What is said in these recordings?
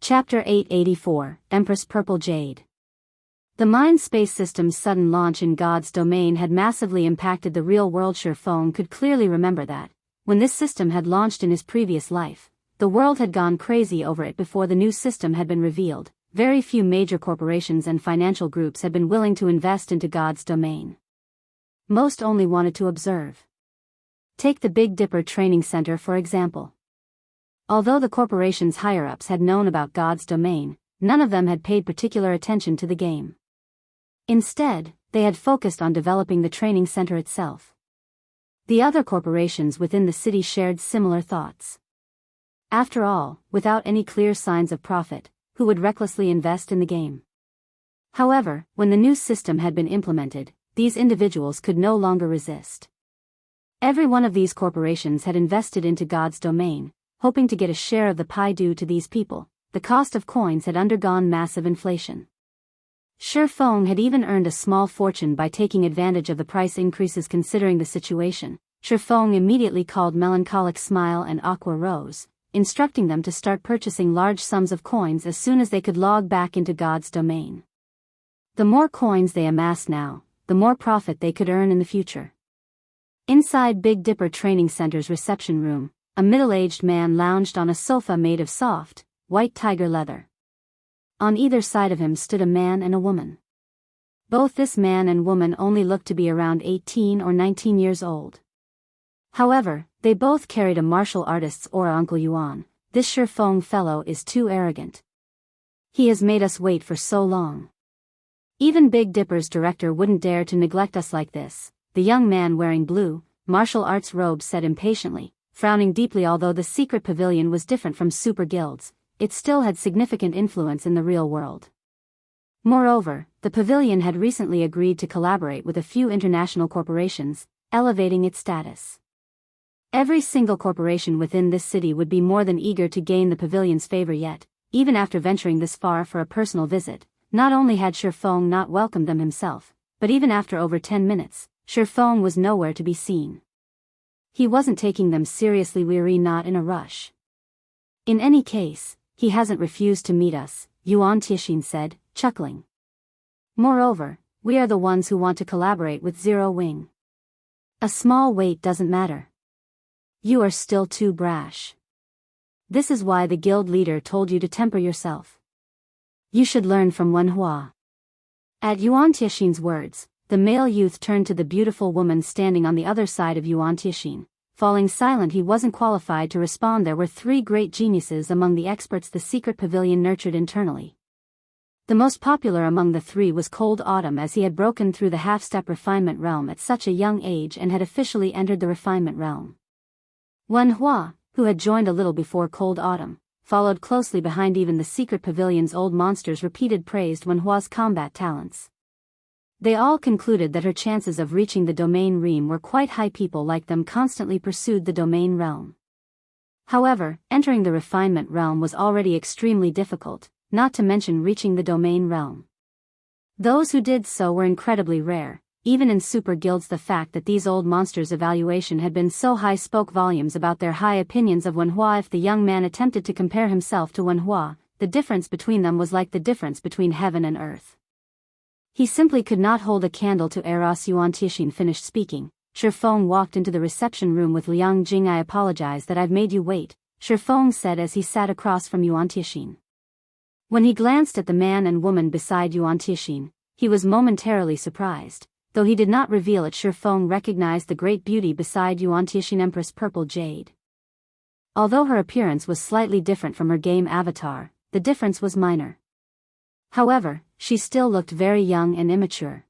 Chapter 884, Empress Purple Jade. The Mind Space System's sudden launch in God's domain had massively impacted the real world. Feng could clearly remember that, when this system had launched in his previous life, the world had gone crazy over it. Before the new system had been revealed, very few major corporations and financial groups had been willing to invest into God's domain. Most only wanted to observe. Take the Big Dipper Training Center for example. Although the corporation's higher-ups had known about God's domain, none of them had paid particular attention to the game. Instead, they had focused on developing the training center itself. The other corporations within the city shared similar thoughts. After all, without any clear signs of profit, who would recklessly invest in the game? However, when the new system had been implemented, these individuals could no longer resist. Every one of these corporations had invested into God's domain, hoping to get a share of the pie due to these people. The cost of coins had undergone massive inflation. Feng had even earned a small fortune by taking advantage of the price increases. Considering the situation, Feng immediately called Melancholic Smile and Aqua Rose, instructing them to start purchasing large sums of coins as soon as they could log back into God's domain. The more coins they amassed now, the more profit they could earn in the future. Inside Big Dipper Training Center's reception room, a middle-aged man lounged on a sofa made of soft, white tiger leather. On either side of him stood a man and a woman. Both this man and woman only looked to be around 18 or 19 years old. However, they both carried a martial artist's aura. Uncle Yuan, this Feng fellow is too arrogant. He has made us wait for so long. Even Big Dipper's director wouldn't dare to neglect us like this, the young man wearing blue, martial arts robes said impatiently, frowning deeply. Although the secret pavilion was different from super guilds, it still had significant influence in the real world. Moreover, the pavilion had recently agreed to collaborate with a few international corporations, elevating its status. Every single corporation within this city would be more than eager to gain the pavilion's favor. Yet, even after venturing this far for a personal visit, not only had Feng not welcomed them himself, but even after over 10 minutes, Feng was nowhere to be seen. He wasn't taking them seriously. We're not in a rush. In any case, he hasn't refused to meet us, Yuan Tixin said, chuckling. Moreover, we are the ones who want to collaborate with Zero Wing. A small wait doesn't matter. You are still too brash. This is why the guild leader told you to temper yourself. You should learn from Wenhua. At Yuan Tixin's words, the male youth turned to the beautiful woman standing on the other side of Yuan Tixin. Falling silent, he wasn't qualified to respond. There were three great geniuses among the experts the secret pavilion nurtured internally. The most popular among the three was Cold Autumn, as he had broken through the half-step refinement realm at such a young age and had officially entered the refinement realm. Wenhua, who had joined a little before Cold Autumn, followed closely behind. Even the secret pavilion's old monsters repeated praised Wenhua's combat talents. They all concluded that her chances of reaching the domain realm were quite high. People like them constantly pursued the domain realm. However, entering the refinement realm was already extremely difficult, not to mention reaching the domain realm. Those who did so were incredibly rare. Even in super guilds, the fact that these old monsters' evaluation had been so high spoke volumes about their high opinions of Wenhua. If the young man attempted to compare himself to Wenhua, the difference between them was like the difference between heaven and earth. He simply could not hold a candle to Eros. Yuan Tixin finished speaking. Feng walked into the reception room with Liang Jing. I apologize that I've made you wait, Feng said as he sat across from Yuan Tixin. When he glanced at the man and woman beside Yuan Tixin, he was momentarily surprised. Though he did not reveal it, Feng recognized the great beauty beside Yuan Tixin, Empress Purple Jade. Although her appearance was slightly different from her game avatar, the difference was minor. However, she still looked very young and immature.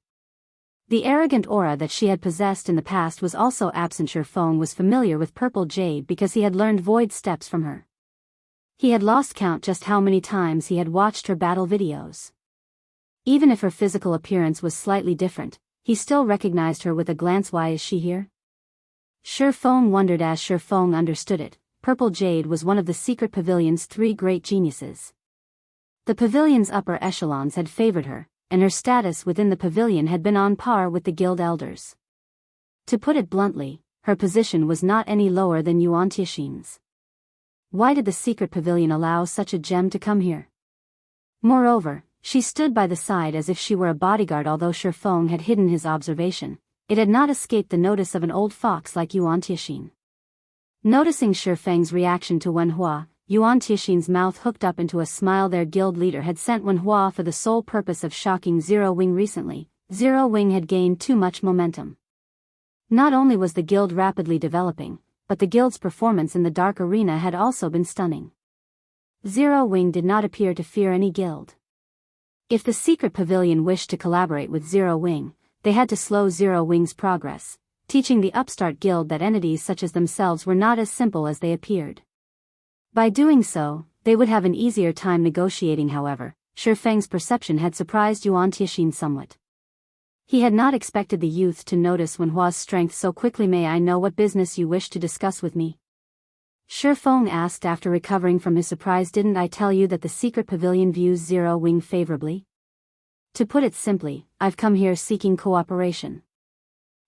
The arrogant aura that she had possessed in the past was also absent. Feng was familiar with Purple Jade because he had learned void steps from her. He had lost count just how many times he had watched her battle videos. Even if her physical appearance was slightly different, he still recognized her with a glance. Why is she here? Feng wondered. As Feng understood it, Purple Jade was one of the secret pavilion's three great geniuses. The pavilion's upper echelons had favored her, and her status within the pavilion had been on par with the guild elders. To put it bluntly, her position was not any lower than Yuan Tixin's. why did the secret pavilion allow such a gem to come here? Moreover, she stood by the side as if she were a bodyguard. Although Shifeng had hidden his observation, it had not escaped the notice of an old fox like Yuan Tixin. Noticing Shifeng's reaction to Wenhua, Yuan Tixin's mouth hooked up into a smile. Their guild leader had sent Wenhua for the sole purpose of shocking Zero Wing recently. Zero Wing had gained too much momentum. Not only was the guild rapidly developing, but the guild's performance in the dark arena had also been stunning. Zero Wing did not appear to fear any guild. If the secret pavilion wished to collaborate with Zero Wing, they had to slow Zero Wing's progress, teaching the upstart guild that entities such as themselves were not as simple as they appeared. By doing so, they would have an easier time negotiating. However, Shifeng's perception had surprised Yuan Tixin somewhat. He had not expected the youth to notice Wenhua's strength so quickly. May I know what business you wish to discuss with me? Shifeng asked after recovering from his surprise. Didn't I tell you that the secret pavilion views Zero Wing favorably? To put it simply, I've come here seeking cooperation.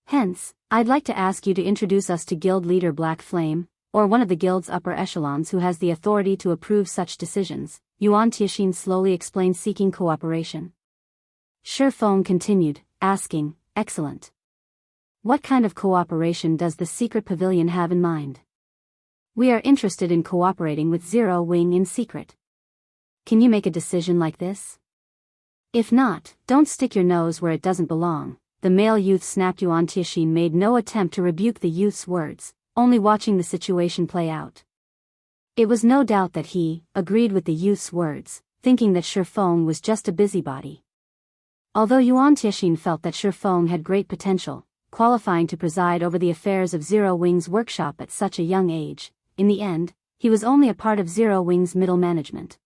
Hence, I'd like to ask you to introduce us to guild leader Black Flame, or one of the guild's upper echelons who has the authority to approve such decisions. Yuan Tixin slowly explained, seeking cooperation. Shifeng continued, asking, excellent. What kind of cooperation does the secret pavilion have in mind? We are interested in cooperating with Zero Wing in secret. Can you make a decision like this? If not, don't stick your nose where it doesn't belong. The male youth snapped. Yuan Tixin made no attempt to rebuke the youth's words, only watching the situation play out. It was no doubt that he agreed with the youth's words, thinking that Shifeng was just a busybody. Although Yuan Tixin felt that Shifeng had great potential, qualifying to preside over the affairs of Zero Wing's workshop at such a young age, in the end, he was only a part of Zero Wing's middle management.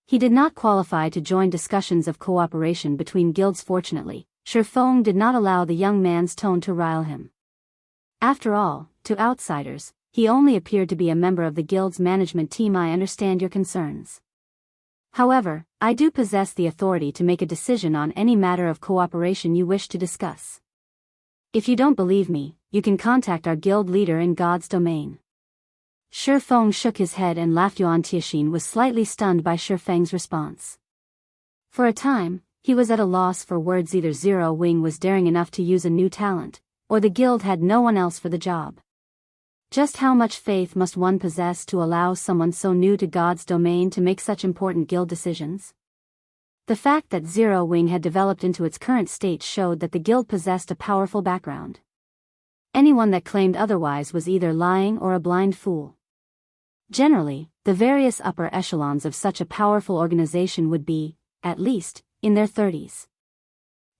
He did not qualify to join discussions of cooperation between guilds. Fortunately, Shifeng did not allow the young man's tone to rile him. After all, to outsiders, he only appeared to be a member of the guild's management team. I understand your concerns. However, I do possess the authority to make a decision on any matter of cooperation you wish to discuss. If you don't believe me, you can contact our guild leader in God's domain. Shifeng shook his head and laughed. Yuan Tixin was slightly stunned by Shifeng's response. For a time, he was at a loss for words. Either Zero Wing was daring enough to use a new talent, or the guild had no one else for the job. Just how much faith must one possess to allow someone so new to God's domain to make such important guild decisions? The fact that Zero Wing had developed into its current state showed that the guild possessed a powerful background. Anyone that claimed otherwise was either lying or a blind fool. Generally, the various upper echelons of such a powerful organization would be, at least, in their 30s.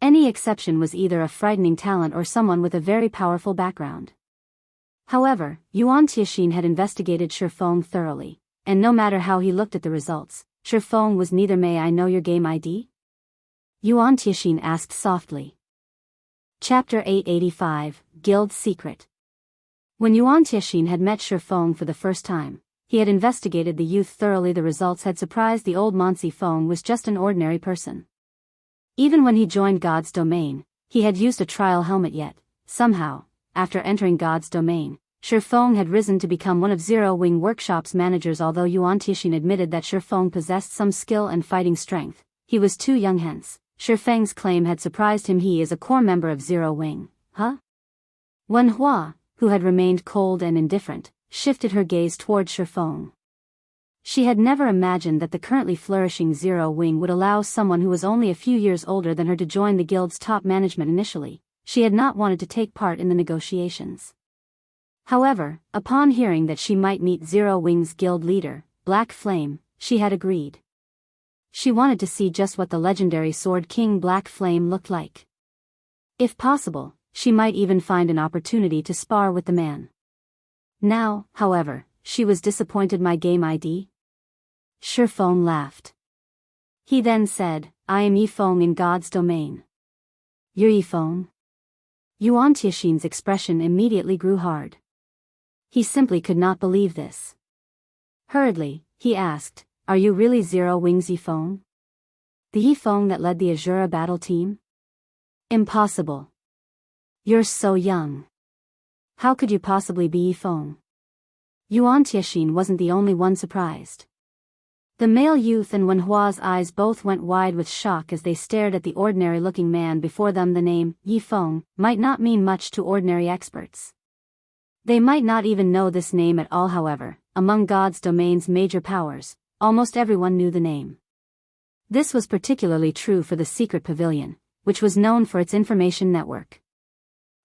Any exception was either a frightening talent or someone with a very powerful background. However, Yuan Tixin had investigated Shifeng thoroughly, and no matter how he looked at the results, Shifeng was neither. May I know your game ID? Yuan Tixin asked softly. Chapter 885, Guild Secret. When Yuan Tixin had met Shifeng for the first time, he had investigated the youth thoroughly. The results had surprised the old man. Feng was just an ordinary person. Even when he joined God's domain, he had used a trial helmet. Yet, somehow, after entering God's domain, Shifeng had risen to become one of Zero Wing Workshop's managers. Although Yuan Tixin admitted that Shifeng possessed some skill and fighting strength, he was too young. Hence, Shifeng's claim had surprised him. He is a core member of Zero Wing, huh? Wenhua, who had remained cold and indifferent, shifted her gaze toward Shifeng. She had never imagined that the currently flourishing Zero Wing would allow someone who was only a few years older than her to join the guild's top management. Initially, she had not wanted to take part in the negotiations. However, upon hearing that she might meet Zero Wing's guild leader, Black Flame, she had agreed. She wanted to see just what the legendary Sword King Black Flame looked like. If possible, she might even find an opportunity to spar with the man. Now, however, she was disappointed. My game ID? Shifeng laughed. He then said, I am Yifeng in God's domain. You're Yifeng? Yuan Tixin's expression immediately grew hard. He simply could not believe this. Hurriedly, he asked, are you really Zero Wing's Yifeng? The Yifeng that led the Azura battle team? Impossible. You're so young. How could you possibly be Yifeng? Yuan Tianxin wasn't the only one surprised. The male youth and Wenhua's eyes both went wide with shock as they stared at the ordinary-looking man before them. The name, Yi Feng, might not mean much to ordinary experts. They might not even know this name at all. However, among God's domain's major powers, almost everyone knew the name. This was particularly true for the Secret Pavilion, which was known for its information network.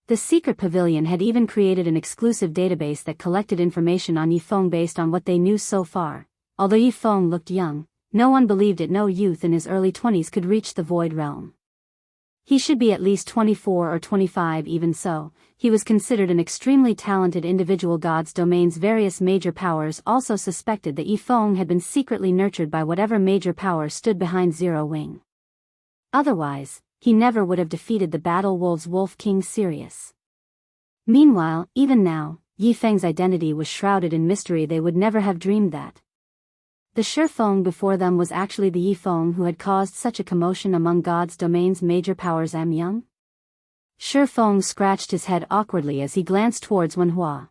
The Secret Pavilion had even created an exclusive database that collected information on Yi Feng based on what they knew so far. Although Yi Feng looked young, no one believed it. No youth in his early 20s could reach the Void Realm. He should be at least 24 or 25. Even so, he was considered an extremely talented individual. God's domain's various major powers also suspected that Yi Feng had been secretly nurtured by whatever major power stood behind Zero Wing. Otherwise, he never would have defeated the Battle Wolves Wolf King Sirius. Meanwhile, even now, Yi Feng's identity was shrouded in mystery. They would never have dreamed that the Shi Feng before them was actually the Yi Feng who had caused such a commotion among God's domain's major powers. Am Young? Shi Feng scratched his head awkwardly as he glanced towards Wenhua.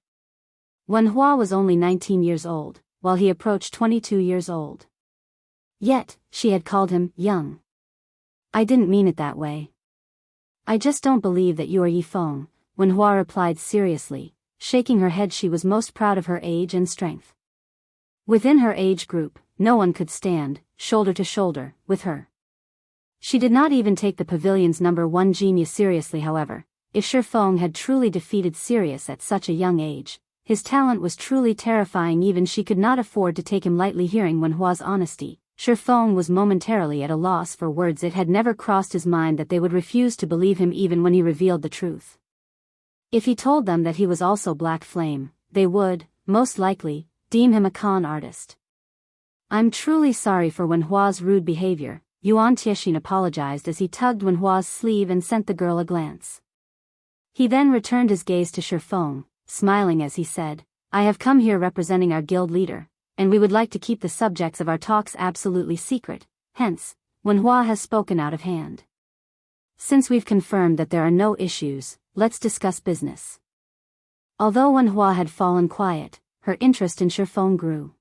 Wenhua was only 19 years old, while he approached 22 years old. Yet, she had called him young. I didn't mean it that way. I just don't believe that you are Yi Feng, Wenhua replied seriously, shaking her head. She was most proud of her age and strength. Within her age group, no one could stand, shoulder to shoulder, with her. She did not even take the pavilion's #1 genius seriously. However, if Shi Feng had truly defeated Sirius at such a young age, his talent was truly terrifying. Even she could not afford to take him lightly. Hearing Wenhua's honesty, Shi Feng was momentarily at a loss for words. It had never crossed his mind that they would refuse to believe him even when he revealed the truth. If he told them that he was also Black Flame, they would, most likely, deem him a con artist. I'm truly sorry for Wenhua's rude behavior, Yuan Tianxin apologized as he tugged Wenhua's sleeve and sent the girl a glance. He then returned his gaze to Shi Feng, smiling as he said, I have come here representing our guild leader, and we would like to keep the subjects of our talks absolutely secret. Hence, Wenhua has spoken out of hand. Since we've confirmed that there are no issues, let's discuss business. Although Wenhua had fallen quiet, her interest in Shi Feng grew.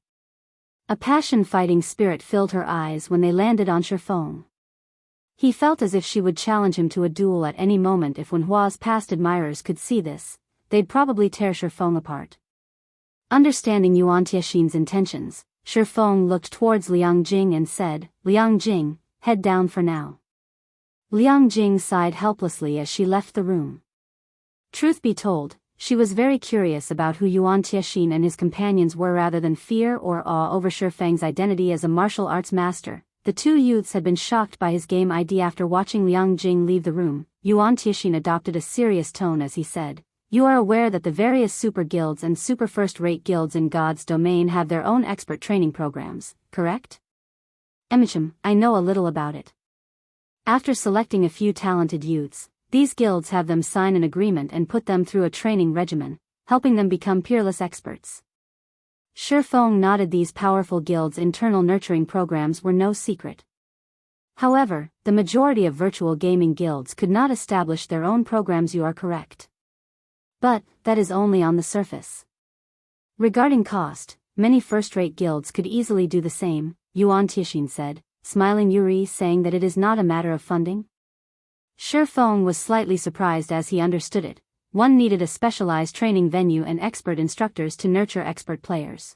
A passion-fighting spirit filled her eyes when they landed on Shi Feng. He felt as if she would challenge him to a duel at any moment. If Wenhua's past admirers could see this, they'd probably tear Shi Feng apart. Understanding Yuan Tianxin's intentions, Shi Feng looked towards Liang Jing and said, Liang Jing, head down for now. Liang Jing sighed helplessly as she left the room. Truth be told, she was very curious about who Yuan Tianxin and his companions were. Rather than fear or awe over Shi Feng's identity as a martial arts master, the two youths had been shocked by his game ID. After watching Liang Jing leave the room, Yuan Tianxin adopted a serious tone as he said, You are aware that the various super guilds and super first-rate guilds in God's domain have their own expert training programs, correct? Empress, I know a little about it. After selecting a few talented youths, these guilds have them sign an agreement and put them through a training regimen, helping them become peerless experts. Shi Feng nodded. These powerful guilds' internal nurturing programs were no secret. However, the majority of virtual gaming guilds could not establish their own programs. You are correct. But, that is only on the surface. Regarding cost, many first-rate guilds could easily do the same, Yuan Tianxin said, smiling. Yuri saying that it is not a matter of funding? Shi Feng was slightly surprised as he understood it. One needed a specialized training venue and expert instructors to nurture expert players.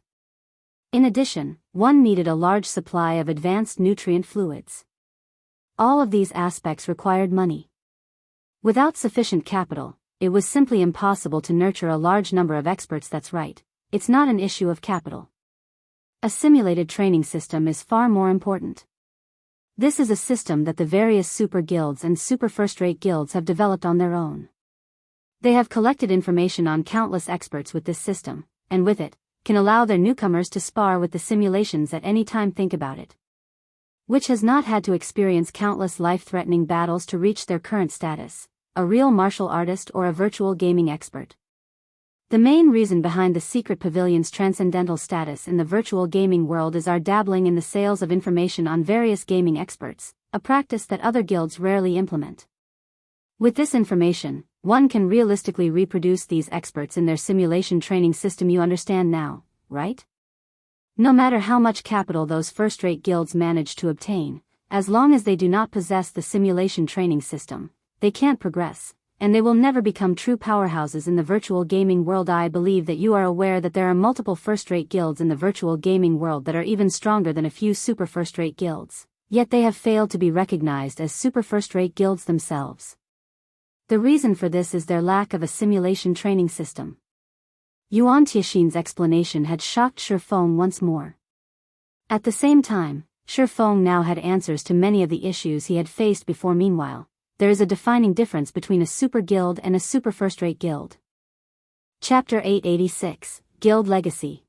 In addition, one needed a large supply of advanced nutrient fluids. All of these aspects required money. Without sufficient capital, it was simply impossible to nurture a large number of experts. That's right, it's not an issue of capital. A simulated training system is far more important. This is a system that the various super guilds and super first-rate guilds have developed on their own. They have collected information on countless experts with this system, and with it, can allow their newcomers to spar with the simulations at any time. Think about it. Which has not had to experience countless life-threatening battles to reach their current status, a real martial artist or a virtual gaming expert. The main reason behind the Secret Pavilion's transcendental status in the virtual gaming world is our dabbling in the sales of information on various gaming experts, a practice that other guilds rarely implement. With this information, one can realistically reproduce these experts in their simulation training system. You understand now, right? No matter how much capital those first-rate guilds manage to obtain, as long as they do not possess the simulation training system, they can't progress, and they will never become true powerhouses in the virtual gaming world. I believe that you are aware that there are multiple first-rate guilds in the virtual gaming world that are even stronger than a few super first-rate guilds, yet they have failed to be recognized as super first-rate guilds themselves. The reason for this is their lack of a simulation training system. Yuan Tiexin's explanation had shocked Shifeng once more. At the same time, Shifeng now had answers to many of the issues he had faced before. Meanwhile, there is a defining difference between a super guild and a super first-rate guild. Chapter 886, Guild Legacy.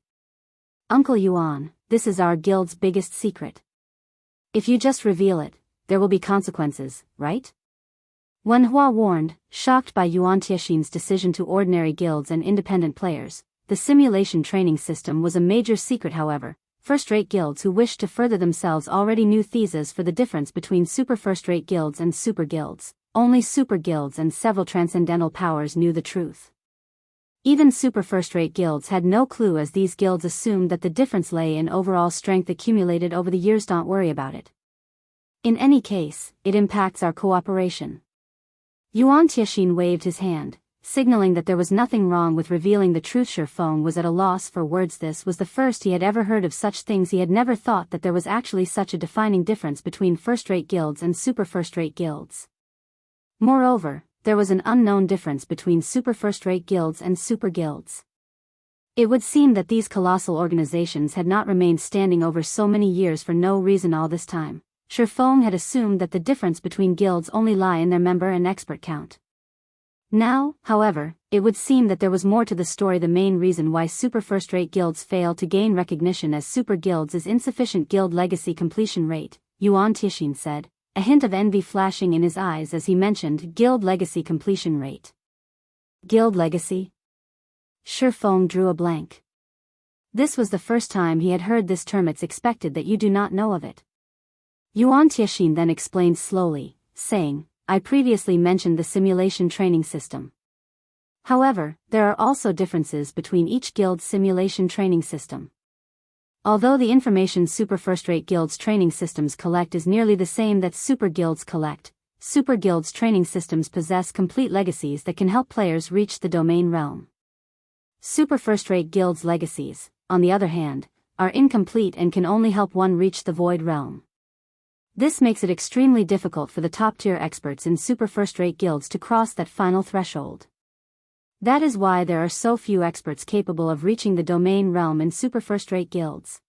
Uncle Yuan, this is our guild's biggest secret. If you just reveal it, there will be consequences, right? Wen Hua warned, shocked by Yuan Tiexin's decision to ordinary guilds and independent players. The simulation training system was a major secret. However, first-rate guilds who wished to further themselves already knew theses for the difference between super first-rate guilds and super guilds. Only super guilds and several transcendental powers knew the truth. Even super first-rate guilds had no clue, as these guilds assumed that the difference lay in overall strength accumulated over the years. Don't worry about it. In any case, it impacts our cooperation. Yuan Tiexin waved his hand, signaling that there was nothing wrong with revealing the truth. Shifeng was at a loss for words. This was the first he had ever heard of such things. He had never thought that there was actually such a defining difference between first-rate guilds and super first-rate guilds. Moreover, there was an unknown difference between super first-rate guilds and super guilds. It would seem that these colossal organizations had not remained standing over so many years for no reason all this time. Shifeng had assumed that the difference between guilds only lie in their member and expert count. Now, however, it would seem that there was more to the story. The main reason why super first-rate guilds fail to gain recognition as super guilds is insufficient guild legacy completion rate, Yuan Tiexin said, a hint of envy flashing in his eyes as he mentioned guild legacy completion rate. Guild legacy? Shifeng drew a blank. This was the first time he had heard this term. It's expected that you do not know of it. Yuan Tiexin then explained slowly, saying, I previously mentioned the simulation training system. However, there are also differences between each guild's simulation training system. Although the information super first-rate guilds' training systems collect is nearly the same that super guilds collect, super guilds' training systems possess complete legacies that can help players reach the domain realm. Super first-rate guilds' legacies, on the other hand, are incomplete and can only help one reach the void realm. This makes it extremely difficult for the top-tier experts in super first-rate guilds to cross that final threshold. That is why there are so few experts capable of reaching the domain realm in super first-rate guilds.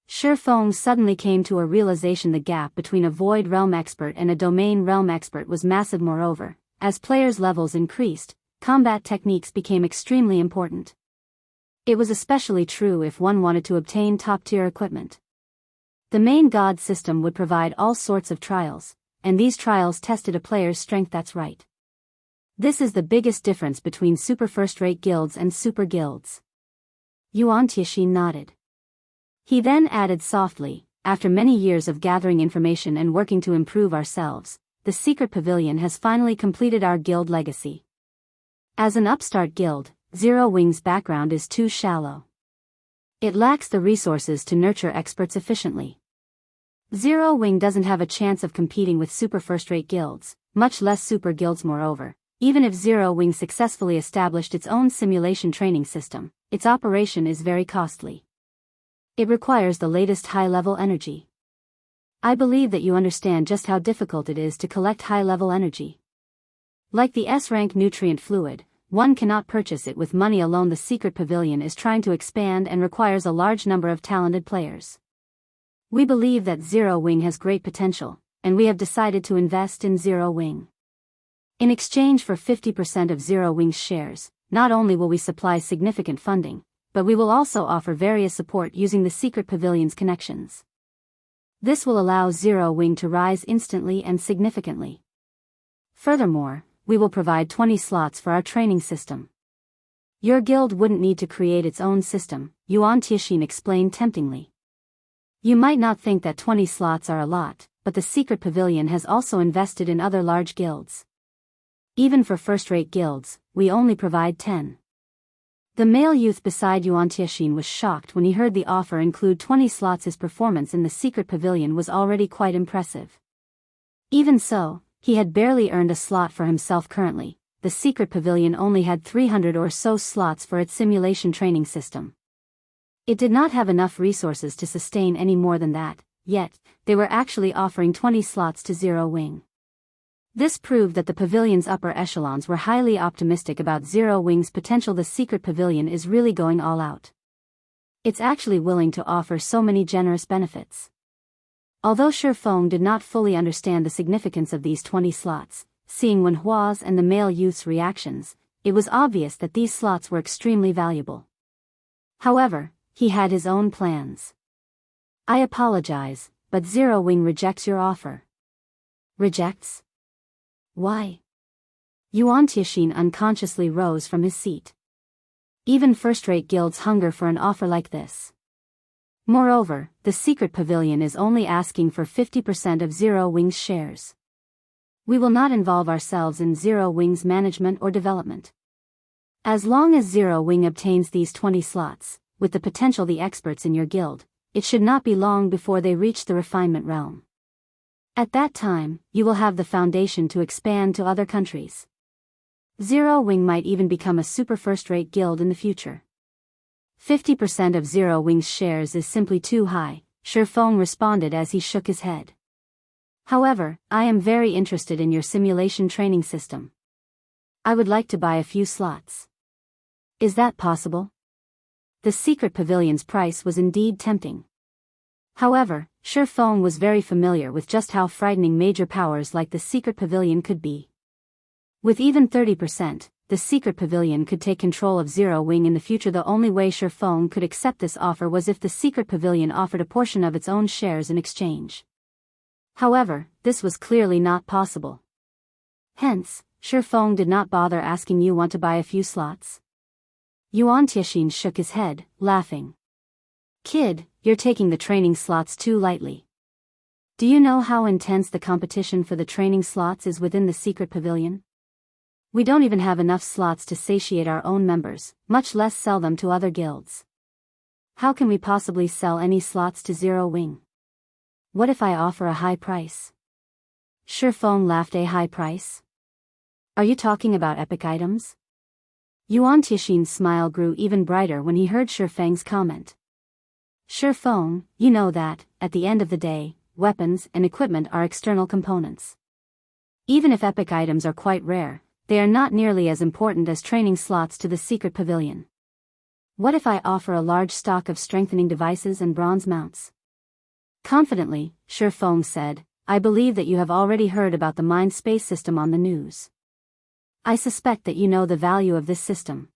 Shifeng suddenly came to a realization: the gap between a void realm expert and a domain realm expert was massive. Moreover, as players' levels increased, combat techniques became extremely important. It was especially true if one wanted to obtain top-tier equipment. The main god system would provide all sorts of trials, and these trials tested a player's strength. That's right. This is the biggest difference between super first-rate guilds and super guilds. Yuan Tiexin nodded. He then added softly, after many years of gathering information and working to improve ourselves, the secret pavilion has finally completed our guild legacy. As an upstart guild, Zero Wing's background is too shallow. It lacks the resources to nurture experts efficiently. Zero Wing doesn't have a chance of competing with super first-rate guilds, much less super guilds. Moreover, even if Zero Wing successfully established its own simulation training system, its operation is very costly. It requires the latest high-level energy. I believe that you understand just how difficult it is to collect high-level energy. Like the S-rank nutrient fluid, one cannot purchase it with money alone. The secret pavilion is trying to expand and requires a large number of talented players. We believe that Zero Wing has great potential, and we have decided to invest in Zero Wing. In exchange for 50% of Zero Wing's shares, not only will we supply significant funding, but we will also offer various support using the secret pavilion's connections. This will allow Zero Wing to rise instantly and significantly. Furthermore, we will provide 20 slots for our training system. Your guild wouldn't need to create its own system, Yuan Tiexin explained temptingly. You might not think that 20 slots are a lot, but the secret pavilion has also invested in other large guilds. Even for first-rate guilds, we only provide 10. The male youth beside Yuan Tianxin was shocked when he heard the offer include 20 slots. His performance in the secret pavilion was already quite impressive. Even so, he had barely earned a slot for himself currently. The secret pavilion only had 300 or so slots for its simulation training system. It did not have enough resources to sustain any more than that, yet, they were actually offering 20 slots to Zero Wing. This proved that the pavilion's upper echelons were highly optimistic about Zero Wing's potential. The secret pavilion is really going all out. It's actually willing to offer so many generous benefits. Although Shifeng did not fully understand the significance of these 20 slots, seeing Wen Hua's and the male youth's reactions, it was obvious that these slots were extremely valuable. However, he had his own plans. I apologize, but Zero Wing rejects your offer. Rejects? Why? Yuan Tianxin unconsciously rose from his seat. Even first-rate guilds hunger for an offer like this. Moreover, the secret pavilion is only asking for 50% of Zero Wing's shares. We will not involve ourselves in Zero Wing's management or development. As long as Zero Wing obtains these 20 slots, with the potential the experts in your guild, it should not be long before they reach the refinement realm. At that time, you will have the foundation to expand to other countries. Zero Wing might even become a super first-rate guild in the future. 50% of Zero Wing's shares is simply too high, Shifeng responded as he shook his head. However, I am very interested in your simulation training system. I would like to buy a few slots. Is that possible? The secret pavilion's price was indeed tempting. However, Shifeng was very familiar with just how frightening major powers like the secret pavilion could be. With even 30%, the secret pavilion could take control of Zero Wing in the future. The only way Shifeng could accept this offer was if the secret pavilion offered a portion of its own shares in exchange. However, this was clearly not possible. Hence, Shifeng did not bother asking you want to buy a few slots. Yuan Tianxin shook his head, laughing. Kid, you're taking the training slots too lightly. Do you know how intense the competition for the training slots is within the secret pavilion? We don't even have enough slots to satiate our own members, much less sell them to other guilds. How can we possibly sell any slots to Zero Wing? What if I offer a high price? Shifeng laughed. A high price? Are you talking about epic items? Yuan Tianxin's smile grew even brighter when he heard Shifeng's comment. Shifeng, you know that, at the end of the day, weapons and equipment are external components. Even if epic items are quite rare, they are not nearly as important as training slots to the secret pavilion. What if I offer a large stock of strengthening devices and bronze mounts? Confidently, Shifeng said, I believe that you have already heard about the mind space system on the news. I suspect that you know the value of this system.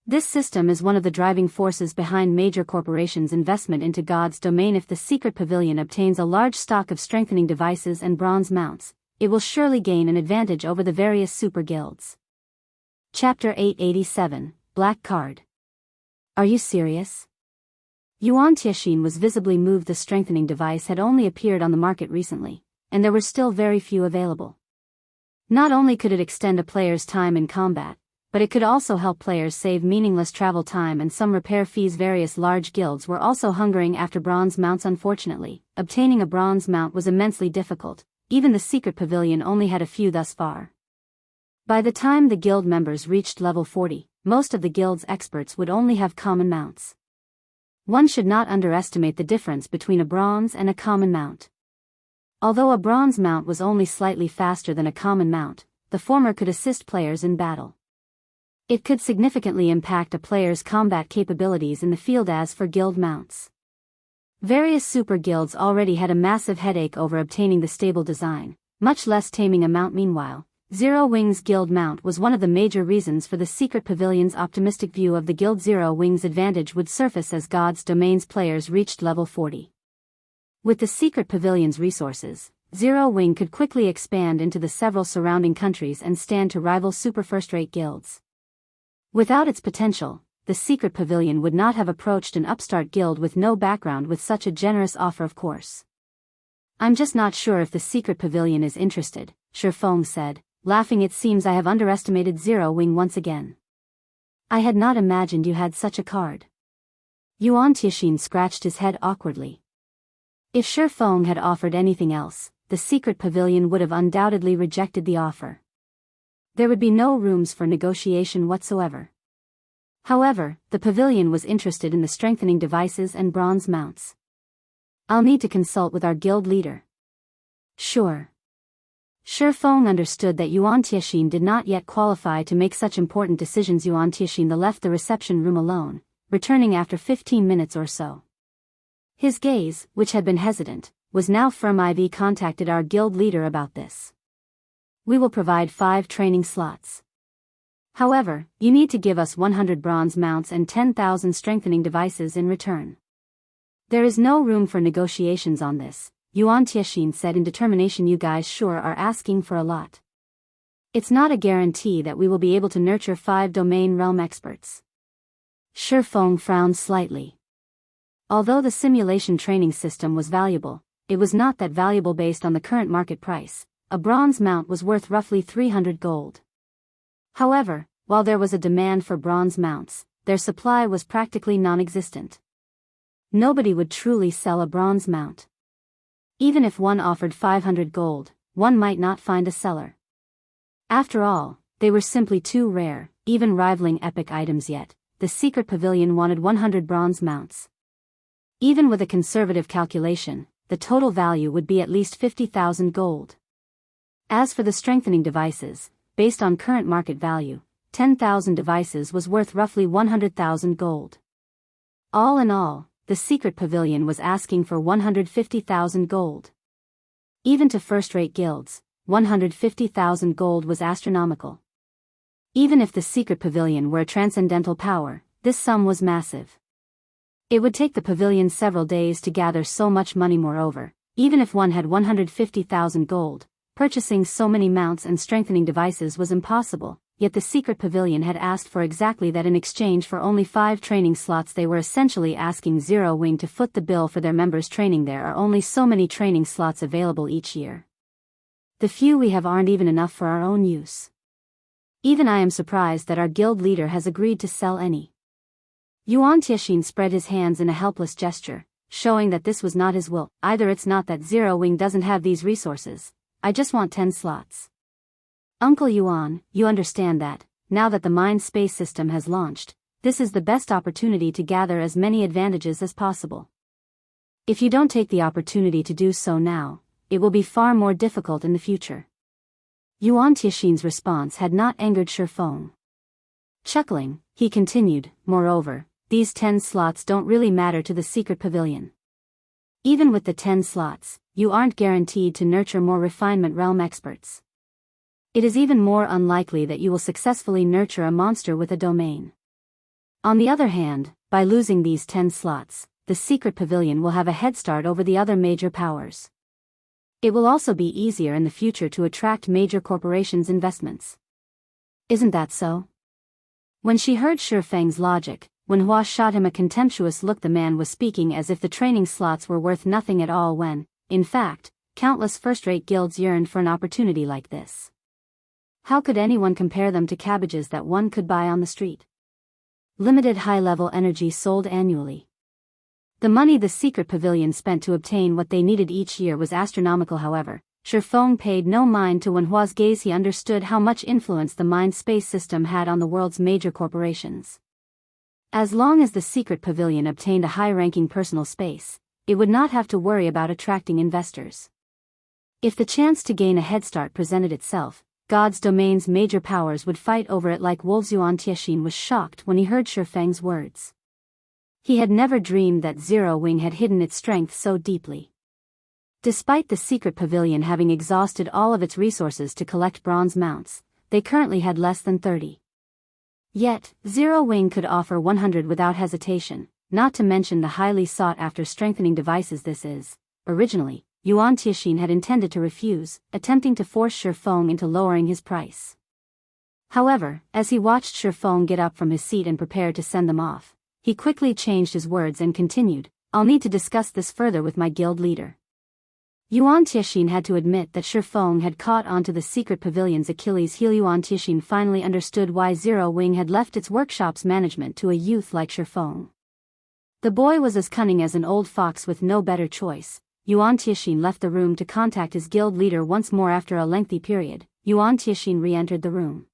This system is one of the driving forces behind major corporations' investment into God's domain. If the secret pavilion obtains a large stock of strengthening devices and bronze mounts, it will surely gain an advantage over the various super guilds. Chapter 887, Black Card. Are you serious? Yuan Tianxin was visibly moved. The strengthening device had only appeared on the market recently, and there were still very few available. Not only could it extend a player's time in combat, but it could also help players save meaningless travel time and some repair fees. Various large guilds were also hungering after bronze mounts. Unfortunately, obtaining a bronze mount was immensely difficult. Even the secret pavilion only had a few thus far. By the time the guild members reached level 40, most of the guild's experts would only have common mounts. One should not underestimate the difference between a bronze and a common mount. Although a bronze mount was only slightly faster than a common mount, the former could assist players in battle. It could significantly impact a player's combat capabilities in the field. As for guild mounts, various super guilds already had a massive headache over obtaining the stable design, much less taming a mount. Meanwhile, Zero Wing's guild mount was one of the major reasons for the secret pavilion's optimistic view of the guild. Zero Wing's advantage would surface as God's domain's players reached level 40. With the secret pavilion's resources, Zero Wing could quickly expand into the several surrounding countries and stand to rival super first-rate guilds. Without its potential, the secret pavilion would not have approached an upstart guild with no background with such a generous offer. Of course. I'm just not sure if the secret pavilion is interested, Shifeng said, laughing. It seems I have underestimated Zero Wing once again. I had not imagined you had such a card. Yuan Tianxin scratched his head awkwardly. If Shi Feng had offered anything else, the secret pavilion would have undoubtedly rejected the offer. There would be no rooms for negotiation whatsoever. However, the pavilion was interested in the strengthening devices and bronze mounts. I'll need to consult with our guild leader. Sure. Shi Feng understood that Yuan Tianxin did not yet qualify to make such important decisions. Yuan Tianxin left the reception room alone, returning after 15 minutes or so. His gaze, which had been hesitant, was now firm. I've contacted our guild leader about this. We will provide 5 training slots. However, you need to give us 100 bronze mounts and 10,000 strengthening devices in return. There is no room for negotiations on this, Yuan Tianxin said in determination. You guys sure are asking for a lot. It's not a guarantee that we will be able to nurture 5 domain realm experts. Shi Feng frowned slightly. Although the simulation training system was valuable, it was not that valuable based on the current market price. A bronze mount was worth roughly 300 gold. However, while there was a demand for bronze mounts, their supply was practically non-existent. Nobody would truly sell a bronze mount. Even if one offered 500 gold, one might not find a seller. After all, they were simply too rare, even rivaling epic items. Yet the secret pavilion wanted 100 bronze mounts. Even with a conservative calculation, the total value would be at least 50,000 gold. As for the strengthening devices, based on current market value, 10,000 devices was worth roughly 100,000 gold. All in all, the secret pavilion was asking for 150,000 gold. Even to first-rate guilds, 150,000 gold was astronomical. Even if the secret pavilion were a transcendental power, this sum was massive. It would take the pavilion several days to gather so much money. Moreover, even if one had 150,000 gold, purchasing so many mounts and strengthening devices was impossible. Yet the secret pavilion had asked for exactly that. In exchange for only 5 training slots, they were essentially asking Zero Wing to foot the bill for their members' training. There are only so many training slots available each year. The few we have aren't even enough for our own use. Even I am surprised that our guild leader has agreed to sell any. Yuan Tianxin spread his hands in a helpless gesture, showing that this was not his will. Either it's not that Zero Wing doesn't have these resources. I just want 10 slots. Uncle Yuan, you understand that, now that the mind space system has launched, this is the best opportunity to gather as many advantages as possible. If you don't take the opportunity to do so now, it will be far more difficult in the future. Yuan Tianxin's response had not angered Shi Feng. Chuckling, he continued, moreover, these 10 slots don't really matter to the secret pavilion. Even with the 10 slots, you aren't guaranteed to nurture more refinement realm experts. It is even more unlikely that you will successfully nurture a monster with a domain. On the other hand, by losing these 10 slots, the secret pavilion will have a head start over the other major powers. It will also be easier in the future to attract major corporations' investments. Isn't that so? When she heard Shi Feng's logic, Wenhua shot him a contemptuous look. The man was speaking as if the training slots were worth nothing at all when, in fact, countless first-rate guilds yearned for an opportunity like this. How could anyone compare them to cabbages that one could buy on the street? Limited high-level energy sold annually. The money the secret pavilion spent to obtain what they needed each year was astronomical. However, Shi Feng paid no mind to Wenhua's gaze. He understood how much influence the mind space system had on the world's major corporations. As long as the secret pavilion obtained a high-ranking personal space, it would not have to worry about attracting investors. If the chance to gain a head start presented itself, God's domain's major powers would fight over it like wolves. Yuan Tianxin was shocked when he heard Shi Feng's words. He had never dreamed that Zero Wing had hidden its strength so deeply. Despite the secret pavilion having exhausted all of its resources to collect bronze mounts, they currently had less than 30. Yet, Zero Wing could offer 100 without hesitation, not to mention the highly sought-after strengthening devices. This is, originally, Yuan Tianxin had intended to refuse, attempting to force Shi Feng into lowering his price. However, as he watched Shi Feng get up from his seat and prepare to send them off, he quickly changed his words and continued, I'll need to discuss this further with my guild leader. Yuan Tixin had to admit that Shifeng had caught onto the secret pavilion's Achilles heel. Yuan Tixin finally understood why Zero Wing had left its workshop's management to a youth like Shifeng. The boy was as cunning as an old fox with no better choice. Yuan Tixin left the room to contact his guild leader once more. After a lengthy period, Yuan Tixin re-entered the room.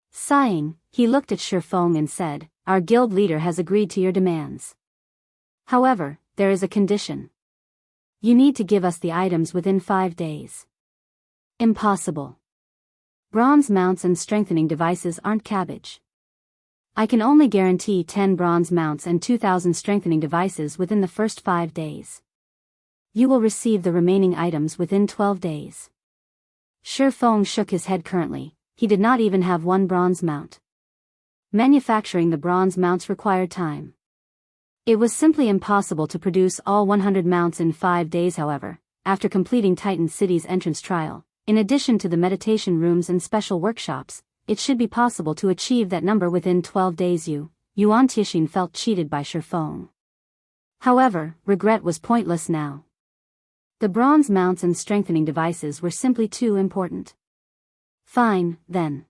Sighing, he looked at Shifeng and said, "Our guild leader has agreed to your demands. However, there is a condition. You need to give us the items within 5 days." Impossible. Bronze mounts and strengthening devices aren't cabbage. I can only guarantee 10 bronze mounts and 2,000 strengthening devices within the first 5 days. You will receive the remaining items within 12 days. Shifeng shook his head. Currently, he did not even have one bronze mount. Manufacturing the bronze mounts required time. It was simply impossible to produce all 100 mounts in 5 days. However, after completing Titan City's entrance trial, in addition to the meditation rooms and special workshops, it should be possible to achieve that number within 12 days. Yuan Tixin felt cheated by Shifeng. However, regret was pointless now. The bronze mounts and strengthening devices were simply too important. Fine, then.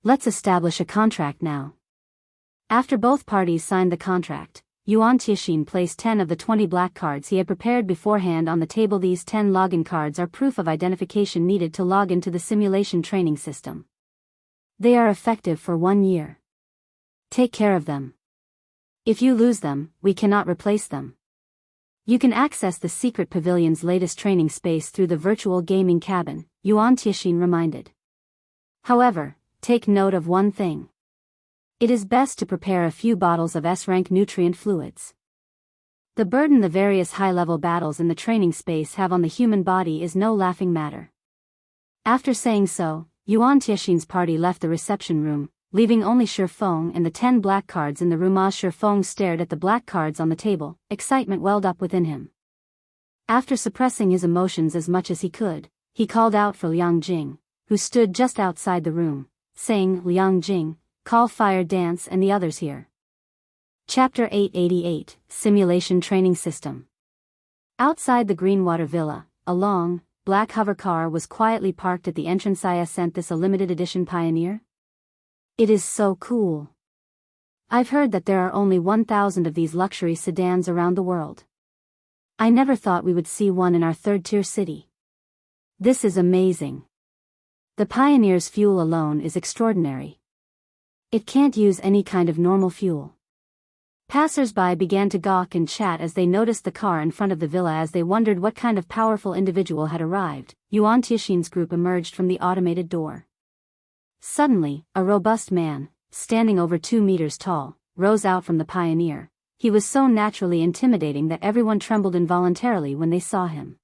Let's establish a contract now. After both parties signed the contract, Yuan Tixin placed 10 of the 20 black cards he had prepared beforehand on the table. These 10 login cards are proof of identification needed to log into the simulation training system. They are effective for 1 year. Take care of them. If you lose them, we cannot replace them. You can access the secret pavilion's latest training space through the virtual gaming cabin, Yuan Tixin reminded. However, take note of one thing. It is best to prepare a few bottles of S-rank nutrient fluids. The burden the various high-level battles in the training space have on the human body is no laughing matter. After saying so, Yuan Tixin's party left the reception room, leaving only Shifeng and the 10 black cards in the room. As Shifeng stared at the black cards on the table, excitement welled up within him. After suppressing his emotions as much as he could, he called out for Liang Jing, who stood just outside the room, saying, "Liang Jing, call Fire Dance and the others here." Chapter 888, Simulation Training System. Outside the Greenwater Villa, a long, black hover car was quietly parked at the entrance. "I sent this a limited edition Pioneer? It is so cool. I've heard that there are only 1,000 of these luxury sedans around the world. I never thought we would see one in our third-tier city. This is amazing. The Pioneer's fuel alone is extraordinary. It can't use any kind of normal fuel." Passers-by began to gawk and chat as they noticed the car in front of the villa. As they wondered what kind of powerful individual had arrived, Yuan Tixin's group emerged from the automated door. Suddenly, a robust man, standing over 2 meters tall, rose out from the Pioneer. He was so naturally intimidating that everyone trembled involuntarily when they saw him.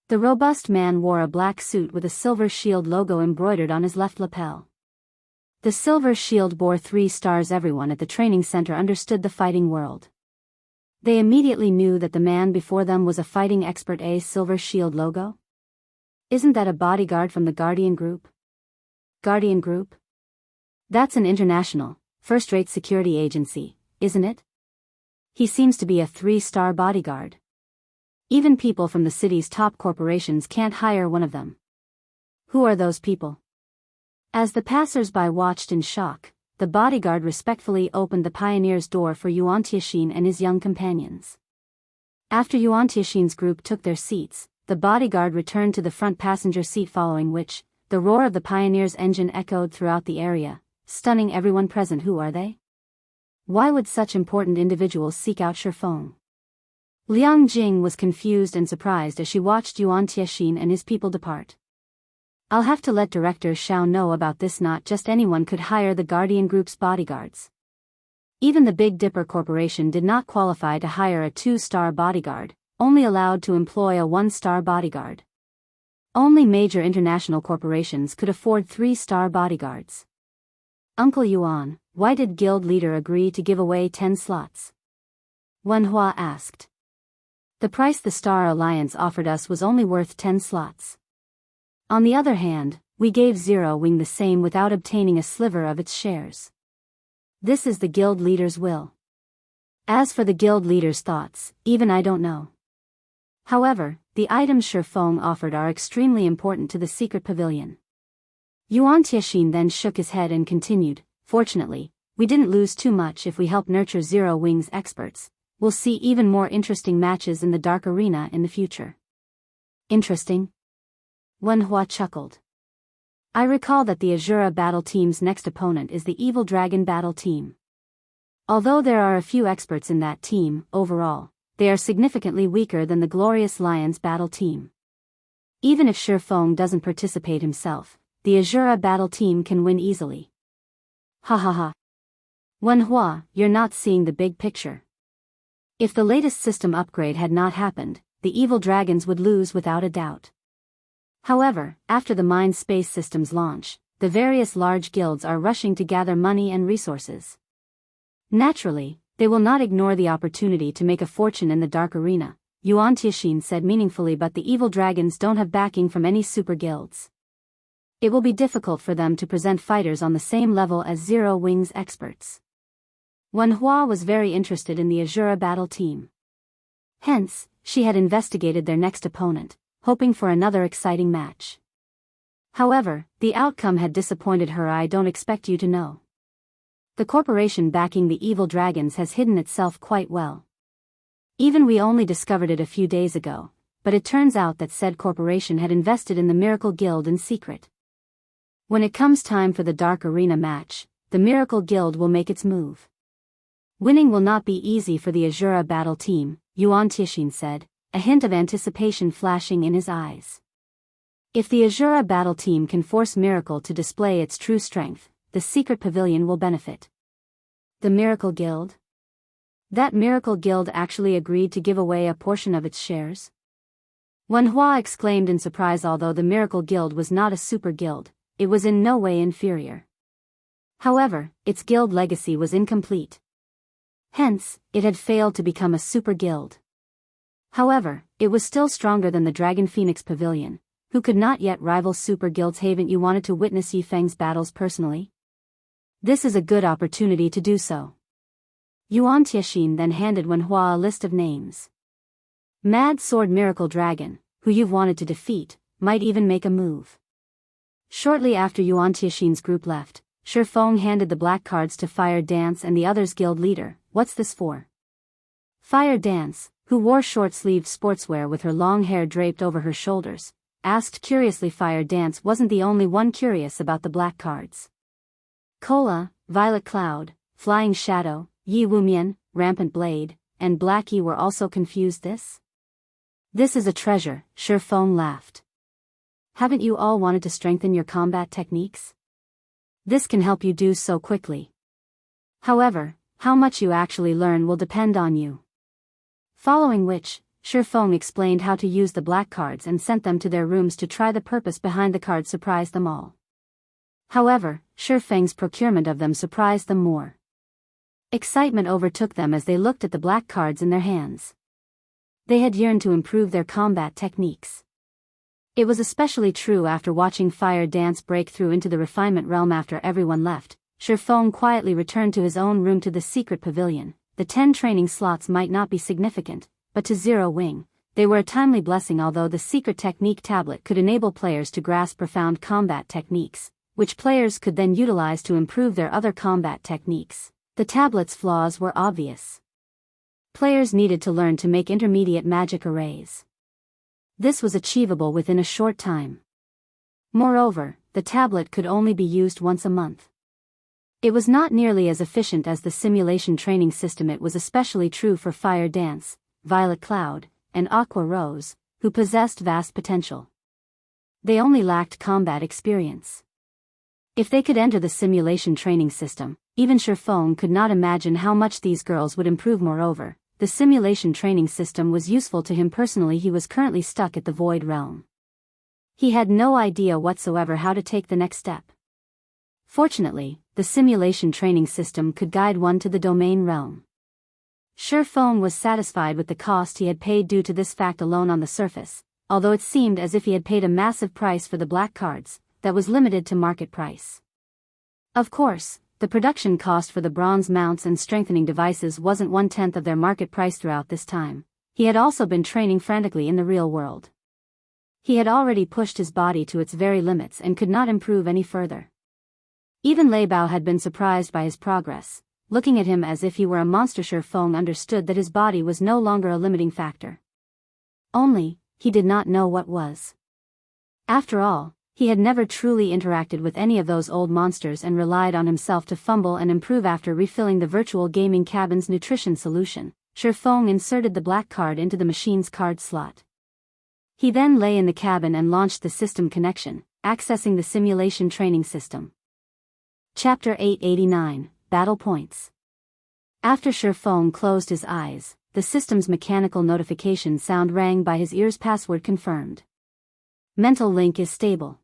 The robust man wore a black suit with a silver shield logo embroidered on his left lapel. The silver shield bore 3 stars. Everyone at the training center understood the fighting world. They immediately knew that the man before them was a fighting expert. A silver shield logo? Isn't that a bodyguard from the Guardian Group? Guardian Group? That's an international, first-rate security agency, isn't it? He seems to be a 3-star bodyguard. Even people from the city's top corporations can't hire one of them. Who are those people? As the passers-by watched in shock, the bodyguard respectfully opened the Pioneer's door for Yuan Tixin and his young companions. After Yuan Tixin's group took their seats, the bodyguard returned to the front passenger seat, following which, the roar of the Pioneer's engine echoed throughout the area, stunning everyone present. Who are they? Why would such important individuals seek out Shifeng? Liang Jing was confused and surprised as she watched Yuan Tixin and his people depart. "I'll have to let Director Xiao know about this. Not just anyone could hire the Guardian Group's bodyguards. Even the Big Dipper Corporation did not qualify to hire a 2-star bodyguard, only allowed to employ a 1-star bodyguard. Only major international corporations could afford 3-star bodyguards." "Uncle Yuan, why did Guild Leader agree to give away 10 slots?" Wen Hua asked. "The price the Star Alliance offered us was only worth 10 slots. On the other hand, we gave Zero Wing the same without obtaining a sliver of its shares. This is the Guild Leader's will. As for the Guild Leader's thoughts, even I don't know. However, the items Shifeng offered are extremely important to the secret pavilion. Yuan Tianxin then shook his head and continued, fortunately, we didn't lose too much if we help nurture Zero Wings experts. We'll see even more interesting matches in the Dark Arena in the future. Interesting? Wen Hua chuckled. I recall that the Azura battle team's next opponent is the Evil Dragon battle team. Although there are a few experts in that team, overall, they are significantly weaker than the Glorious Lions battle team. Even if Shifeng doesn't participate himself, the Azura battle team can win easily. Ha ha ha. Wen Hua, you're not seeing the big picture. If the latest system upgrade had not happened, the evil dragons would lose without a doubt. However, after the Mind Space System's launch, the various large guilds are rushing to gather money and resources. Naturally, they will not ignore the opportunity to make a fortune in the Dark Arena, Yuan Tianxin said meaningfully, but the evil dragons don't have backing from any super guilds. It will be difficult for them to present fighters on the same level as Zero Wings experts. Wen Hua was very interested in the Azura battle team. Hence, she had investigated their next opponent, hoping for another exciting match. However, the outcome had disappointed her. I don't expect you to know. The corporation backing the evil dragons has hidden itself quite well. Even we only discovered it a few days ago, but it turns out that said corporation had invested in the Miracle Guild in secret. When it comes time for the Dark Arena match, the Miracle Guild will make its move. Winning will not be easy for the Azura battle team, Yuan Tianxin said, a hint of anticipation flashing in his eyes. If the Azura battle team can force Miracle to display its true strength, the secret pavilion will benefit. The Miracle Guild? That Miracle Guild actually agreed to give away a portion of its shares? Wen Hua exclaimed in surprise. Although the Miracle Guild was not a super guild, it was in no way inferior. However, its guild legacy was incomplete. Hence, it had failed to become a super guild. However, it was still stronger than the Dragon Phoenix Pavilion, who could not yet rival super guilds. Haven't you wanted to witness Yifeng's battles personally? This is a good opportunity to do so. Yuan Tianxin then handed Wen Hua a list of names. Mad Sword Miracle Dragon, who you've wanted to defeat, might even make a move. Shortly after Yuan Tianxin's group left, Shifeng handed the black cards to Fire Dance and the others' guild leader. What's this for? Fire Dance, who wore short-sleeved sportswear with her long hair draped over her shoulders, asked curiously. Fire Dance wasn't the only one curious about the black cards. Cola, Violet Cloud, Flying Shadow, Yi Wumian, Rampant Blade, and Black Yi were also confused. This is a treasure, Shifeng laughed. Haven't you all wanted to strengthen your combat techniques? This can help you do so quickly. However, how much you actually learn will depend on you. Following which, Shifeng explained how to use the black cards and sent them to their rooms to try. The purpose behind the cards surprised them all. However, Shifeng's procurement of them surprised them more. Excitement overtook them as they looked at the black cards in their hands. They had yearned to improve their combat techniques. It was especially true after watching Fire Dance break through into the refinement realm. After everyone left, Shifeng quietly returned to his own room to the secret pavilion. The 10 training slots might not be significant, but to Zero Wing, they were a timely blessing. Although the secret technique tablet could enable players to grasp profound combat techniques, which players could then utilize to improve their other combat techniques, the tablet's flaws were obvious. Players needed to learn to make intermediate magic arrays. This was achievable within a short time. Moreover, the tablet could only be used once a month. It was not nearly as efficient as the simulation training system. It was especially true for Fire Dance, Violet Cloud, and Aqua Rose, who possessed vast potential. They only lacked combat experience. If they could enter the simulation training system, even Shifeng could not imagine how much these girls would improve. Moreover, the simulation training system was useful to him personally. He was currently stuck at the Void Realm. He had no idea whatsoever how to take the next step. Fortunately, the simulation training system could guide one to the Domain Realm. Shifeng was satisfied with the cost he had paid due to this fact alone on the surface, although it seemed as if he had paid a massive price for the black cards, that was limited to market price. Of course, the production cost for the bronze mounts and strengthening devices wasn't 1/10 of their market price throughout this time, he had also been training frantically in the real world. He had already pushed his body to its very limits and could not improve any further. Even Lei Bao had been surprised by his progress, looking at him as if he were a monster. Shi Feng understood that his body was no longer a limiting factor. Only, he did not know what was. After all, he had never truly interacted with any of those old monsters and relied on himself to fumble and improve. After refilling the virtual gaming cabin's nutrition solution, Shi Feng inserted the black card into the machine's card slot. He then lay in the cabin and launched the system connection, accessing the simulation training system. Chapter 889, Battle Points. After Shi Feng closed his eyes, the system's mechanical notification sound rang by his ears. Password confirmed. Mental link is stable.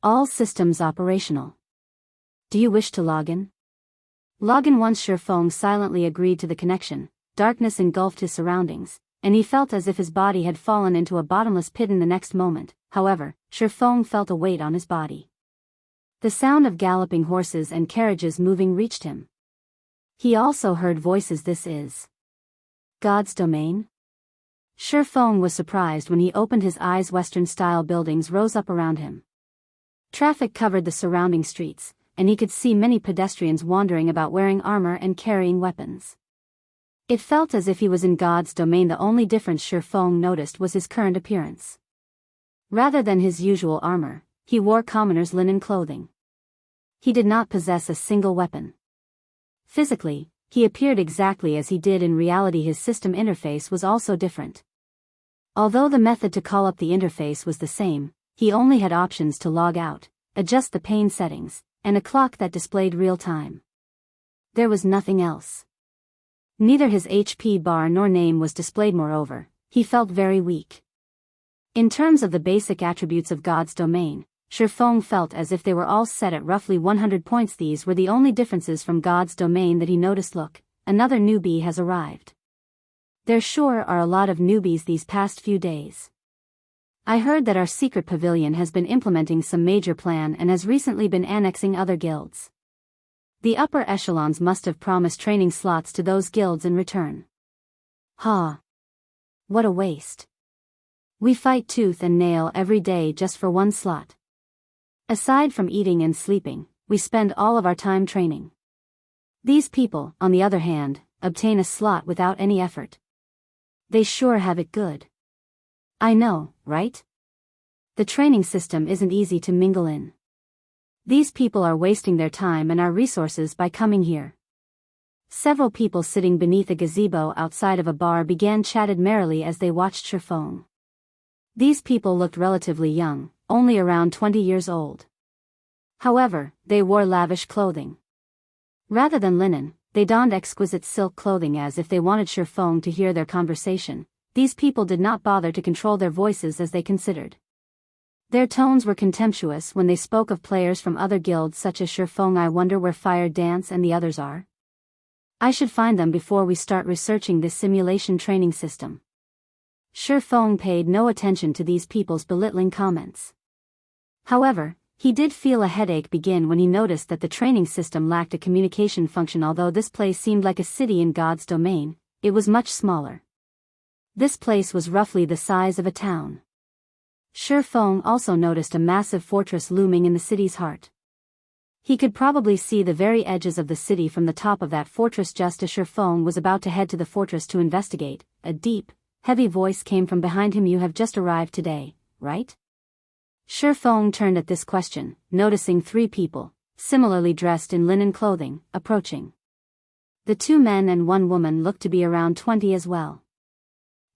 All systems operational. Do you wish to log in? Log in. Once Shi Feng silently agreed to the connection, darkness engulfed his surroundings, and he felt as if his body had fallen into a bottomless pit. In the next moment, however, Shi Feng felt a weight on his body. The sound of galloping horses and carriages moving reached him. He also heard voices. This is God's domain? Shi Feng was surprised when he opened his eyes. Western-style buildings rose up around him. Traffic covered the surrounding streets, and he could see many pedestrians wandering about wearing armor and carrying weapons. It felt as if he was in God's domain. The only difference Shi Feng noticed was his current appearance. Rather than his usual armor, he wore commoner's linen clothing. He did not possess a single weapon. Physically, he appeared exactly as he did in reality. His system interface was also different. Although the method to call up the interface was the same, he only had options to log out, adjust the pain settings, and a clock that displayed real time. There was nothing else. Neither his HP bar nor name was displayed. Moreover, he felt very weak. In terms of the basic attributes of God's domain, Shi Feng felt as if they were all set at roughly 100 points. These were the only differences from God's domain that he noticed. Look, another newbie has arrived. There sure are a lot of newbies these past few days. I heard that our secret pavilion has been implementing some major plan and has recently been annexing other guilds. The upper echelons must have promised training slots to those guilds in return. Ha! What a waste. We fight tooth and nail every day just for one slot. Aside from eating and sleeping, we spend all of our time training. These people, on the other hand, obtain a slot without any effort. They sure have it good. I know, right? The training system isn't easy to mingle in. These people are wasting their time and our resources by coming here. Several people sitting beneath a gazebo outside of a bar began chatted merrily as they watched Shi Feng. These people looked relatively young, only around 20 years old. However, they wore lavish clothing. Rather than linen, they donned exquisite silk clothing as if they wanted Shi Feng to hear their conversation. These people did not bother to control their voices as they considered. Their tones were contemptuous when they spoke of players from other guilds such as Shi Feng. I wonder where Fire Dance and the others are. I should find them before we start researching this simulation training system. Shi Feng paid no attention to these people's belittling comments. However, he did feel a headache begin when he noticed that the training system lacked a communication function. Although this place seemed like a city in God's domain, it was much smaller. This place was roughly the size of a town. Shi Feng also noticed a massive fortress looming in the city's heart. He could probably see the very edges of the city from the top of that fortress. Just as Shi Feng was about to head to the fortress to investigate, a deep, heavy voice came from behind him. You have just arrived today, right? Shi Feng turned at this question, noticing three people, similarly dressed in linen clothing, approaching. The two men and one woman looked to be around 20 as well.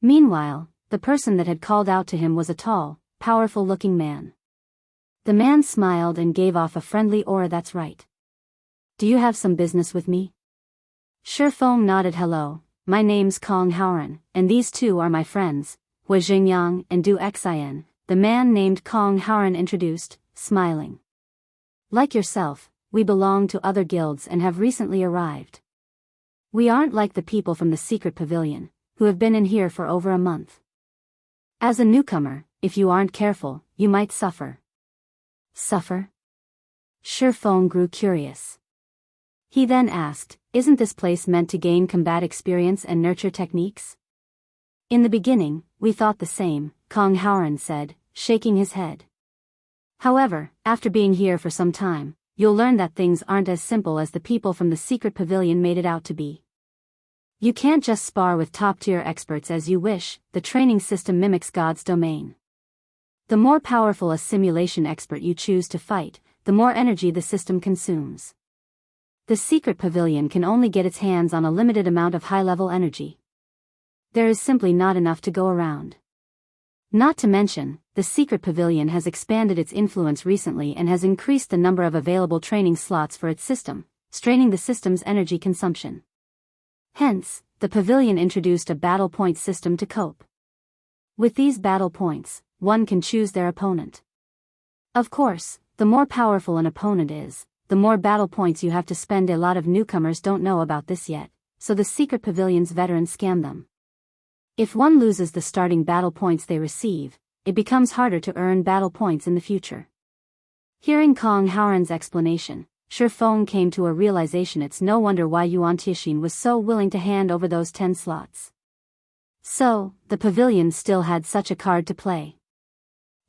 Meanwhile, the person that had called out to him was a tall, powerful-looking man. The man smiled and gave off a friendly aura. That's right. Do you have some business with me? Shi Feng nodded. Hello, my name's Kong Haoran, and these two are my friends, Hui Jingyang and Du Xian, the man named Kong Haoran introduced, smiling. Like yourself, we belong to other guilds and have recently arrived. We aren't like the people from the secret pavilion, who have been in here for over a month. As a newcomer, if you aren't careful, you might suffer. Suffer? Shi Feng grew curious. He then asked, isn't this place meant to gain combat experience and nurture techniques? In the beginning, we thought the same, Kong Howren said, shaking his head. However, after being here for some time, you'll learn that things aren't as simple as the people from the secret pavilion made it out to be. You can't just spar with top-tier experts as you wish. The training system mimics God's domain. The more powerful a simulation expert you choose to fight, the more energy the system consumes. The secret pavilion can only get its hands on a limited amount of high-level energy. There is simply not enough to go around. Not to mention, the secret pavilion has expanded its influence recently and has increased the number of available training slots for its system, straining the system's energy consumption. Hence, the pavilion introduced a battle point system to cope. With these battle points, one can choose their opponent. Of course, the more powerful an opponent is, the more battle points you have to spend. A lot of newcomers don't know about this yet, so the secret pavilion's veterans scam them. If one loses the starting battle points they receive, it becomes harder to earn battle points in the future. Hearing Kong Howren's explanation, Shifeng came to a realization. It's no wonder why Yuan Tixin was so willing to hand over those 10 slots. So, the pavilion still had such a card to play.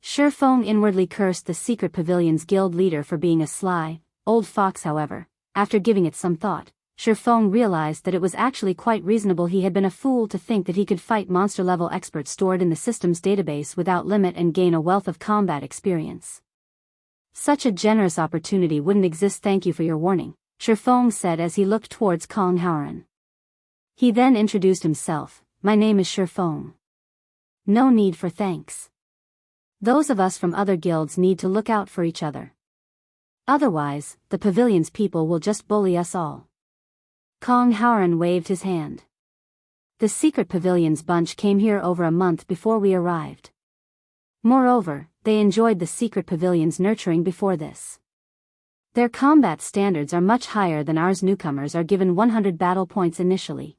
Shifeng inwardly cursed the secret pavilion's guild leader for being a sly, old fox. However, after giving it some thought, Shifeng realized that it was actually quite reasonable. He had been a fool to think that he could fight monster-level experts stored in the system's database without limit and gain a wealth of combat experience. Such a generous opportunity wouldn't exist. Thank you for your warning, Shifeng said as he looked towards Kong Howren. He then introduced himself. My name is Shifeng. No need for thanks. Those of us from other guilds need to look out for each other. Otherwise, the pavilion's people will just bully us all. Kong Howren waved his hand. The secret pavilion's bunch came here over a month before we arrived. Moreover, they enjoyed the secret pavilion's nurturing before this. Their combat standards are much higher than ours. Newcomers are given 100 battle points initially.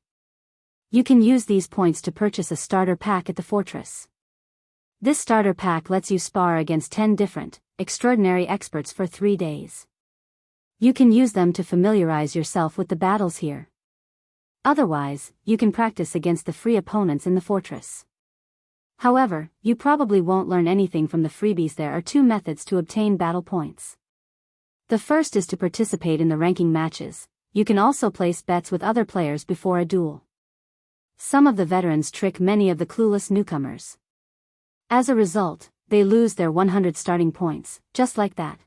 You can use these points to purchase a starter pack at the fortress. This starter pack lets you spar against 10 different, extraordinary experts for 3 days. You can use them to familiarize yourself with the battles here. Otherwise, you can practice against the free opponents in the fortress. However, you probably won't learn anything from the freebies. There are 2 methods to obtain battle points. The first is to participate in the ranking matches. You can also place bets with other players before a duel. Some of the veterans trick many of the clueless newcomers. As a result, they lose their 100 starting points, just like that.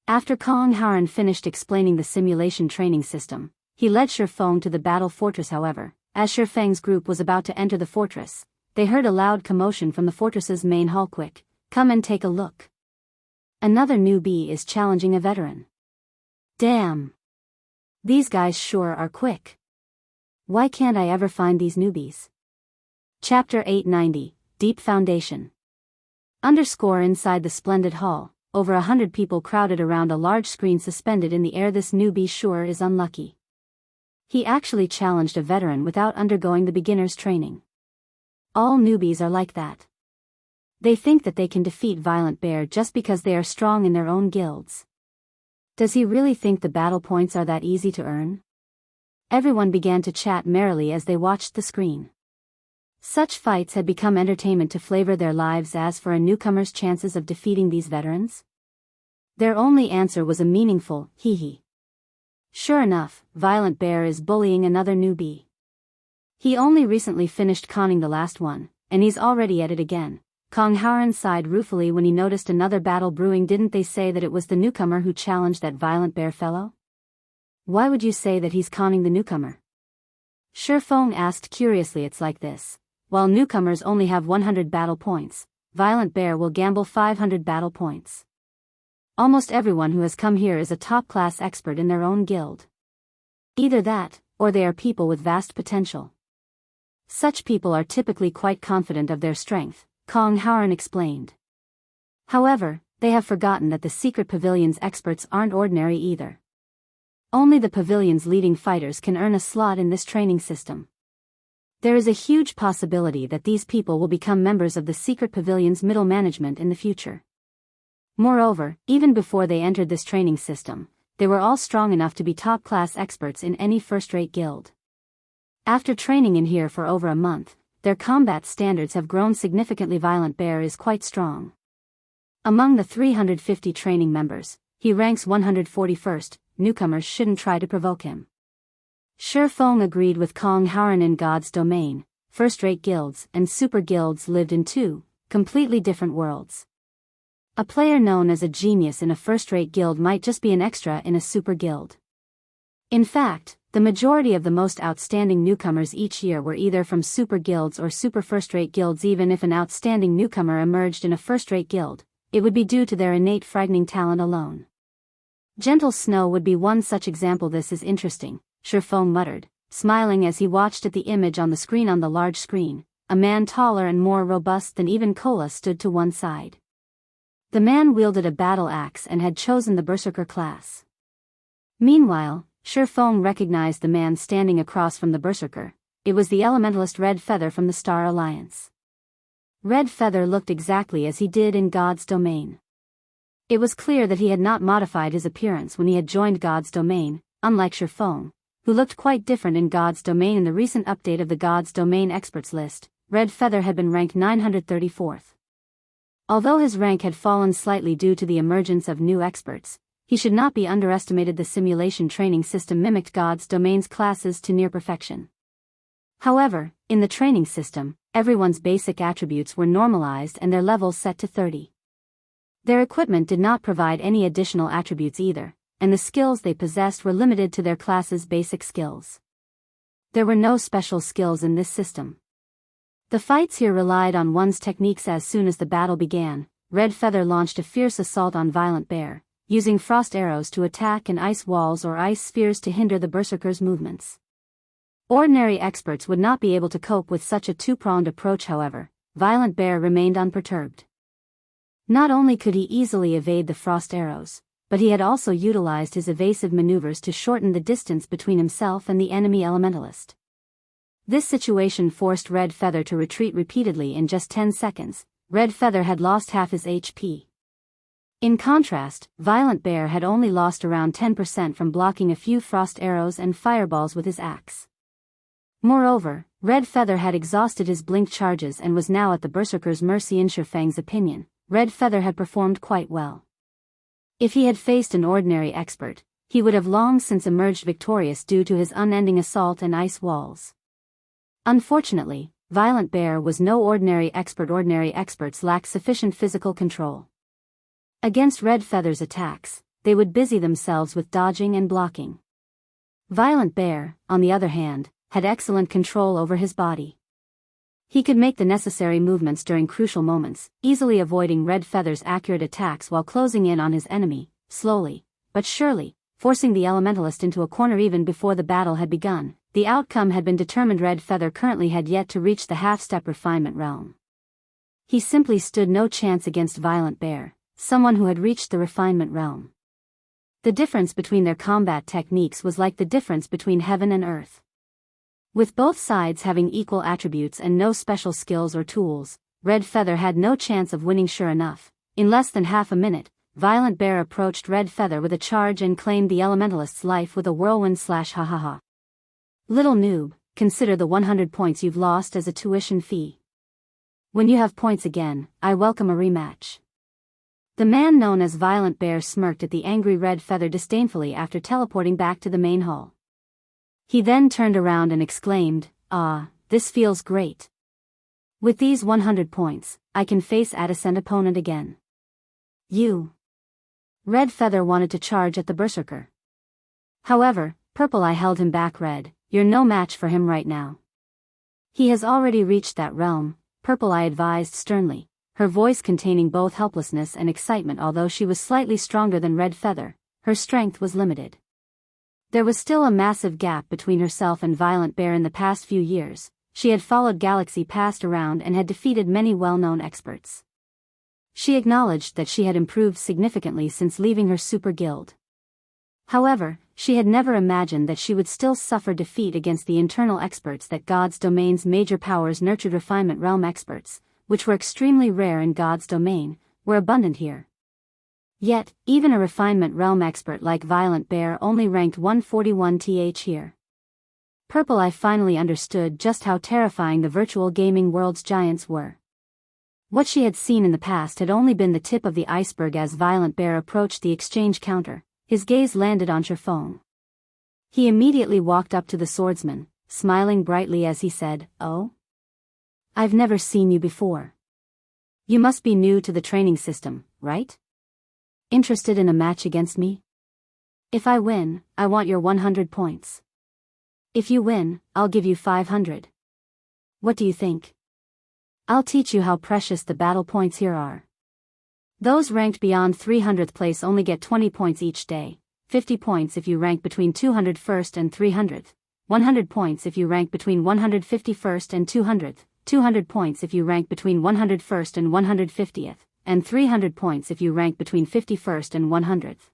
After Kong Howren finished explaining the simulation training system, he led Shifeng to the battle fortress. However, as Shifeng's group was about to enter the fortress, they heard a loud commotion from the fortress's main hall. Quick, come and take a look. Another newbie is challenging a veteran. Damn! These guys sure are quick. Why can't I ever find these newbies? Chapter 890, Deep Foundation. Inside the Splendid Hall, over 100 people crowded around a large screen suspended in the air. This newbie sure is unlucky. He actually challenged a veteran without undergoing the beginner's training. All newbies are like that. They think that they can defeat Violent Bear just because they are strong in their own guilds. Does he really think the battle points are that easy to earn? Everyone began to chat merrily as they watched the screen. Such fights had become entertainment to flavor their lives. As for a newcomer's chances of defeating these veterans, their only answer was a meaningful, hee hee. Sure enough, Violent Bear is bullying another newbie. He only recently finished conning the last one, and he's already at it again. Kong Howren sighed ruefully when he noticed another battle brewing. Didn't they say that it was the newcomer who challenged that Violent Bear fellow? Why would you say that he's conning the newcomer? Shifeng asked curiously. It's like this. While newcomers only have 100 battle points, Violent Bear will gamble 500 battle points. Almost everyone who has come here is a top-class expert in their own guild. Either that, or they are people with vast potential. Such people are typically quite confident of their strength, Kong Howren explained. However, they have forgotten that the secret pavilion's experts aren't ordinary either. Only the pavilion's leading fighters can earn a slot in this training system. There is a huge possibility that these people will become members of the secret pavilion's middle management in the future. Moreover, even before they entered this training system, they were all strong enough to be top-class experts in any first-rate guild. After training in here for over a month, their combat standards have grown significantly. Violent Bear is quite strong. Among the 350 training members, he ranks 141st, newcomers shouldn't try to provoke him. Shi Feng agreed with Kong Haoran. In God's domain, first-rate guilds and super guilds lived in two completely different worlds. A player known as a genius in a first-rate guild might just be an extra in a super guild. In fact, the majority of the most outstanding newcomers each year were either from super guilds or super first-rate guilds. Even if an outstanding newcomer emerged in a first-rate guild, it would be due to their innate frightening talent alone. Gentle Snow would be one such example. This is interesting, Shi Feng muttered, smiling as he watched at the image on the screen. On the large screen, a man taller and more robust than even Kola stood to one side. The man wielded a battle axe and had chosen the Berserker class. Meanwhile, Shi Feng recognized the man standing across from the Berserker. It was the elementalist Red Feather from the Star Alliance. Red Feather looked exactly as he did in God's domain. It was clear that he had not modified his appearance when he had joined God's domain, unlike Shi Feng, who looked quite different in God's domain. In the recent update of the God's domain experts list, Red Feather had been ranked 934th. Although his rank had fallen slightly due to the emergence of new experts, he should not be underestimated. The simulation training system mimicked God's domain's classes to near perfection. However, in the training system, everyone's basic attributes were normalized and their levels set to 30. Their equipment did not provide any additional attributes either, and the skills they possessed were limited to their class's basic skills. There were no special skills in this system. The fights here relied on one's techniques. As soon as the battle began, Red Feather launched a fierce assault on Violent Bear, using frost arrows to attack and ice walls or ice spheres to hinder the Berserker's movements. Ordinary experts would not be able to cope with such a two-pronged approach. However, Violent Bear remained unperturbed. Not only could he easily evade the frost arrows, but he had also utilized his evasive maneuvers to shorten the distance between himself and the enemy elementalist. This situation forced Red Feather to retreat repeatedly. In just 10 seconds, Red Feather had lost half his HP. In contrast, Violent Bear had only lost around 10% from blocking a few frost arrows and fireballs with his axe. Moreover, Red Feather had exhausted his blink charges and was now at the Berserker's mercy. In Shi Feng's opinion, Red Feather had performed quite well. If he had faced an ordinary expert, he would have long since emerged victorious due to his unending assault and ice walls. Unfortunately, Violent Bear was no ordinary expert. Ordinary experts lacked sufficient physical control. Against Red Feather's attacks, they would busy themselves with dodging and blocking. Violent Bear, on the other hand, had excellent control over his body. He could make the necessary movements during crucial moments, easily avoiding Red Feather's accurate attacks while closing in on his enemy, slowly, but surely, forcing the elementalist into a corner. Even before the battle had begun, the outcome had been determined. Red Feather currently had yet to reach the half-step refinement realm. He simply stood no chance against Violent Bear, someone who had reached the refinement realm. The difference between their combat techniques was like the difference between heaven and earth. With both sides having equal attributes and no special skills or tools, Red Feather had no chance of winning. Sure enough, in less than half a minute, Violent Bear approached Red Feather with a charge and claimed the elementalist's life with a whirlwind slash. Ha ha ha. Little noob, consider the 100 points you've lost as a tuition fee. When you have points again, I welcome a rematch. The man known as Violent Bear smirked at the angry Red Feather disdainfully after teleporting back to the main hall. He then turned around and exclaimed, "Ah, this feels great. With these 100 points, I can face Adescent opponent again." You. Red Feather wanted to charge at the Berserker. However, Purple Eye held him back. Red, you're no match for him right now. He has already reached that realm, Purple Eye advised sternly, her voice containing both helplessness and excitement. Although she was slightly stronger than Red Feather, her strength was limited. There was still a massive gap between herself and Violent Bear. In the past few years, she had followed Galaxy Past around and had defeated many well-known experts. She acknowledged that she had improved significantly since leaving her super guild. However, she had never imagined that she would still suffer defeat against the internal experts that God's domain's major powers nurtured. Refinement realm experts, which were extremely rare in God's domain, were abundant here. Yet, even a refinement realm expert like Violent Bear only ranked 141th here. Purple Eye finally understood just how terrifying the virtual gaming world's giants were. What she had seen in the past had only been the tip of the iceberg. As Violent Bear approached the exchange counter, his gaze landed on Sherfone. He immediately walked up to the swordsman, smiling brightly as he said, "Oh? I've never seen you before. You must be new to the training system, right? Interested in a match against me? If I win, I want your 100 points. If you win, I'll give you 500. What do you think? I'll teach you how precious the battle points here are. Those ranked beyond 300th place only get 20 points each day, 50 points if you rank between 201st and 300th, 100 points if you rank between 151st and 200th, 200 points if you rank between 101st and 150th, and 300 points if you rank between 51st and 100th.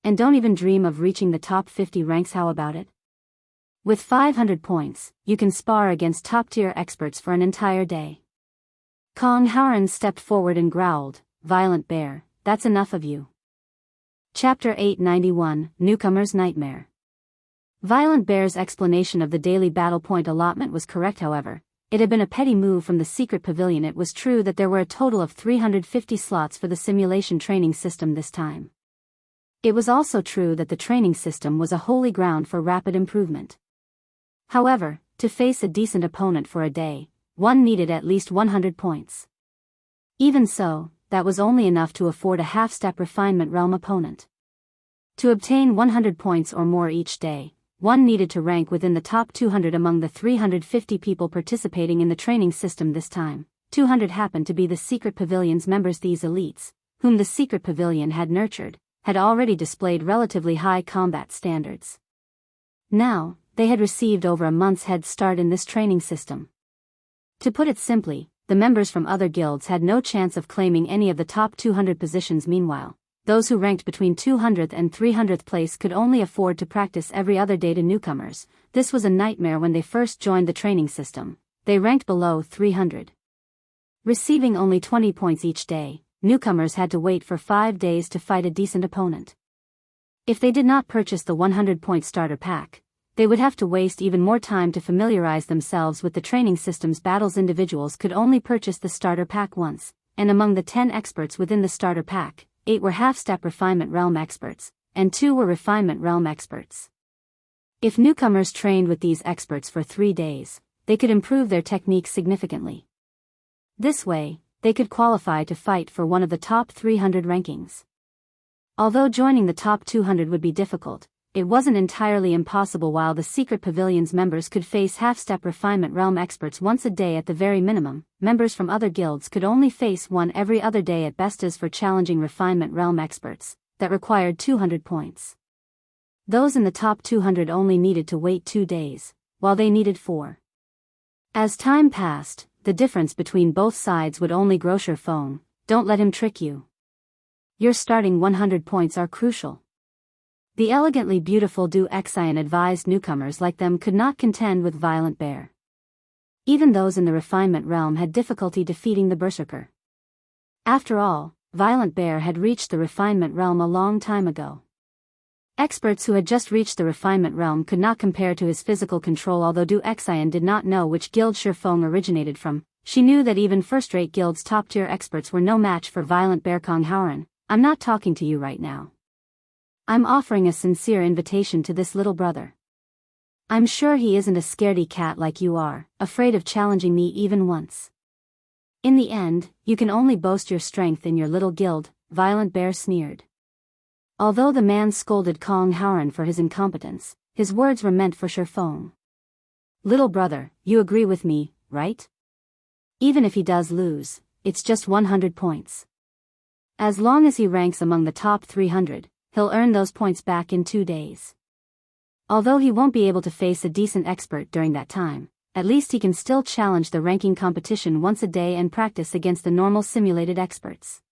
And don't even dream of reaching the top 50 ranks. How about it? With 500 points, you can spar against top-tier experts for an entire day." Kong Haren stepped forward and growled, "Violent Bear, that's enough of you." Chapter 891, Newcomer's Nightmare. Violent Bear's explanation of the daily battle point allotment was correct. However, it had been a petty move from the secret pavilion. It was true that there were a total of 350 slots for the simulation training system this time. It was also true that the training system was a holy ground for rapid improvement. However, to face a decent opponent for a day, one needed at least 100 points. Even so, that was only enough to afford a half-step refinement realm opponent. To obtain 100 points or more each day, one needed to rank within the top 200 among the 350 people participating in the training system this time. 200 happened to be the Secret Pavilion's members. These elites, whom the Secret Pavilion had nurtured, had already displayed relatively high combat standards. Now, they had received over a month's head start in this training system. To put it simply, the members from other guilds had no chance of claiming any of the top 200 positions. Meanwhile, those who ranked between 200th and 300th place could only afford to practice every other day. To newcomers, this was a nightmare. When they first joined the training system, they ranked below 300. Receiving only 20 points each day, newcomers had to wait for 5 days to fight a decent opponent. If they did not purchase the 100-point starter pack, they would have to waste even more time to familiarize themselves with the training system's battles. Individuals could only purchase the starter pack once, and among the 10 experts within the starter pack, 8 were half-step refinement realm experts, and 2 were refinement realm experts. If newcomers trained with these experts for 3 days, they could improve their techniques significantly. This way, they could qualify to fight for one of the top 300 rankings. Although joining the top 200 would be difficult, it wasn't entirely impossible. While the Secret Pavilion's members could face half-step refinement realm experts once a day at the very minimum, members from other guilds could only face one every other day at best. As for challenging refinement realm experts, that required 200 points. Those in the top 200 only needed to wait 2 days, while they needed 4. As time passed, the difference between both sides would only grow. Sherfone, don't let him trick you. Your starting 100 points are crucial. The elegantly beautiful Du Xian advised newcomers like them could not contend with Violent Bear. Even those in the refinement realm had difficulty defeating the Berserker. After all, Violent Bear had reached the refinement realm a long time ago. Experts who had just reached the refinement realm could not compare to his physical control. Although Du Xian did not know which guild Sherfone originated from, she knew that even first-rate guilds' top-tier experts were no match for Violent Bear. Kong Haren, I'm not talking to you right now. I'm offering a sincere invitation to this little brother. I'm sure he isn't a scaredy cat like you are, afraid of challenging me even once. In the end, you can only boast your strength in your little guild, Violent Bear sneered. Although the man scolded Kong Haren for his incompetence, his words were meant for Sherfone. Little brother, you agree with me, right? Even if he does lose, it's just 100 points. As long as he ranks among the top 300, he'll earn those points back in 2 days. Although he won't be able to face a decent expert during that time, at least he can still challenge the ranking competition once a day and practice against the normal simulated experts.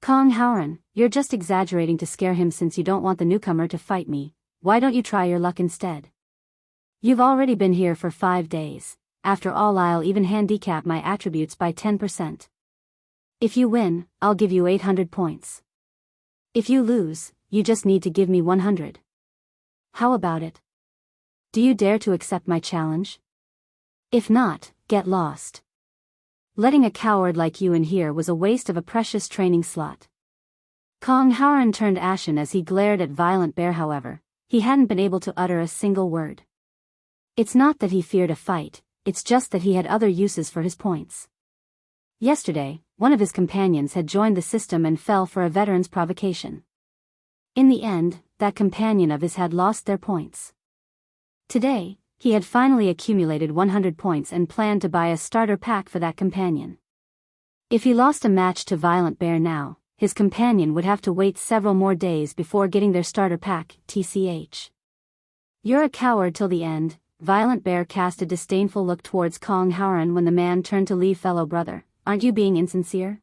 Kong Haren, you're just exaggerating to scare him. Since you don't want the newcomer to fight me, why don't you try your luck instead? You've already been here for 5 days. After all, I'll even handicap my attributes by 10%. If you win, I'll give you 800 points. If you lose, you just need to give me 100. How about it? Do you dare to accept my challenge? If not, get lost. Letting a coward like you in here was a waste of a precious training slot. Kong Howren turned ashen as he glared at Violent Bear. However, he hadn't been able to utter a single word. It's not that he feared a fight, it's just that he had other uses for his points. Yesterday, one of his companions had joined the system and fell for a veteran's provocation. In the end, that companion of his had lost their points. Today, he had finally accumulated 100 points and planned to buy a starter pack for that companion. If he lost a match to Violent Bear now, his companion would have to wait several more days before getting their starter pack, tch. You're a coward till the end. Violent Bear cast a disdainful look towards Kong Howren when the man turned to leave. Fellow brother, aren't you being insincere?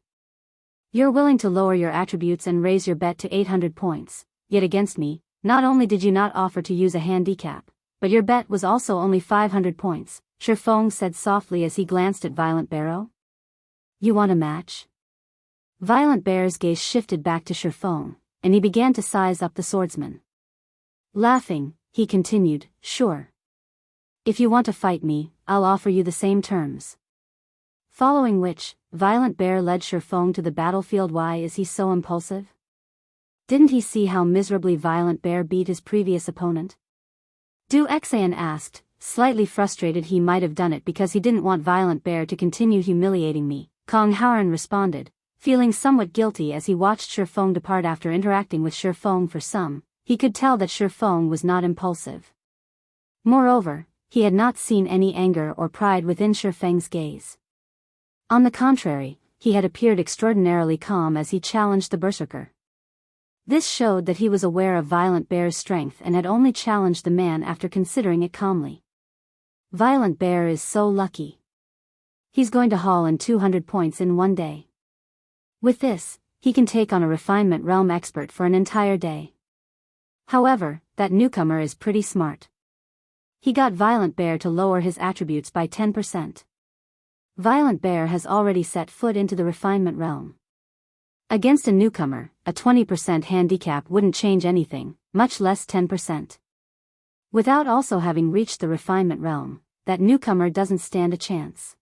You're willing to lower your attributes and raise your bet to 800 points, yet against me, not only did you not offer to use a handicap, but your bet was also only 500 points, Shifeng said softly as he glanced at Violent Bear. You want a match? Violent Bear's gaze shifted back to Shifeng, and he began to size up the swordsman. Laughing, he continued, sure. If you want to fight me, I'll offer you the same terms. Following which, Violent Bear led Shifeng to the battlefield. Why is he so impulsive? Didn't he see how miserably Violent Bear beat his previous opponent? Du Exayan asked, slightly frustrated. He might have done it because he didn't want Violent Bear to continue humiliating me, Kong Howren responded, feeling somewhat guilty as he watched Shifeng depart. After interacting with Shifeng for some, he could tell that Shifeng was not impulsive. Moreover, he had not seen any anger or pride within Shifeng's gaze. On the contrary, he had appeared extraordinarily calm as he challenged the berserker. This showed that he was aware of Violent Bear's strength and had only challenged the man after considering it calmly. Violent Bear is so lucky. He's going to haul in 200 points in one day. With this, he can take on a refinement realm expert for an entire day. However, that newcomer is pretty smart. He got Violent Bear to lower his attributes by 10%. Violent Bear has already set foot into the refinement realm. Against a newcomer, a 20% handicap wouldn't change anything, much less 10%. Without also having reached the refinement realm, that newcomer doesn't stand a chance.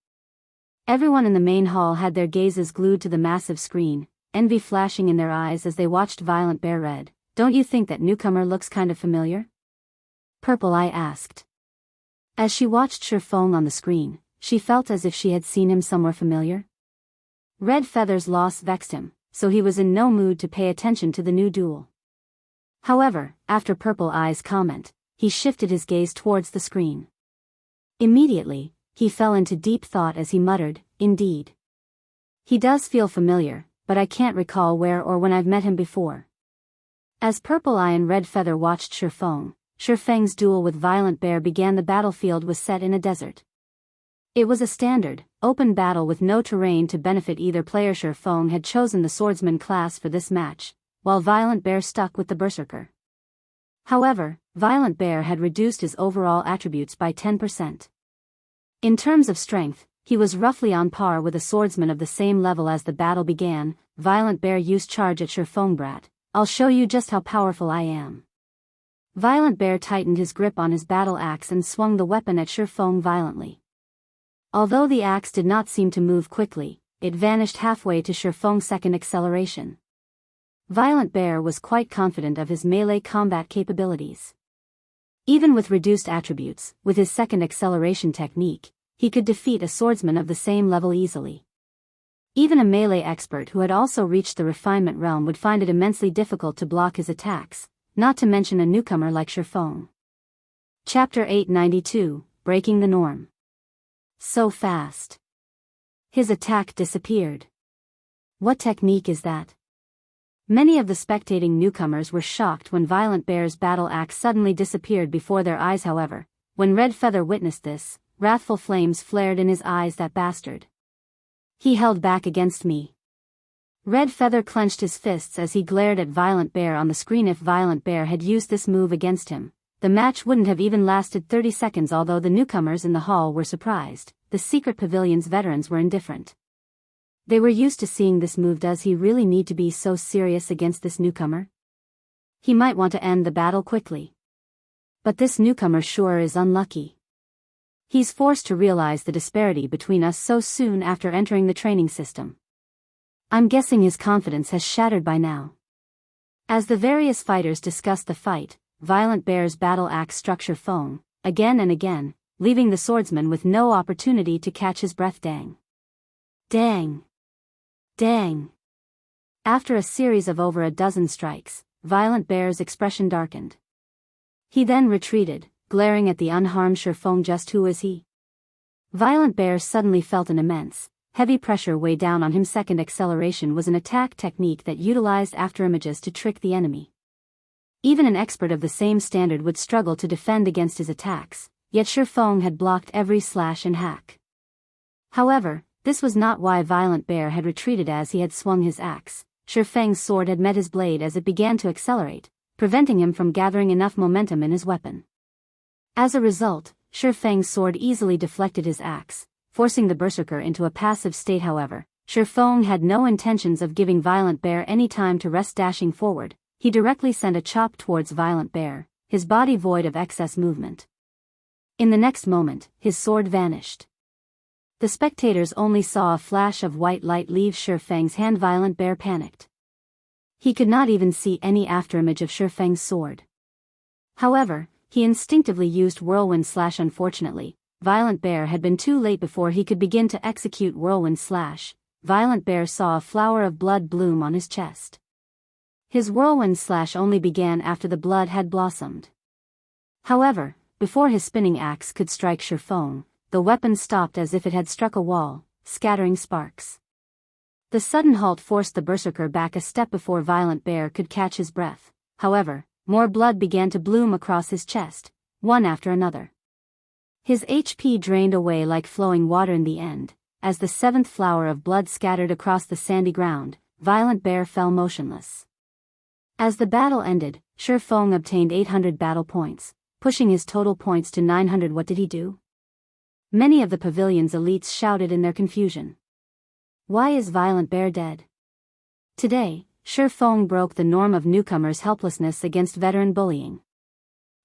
Everyone in the main hall had their gazes glued to the massive screen, envy flashing in their eyes as they watched Violent Bear. Red, don't you think that newcomer looks kind of familiar? Purple Eye asked. As she watched Shifeng on the screen, she felt as if she had seen him somewhere familiar. Red Feather's loss vexed him, so he was in no mood to pay attention to the new duel. However, after Purple Eye's comment, he shifted his gaze towards the screen. Immediately, he fell into deep thought as he muttered, indeed. He does feel familiar, but I can't recall where or when I've met him before. As Purple Eye and Red Feather watched Shifeng's duel with Violent Bear began. The battlefield was set in a desert. It was a standard, open battle with no terrain to benefit either player. Shifeng had chosen the swordsman class for this match, while Violent Bear stuck with the berserker. However, Violent Bear had reduced his overall attributes by 10%. In terms of strength, he was roughly on par with a swordsman of the same level. As the battle began, Violent Bear used charge at Shifeng. Brat, I'll show you just how powerful I am. Violent Bear tightened his grip on his battle axe and swung the weapon at Shifeng violently. Although the axe did not seem to move quickly, it vanished halfway to Shifeng's second acceleration. Violent Bear was quite confident of his melee combat capabilities. Even with reduced attributes, with his second acceleration technique, he could defeat a swordsman of the same level easily. Even a melee expert who had also reached the refinement realm would find it immensely difficult to block his attacks, not to mention a newcomer like Shifeng. Chapter 892, Breaking the Norm. So fast. His attack disappeared. What technique is that? Many of the spectating newcomers were shocked when Violent Bear's battle axe suddenly disappeared before their eyes. However, when Red Feather witnessed this, wrathful flames flared in his eyes. That bastard. He held back against me. Red Feather clenched his fists as he glared at Violent Bear on the screen. If Violent Bear had used this move against him, the match wouldn't have even lasted 30 seconds. Although the newcomers in the hall were surprised, the secret pavilion's veterans were indifferent. They were used to seeing this move. Does he really need to be so serious against this newcomer? He might want to end the battle quickly. But this newcomer sure is unlucky. He's forced to realize the disparity between us so soon after entering the training system. I'm guessing his confidence has shattered by now. As the various fighters discussed the fight, Violent Bear's battle axe struck Shifeng, again and again, leaving the swordsman with no opportunity to catch his breath. Dang. Dang. Dang. After a series of over a dozen strikes, Violent Bear's expression darkened. He then retreated, glaring at the unharmed Shifeng. Just who is he? Violent Bear suddenly felt an immense, heavy pressure weigh down on him. Second acceleration was an attack technique that utilized afterimages to trick the enemy. Even an expert of the same standard would struggle to defend against his attacks, yet Shifeng had blocked every slash and hack. However, this was not why Violent Bear had retreated. As he had swung his axe, Shifeng's sword had met his blade as it began to accelerate, preventing him from gathering enough momentum in his weapon. As a result, Shifeng's sword easily deflected his axe, forcing the berserker into a passive state. However, Shifeng had no intentions of giving Violent Bear any time to rest. Dashing forward, he directly sent a chop towards Violent Bear, his body void of excess movement. In the next moment, his sword vanished. The spectators only saw a flash of white light leave Shifeng's hand. Violent Bear panicked. He could not even see any afterimage of Shifeng's sword. However, he instinctively used Whirlwind Slash. Unfortunately, Violent Bear had been too late. Before he could begin to execute Whirlwind Slash, Violent Bear saw a flower of blood bloom on his chest. His Whirlwind Slash only began after the blood had blossomed. However, before his spinning axe could strike Shifeng, the weapon stopped as if it had struck a wall, scattering sparks. The sudden halt forced the berserker back a step before Violent Bear could catch his breath. However, more blood began to bloom across his chest, one after another. His HP drained away like flowing water. In the end, as the seventh flower of blood scattered across the sandy ground, Violent Bear fell motionless. As the battle ended, Shifeng obtained 800 battle points, pushing his total points to 900. What did he do? Many of the pavilion's elites shouted in their confusion. Why is Violent Bear dead? Today, Shifeng broke the norm of newcomers' helplessness against veteran bullying.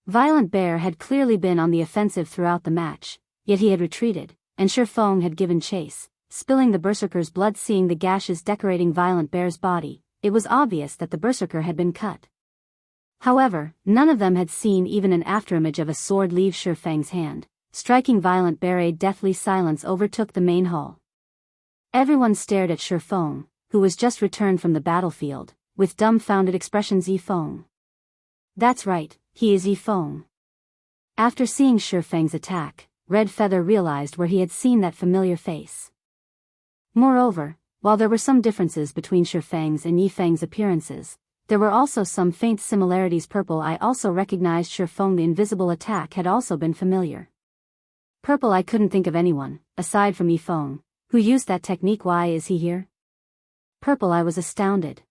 Violent Bear had clearly been on the offensive throughout the match, yet he had retreated, and Shifeng had given chase, spilling the berserker's blood. Seeing the gashes decorating Violent Bear's body, it was obvious that the berserker had been cut. However, none of them had seen even an afterimage of a sword leave Shifeng's hand, striking Violent Bear. A deathly silence overtook the main hall. Everyone stared at Shifeng, who was just returned from the battlefield, with dumbfounded expressions. Yifeng. That's right, he is Yifeng. After seeing Shifeng's attack, Red Feather realized where he had seen that familiar face. Moreover, while there were some differences between Shifeng's and Yifeng's appearances, there were also some faint similarities. Purple Eye also recognized Shifeng. The invisible attack had also been familiar. Purple Eye couldn't think of anyone, aside from Yifeng, who used that technique. Why is he here? Purple Eye was astounded.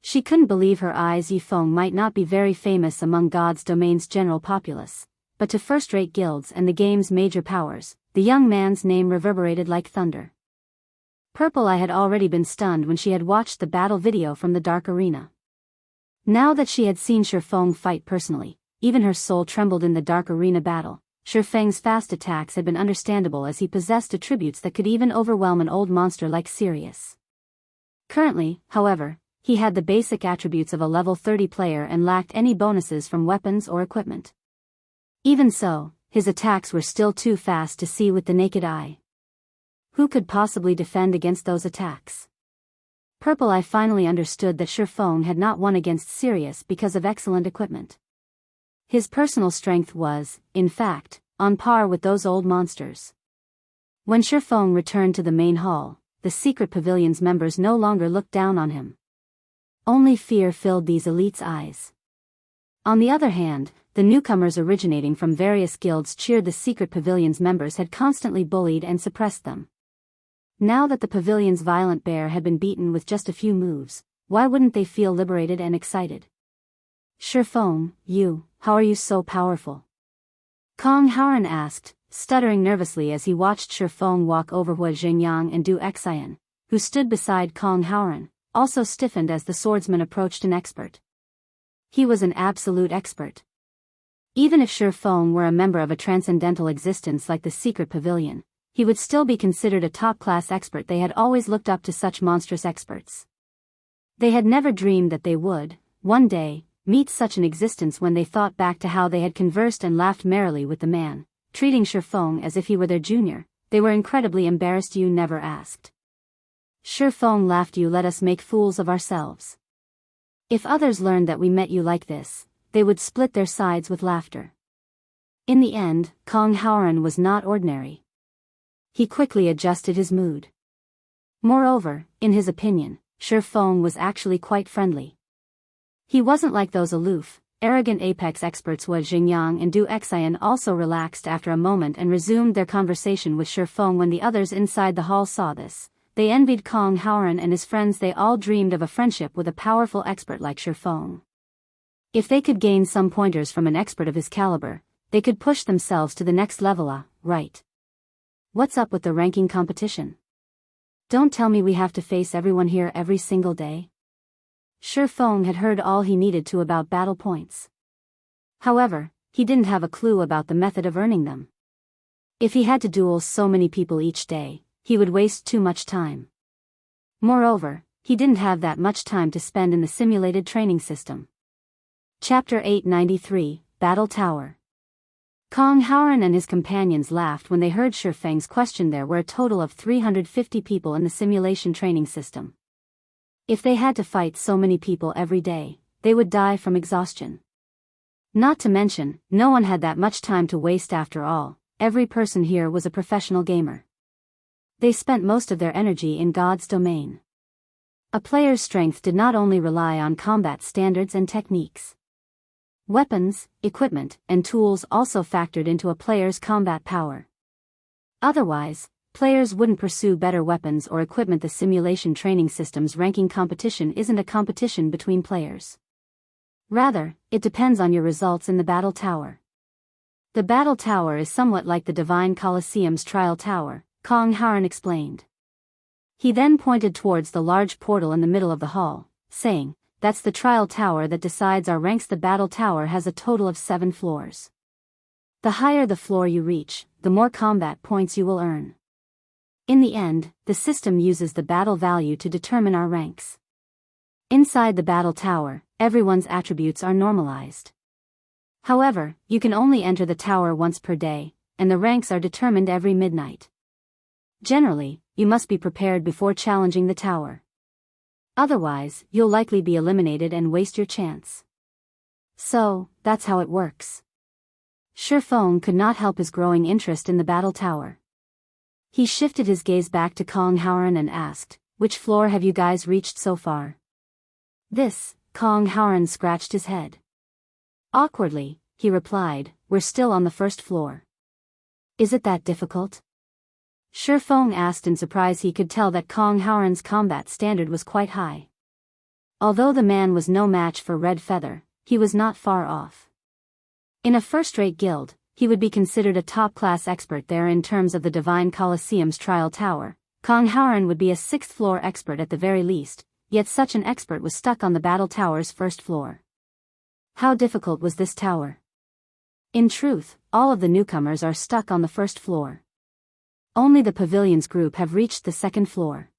She couldn't believe her eyes. Yifeng might not be very famous among God's domain's general populace, but to first-rate guilds and the game's major powers, the young man's name reverberated like thunder. Purple Eye had already been stunned when she had watched the battle video from the Dark Arena. Now that she had seen Shifeng fight personally, even her soul trembled. In the Dark Arena battle, Shifeng's fast attacks had been understandable as he possessed attributes that could even overwhelm an old monster like Sirius. Currently, however, he had the basic attributes of a level 30 player and lacked any bonuses from weapons or equipment. Even so, his attacks were still too fast to see with the naked eye. Who could possibly defend against those attacks? Purple Eye finally understood that Shifeng had not won against Sirius because of excellent equipment. His personal strength was, in fact, on par with those old monsters. When Shifeng returned to the main hall, the secret pavilion's members no longer looked down on him. Only fear filled these elites' eyes. On the other hand, the newcomers originating from various guilds cheered. The secret pavilion's members had constantly bullied and suppressed them. Now that the pavilion's Violent Bear had been beaten with just a few moves, why wouldn't they feel liberated and excited? Shifeng, how are you so powerful? Kong Haoran asked, stuttering nervously as he watched Shifeng walk over Hua Jingyang and Du Xian, who stood beside Kong Haoran, also stiffened as the swordsman approached. An expert. He was an absolute expert. Even if Shi Feng were a member of a transcendental existence like the Secret Pavilion, he would still be considered a top-class expert. They had always looked up to such monstrous experts. They had never dreamed that they would, one day, meet such an existence. When they thought back to how they had conversed and laughed merrily with the man, treating Shi Feng as if he were their junior, they were incredibly embarrassed. You never asked. Shi Feng laughed. You let us make fools of ourselves. If others learned that we met you like this, they would split their sides with laughter. In the end, Kong Haoran was not ordinary. He quickly adjusted his mood. Moreover, in his opinion, Shi Feng was actually quite friendly. He wasn't like those aloof, arrogant apex experts. Wu Xingyang and Du Xian also relaxed after a moment and resumed their conversation with Shi Feng. When the others inside the hall saw this, they envied Kong Haoran and his friends. They all dreamed of a friendship with a powerful expert like Shi Feng. If they could gain some pointers from an expert of his caliber, they could push themselves to the next level. Right? What's up with the ranking competition? Don't tell me we have to face everyone here every single day. Shi Feng had heard all he needed to about battle points. However, he didn't have a clue about the method of earning them. If he had to duel so many people each day, he would waste too much time. Moreover, he didn't have that much time to spend in the simulated training system. Chapter 893, Battle Tower. Kong Haoran and his companions laughed when they heard Shi Feng's question. There were a total of 350 people in the simulation training system. If they had to fight so many people every day, they would die from exhaustion. Not to mention, no one had that much time to waste. After all, every person here was a professional gamer. They spent most of their energy in God's domain. A player's strength did not only rely on combat standards and techniques. Weapons, equipment, and tools also factored into a player's combat power. Otherwise, players wouldn't pursue better weapons or equipment. The simulation training system's ranking competition isn't a competition between players. Rather, it depends on your results in the battle tower. The battle tower is somewhat like the Divine Colosseum's trial tower, Kong Haoran explained. He then pointed towards the large portal in the middle of the hall, saying, "That's the trial tower that decides our ranks." The battle tower has a total of 7 floors. The higher the floor you reach, the more combat points you will earn. In the end, the system uses the battle value to determine our ranks. Inside the battle tower, everyone's attributes are normalized. However, you can only enter the tower once per day, and the ranks are determined every midnight. Generally, you must be prepared before challenging the tower. Otherwise, you'll likely be eliminated and waste your chance. So, that's how it works. Shi Feng could not help his growing interest in the battle tower. He shifted his gaze back to Kong Haoran and asked, "Which floor have you guys reached so far?" This, Kong Haoran scratched his head. Awkwardly, he replied, "We're still on the first floor." "Is it that difficult?" Shi Feng asked in surprise. He could tell that Kong Haoran's combat standard was quite high. Although the man was no match for Red Feather, he was not far off. In a first-rate guild, he would be considered a top-class expert there. In terms of the Divine Colosseum's trial tower, Kong Haoran would be a 6th-floor expert at the very least, yet such an expert was stuck on the battle tower's first floor. How difficult was this tower? In truth, all of the newcomers are stuck on the first floor. Only the pavilion's group have reached the second floor.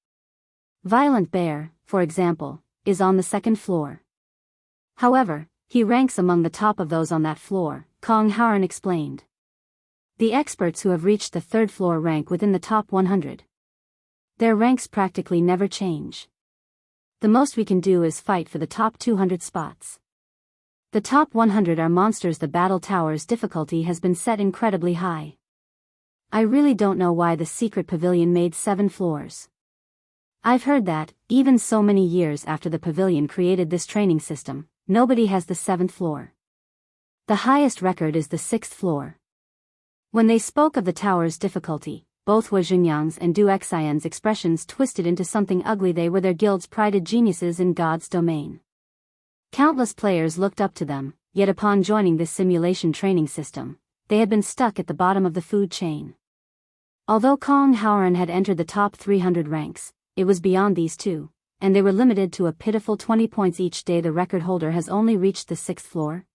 Violent Bear, for example, is on the second floor. However, he ranks among the top of those on that floor, Kong Haoran explained. The experts who have reached the third floor rank within the top 100. Their ranks practically never change. The most we can do is fight for the top 200 spots. The top 100 are monsters. The battle tower's difficulty has been set incredibly high. I really don't know why the secret pavilion made 7 floors. I've heard that, even so many years after the pavilion created this training system, nobody has the 7th floor. The highest record is the 6th floor. When they spoke of the tower's difficulty, both Wu Xingyang's and Du Xian's expressions twisted into something ugly. They were their guild's prided geniuses in God's domain. Countless players looked up to them, yet upon joining this simulation training system, they had been stuck at the bottom of the food chain. Although Kong Haoran had entered the top 300 ranks, it was beyond these two, and they were limited to a pitiful 20 points each day. The record holder has only reached the 6th floor.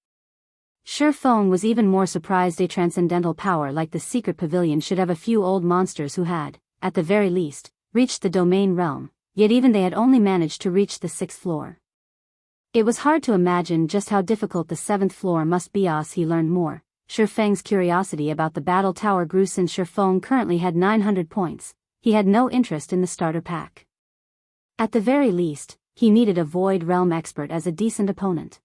Shi Feng was even more surprised a transcendental power like the secret pavilion should have a few old monsters who had, at the very least, reached the domain realm, yet even they had only managed to reach the 6th floor. It was hard to imagine just how difficult the 7th floor must be as he learned more. Shi Feng's curiosity about the battle tower grew since Shi Feng currently had 900 points. He had no interest in the starter pack. At the very least, he needed a Void Realm expert as a decent opponent.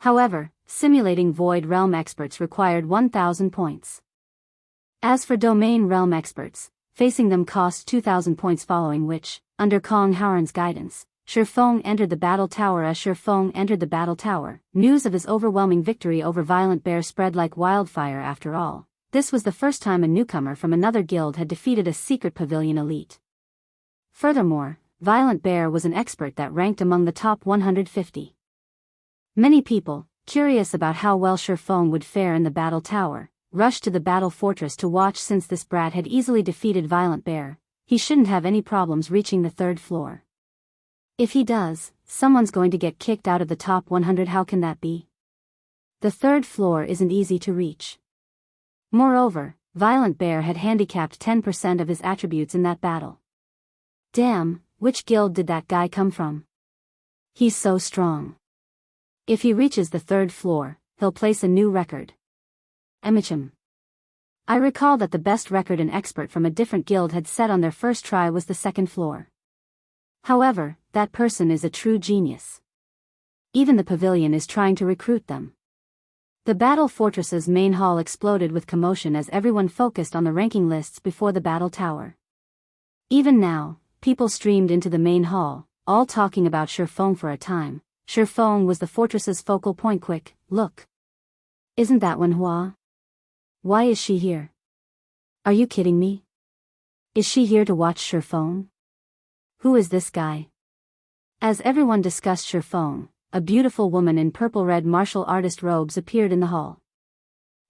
However, simulating Void Realm experts required 1,000 points. As for Domain Realm experts, facing them cost 2,000 points, following which, under Kong Hauren's guidance, Shi Feng entered the battle tower. As Shi Feng entered the battle tower, news of his overwhelming victory over Violent Bear spread like wildfire. After all, this was the first time a newcomer from another guild had defeated a secret pavilion elite. Furthermore, Violent Bear was an expert that ranked among the top 150. Many people, curious about how well Shi Feng would fare in the battle tower, rushed to the battle fortress to watch. Since this brat had easily defeated Violent Bear, he shouldn't have any problems reaching the 3rd floor. If he does, someone's going to get kicked out of the top 100. How can that be? The 3rd floor isn't easy to reach. Moreover, Violent Bear had handicapped 10% of his attributes in that battle. Damn, which guild did that guy come from? He's so strong. If he reaches the 3rd floor, he'll place a new record. Emichim. I recall that the best record an expert from a different guild had set on their first try was the 2nd floor. However, that person is a true genius. Even the pavilion is trying to recruit them. The battle fortress's main hall exploded with commotion as everyone focused on the ranking lists before the battle tower. Even now, people streamed into the main hall, all talking about Shi Feng. For a time, Shi Feng was the fortress's focal point. Quick, look. Isn't that Wenhua? Why is she here? Are you kidding me? Is she here to watch Shi Feng? Who is this guy? As everyone discussed Shi Feng, a beautiful woman in purple-red martial artist robes appeared in the hall.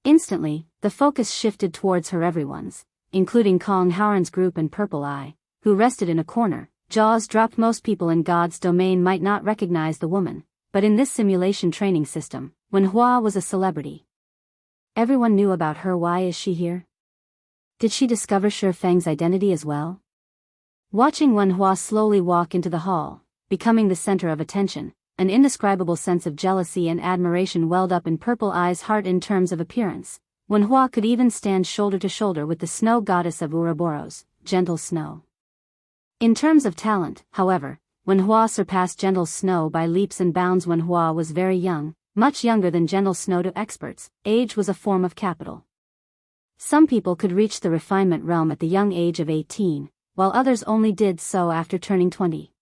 Instantly, the focus shifted towards her. Everyone's, including Kong Hauren's group and Purple Eye, who rested in a corner, jaws dropped. Most people in God's domain might not recognize the woman, but in this simulation training system, Wenhua was a celebrity. Everyone knew about her. Why is she here? Did she discover Shi Feng's identity as well? Watching Wenhua slowly walk into the hall, becoming the center of attention, an indescribable sense of jealousy and admiration welled up in Purple Eye's heart. In terms of appearance, Wenhua could even stand shoulder to shoulder with the snow goddess of Ouroboros, Gentle Snow. In terms of talent, however, Wenhua surpassed Gentle Snow by leaps and bounds. Wenhua was very young, much younger than Gentle Snow. To experts, age was a form of capital. Some people could reach the refinement realm at the young age of 18, while others only did so after turning 20.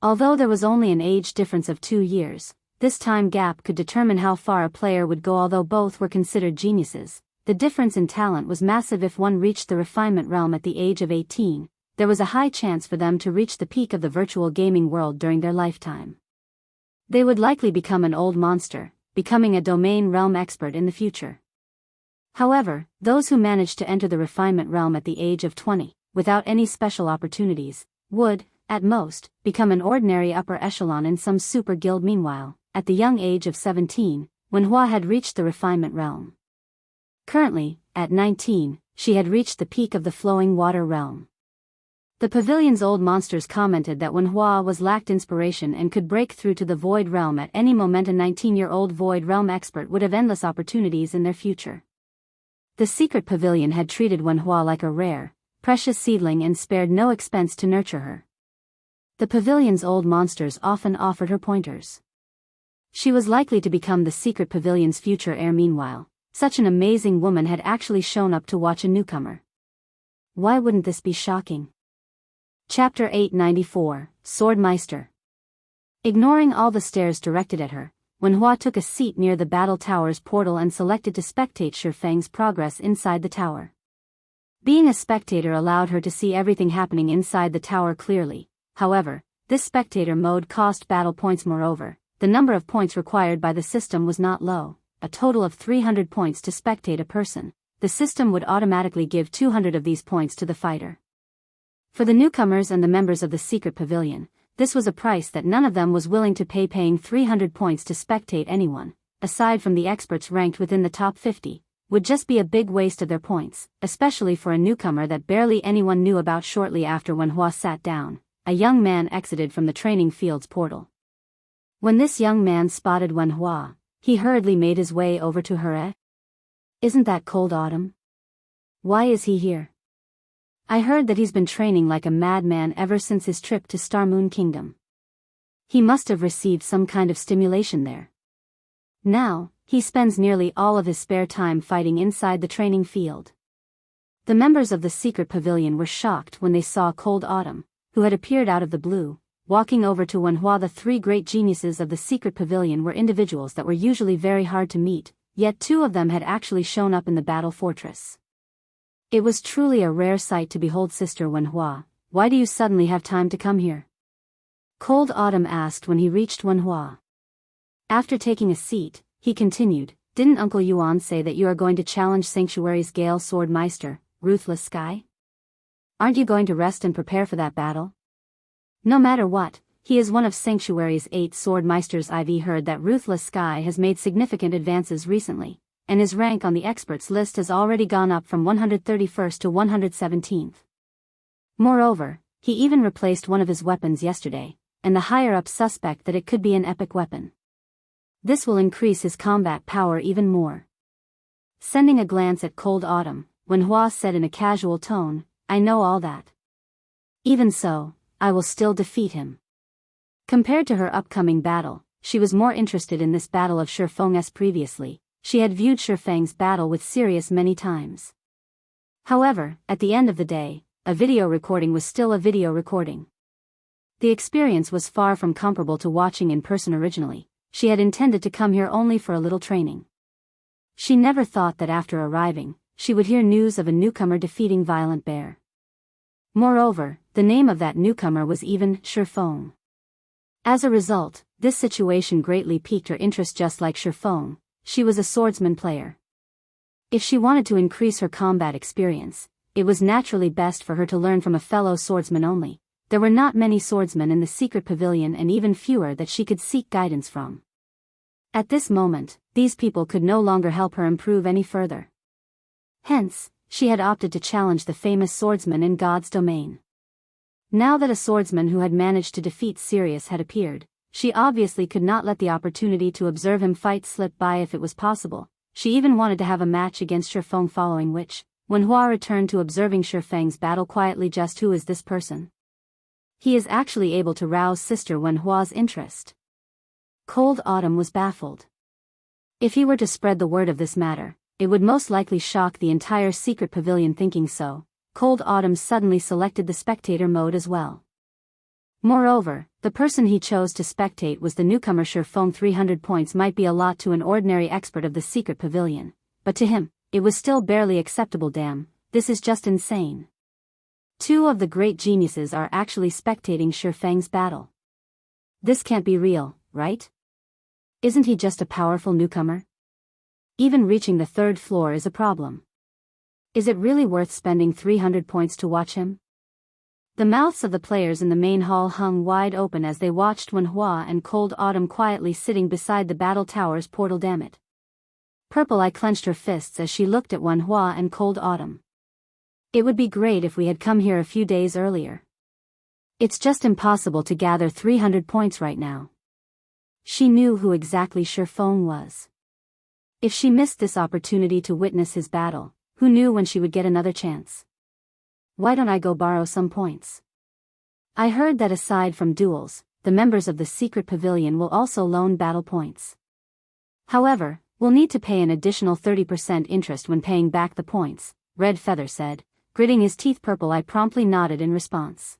Although there was only an age difference of 2 years, this time gap could determine how far a player would go. Although both were considered geniuses, the difference in talent was massive. If one reached the refinement realm at the age of 18, there was a high chance for them to reach the peak of the virtual gaming world during their lifetime. They would likely become an old monster, becoming a domain realm expert in the future. However, those who managed to enter the refinement realm at the age of 20, without any special opportunities, would, at most, become an ordinary upper echelon in some super guild. Meanwhile, at the young age of 17, Wenhua had reached the refinement realm. Currently, at 19, she had reached the peak of the flowing water realm. The pavilion's old monsters commented that Wenhua lacked inspiration and could break through to the Void Realm at any moment. A 19-year-old Void Realm expert would have endless opportunities in their future. The secret pavilion had treated Wenhua like a rare, precious seedling and spared no expense to nurture her. The pavilion's old monsters often offered her pointers. She was likely to become the secret pavilion's future heir. Meanwhile, such an amazing woman had actually shown up to watch a newcomer. Why wouldn't this be shocking? Chapter 894, Sword Meister. Ignoring all the stares directed at her, Wenhua took a seat near the battle tower's portal and selected to spectate Shi Feng's progress inside the tower. Being a spectator allowed her to see everything happening inside the tower clearly. However, this spectator mode cost battle points. Moreover, the number of points required by the system was not low, a total of 300 points to spectate a person. The system would automatically give 200 of these points to the fighter. For the newcomers and the members of the secret pavilion, this was a price that none of them was willing to pay. Paying 300 points to spectate anyone, aside from the experts ranked within the top 50, would just be a big waste of their points, especially for a newcomer that barely anyone knew about. Shortly after Wenhua sat down, a young man exited from the training field's portal. When this young man spotted Wenhua, he hurriedly made his way over to her. Isn't that Cold Autumn? Why is he here? I heard that he's been training like a madman ever since his trip to Star Moon Kingdom. He must have received some kind of stimulation there. Now, he spends nearly all of his spare time fighting inside the training field. The members of the secret pavilion were shocked when they saw Cold Autumn, who had appeared out of the blue, walking over to Wenhua. The three great geniuses of the secret pavilion were individuals that were usually very hard to meet, yet two of them had actually shown up in the battle fortress. It was truly a rare sight to behold. Sister Wenhua, why do you suddenly have time to come here? Cold Autumn asked when he reached Wenhua. After taking a seat, he continued, didn't Uncle Yuan say that you are going to challenge Sanctuary's Gale Sword Meister, Ruthless Sky? Aren't you going to rest and prepare for that battle? No matter what, he is one of Sanctuary's 8 sword meisters. I've heard that Ruthless Sky has made significant advances recently, and his rank on the experts list has already gone up from 131st to 117th. Moreover, he even replaced one of his weapons yesterday, and the higher-up suspect that it could be an epic weapon. This will increase his combat power even more. Sending a glance at Cold Autumn, Wenhua said in a casual tone, I know all that. Even so, I will still defeat him. Compared to her upcoming battle, she was more interested in this battle of Shifeng's. Previously, she had viewed Shifeng's battle with Sirius many times. However, at the end of the day, a video recording was still a video recording. The experience was far from comparable to watching in person. Originally, she had intended to come here only for a little training. She never thought that after arriving, she would hear news of a newcomer defeating Violent Bear. Moreover, the name of that newcomer was even Shifeng. As a result, this situation greatly piqued her interest. Just like Shifeng, she was a swordsman player. If she wanted to increase her combat experience, it was naturally best for her to learn from a fellow swordsman only. There were not many swordsmen in the secret pavilion and even fewer that she could seek guidance from. At this moment, these people could no longer help her improve any further. Hence, she had opted to challenge the famous swordsman in God's domain. Now that a swordsman who had managed to defeat Sirius had appeared, she obviously could not let the opportunity to observe him fight slip by if it was possible. She even wanted to have a match against Shifeng, following which, Wenhua returned to observing Shifeng's battle quietly. Just who is this person? He is actually able to rouse Sister Wenhua's interest. Cold Autumn was baffled. If he were to spread the word of this matter, it would most likely shock the entire secret pavilion. Thinking so, Cold Autumn suddenly selected the spectator mode as well. Moreover, the person he chose to spectate was the newcomer Shifeng. 300 points might be a lot to an ordinary expert of the secret pavilion, but to him, it was still barely acceptable. Damn, this is just insane. Two of the great geniuses are actually spectating Shifeng's battle. This can't be real, right? Isn't he just a powerful newcomer? Even reaching the 3rd floor is a problem. Is it really worth spending 300 points to watch him? The mouths of the players in the main hall hung wide open as they watched Wenhua and Cold Autumn quietly sitting beside the battle tower's portal. Damn it. Purple Eye clenched her fists as she looked at Wenhua and Cold Autumn. It would be great if we had come here a few days earlier. It's just impossible to gather 300 points right now. She knew who exactly Shifeng was. If she missed this opportunity to witness his battle, who knew when she would get another chance? Why don't I go borrow some points? I heard that aside from duels, the members of the secret pavilion will also loan battle points. However, we'll need to pay an additional 30% interest when paying back the points, Red Feather said, gritting his teeth. Purple Eye promptly nodded in response.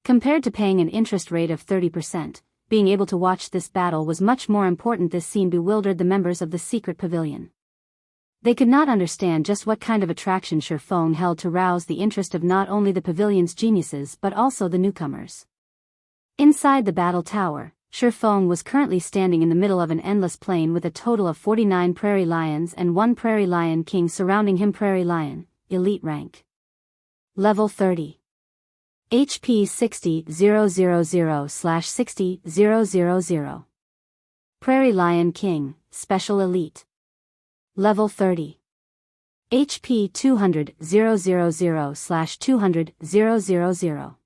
Compared to paying an interest rate of 30%, being able to watch this battle was much more important. This scene bewildered the members of the secret pavilion. They could not understand just what kind of attraction Shifeng held to rouse the interest of not only the pavilion's geniuses but also the newcomers. Inside the battle tower, Shifeng was currently standing in the middle of an endless plain with a total of 49 prairie lions and 1 prairie lion king surrounding him. Prairie lion, elite rank. Level 30. HP 60,000/60,000. Prairie Lion King, Special Elite. Level 30. HP 200,000/200,000.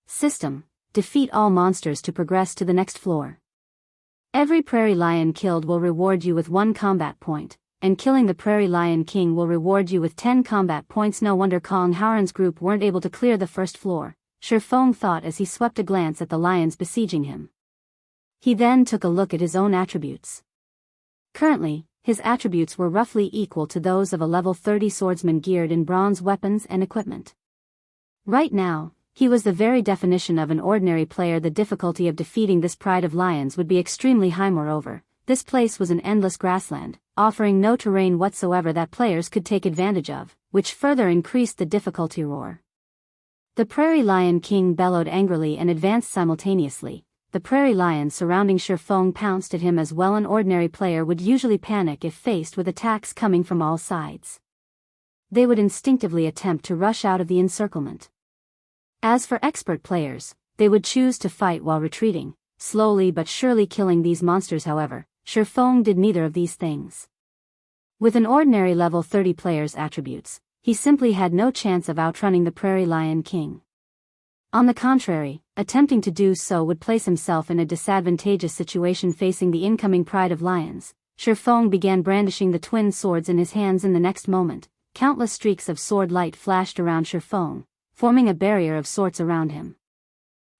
System: defeat all monsters to progress to the next floor. Every Prairie Lion killed will reward you with 1 combat point, and killing the Prairie Lion King will reward you with 10 combat points. No wonder Kong Howren's group weren't able to clear the first floor, Shi Feng thought as he swept a glance at the lions besieging him. He then took a look at his own attributes. Currently, his attributes were roughly equal to those of a level 30 swordsman geared in bronze weapons and equipment. Right now, he was the very definition of an ordinary player. The difficulty of defeating this pride of lions would be extremely high. Moreover, this place was an endless grassland, offering no terrain whatsoever that players could take advantage of, which further increased the difficulty. Roar. The Prairie Lion King bellowed angrily and advanced simultaneously. The prairie lions surrounding Shi Feng pounced at him as well. An ordinary player would usually panic if faced with attacks coming from all sides. They would instinctively attempt to rush out of the encirclement. As for expert players, they would choose to fight while retreating, slowly but surely killing these monsters. However, Shi Feng did neither of these things. With an ordinary level 30 player's attributes, he simply had no chance of outrunning the Prairie Lion King. On the contrary, attempting to do so would place himself in a disadvantageous situation facing the incoming pride of lions. Shi Feng began brandishing the twin swords in his hands. In the next moment, countless streaks of sword light flashed around Shi Feng, forming a barrier of sorts around him.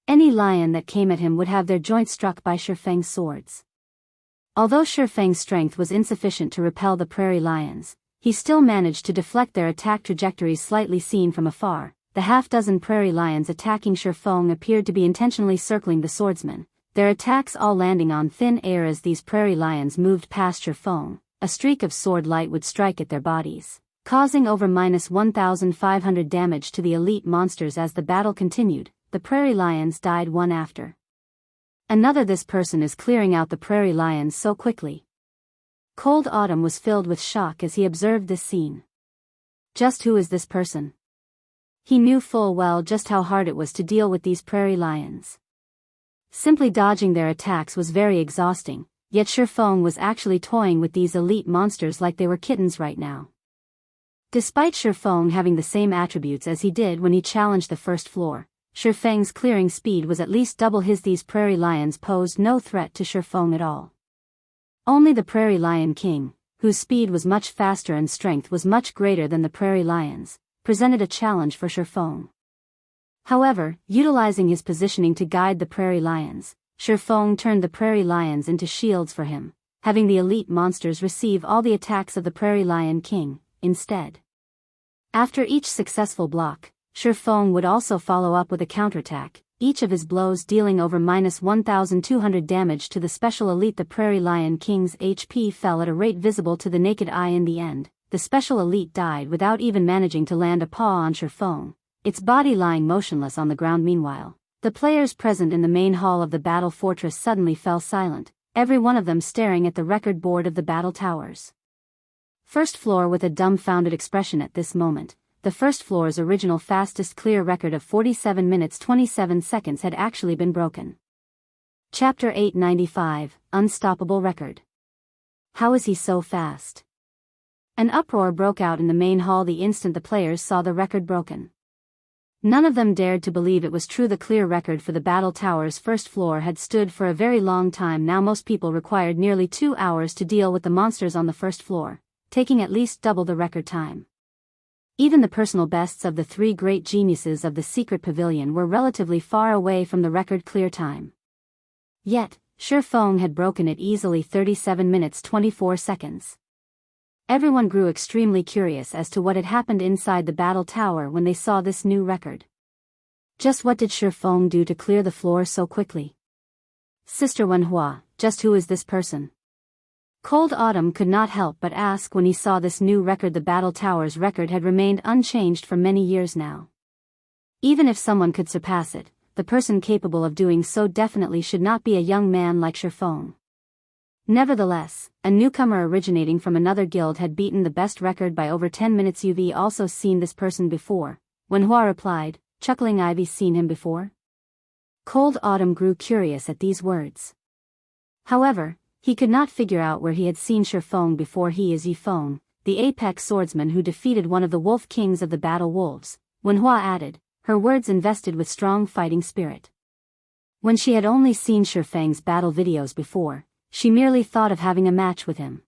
Any lion that came at him would have their joints struck by Shi Feng's swords. Although Shi Feng's strength was insufficient to repel the prairie lions, he still managed to deflect their attack trajectories slightly. Seen from afar, the half-dozen prairie lions attacking Shi Feng appeared to be intentionally circling the swordsman, their attacks all landing on thin air. As these prairie lions moved past Shi Feng, a streak of sword light would strike at their bodies, causing over -1,500 damage to the elite monsters. As the battle continued, the prairie lions died one after another. This person is clearing out the prairie lions so quickly. Cold Autumn was filled with shock as he observed this scene. Just who is this person? He knew full well just how hard it was to deal with these prairie lions. Simply dodging their attacks was very exhausting, yet Shi Feng was actually toying with these elite monsters like they were kittens right now. Despite Shi Feng having the same attributes as he did when he challenged the first floor, Shi Feng's clearing speed was at least double his. These prairie lions posed no threat to Shi Feng at all. Only the Prairie Lion King, whose speed was much faster and strength was much greater than the prairie lions, presented a challenge for Shi Feng. However, utilizing his positioning to guide the prairie lions, Shi Feng turned the prairie lions into shields for him, having the elite monsters receive all the attacks of the Prairie Lion King, instead. After each successful block, Shi Feng would also follow up with a counterattack, each of his blows dealing over -1,200 damage to the special elite. The Prairie Lion King's HP fell at a rate visible to the naked eye. In the end, the special elite died without even managing to land a paw on Shi Feng, its body lying motionless on the ground. Meanwhile, the players present in the main hall of the battle fortress suddenly fell silent, every one of them staring at the record board of the battle towers. First floor with a dumbfounded expression at this moment. The first floor's original fastest clear record of 47 minutes 27 seconds had actually been broken. Chapter 895, Unstoppable Record. How is he so fast? An uproar broke out in the main hall the instant the players saw the record broken. None of them dared to believe it was true. The clear record for the battle tower's first floor had stood for a very long time now. Most people required nearly 2 hours to deal with the monsters on the first floor, taking at least double the record time. Even the personal bests of the 3 great geniuses of the secret pavilion were relatively far away from the record clear time. Yet, Shi Feng had broken it easily 37 minutes 24 seconds. Everyone grew extremely curious as to what had happened inside the battle tower when they saw this new record. Just what did Shi Feng do to clear the floor so quickly? Sister Wenhua, just who is this person? Cold Autumn could not help but ask when he saw this new record. The battle tower's record had remained unchanged for many years now. Even if someone could surpass it, the person capable of doing so definitely should not be a young man like Shi Feng. Nevertheless, a newcomer originating from another guild had beaten the best record by over 10 minutes. You've also seen this person before, Wenhua replied, chuckling. I've seen him before? Cold Autumn grew curious at these words. However, He could not figure out where he had seen Shifeng before. He is Yifeng, the apex swordsman who defeated one of the wolf kings of the battle wolves, Wenhua added, her words invested with strong fighting spirit. When she had only seen Shifeng's battle videos before, she merely thought of having a match with him.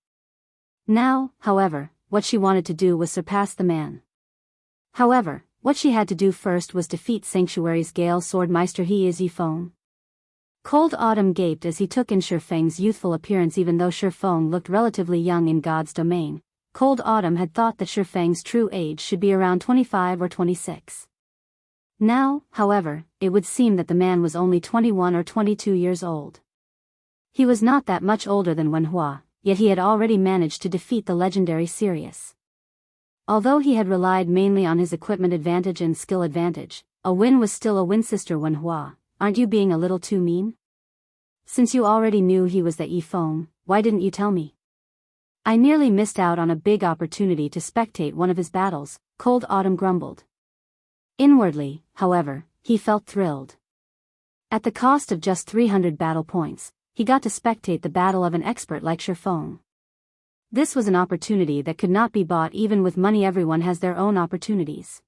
Now, however, what she wanted to do was surpass the man. However, what she had to do first was defeat Sanctuary's Gale Sword Meister. He is Yifeng. Cold Autumn gaped as he took in Shifeng's youthful appearance. Even though Shifeng looked relatively young in God's domain, Cold Autumn had thought that Shifeng's true age should be around 25 or 26. Now, however, it would seem that the man was only 21 or 22 years old. He was not that much older than Wenhua, yet he had already managed to defeat the legendary Sirius. Although he had relied mainly on his equipment advantage and skill advantage, a win was still a win. Sister Wenhua, aren't you being a little too mean? Since you already knew he was that Yifeng, why didn't you tell me? I nearly missed out on a big opportunity to spectate one of his battles, Cold Autumn grumbled. Inwardly, however, he felt thrilled. At the cost of just 300 battle points, he got to spectate the battle of an expert like Shifeng. This was an opportunity that could not be bought even with money. Everyone has their own opportunities.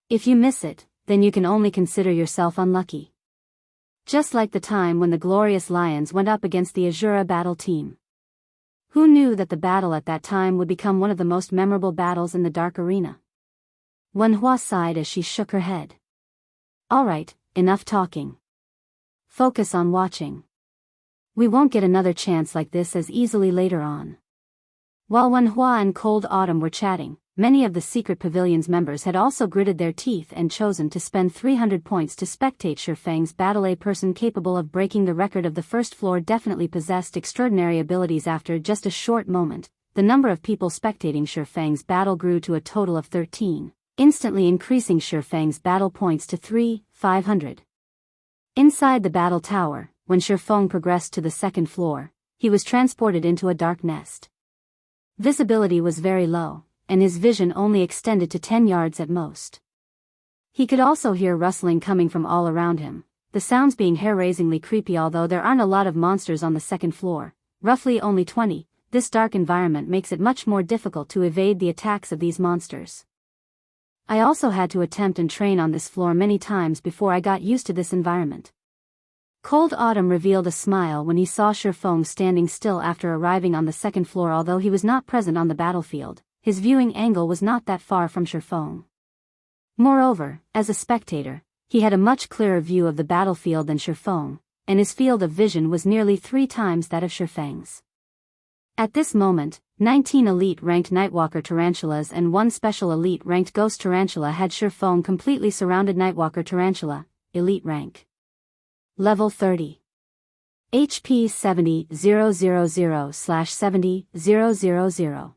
If you miss it, then you can only consider yourself unlucky. Just like the time when the Glorious Lions went up against the Azura battle team. Who knew that the battle at that time would become one of the most memorable battles in the Dark Arena? Wenhua sighed as she shook her head. Alright, enough talking. Focus on watching. We won't get another chance like this as easily later on. While Wenhua and Cold Autumn were chatting, many of the Secret Pavilion's members had also gritted their teeth and chosen to spend 300 points to spectate Shifeng's battle. A person capable of breaking the record of the first floor definitely possessed extraordinary abilities. After just a short moment, the number of people spectating Shifeng's battle grew to a total of 13, instantly increasing Shifeng's battle points to 500. Inside the battle tower, when Shifeng progressed to the second floor, he was transported into a dark nest. Visibility was very low, and his vision only extended to 10 yards at most. He could also hear rustling coming from all around him, the sounds being hair-raisingly creepy. Although there aren't a lot of monsters on the second floor, roughly only 20, this dark environment makes it much more difficult to evade the attacks of these monsters. I also had to attempt and train on this floor many times before I got used to this environment. Cold Autumn revealed a smile when he saw Shifeng standing still after arriving on the second floor. Although he was not present on the battlefield, his viewing angle was not that far from Shifeng. Moreover, as a spectator, he had a much clearer view of the battlefield than Shifeng, and his field of vision was nearly 3 times that of Shifeng's. At this moment, 19 elite-ranked Nightwalker Tarantulas and 1 special elite-ranked Ghost Tarantula had Shifeng completely surrounded. Nightwalker Tarantula, elite rank. Level 30. HP 70,000/70,000.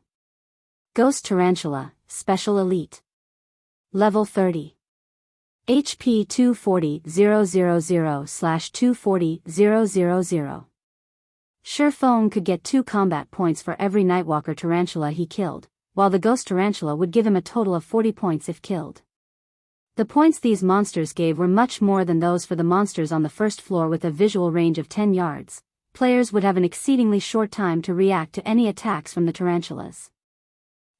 Ghost Tarantula, Special Elite. Level 30. HP 240,000/240,000. Shifeng could get 2 combat points for every Nightwalker Tarantula he killed, while the Ghost Tarantula would give him a total of 40 points if killed. The points these monsters gave were much more than those for the monsters on the first floor. With a visual range of 10 yards, players would have an exceedingly short time to react to any attacks from the tarantulas.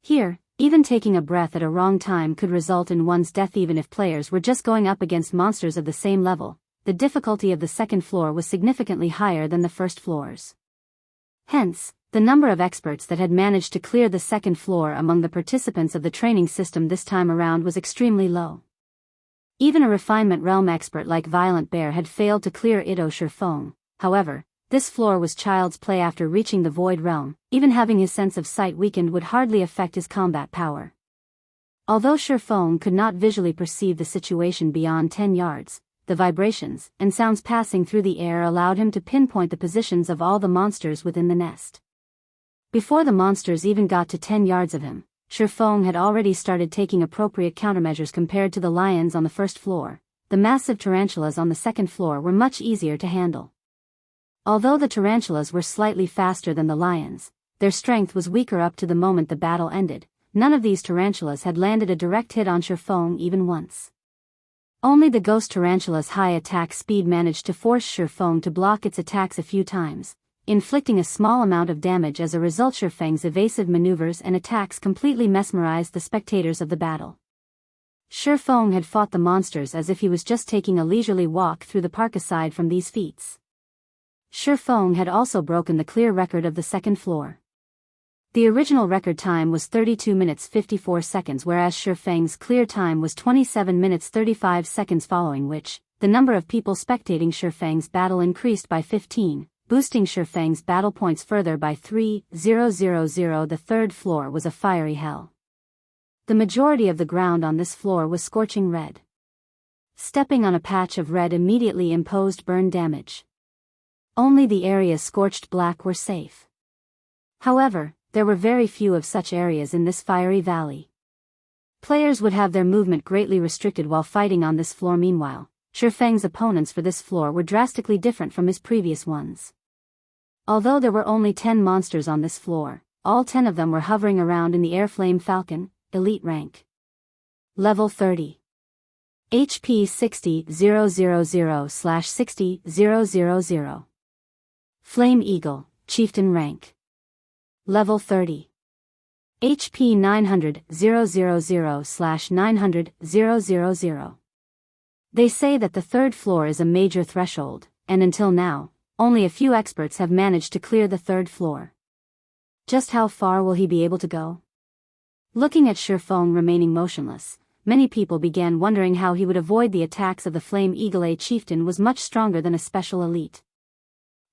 Here, even taking a breath at a wrong time could result in one's death. Even if players were just going up against monsters of the same level, the difficulty of the second floor was significantly higher than the first floors. Hence, the number of experts that had managed to clear the second floor among the participants of the training system this time around was extremely low. Even a refinement realm expert like Violent Bear had failed to clear Ito Shifeng. However, this floor was child's play. After reaching the Void Realm, even having his sense of sight weakened would hardly affect his combat power. Although Shifeng could not visually perceive the situation beyond 10 yards, the vibrations and sounds passing through the air allowed him to pinpoint the positions of all the monsters within the nest. Before the monsters even got to 10 yards of him, Shifeng had already started taking appropriate countermeasures. Compared to the lions on the first floor, the massive tarantulas on the second floor were much easier to handle. Although the tarantulas were slightly faster than the lions, their strength was weaker. Up to the moment the battle ended, none of these tarantulas had landed a direct hit on Shifeng even once. Only the Ghost Tarantula's high attack speed managed to force Shifeng to block its attacks a few times, inflicting a small amount of damage as a result. Shifeng's evasive maneuvers and attacks completely mesmerized the spectators of the battle. Shifeng had fought the monsters as if he was just taking a leisurely walk through the park. Aside from these feats, Shifeng had also broken the clear record of the second floor. The original record time was 32 minutes 54 seconds, whereas Shifeng's clear time was 27 minutes 35 seconds, following which, the number of people spectating Shifeng's battle increased by 15, boosting Shifeng's battle points further by 3,000. The third floor was a fiery hell. The majority of the ground on this floor was scorching red. Stepping on a patch of red immediately imposed burn damage. Only the areas scorched black were safe. However, there were very few of such areas in this fiery valley. Players would have their movement greatly restricted while fighting on this floor. Meanwhile, Shifeng's opponents for this floor were drastically different from his previous ones. Although there were only 10 monsters on this floor, all 10 of them were hovering around in the air. Flame Falcon, Elite Rank. Level 30. HP 60,000/60,000. Flame Eagle, Chieftain Rank. Level 30. HP 900,000/900,000. They say that the third floor is a major threshold, and until now, only a few experts have managed to clear the third floor. Just how far will he be able to go? Looking at Shifeng remaining motionless, many people began wondering how he would avoid the attacks of the Flame Eagle. A chieftain was much stronger than a special elite.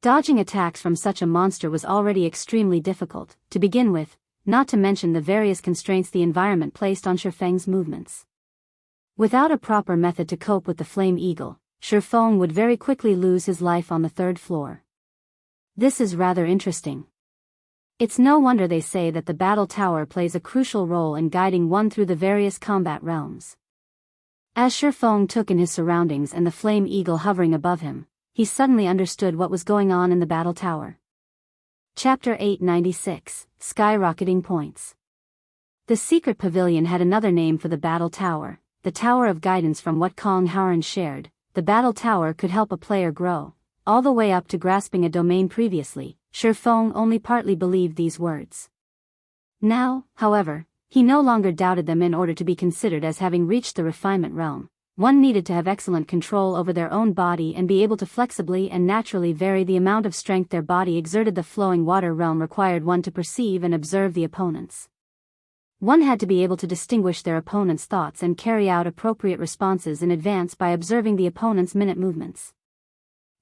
Dodging attacks from such a monster was already extremely difficult, to begin with, not to mention the various constraints the environment placed on Shifeng's movements. Without a proper method to cope with the Flame Eagle, Shifeng would very quickly lose his life on the third floor. This is rather interesting. It's no wonder they say that the battle tower plays a crucial role in guiding one through the various combat realms. As Shifeng took in his surroundings and the Flame Eagle hovering above him, he suddenly understood what was going on in the battle tower. Chapter 896, Skyrocketing Points. The secret pavilion had another name for the battle tower, the Tower of Guidance. From what Kong Haran shared, the battle tower could help a player grow, all the way up to grasping a domain. Previously, Shifeng only partly believed these words. Now, however, he no longer doubted them. In order to be considered as having reached the refinement realm, one needed to have excellent control over their own body and be able to flexibly and naturally vary the amount of strength their body exerted. The flowing water realm required one to perceive and observe the opponents. One had to be able to distinguish their opponent's thoughts and carry out appropriate responses in advance by observing the opponent's minute movements.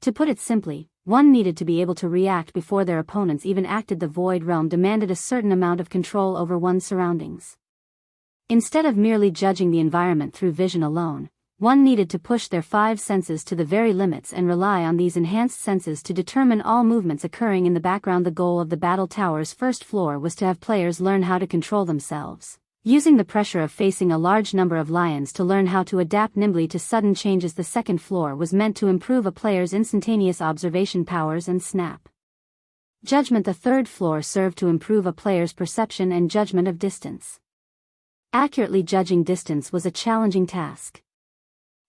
To put it simply, one needed to be able to react before their opponents even acted. The void realm demanded a certain amount of control over one's surroundings. Instead of merely judging the environment through vision alone, one needed to push their 5 senses to the very limits and rely on these enhanced senses to determine all movements occurring in the background. The goal of the battle tower's first floor was to have players learn how to control themselves, using the pressure of facing a large number of lions to learn how to adapt nimbly to sudden changes. The second floor was meant to improve a player's instantaneous observation powers and snap judgment. The third floor served to improve a player's perception and judgment of distance. Accurately judging distance was a challenging task.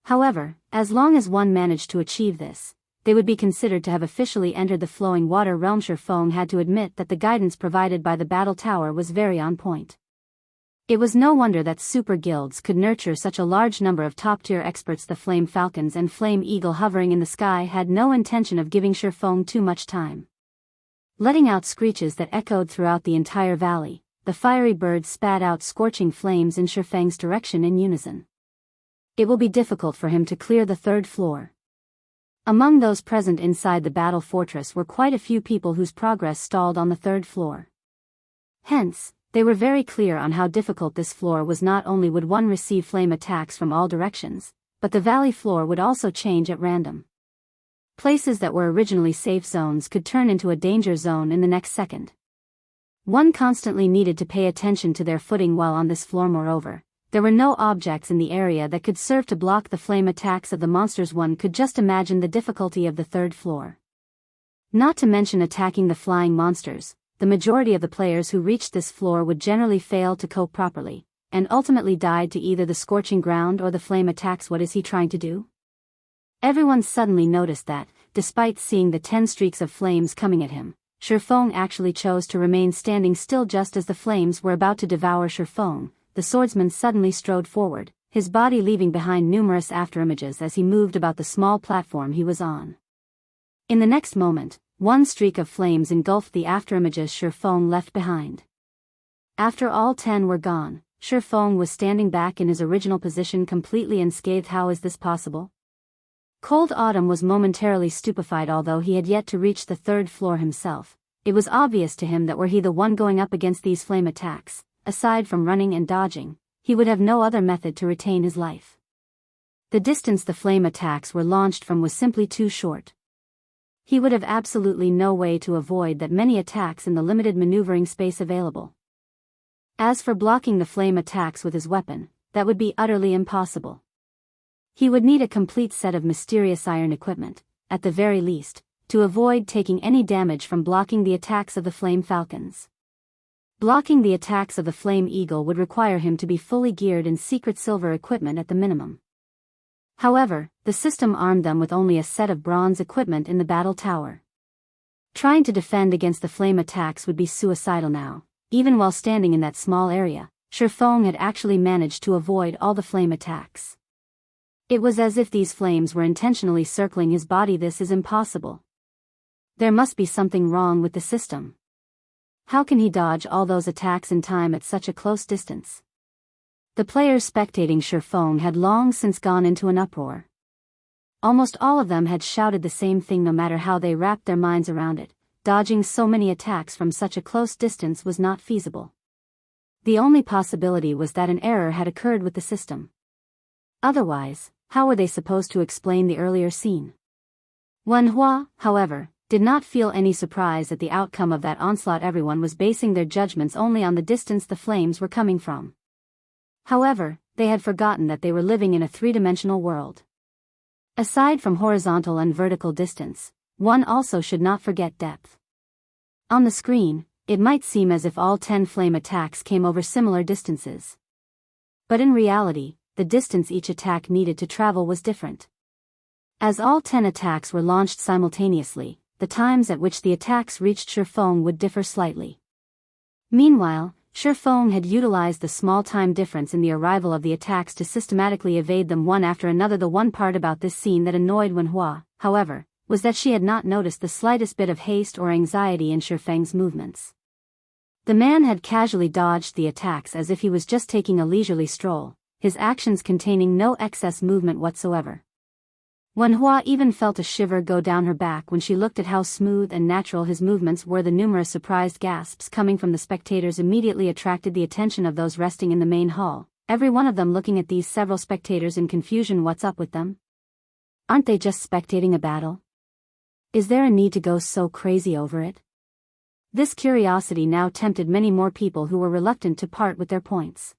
However, as long as one managed to achieve this, they would be considered to have officially entered the flowing water realm. Shifeng had to admit that the guidance provided by the battle tower was very on point. It was no wonder that super guilds could nurture such a large number of top-tier experts. The Flame Falcons and Flame Eagle hovering in the sky had no intention of giving Shifeng too much time. Letting out screeches that echoed throughout the entire valley, the fiery birds spat out scorching flames in Shifeng's direction in unison. It will be difficult for him to clear the third floor. Among those present inside the battle fortress were quite a few people whose progress stalled on the third floor. Hence, they were very clear on how difficult this floor was. Not only would one receive flame attacks from all directions, but the valley floor would also change at random. Places that were originally safe zones could turn into a danger zone in the next second. One constantly needed to pay attention to their footing while on this floor. Moreover, there were no objects in the area that could serve to block the flame attacks of the monsters. One could just imagine the difficulty of the third floor. Not to mention attacking the flying monsters. The majority of the players who reached this floor would generally fail to cope properly, and ultimately died to either the scorching ground or the flame attacks. What is he trying to do? Everyone suddenly noticed that, despite seeing the 10 streaks of flames coming at him, Shifeng actually chose to remain standing still just as the flames were about to devour Shifeng. The swordsman suddenly strode forward, his body leaving behind numerous afterimages as he moved about the small platform he was on. In the next moment, one streak of flames engulfed the afterimages Shifeng left behind. After all 10 were gone, Shifeng was standing back in his original position completely unscathed. How is this possible? Cold Autumn was momentarily stupefied. Although he had yet to reach the 3rd floor himself, it was obvious to him that were he the one going up against these flame attacks, aside from running and dodging, he would have no other method to retain his life. The distance the flame attacks were launched from was simply too short. He would have absolutely no way to avoid that many attacks in the limited maneuvering space available. As for blocking the flame attacks with his weapon, that would be utterly impossible. He would need a complete set of mysterious iron equipment, at the very least, to avoid taking any damage from blocking the attacks of the flame falcons. Blocking the attacks of the flame eagle would require him to be fully geared in secret silver equipment at the minimum. However, the system armed them with only a set of bronze equipment in the battle tower. Trying to defend against the flame attacks would be suicidal now. Even while standing in that small area, Shifeng had actually managed to avoid all the flame attacks. It was as if these flames were intentionally circling his body. This is impossible. There must be something wrong with the system. How can he dodge all those attacks in time at such a close distance? The players spectating Shifeng had long since gone into an uproar. Almost all of them had shouted the same thing no matter how they wrapped their minds around it. Dodging so many attacks from such a close distance was not feasible. The only possibility was that an error had occurred with the system. Otherwise, how were they supposed to explain the earlier scene? Wen Hua, however, did not feel any surprise at the outcome of that onslaught. Everyone was basing their judgments only on the distance the flames were coming from. However, they had forgotten that they were living in a 3-dimensional world. Aside from horizontal and vertical distance, one also should not forget depth. On the screen, it might seem as if all 10 flame attacks came over similar distances. But in reality, the distance each attack needed to travel was different. As all 10 attacks were launched simultaneously, the times at which the attacks reached Shifeng would differ slightly. Meanwhile, Shifeng had utilized the small time difference in the arrival of the attacks to systematically evade them one after another. The one part about this scene that annoyed Wen Hua, however, was that she had not noticed the slightest bit of haste or anxiety in Shifeng's movements. The man had casually dodged the attacks as if he was just taking a leisurely stroll, his actions containing no excess movement whatsoever. Wen Hua even felt a shiver go down her back when she looked at how smooth and natural his movements were. The numerous surprised gasps coming from the spectators immediately attracted the attention of those resting in the main hall, every one of them looking at these several spectators in confusion. What's up with them? Aren't they just spectating a battle? Is there a need to go so crazy over it? This curiosity now tempted many more people who were reluctant to part with their points.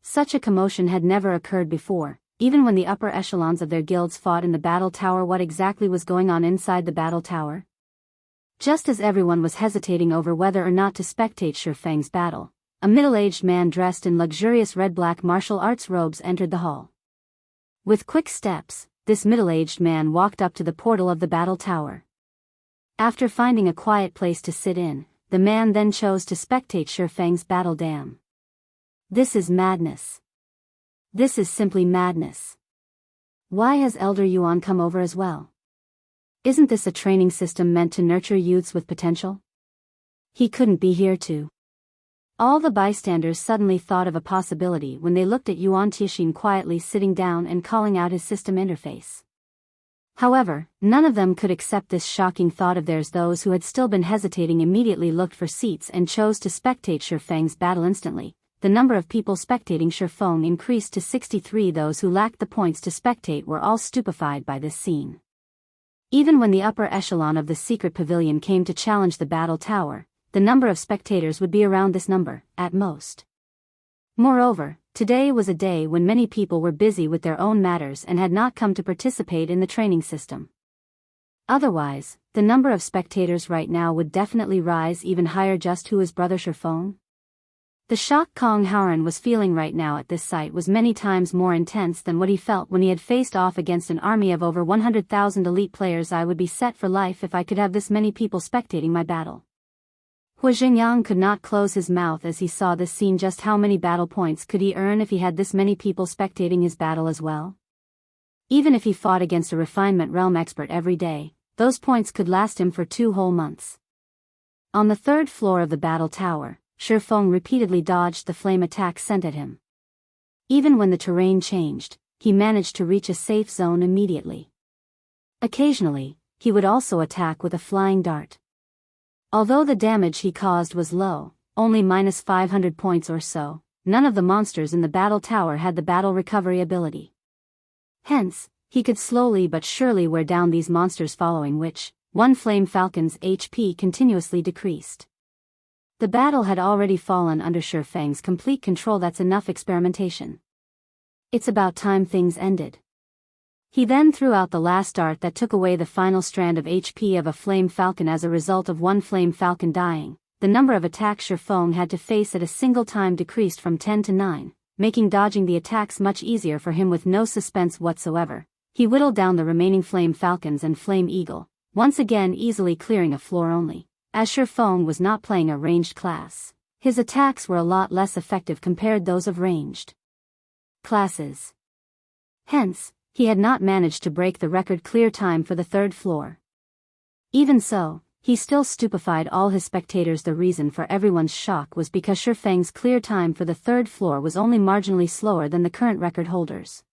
Such a commotion had never occurred before, even when the upper echelons of their guilds fought in the battle tower. What exactly was going on inside the battle tower? Just as everyone was hesitating over whether or not to spectate Shifeng's battle, a middle-aged man dressed in luxurious red-black martial arts robes entered the hall. With quick steps, this middle-aged man walked up to the portal of the battle tower. After finding a quiet place to sit in, the man then chose to spectate Shifeng's battle. Damn. This is madness. This is simply madness. Why has Elder Yuan come over as well? Isn't this a training system meant to nurture youths with potential? He couldn't be here too. All the bystanders suddenly thought of a possibility when they looked at Yuan Tixin quietly sitting down and calling out his system interface. However, none of them could accept this shocking thought of theirs. Those who had still been hesitating immediately looked for seats and chose to spectate Shifeng's battle instantly. The number of people spectating Shifeng increased to 63. Those who lacked the points to spectate were all stupefied by this scene. Even when the upper echelon of the secret pavilion came to challenge the battle tower, the number of spectators would be around this number, at most. Moreover, today was a day when many people were busy with their own matters and had not come to participate in the training system. Otherwise, the number of spectators right now would definitely rise even higher. Just who is Brother Shifeng? The shock Kong Howren was feeling right now at this sight was many times more intense than what he felt when he had faced off against an army of over 100,000 elite players. I would be set for life if I could have this many people spectating my battle. Hu Xingyang could not close his mouth as he saw this scene. Just how many battle points could he earn if he had this many people spectating his battle as well? Even if he fought against a refinement realm expert every day, those points could last him for 2 whole months. On the 3rd floor of the battle tower, Shi Feng repeatedly dodged the flame attacks sent at him. Even when the terrain changed, he managed to reach a safe zone immediately. Occasionally, he would also attack with a flying dart. Although the damage he caused was low, only -500 points or so, none of the monsters in the battle tower had the battle recovery ability. Hence, he could slowly but surely wear down these monsters, following which, one Flame Falcon's HP continuously decreased. The battle had already fallen under Shi Feng's complete control. That's enough experimentation. It's about time things ended. He then threw out the last dart that took away the final strand of HP of a Flame Falcon. As a result of one Flame Falcon dying, the number of attacks Shi Feng had to face at a single time decreased from 10 to 9, making dodging the attacks much easier for him with no suspense whatsoever. He whittled down the remaining Flame Falcons and Flame Eagle, once again easily clearing a floor only. As Shi Feng was not playing a ranged class, his attacks were a lot less effective compared those of ranged classes. Hence, he had not managed to break the record clear time for the 3rd floor. Even so, he still stupefied all his spectators. The reason for everyone's shock was because Shi Feng's clear time for the 3rd floor was only marginally slower than the current record holders.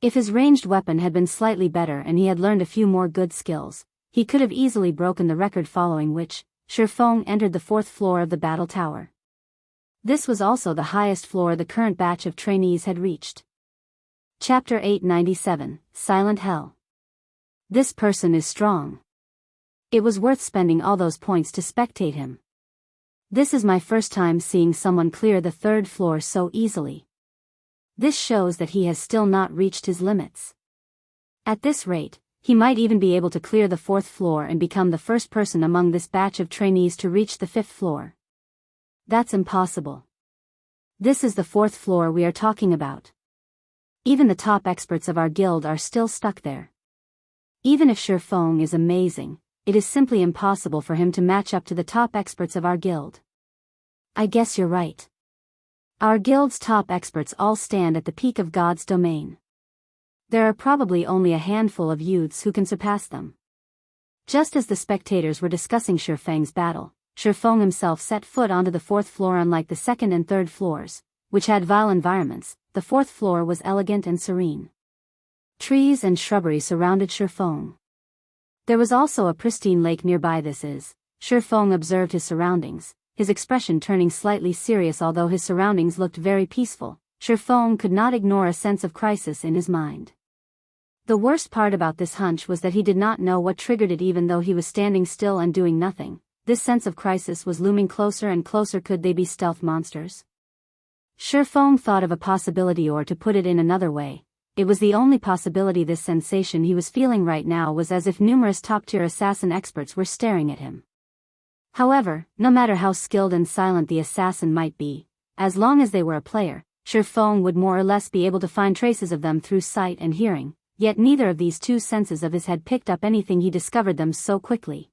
If his ranged weapon had been slightly better and he had learned a few more good skills, he could have easily broken the record, following which, Shi Feng entered the 4th floor of the battle tower. This was also the highest floor the current batch of trainees had reached. Chapter 897, Silent Hell. This person is strong. It was worth spending all those points to spectate him. This is my first time seeing someone clear the 3rd floor so easily. This shows that he has still not reached his limits. At this rate, he might even be able to clear the 4th floor and become the first person among this batch of trainees to reach the 5th floor. That's impossible. This is the 4th floor we are talking about. Even the top experts of our guild are still stuck there. Even if Shi Feng is amazing, it is simply impossible for him to match up to the top experts of our guild. I guess you're right. Our guild's top experts all stand at the peak of God's domain. There are probably only a handful of youths who can surpass them. Just as the spectators were discussing Shi Feng's battle, Shi Feng himself set foot onto the 4th floor. Unlike the 2nd and 3rd floors, which had vile environments, the 4th floor was elegant and serene. Trees and shrubbery surrounded Shi Feng. There was also a pristine lake nearby. Shi Feng observed his surroundings, his expression turning slightly serious. Although his surroundings looked very peaceful, Shi Feng could not ignore a sense of crisis in his mind. The worst part about this hunch was that he did not know what triggered it. Even though he was standing still and doing nothing, this sense of crisis was looming closer and closer. Could they be stealth monsters? Shi Feng thought of a possibility, or to put it in another way, it was the only possibility. This sensation he was feeling right now was as if numerous top-tier assassin experts were staring at him. However, no matter how skilled and silent the assassin might be, as long as they were a player, Shi Feng would more or less be able to find traces of them through sight and hearing. Yet neither of these two senses of his had picked up anything. He discovered them so quickly.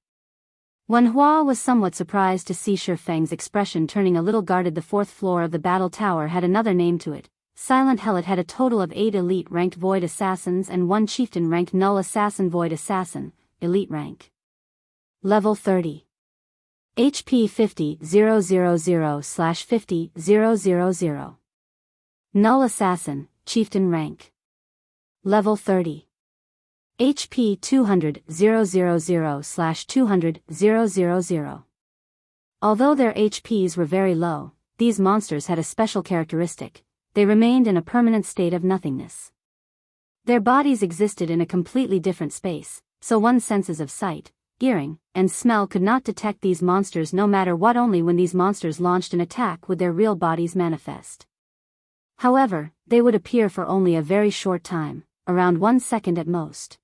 Wen Hua was somewhat surprised to see Shi Feng's expression turning a little guarded. The 4th floor of the battle tower had another name to it, Silent Hell. It had a total of 8 elite-ranked void assassins and 1 chieftain-ranked null assassin. Void assassin, elite rank. Level 30. HP 50,000/50,000. Null assassin, chieftain rank. Level 30. HP 200,000/200,000. Although their HPs were very low, these monsters had a special characteristic: they remained in a permanent state of nothingness. Their bodies existed in a completely different space, so one's senses of sight, hearing, and smell could not detect these monsters no matter what. Only when these monsters launched an attack would their real bodies manifest. However, they would appear for only a very short time, around 1 second at most.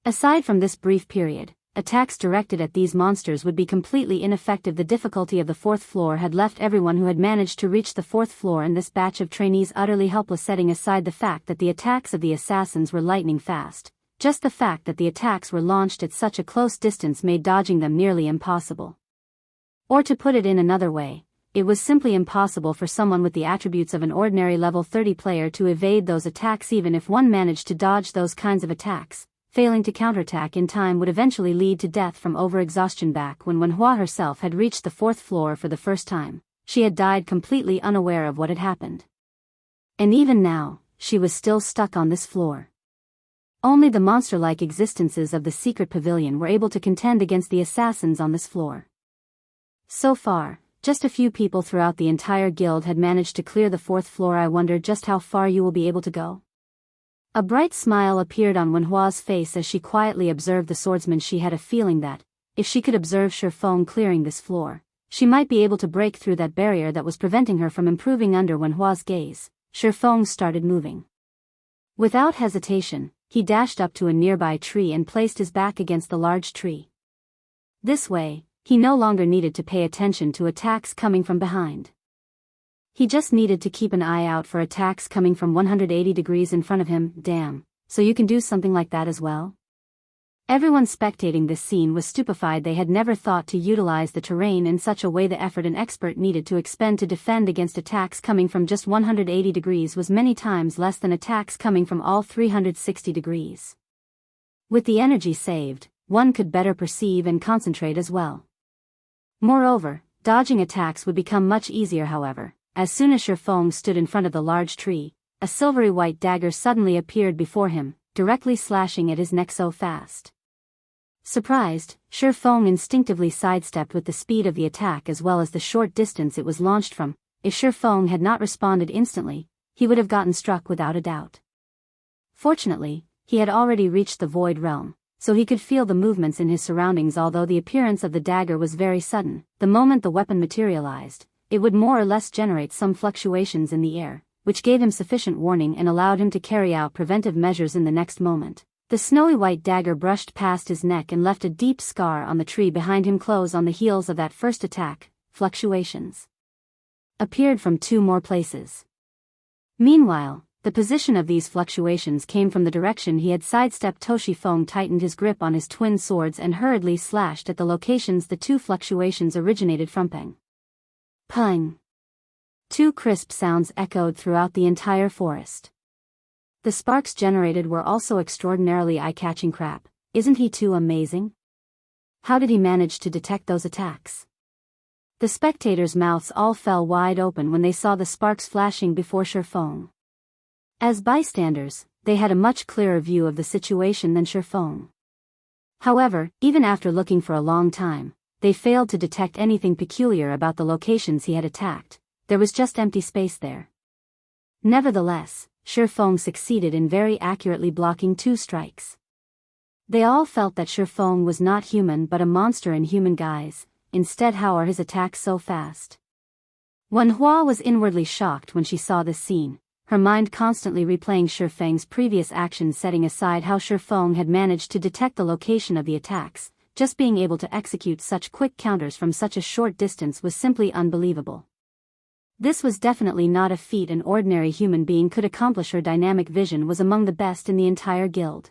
Aside from this brief period, attacks directed at these monsters would be completely ineffective. The difficulty of the fourth floor had left everyone who had managed to reach the fourth floor and this batch of trainees utterly helpless, setting aside the fact that the attacks of the assassins were lightning fast. Just the fact that the attacks were launched at such a close distance made dodging them nearly impossible. Or to put it in another way, it was simply impossible for someone with the attributes of an ordinary level 30 player to evade those attacks. Even if one managed to dodge those kinds of attacks, failing to counterattack in time would eventually lead to death from overexhaustion. Back when Wenhua herself had reached the fourth floor for the first time, she had died completely unaware of what had happened. And even now, she was still stuck on this floor. Only the monster-like existences of the secret pavilion were able to contend against the assassins on this floor. So far, just a few people throughout the entire guild had managed to clear the fourth floor. I wonder just how far you will be able to go. A bright smile appeared on Wenhua's face as she quietly observed the swordsman. She had a feeling that, if she could observe Shifeng clearing this floor, she might be able to break through that barrier that was preventing her from improving. Under Wenhua's gaze, Shifeng started moving. Without hesitation, he dashed up to a nearby tree and placed his back against the large tree. This way, he no longer needed to pay attention to attacks coming from behind. He just needed to keep an eye out for attacks coming from 180 degrees in front of him. Damn, so you can do something like that as well? Everyone spectating this scene was stupefied. They had never thought to utilize the terrain in such a way. The effort an expert needed to expend to defend against attacks coming from just 180 degrees was many times less than attacks coming from all 360 degrees. With the energy saved, one could better perceive and concentrate as well. Moreover, dodging attacks would become much easier. However, as soon as Shifeng stood in front of the large tree, a silvery white dagger suddenly appeared before him, directly slashing at his neck so fast. Surprised, Shifeng instinctively sidestepped with the speed of the attack as well as the short distance it was launched from. If Shifeng had not responded instantly, he would have gotten struck without a doubt. Fortunately, he had already reached the void realm, so he could feel the movements in his surroundings. Although the appearance of the dagger was very sudden, the moment the weapon materialized, it would more or less generate some fluctuations in the air, which gave him sufficient warning and allowed him to carry out preventive measures. In the next moment, the snowy white dagger brushed past his neck and left a deep scar on the tree behind him. Close on the heels of that first attack, fluctuations appeared from two more places. Meanwhile, the position of these fluctuations came from the direction he had sidestepped. Shifeng tightened his grip on his twin swords and hurriedly slashed at the locations the two fluctuations originated from. Peng! Pung! Two crisp sounds echoed throughout the entire forest. The sparks generated were also extraordinarily eye-catching. Crap, isn't he too amazing? How did he manage to detect those attacks? The spectators' mouths all fell wide open when they saw the sparks flashing before Shifeng. As bystanders, they had a much clearer view of the situation than Shifeng. However, even after looking for a long time, they failed to detect anything peculiar about the locations he had attacked. There was just empty space there. Nevertheless, Shifeng succeeded in very accurately blocking two strikes. They all felt that Shifeng was not human but a monster in human guise. Instead, how are his attacks so fast? Wenhua was inwardly shocked when she saw this scene, her mind constantly replaying Shifeng's previous actions. Setting aside how Shifeng had managed to detect the location of the attacks, just being able to execute such quick counters from such a short distance was simply unbelievable. This was definitely not a feat an ordinary human being could accomplish. Her dynamic vision was among the best in the entire guild.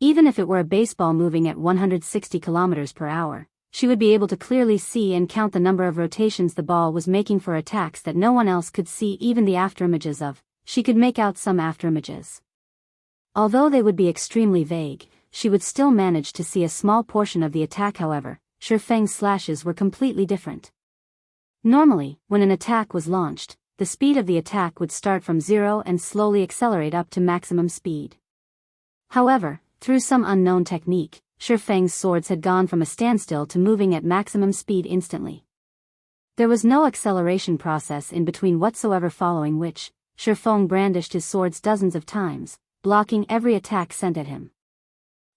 Even if it were a baseball moving at 160 kilometers per hour, she would be able to clearly see and count the number of rotations the ball was making for attacks that no one else could see. Even the afterimages of, she could make out some afterimages. Although they would be extremely vague, she would still manage to see a small portion of the attack. However, Shifeng's slashes were completely different. Normally, when an attack was launched, the speed of the attack would start from zero and slowly accelerate up to maximum speed. However, through some unknown technique, Shifeng's swords had gone from a standstill to moving at maximum speed instantly. There was no acceleration process in between whatsoever, following which, Shifeng brandished his swords dozens of times, blocking every attack sent at him.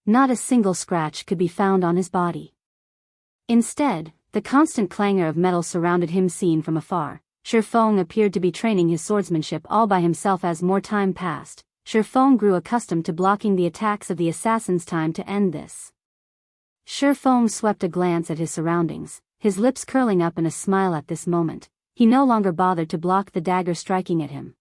Not a single scratch could be found on his body. Instead, the constant clangor of metal surrounded him. Seen from afar, Shifeng appeared to be training his swordsmanship all by himself. As more time passed, Shifeng grew accustomed to blocking the attacks of the assassins. Time to end this. Feng swept a glance at his surroundings, his lips curling up in a smile at this moment. He no longer bothered to block the dagger striking at him.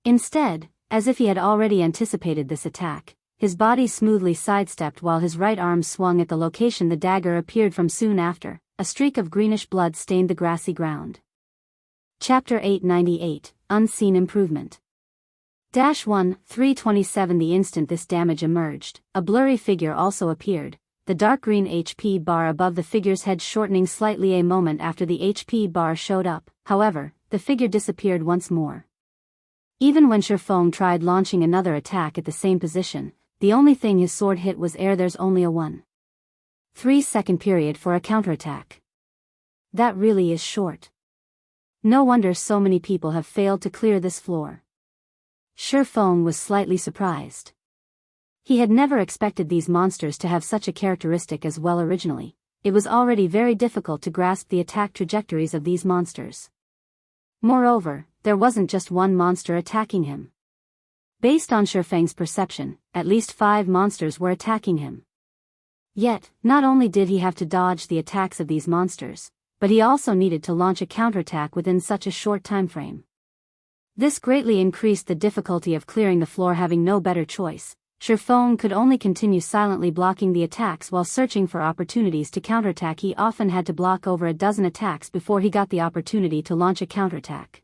Instead, as if he had already anticipated this attack, his body smoothly sidestepped while his right arm swung at the location the dagger appeared from soon after. A streak of greenish blood stained the grassy ground. Chapter 898, Unseen Improvement. 327. The instant this damage emerged, a blurry figure also appeared, the dark green HP bar above the figure's head shortening slightly a moment after the HP bar showed up. However, the figure disappeared once more. Even when Feng tried launching another attack at the same position, the only thing his sword hit was air. There's only a 1.3-second period for a counterattack. That really is short. No wonder so many people have failed to clear this floor. Feng was slightly surprised. He had never expected these monsters to have such a characteristic as well. Originally, it was already very difficult to grasp the attack trajectories of these monsters. Moreover, there wasn't just one monster attacking him. Based on Feng's perception, at least 5 monsters were attacking him. Yet, not only did he have to dodge the attacks of these monsters, but he also needed to launch a counterattack within such a short time frame. This greatly increased the difficulty of clearing the floor. Having no better choice, Feng could only continue silently blocking the attacks while searching for opportunities to counterattack. He often had to block over a dozen attacks before he got the opportunity to launch a counterattack.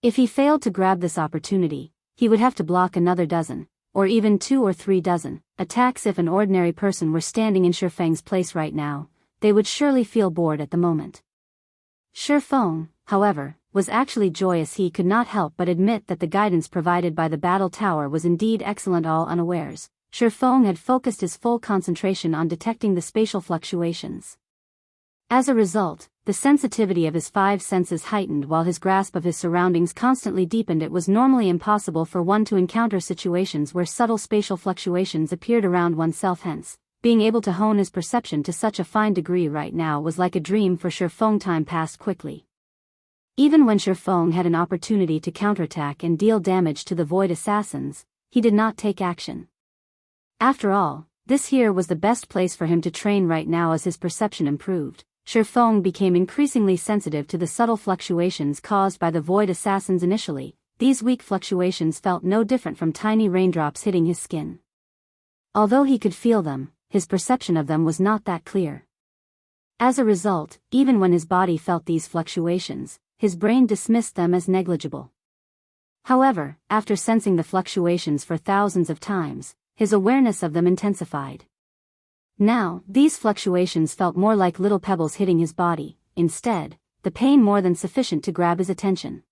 If he failed to grab this opportunity, he would have to block another dozen, or even 2 or 3 dozen, attacks. If an ordinary person were standing in Feng's place right now, they would surely feel bored at the moment. Feng, however, was actually joyous. He could not help but admit that the guidance provided by the battle tower was indeed excellent. All unawares, Feng had focused his full concentration on detecting the spatial fluctuations. As a result, the sensitivity of his 5 senses heightened while his grasp of his surroundings constantly deepened. It was normally impossible for one to encounter situations where subtle spatial fluctuations appeared around oneself. Hence, being able to hone his perception to such a fine degree right now was like a dream for Feng. Time passed quickly. Even when Feng had an opportunity to counterattack and deal damage to the Void Assassins, he did not take action. After all, this here was the best place for him to train right now. As his perception improved, Feng became increasingly sensitive to the subtle fluctuations caused by the Void Assassins. Initially, these weak fluctuations felt no different from tiny raindrops hitting his skin. Although he could feel them, his perception of them was not that clear. As a result, even when his body felt these fluctuations, his brain dismissed them as negligible. However, after sensing the fluctuations for thousands of times, his awareness of them intensified. Now, these fluctuations felt more like little pebbles hitting his body. Instead, the pain more than sufficient to grab his attention.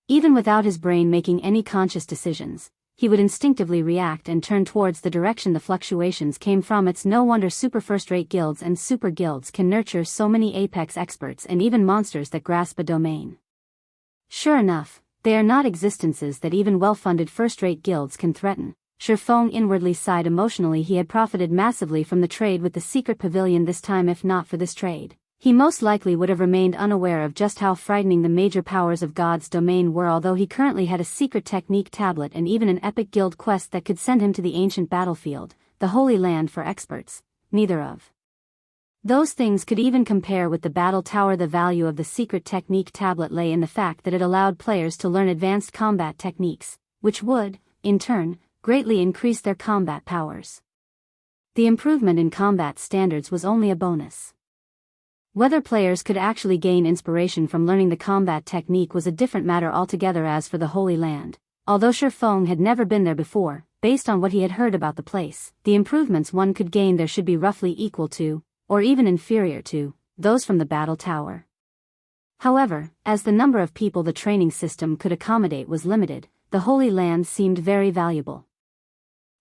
Even without his brain making any conscious decisions, he would instinctively react and turn towards the direction the fluctuations came from. It's no wonder super first-rate guilds and super guilds can nurture so many apex experts and even monsters that grasp a domain. Sure enough, they are not existences that even well-funded first-rate guilds can threaten. Feng inwardly sighed emotionally. He had profited massively from the trade with the secret pavilion this time. If not for this trade, he most likely would have remained unaware of just how frightening the major powers of God's domain were. Although he currently had a secret technique tablet and even an epic guild quest that could send him to the ancient battlefield, the Holy Land for experts, neither of those things could even compare with the battle tower. The value of the secret technique tablet lay in the fact that it allowed players to learn advanced combat techniques, which would, in turn, greatly increase their combat powers. The improvement in combat standards was only a bonus. Whether players could actually gain inspiration from learning the combat technique was a different matter altogether. As for the Holy Land, although Feng had never been there before, based on what he had heard about the place, the improvements one could gain there should be roughly equal to, or even inferior to, those from the battle tower. However, as the number of people the training system could accommodate was limited, the Holy Land seemed very valuable.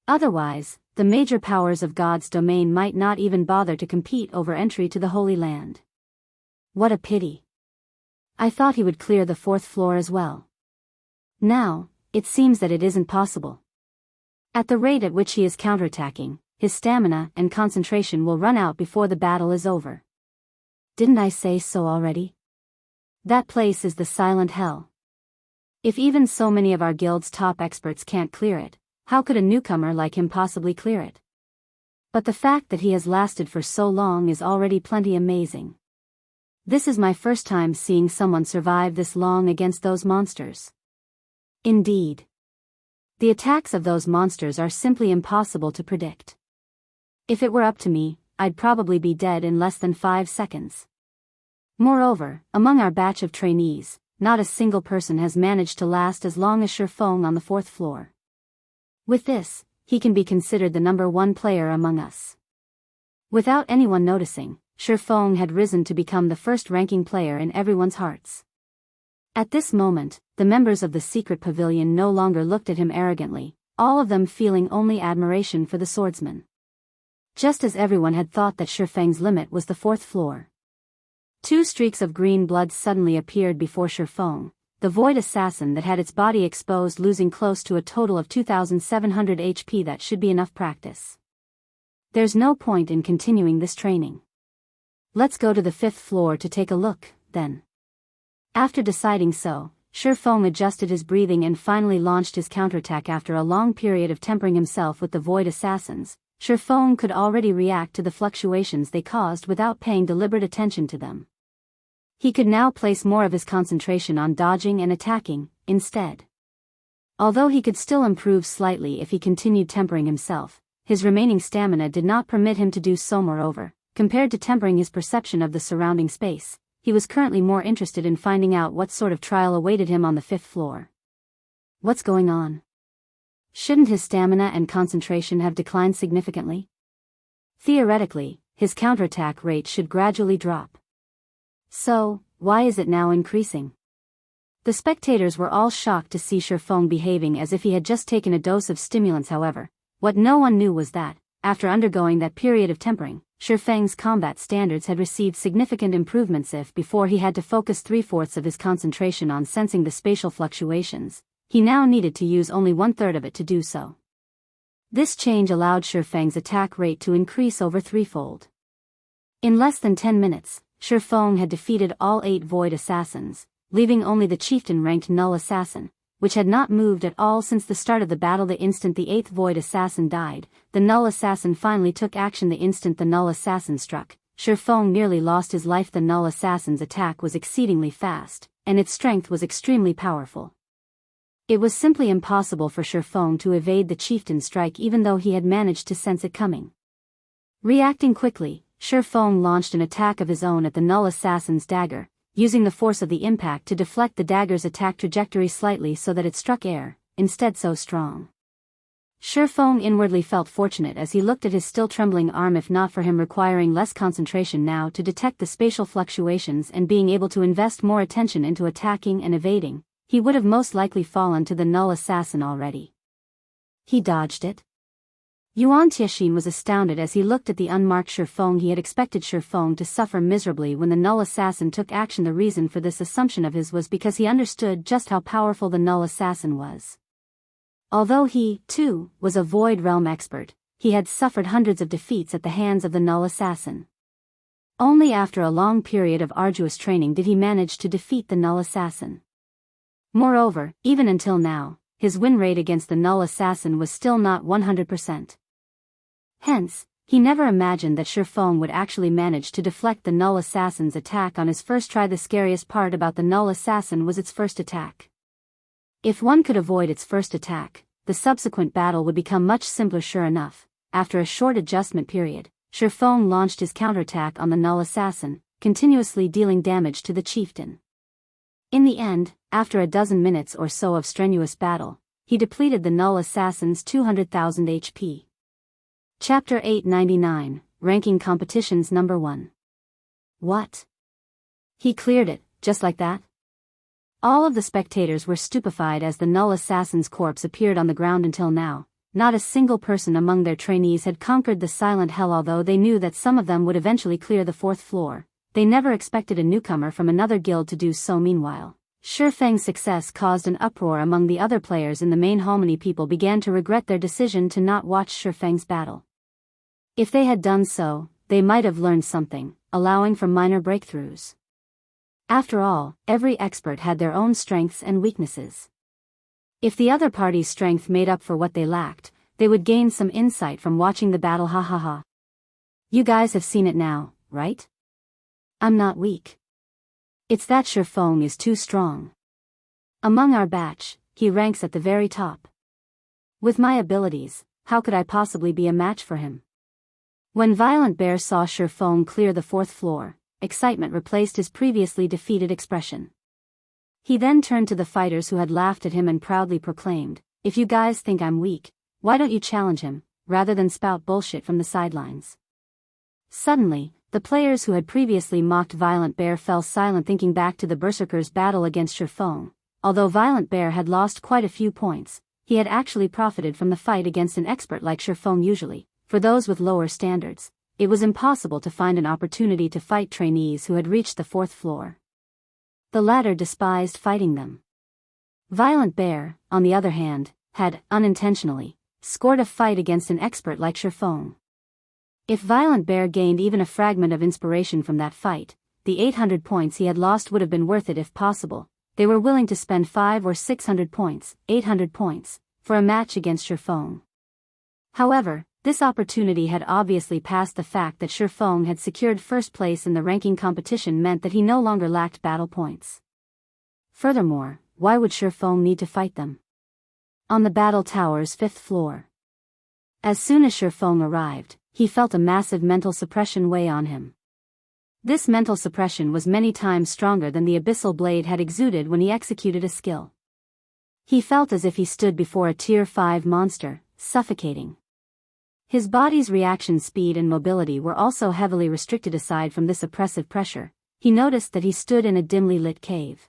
Otherwise, the major powers of God's domain might not even bother to compete over entry to the Holy Land. What a pity. I thought he would clear the 4th floor as well. Now, it seems that it isn't possible. At the rate at which he is counterattacking, his stamina and concentration will run out before the battle is over. Didn't I say so already? That place is the silent hell. If even so many of our guild's top experts can't clear it, how could a newcomer like him possibly clear it? But the fact that he has lasted for so long is already plenty amazing. This is my first time seeing someone survive this long against those monsters. Indeed. The attacks of those monsters are simply impossible to predict. If it were up to me, I'd probably be dead in less than 5 seconds. Moreover, among our batch of trainees, not a single person has managed to last as long as Shifeng on the 4th floor. With this, he can be considered the #1 player among us. Without anyone noticing, Shifeng had risen to become the first-ranking player in everyone's hearts. At this moment, the members of the secret pavilion no longer looked at him arrogantly, all of them feeling only admiration for the swordsman. Just as everyone had thought that Shifeng's limit was the 4th floor. 2 streaks of green blood suddenly appeared before Shifeng, the void assassin that had its body exposed, losing close to a total of 2,700 HP. That should be enough practice. There's no point in continuing this training. Let's go to the 5th floor to take a look, then. After deciding so, Shifeng adjusted his breathing and finally launched his counterattack. After a long period of tempering himself with the void assassins, Shifeng could already react to the fluctuations they caused without paying deliberate attention to them. He could now place more of his concentration on dodging and attacking, instead. Although he could still improve slightly if he continued tempering himself, his remaining stamina did not permit him to do so. Moreover, compared to tempering his perception of the surrounding space, he was currently more interested in finding out what sort of trial awaited him on the 5th floor. What's going on? Shouldn't his stamina and concentration have declined significantly? Theoretically, his counterattack rate should gradually drop. So, why is it now increasing? The spectators were all shocked to see Shifeng behaving as if he had just taken a dose of stimulants. However, what no one knew was that, after undergoing that period of tempering, Shifeng's combat standards had received significant improvements. If before he had to focus 3/4 of his concentration on sensing the spatial fluctuations, he now needed to use only 1/3 of it to do so. This change allowed Shifeng's attack rate to increase over 3-fold. In less than 10 minutes, Shifeng had defeated all 8 void assassins, leaving only the chieftain-ranked null assassin, which had not moved at all since the start of the battle. The instant the 8th void assassin died, the null assassin finally took action. The instant the null assassin struck, Shifeng nearly lost his life. The null assassin's attack was exceedingly fast, and its strength was extremely powerful. It was simply impossible for Shifeng to evade the chieftain's strike even though he had managed to sense it coming. Reacting quickly, Shifeng launched an attack of his own at the null assassin's dagger, using the force of the impact to deflect the dagger's attack trajectory slightly so that it struck air, instead so strong. Shifeng inwardly felt fortunate as he looked at his still trembling arm. If not for him requiring less concentration now to detect the spatial fluctuations and being able to invest more attention into attacking and evading, he would have most likely fallen to the null assassin already. He dodged it. Yuan Tianxin was astounded as he looked at the unmarked Shifeng. He had expected Shifeng to suffer miserably when the null assassin took action. The reason for this assumption of his was because he understood just how powerful the null assassin was. Although he, too, was a Void Realm expert, he had suffered hundreds of defeats at the hands of the null assassin. Only after a long period of arduous training did he manage to defeat the null assassin. Moreover, even until now, his win rate against the null assassin was still not 100%. Hence, he never imagined that Shifeng would actually manage to deflect the null assassin's attack on his first try. The scariest part about the null assassin was its first attack. If one could avoid its first attack, the subsequent battle would become much simpler. Sure enough, after a short adjustment period, Shifeng launched his counterattack on the null assassin, continuously dealing damage to the chieftain. In the end, after a dozen minutes or so of strenuous battle, he depleted the null assassin's 200,000 HP. Chapter 899, Ranking Competitions Number 1. What? He cleared it, just like that? All of the spectators were stupefied as the null assassin's corpse appeared on the ground. Until now, not a single person among their trainees had conquered the silent hell. Although they knew that some of them would eventually clear the 4th floor, they never expected a newcomer from another guild to do so. Meanwhile, Shifeng's success caused an uproar among the other players in the main hall. Many people began to regret their decision to not watch Shifeng's battle. If they had done so, they might have learned something, allowing for minor breakthroughs. After all, every expert had their own strengths and weaknesses. If the other party's strength made up for what they lacked, they would gain some insight from watching the battle. Ha ha ha. You guys have seen it now, right? I'm not weak. It's that Shifeng is too strong. Among our batch, he ranks at the very top. With my abilities, how could I possibly be a match for him? When Violent Bear saw Shifeng clear the 4th floor, excitement replaced his previously defeated expression. He then turned to the fighters who had laughed at him and proudly proclaimed, "If you guys think I'm weak, why don't you challenge him, rather than spout bullshit from the sidelines?" Suddenly, the players who had previously mocked Violent Bear fell silent, thinking back to the Berserker's battle against Shifeng. Although Violent Bear had lost quite a few points, he had actually profited from the fight against an expert like Shifeng. Usually, for those with lower standards, it was impossible to find an opportunity to fight trainees who had reached the 4th floor. The latter despised fighting them. Violent Bear, on the other hand, had, unintentionally, scored a fight against an expert like Shifeng. If Violent Bear gained even a fragment of inspiration from that fight, the 800 points he had lost would have been worth it if possible. They were willing to spend 500 or 600 points, 800 points, for a match against Shifeng. However, this opportunity had obviously passed. The fact that Shifeng had secured first place in the ranking competition meant that he no longer lacked battle points. Furthermore, why would Shifeng need to fight them? On the battle tower's 5th floor. As soon as Shifeng arrived, he felt a massive mental suppression weigh on him. This mental suppression was many times stronger than the abyssal blade had exuded when he executed a skill. He felt as if he stood before a tier 5 monster, suffocating. His body's reaction speed and mobility were also heavily restricted. Aside from this oppressive pressure, he noticed that he stood in a dimly lit cave.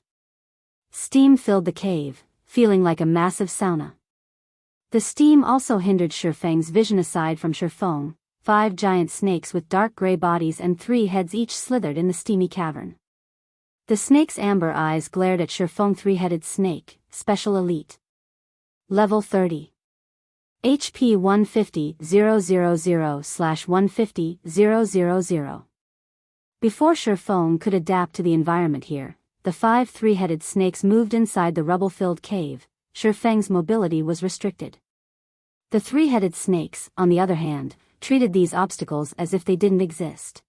Steam filled the cave, feeling like a massive sauna. The steam also hindered Shifeng's vision. Aside from Shifeng, 5 giant snakes with dark gray bodies and 3 heads each slithered in the steamy cavern. The snake's amber eyes glared at Shifeng. 3-headed snake, Special Elite. Level 30. HP 150,000/150,000. Before Shifeng could adapt to the environment here, the 5 3-headed snakes moved inside the rubble-filled cave. Shifeng's mobility was restricted. The 3-headed snakes, on the other hand, treated these obstacles as if they didn't exist.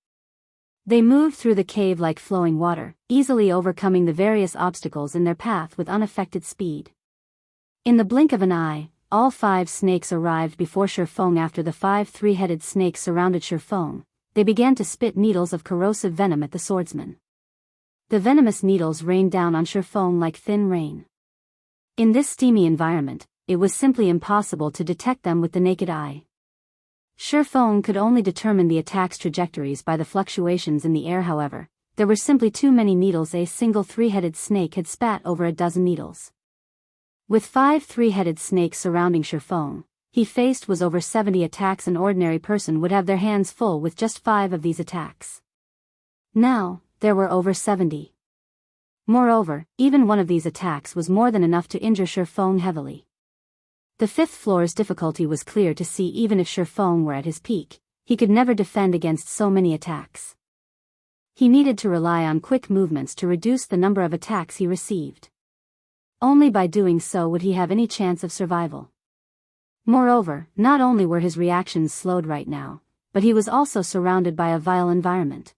They moved through the cave like flowing water, easily overcoming the various obstacles in their path with unaffected speed. In the blink of an eye, all 5 snakes arrived before Shifeng. After the 5 3-headed snakes surrounded Shifeng, they began to spit needles of corrosive venom at the swordsman. The venomous needles rained down on Shifeng like thin rain. In this steamy environment, it was simply impossible to detect them with the naked eye. Shifeng could only determine the attack's trajectories by the fluctuations in the air. However, there were simply too many needles. A single 3-headed snake had spat over a dozen needles. With 5 3-headed snakes surrounding Shifeng, he faced was over 70 attacks. An ordinary person would have their hands full with just 5 of these attacks. Now, there were over 70. Moreover, even one of these attacks was more than enough to injure Shifeng heavily. The 5th floor's difficulty was clear to see. Even if Shifeng were at his peak, he could never defend against so many attacks. He needed to rely on quick movements to reduce the number of attacks he received. Only by doing so would he have any chance of survival. Moreover, not only were his reactions slowed right now, but he was also surrounded by a vile environment.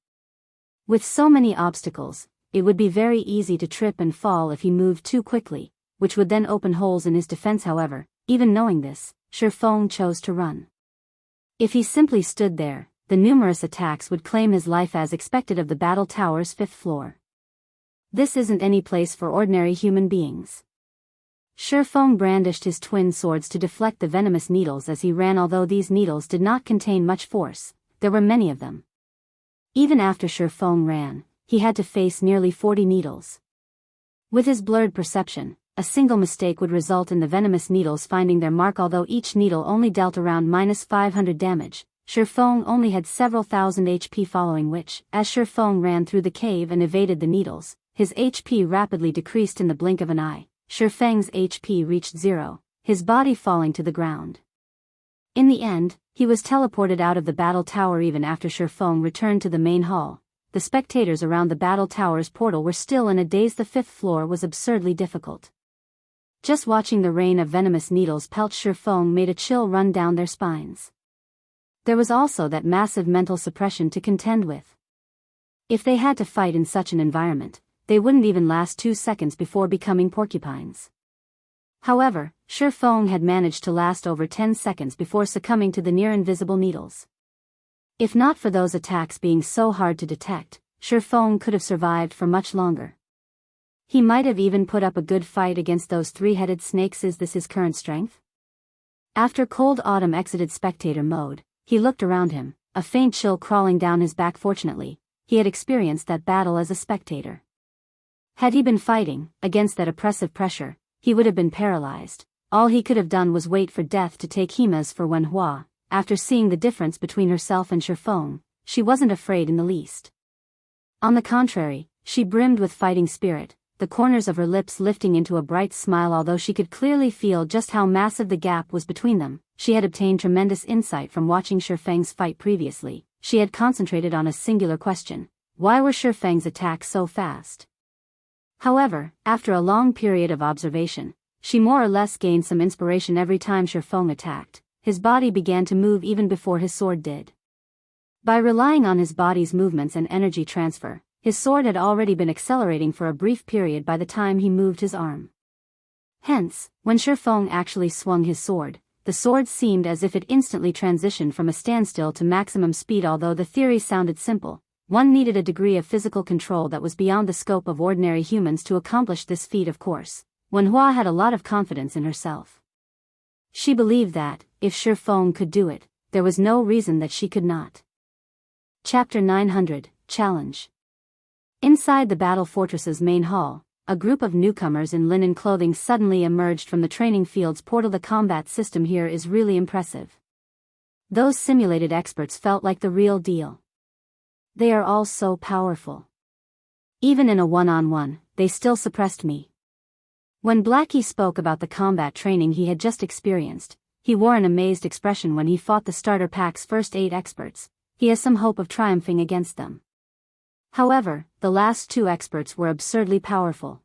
With so many obstacles, it would be very easy to trip and fall if he moved too quickly, which would then open holes in his defense. However, even knowing this, Shifeng chose to run. If he simply stood there, the numerous attacks would claim his life as expected of the battle tower's 5th floor. This isn't any place for ordinary human beings. Shifeng brandished his twin swords to deflect the venomous needles as he ran. Although these needles did not contain much force, there were many of them. Even after Shifeng ran, he had to face nearly 40 needles. With his blurred perception, a single mistake would result in the venomous needles finding their mark. Although each needle only dealt around -500 damage, Shifeng only had several thousand HP. Following which, as Shifeng ran through the cave and evaded the needles, his HP rapidly decreased in the blink of an eye. Shifeng's HP reached 0, his body falling to the ground. In the end, he was teleported out of the battle tower. Even after Shifeng returned to the main hall, the spectators around the battle tower's portal were still in a daze. The 5th floor was absurdly difficult. Just watching the rain of venomous needles pelt Shifeng made a chill run down their spines. There was also that massive mental suppression to contend with. If they had to fight in such an environment, they wouldn't even last 2 seconds before becoming porcupines. However, Shifeng had managed to last over 10 seconds before succumbing to the near-invisible needles. If not for those attacks being so hard to detect, Shifeng could have survived for much longer. He might have even put up a good fight against those 3-headed snakes. Is this his current strength? After Cold Autumn exited spectator mode, he looked around him, a faint chill crawling down his back. Fortunately, he had experienced that battle as a spectator. Had he been fighting against that oppressive pressure, he would have been paralyzed. All he could have done was wait for death to take Hima's. For Wenhua, after seeing the difference between herself and Shifeng, she wasn't afraid in the least. On the contrary, she brimmed with fighting spirit, the corners of her lips lifting into a bright smile. Although she could clearly feel just how massive the gap was between them, she had obtained tremendous insight from watching Shifeng's fight previously. She had concentrated on a singular question: why were Shifeng's attacks so fast? However, after a long period of observation, she more or less gained some inspiration. Every time Shifeng attacked, his body began to move even before his sword did. By relying on his body's movements and energy transfer, his sword had already been accelerating for a brief period by the time he moved his arm. Hence, when Shifeng actually swung his sword, the sword seemed as if it instantly transitioned from a standstill to maximum speed. Although the theory sounded simple, one needed a degree of physical control that was beyond the scope of ordinary humans to accomplish this feat. Of course, Wenhua had a lot of confidence in herself. She believed that, if Shifeng could do it, there was no reason that she could not. Chapter 900, Challenge. Inside the battle fortress's main hall, a group of newcomers in linen clothing suddenly emerged from the training field's portal. The combat system here is really impressive. Those simulated experts felt like the real deal. They are all so powerful. Even in a one-on-one, they still suppressed me. When Blackie spoke about the combat training he had just experienced, he wore an amazed expression. When he fought the starter pack's first 8 experts, he has some hope of triumphing against them. However, the last 2 experts were absurdly powerful.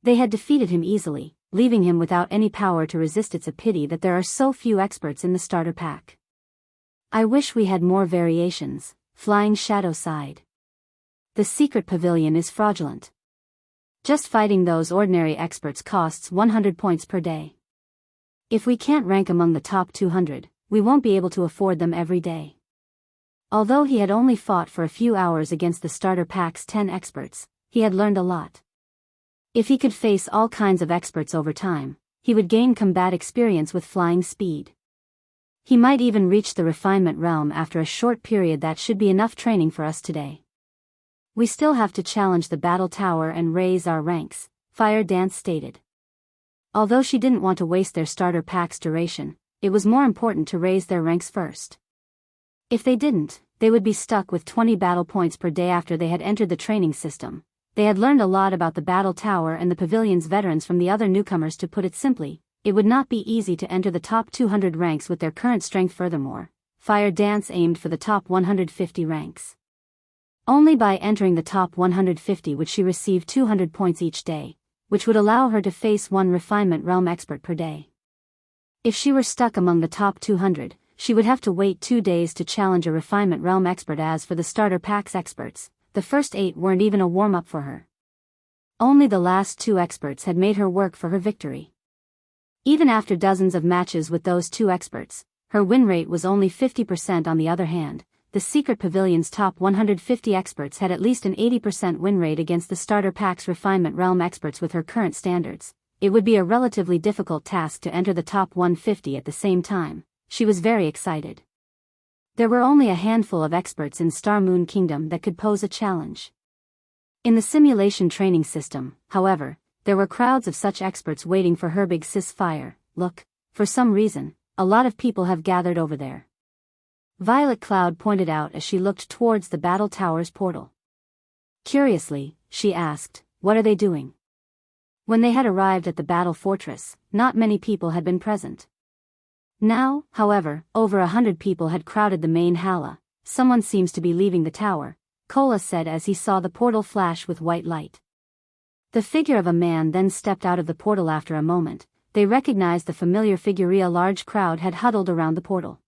They had defeated him easily, leaving him without any power to resist. It's a pity that there are so few experts in the starter pack. I wish we had more variations. Flying Shadow sighed. The secret pavilion is fraudulent. Just fighting those ordinary experts costs 100 points per day. If we can't rank among the top 200, we won't be able to afford them every day. Although he had only fought for a few hours against the starter pack's 10 experts, he had learned a lot. If he could face all kinds of experts over time, he would gain combat experience with flying speed. He might even reach the refinement realm after a short period. That should be enough training for us today. We still have to challenge the battle tower and raise our ranks, Fire Dance stated. Although she didn't want to waste their starter pack's duration, it was more important to raise their ranks first. If they didn't, they would be stuck with 20 battle points per day. After they had entered the training system, they had learned a lot about the battle tower and the pavilion's veterans from the other newcomers. To put it simply, it would not be easy to enter the top 200 ranks with their current strength. Furthermore, Fire Dance aimed for the top 150 ranks. Only by entering the top 150 would she receive 200 points each day, which would allow her to face 1 refinement realm expert per day. If she were stuck among the top 200, she would have to wait 2 days to challenge a refinement realm expert. As for the starter pack's experts, the first 8 weren't even a warm-up for her. Only the last 2 experts had made her work for her victory. Even after dozens of matches with those 2 experts, her win rate was only 50%. On the other hand, the secret pavilion's top 150 experts had at least an 80% win rate against the starter pack's refinement realm experts. With her current standards, it would be a relatively difficult task to enter the top 150 at the same time. She was very excited. There were only a handful of experts in Star Moon Kingdom that could pose a challenge. In the simulation training system, however, there were crowds of such experts waiting for her. Big sis Fire, look, for some reason, a lot of people have gathered over there. Violet Cloud pointed out as she looked towards the battle tower's portal. Curiously, she asked, what are they doing? When they had arrived at the battle fortress, not many people had been present. Now, however, over 100 people had crowded the main hala. Someone seems to be leaving the tower, Kola said as he saw the portal flash with white light. The figure of a man then stepped out of the portal. After a moment, they recognized the familiar figure. A large crowd had huddled around the portal.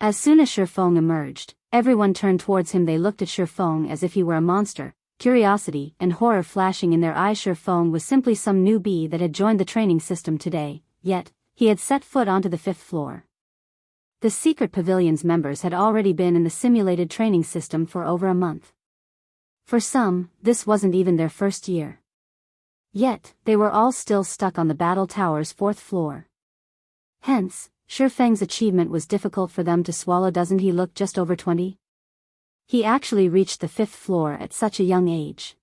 As soon as Shifeng emerged, everyone turned towards him. They looked at Shifeng as if he were a monster, curiosity and horror flashing in their eyes. Shifeng was simply some newbie that had joined the training system today, yet he had set foot onto the 5th floor. The secret pavilion's members had already been in the simulated training system for over a month. For some, this wasn't even their first year. Yet, they were all still stuck on the battle tower's 4th floor. Hence, Shifeng's achievement was difficult for them to swallow. Doesn't he look just over 20? He actually reached the 5th floor at such a young age.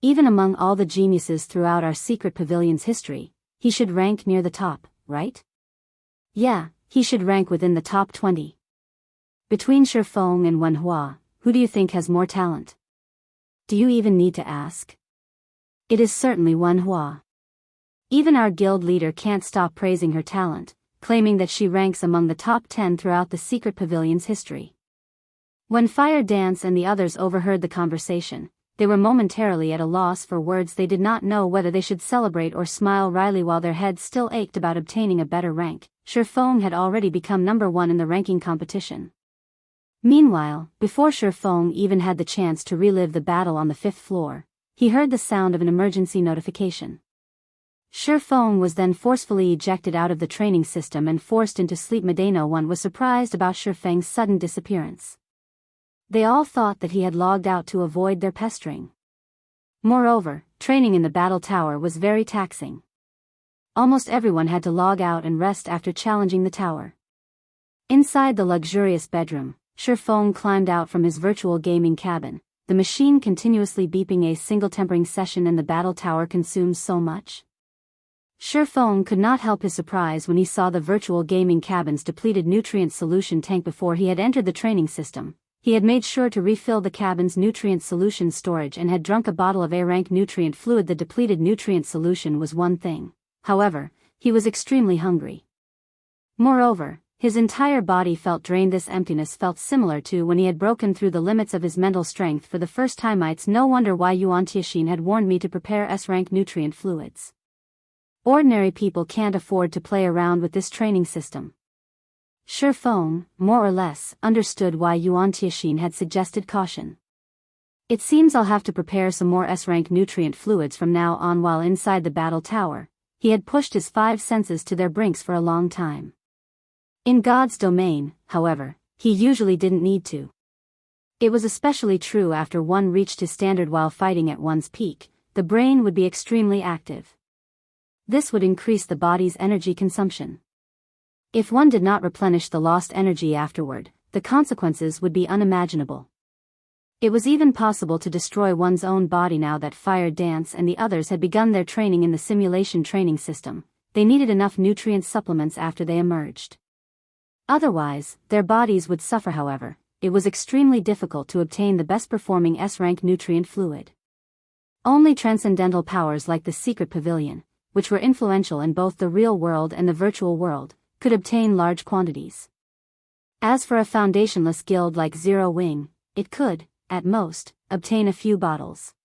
Even among all the geniuses throughout our secret pavilion's history, he should rank near the top, right? Yeah, he should rank within the top 20. Between Shifeng and Wenhua, who do you think has more talent? Do you even need to ask? It is certainly Wenhua. Even our guild leader can't stop praising her talent, claiming that she ranks among the top 10 throughout the secret pavilion's history. When Fire Dance and the others overheard the conversation, they were momentarily at a loss for words. They did not know whether they should celebrate or smile wryly. While their heads still ached about obtaining a better rank, Shifeng had already become number 1 in the ranking competition. Meanwhile, before Shifeng even had the chance to relive the battle on the 5th floor, he heard the sound of an emergency notification. Shifeng was then forcefully ejected out of the training system and forced into sleep. No one was surprised about Shifeng's sudden disappearance. They all thought that he had logged out to avoid their pestering. Moreover, training in the battle tower was very taxing. Almost everyone had to log out and rest after challenging the tower. Inside the luxurious bedroom, Shifeng climbed out from his virtual gaming cabin, the machine continuously beeping. A single tempering session in the battle tower consumes so much. Shifeng could not help his surprise when he saw the virtual gaming cabin's depleted nutrient solution tank. Before he had entered the training system, he had made sure to refill the cabin's nutrient solution storage and had drunk a bottle of A-rank nutrient fluid. The depleted nutrient solution was one thing. However, he was extremely hungry. Moreover, his entire body felt drained. This emptiness felt similar to when he had broken through the limits of his mental strength for the first time. It's no wonder why Yuan Tianxin had warned me to prepare S-rank nutrient fluids. Ordinary people can't afford to play around with this training system. Shifeng, more or less, understood why Yuan Tianxin had suggested caution. It seems I'll have to prepare some more S-rank nutrient fluids from now on. While inside the battle tower, he had pushed his 5 senses to their brinks for a long time. In God's domain, however, he usually didn't need to. It was especially true after one reached his standard. While fighting at one's peak, the brain would be extremely active. This would increase the body's energy consumption. If one did not replenish the lost energy afterward, the consequences would be unimaginable. It was even possible to destroy one's own body. Now that Fire Dance and the others had begun their training in the simulation training system, they needed enough nutrient supplements after they emerged. Otherwise, their bodies would suffer. However, it was extremely difficult to obtain the best-performing S-rank nutrient fluid. Only transcendental powers like the Secret Pavilion, which were influential in both the real world and the virtual world, could obtain large quantities. As for a foundationless guild like Zero Wing, it could, at most, obtain a few bottles.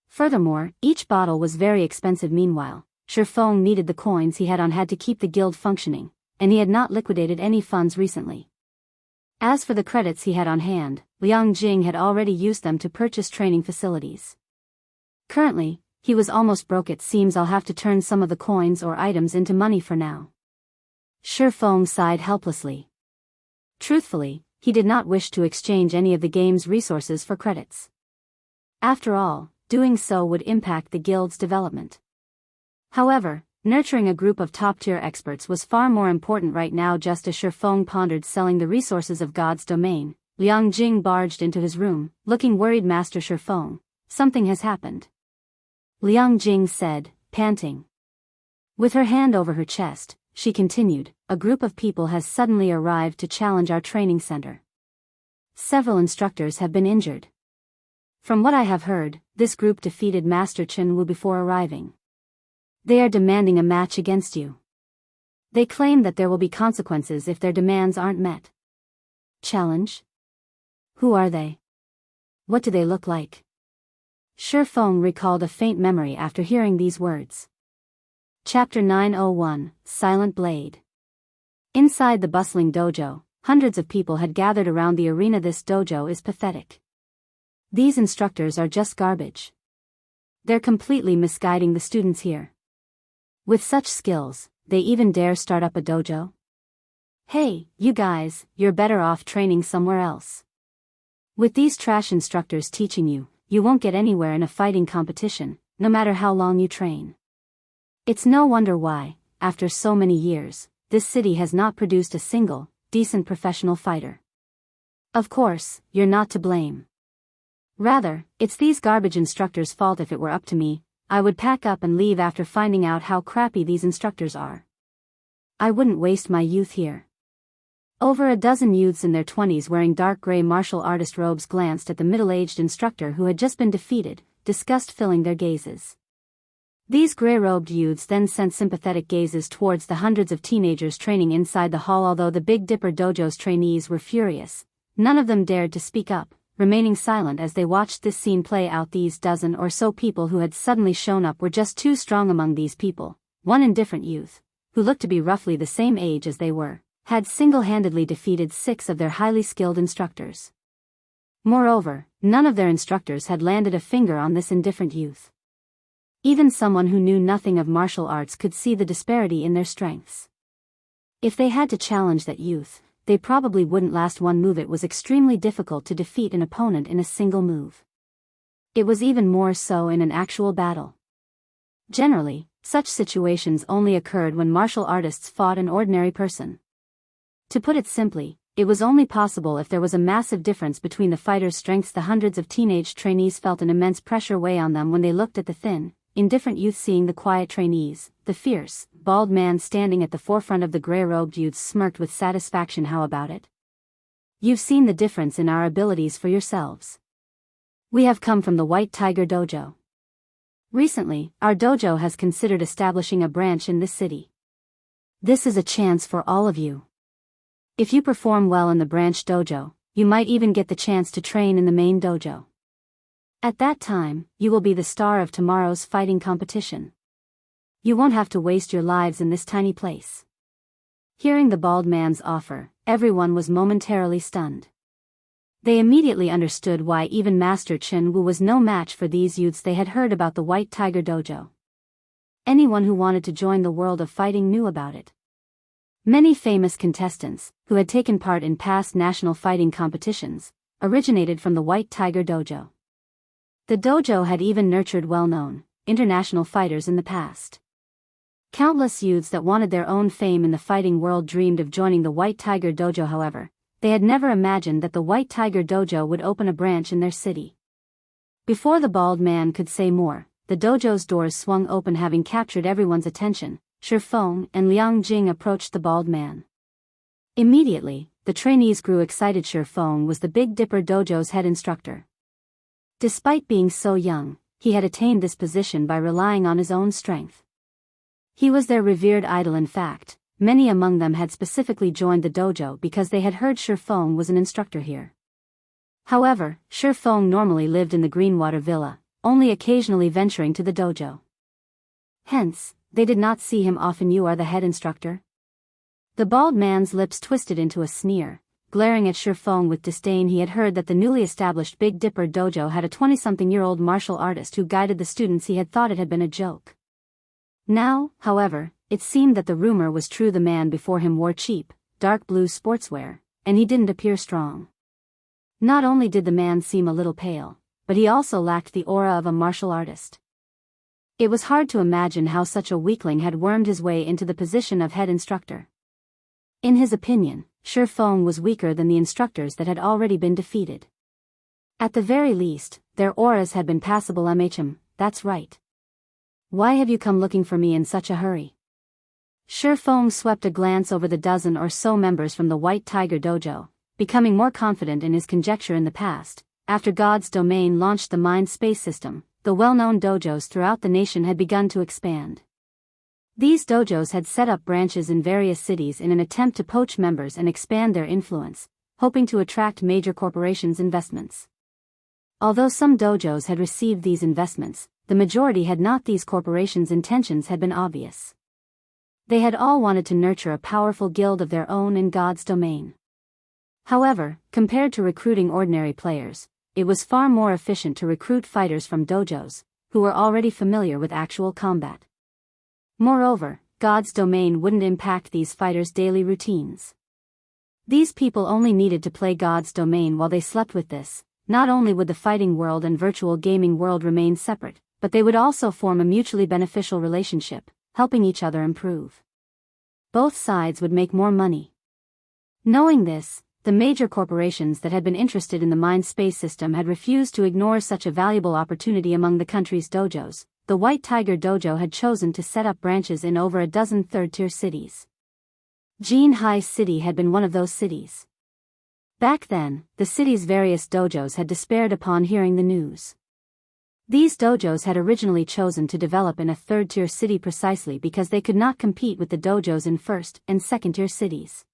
Furthermore, each bottle was very expensive. Meanwhile, Shifeng needed the coins he had on hand to keep the guild functioning, and he had not liquidated any funds recently. As for the credits he had on hand, Liang Jing had already used them to purchase training facilities. Currently, he was almost broke. It seems I'll have to turn some of the coins or items into money for now. Shifeng sighed helplessly. Truthfully, he did not wish to exchange any of the game's resources for credits. After all, doing so would impact the guild's development. However, nurturing a group of top-tier experts was far more important right now. Just as Shifeng pondered selling the resources of God's domain, Liang Jing barged into his room, looking worried. Master Shifeng, something has happened. Liang Jing said, panting. With her hand over her chest, she continued, a group of people has suddenly arrived to challenge our training center. Several instructors have been injured. From what I have heard, this group defeated Master Chen Wu before arriving. They are demanding a match against you. They claim that there will be consequences if their demands aren't met. Challenge? Who are they? What do they look like? Feng recalled a faint memory after hearing these words. Chapter 901, Silent Blade. Inside the bustling dojo, hundreds of people had gathered around the arena. This dojo is pathetic. These instructors are just garbage. They're completely misguiding the students here. With such skills, they even dare start up a dojo? Hey, you guys, you're better off training somewhere else. With these trash instructors teaching you, you won't get anywhere in a fighting competition, no matter how long you train. It's no wonder why, after so many years, this city has not produced a single, decent professional fighter. Of course, you're not to blame. Rather, it's these garbage instructors' fault. If it were up to me, I would pack up and leave after finding out how crappy these instructors are. I wouldn't waste my youth here. Over a dozen youths in their 20s wearing dark gray martial artist robes glanced at the middle-aged instructor who had just been defeated, disgust filling their gazes. These gray-robed youths then sent sympathetic gazes towards the hundreds of teenagers training inside the hall. Although the Big Dipper Dojo's trainees were furious, none of them dared to speak up, remaining silent as they watched this scene play out. These dozen or so people who had suddenly shown up were just too strong. Among these people, one indifferent youth, who looked to be roughly the same age as they were, had single-handedly defeated 6 of their highly skilled instructors. Moreover, none of their instructors had landed a finger on this indifferent youth. Even someone who knew nothing of martial arts could see the disparity in their strengths. If they had to challenge that youth, they probably wouldn't last one move. It was extremely difficult to defeat an opponent in a single move. It was even more so in an actual battle. Generally, such situations only occurred when martial artists fought an ordinary person. To put it simply, it was only possible if there was a massive difference between the fighters' strengths. The hundreds of teenage trainees felt an immense pressure weigh on them when they looked at the thin, indifferent youth. Seeing the quiet trainees, the fierce, bald man standing at the forefront of the gray-robed youths smirked with satisfaction. How about it? You've seen the difference in our abilities for yourselves. We have come from the White Tiger Dojo. Recently, our dojo has considered establishing a branch in this city. This is a chance for all of you. If you perform well in the branch dojo, you might even get the chance to train in the main dojo. At that time, you will be the star of tomorrow's fighting competition. You won't have to waste your lives in this tiny place. Hearing the bald man's offer, everyone was momentarily stunned. They immediately understood why even Master Chen Wu was no match for these youths. They had heard about the White Tiger Dojo. Anyone who wanted to join the world of fighting knew about it. Many famous contestants, who had taken part in past national fighting competitions, originated from the White Tiger Dojo. The dojo had even nurtured well-known, international fighters in the past. Countless youths that wanted their own fame in the fighting world dreamed of joining the White Tiger Dojo. However, they had never imagined that the White Tiger Dojo would open a branch in their city. Before the bald man could say more, the dojo's doors swung open. Having captured everyone's attention, Feng and Liang Jing approached the bald man. Immediately, the trainees grew excited. Feng was the Big Dipper Dojo's head instructor. Despite being so young, he had attained this position by relying on his own strength. He was their revered idol. In fact, many among them had specifically joined the dojo because they had heard Feng was an instructor here. However, Feng normally lived in the Greenwater Villa, only occasionally venturing to the dojo. Hence, they did not see him often. You are the head instructor? The bald man's lips twisted into a sneer, glaring at Feng with disdain. He had heard that the newly established Big Dipper Dojo had a 20-something-year-old martial artist who guided the students. He had thought it had been a joke. Now, however, it seemed that the rumor was true. The man before him wore cheap, dark blue sportswear, and he didn't appear strong. Not only did the man seem a little pale, but he also lacked the aura of a martial artist. It was hard to imagine how such a weakling had wormed his way into the position of head instructor. In his opinion, Feng was weaker than the instructors that had already been defeated. At the very least, their auras had been passable. That's right. Why have you come looking for me in such a hurry? Feng swept a glance over the dozen or so members from the White Tiger Dojo, becoming more confident in his conjecture. In the past, after God's domain launched the mind space system, the well-known dojos throughout the nation had begun to expand. These dojos had set up branches in various cities in an attempt to poach members and expand their influence, hoping to attract major corporations' investments. Although some dojos had received these investments, the majority had not. These corporations' intentions had been obvious. They had all wanted to nurture a powerful guild of their own in God's domain. However, compared to recruiting ordinary players, it was far more efficient to recruit fighters from dojos, who were already familiar with actual combat. Moreover, God's domain wouldn't impact these fighters' daily routines. These people only needed to play God's domain while they slept. With this, not only would the fighting world and virtual gaming world remain separate, but they would also form a mutually beneficial relationship, helping each other improve. Both sides would make more money. Knowing this, the major corporations that had been interested in the mind space system had refused to ignore such a valuable opportunity. Among the country's dojos, the White Tiger Dojo had chosen to set up branches in over a dozen third-tier cities. Jinhai City had been one of those cities. Back then, the city's various dojos had despaired upon hearing the news. These dojos had originally chosen to develop in a third-tier city precisely because they could not compete with the dojos in first- and second-tier cities.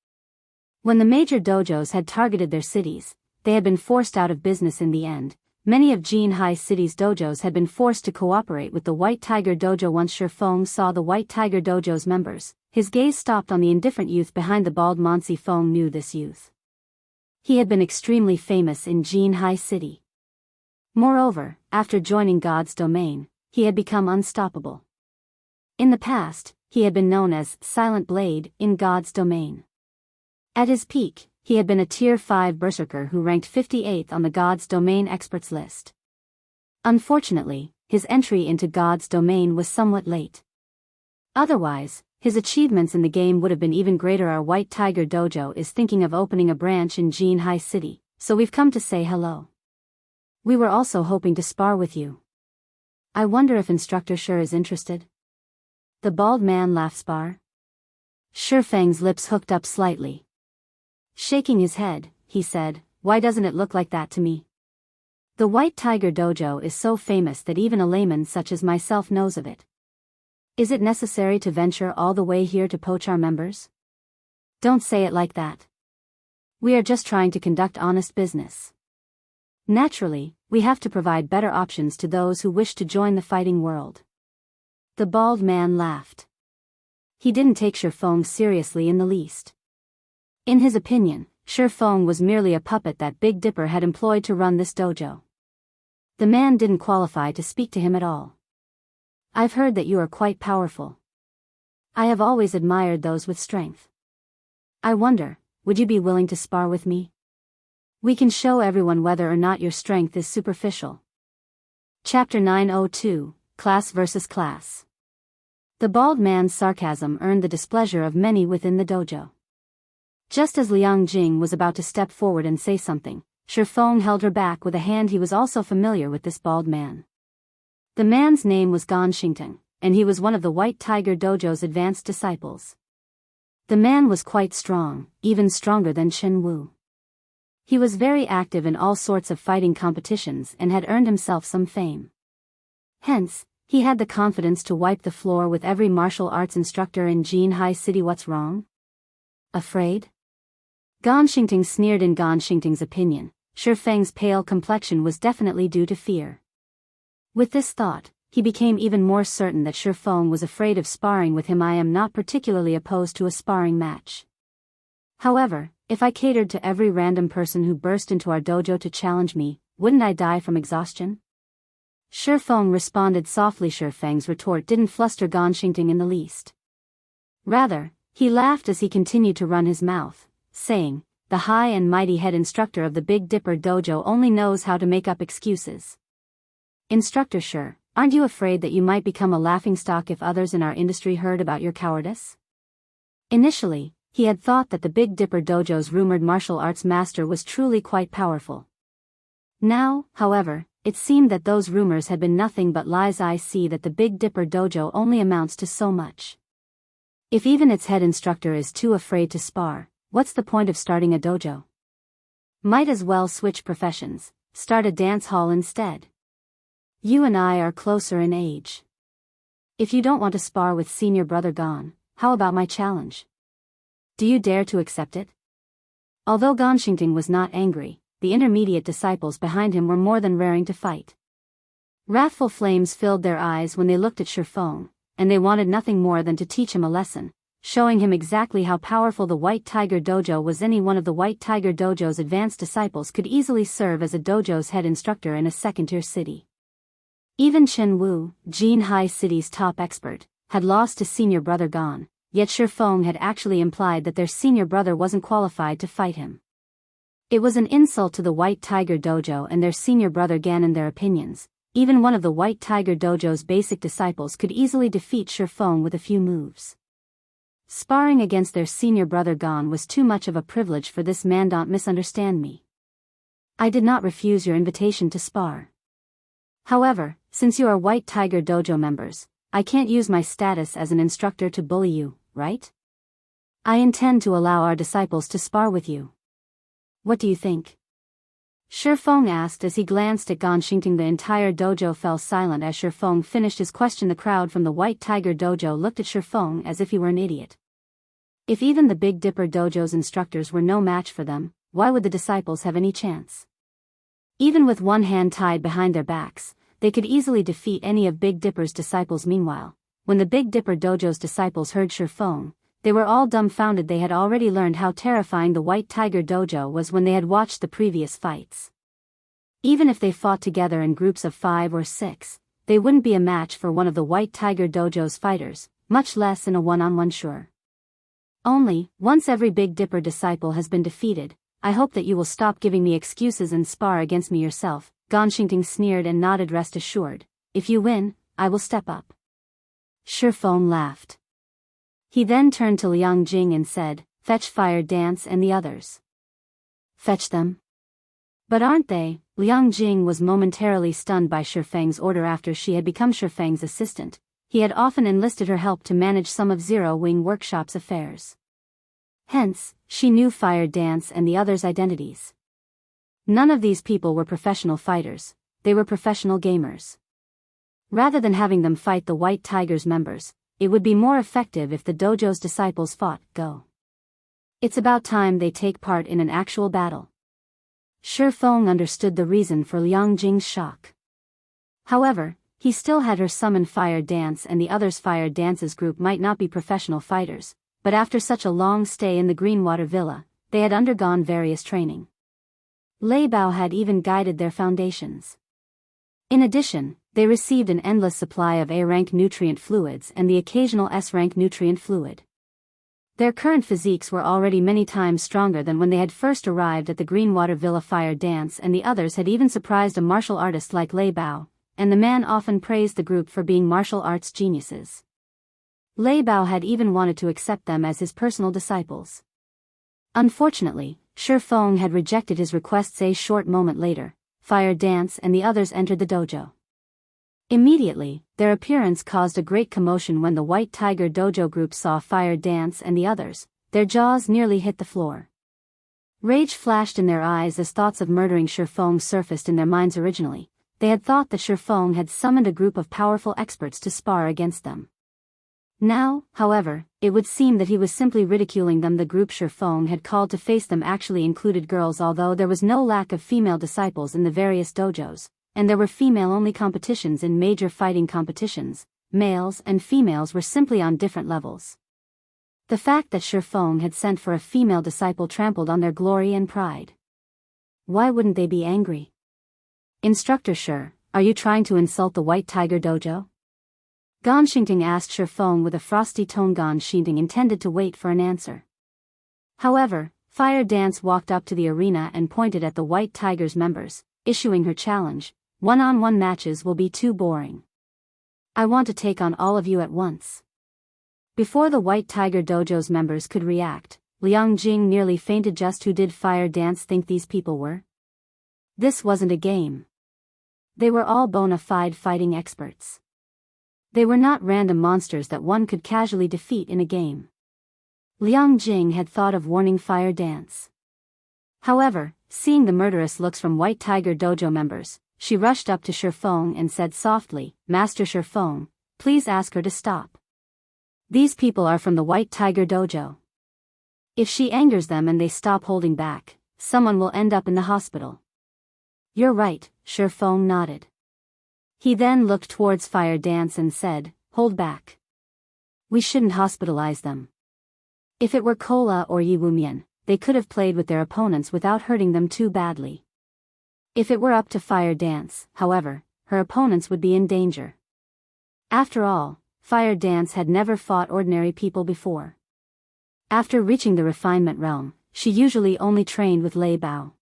When the major dojos had targeted their cities, they had been forced out of business in the end. Many of Jinhai City's dojos had been forced to cooperate with the White Tiger Dojo. Once Shi Feng saw the White Tiger Dojo's members, his gaze stopped on the indifferent youth behind the bald man. Shi Feng knew this youth. He had been extremely famous in Jinhai City. Moreover, after joining God's domain, he had become unstoppable. In the past, he had been known as Silent Blade in God's domain. At his peak, he had been a Tier 5 berserker who ranked 58th on the God's domain experts list. Unfortunately, his entry into God's domain was somewhat late. Otherwise, his achievements in the game would have been even greater. Our White Tiger Dojo is thinking of opening a branch in Jinhai City, so we've come to say hello. We were also hoping to spar with you. I wonder if Instructor Shi is interested? The bald man laughed. Spar? Shi Feng's lips hooked up slightly. Shaking his head, he said, "Why doesn't it look like that to me? The White Tiger Dojo is so famous that even a layman such as myself knows of it. Is it necessary to venture all the way here to poach our members? Don't say it like that. We are just trying to conduct honest business. Naturally, we have to provide better options to those who wish to join the fighting world." The bald man laughed. He didn't take Shi Feng seriously in the least. In his opinion, Shi Feng was merely a puppet that Big Dipper had employed to run this dojo. The man didn't qualify to speak to him at all. "I've heard that you are quite powerful. I have always admired those with strength. I wonder, would you be willing to spar with me? We can show everyone whether or not your strength is superficial." Chapter 902, Class vs. Class. The bald man's sarcasm earned the displeasure of many within the dojo. Just as Liang Jing was about to step forward and say something, Shi Feng held her back with a hand. He was also familiar with this bald man. The man's name was Gan Xingtang, and he was one of the White Tiger Dojo's advanced disciples. The man was quite strong, even stronger than Chen Wu. He was very active in all sorts of fighting competitions and had earned himself some fame. Hence, he had the confidence to wipe the floor with every martial arts instructor in Jinhai City. What's wrong? Afraid? Gan Xingtang sneered. In Gan Xingtang's opinion, Shi Feng's pale complexion was definitely due to fear. With this thought, he became even more certain that Shi Feng was afraid of sparring with him. I am not particularly opposed to a sparring match. However, if I catered to every random person who burst into our dojo to challenge me, wouldn't I die from exhaustion? Shi Feng responded softly. Shi Feng's retort didn't fluster Gan Xingtang in the least. Rather, he laughed as he continued to run his mouth, saying, "The high and mighty head instructor of the Big Dipper Dojo only knows how to make up excuses. Instructor Shi, aren't you afraid that you might become a laughingstock if others in our industry heard about your cowardice?" Initially, he had thought that the Big Dipper Dojo's rumored martial arts master was truly quite powerful. Now, however, it seemed that those rumors had been nothing but lies. I see that the Big Dipper Dojo only amounts to so much. If even its head instructor is too afraid to spar, what's the point of starting a dojo? Might as well switch professions, start a dance hall instead. You and I are closer in age. If you don't want to spar with senior brother Gan, how about my challenge? Do you dare to accept it? Although Gan Xingtang was not angry, the intermediate disciples behind him were more than raring to fight. Wrathful flames filled their eyes when they looked at Shifeng, and they wanted nothing more than to teach him a lesson, showing him exactly how powerful the White Tiger Dojo was. Any one of the White Tiger Dojo's advanced disciples could easily serve as a dojo's head instructor in a second-tier city. Even Chen Wu, Jin Hai City's top expert, had lost his senior brother Gon, yet Shifeng had actually implied that their senior brother wasn't qualified to fight him. It was an insult to the White Tiger Dojo and their senior brother Gan in their opinions. Even one of the White Tiger Dojo's basic disciples could easily defeat Shifeng with a few moves. Sparring against their senior brother Gon was too much of a privilege for this man. Don't misunderstand me. I did not refuse your invitation to spar. However, since you are White Tiger Dojo members, I can't use my status as an instructor to bully you, right? I intend to allow our disciples to spar with you. What do you think? Shifeng asked as he glanced at Gon Xingting. The entire dojo fell silent as Shifeng finished his question. The crowd from the White Tiger Dojo looked at Shifeng as if he were an idiot. If even the Big Dipper Dojo's instructors were no match for them, why would the disciples have any chance? Even with one hand tied behind their backs, they could easily defeat any of Big Dipper's disciples. Meanwhile, when the Big Dipper Dojo's disciples heard Shifeng, they were all dumbfounded. They had already learned how terrifying the White Tiger Dojo was when they had watched the previous fights. Even if they fought together in groups of 5 or 6, they wouldn't be a match for one of the White Tiger Dojo's fighters, much less in a one-on-one. Sure. Only, once every Big Dipper disciple has been defeated, I hope that you will stop giving me excuses and spar against me yourself. Gon Xingting sneered and nodded. Rest assured, if you win, I will step up. Shifeng laughed. He then turned to Liang Jing and said, fetch Fire Dance and the others. Fetch them? But aren't they? Liang Jing was momentarily stunned by Shifeng's order. After she had become Shifeng's assistant, he had often enlisted her help to manage some of Zero Wing Workshop's affairs. Hence, she knew Fire Dance and the others' identities. None of these people were professional fighters, they were professional gamers. Rather than having them fight the White Tiger's members, it would be more effective if the dojo's disciples fought. Go. It's about time they take part in an actual battle. Shifeng understood the reason for Liang Jing's shock. However, he still had her summon Fire Dance and the others. Fire Dance's group might not be professional fighters, but after such a long stay in the Greenwater Villa, they had undergone various training. Lei Bao had even guided their foundations. In addition, they received an endless supply of A-rank nutrient fluids and the occasional S-rank nutrient fluid. Their current physiques were already many times stronger than when they had first arrived at the Greenwater Villa. Fire Dance and the others had even surprised a martial artist like Lei Bao, and the man often praised the group for being martial arts geniuses. Lei Bao had even wanted to accept them as his personal disciples. Unfortunately, Shifeng had rejected his requests. A short moment later, Fire Dance and the others entered the dojo. Immediately, their appearance caused a great commotion. When the White Tiger Dojo group saw Fire Dance and the others, their jaws nearly hit the floor. Rage flashed in their eyes as thoughts of murdering Shifeng surfaced in their minds. Originally, they had thought that Shifeng had summoned a group of powerful experts to spar against them. Now, however, it would seem that he was simply ridiculing them. The group Shifeng had called to face them actually included girls. Although there was no lack of female disciples in the various dojos, and there were female-only competitions in major fighting competitions, males and females were simply on different levels. The fact that Shifeng had sent for a female disciple trampled on their glory and pride. Why wouldn't they be angry? Instructor Shi, are you trying to insult the White Tiger Dojo? Gon Xingting asked Shifeng with a frosty tone. Gon Xingting intended to wait for an answer. However, Fire Dance walked up to the arena and pointed at the White Tiger's members, issuing her challenge. One-on-one matches will be too boring. I want to take on all of you at once. Before the White Tiger Dojo's members could react, Liang Jing nearly fainted. Just who did Fire Dance think these people were? This wasn't a game. They were all bona fide fighting experts. They were not random monsters that one could casually defeat in a game. Liang Jing had thought of warning Fire Dance. However, seeing the murderous looks from White Tiger Dojo members, she rushed up to Shifeng and said softly, Master Shifeng, please ask her to stop. These people are from the White Tiger Dojo. If she angers them and they stop holding back, someone will end up in the hospital. You're right, Shifeng nodded. He then looked towards Fire Dance and said, hold back. We shouldn't hospitalize them. If it were Kola or Yi Wumian, they could have played with their opponents without hurting them too badly. If it were up to Fire Dance, however, her opponents would be in danger. After all, Fire Dance had never fought ordinary people before. After reaching the refinement realm, she usually only trained with Lei Bao.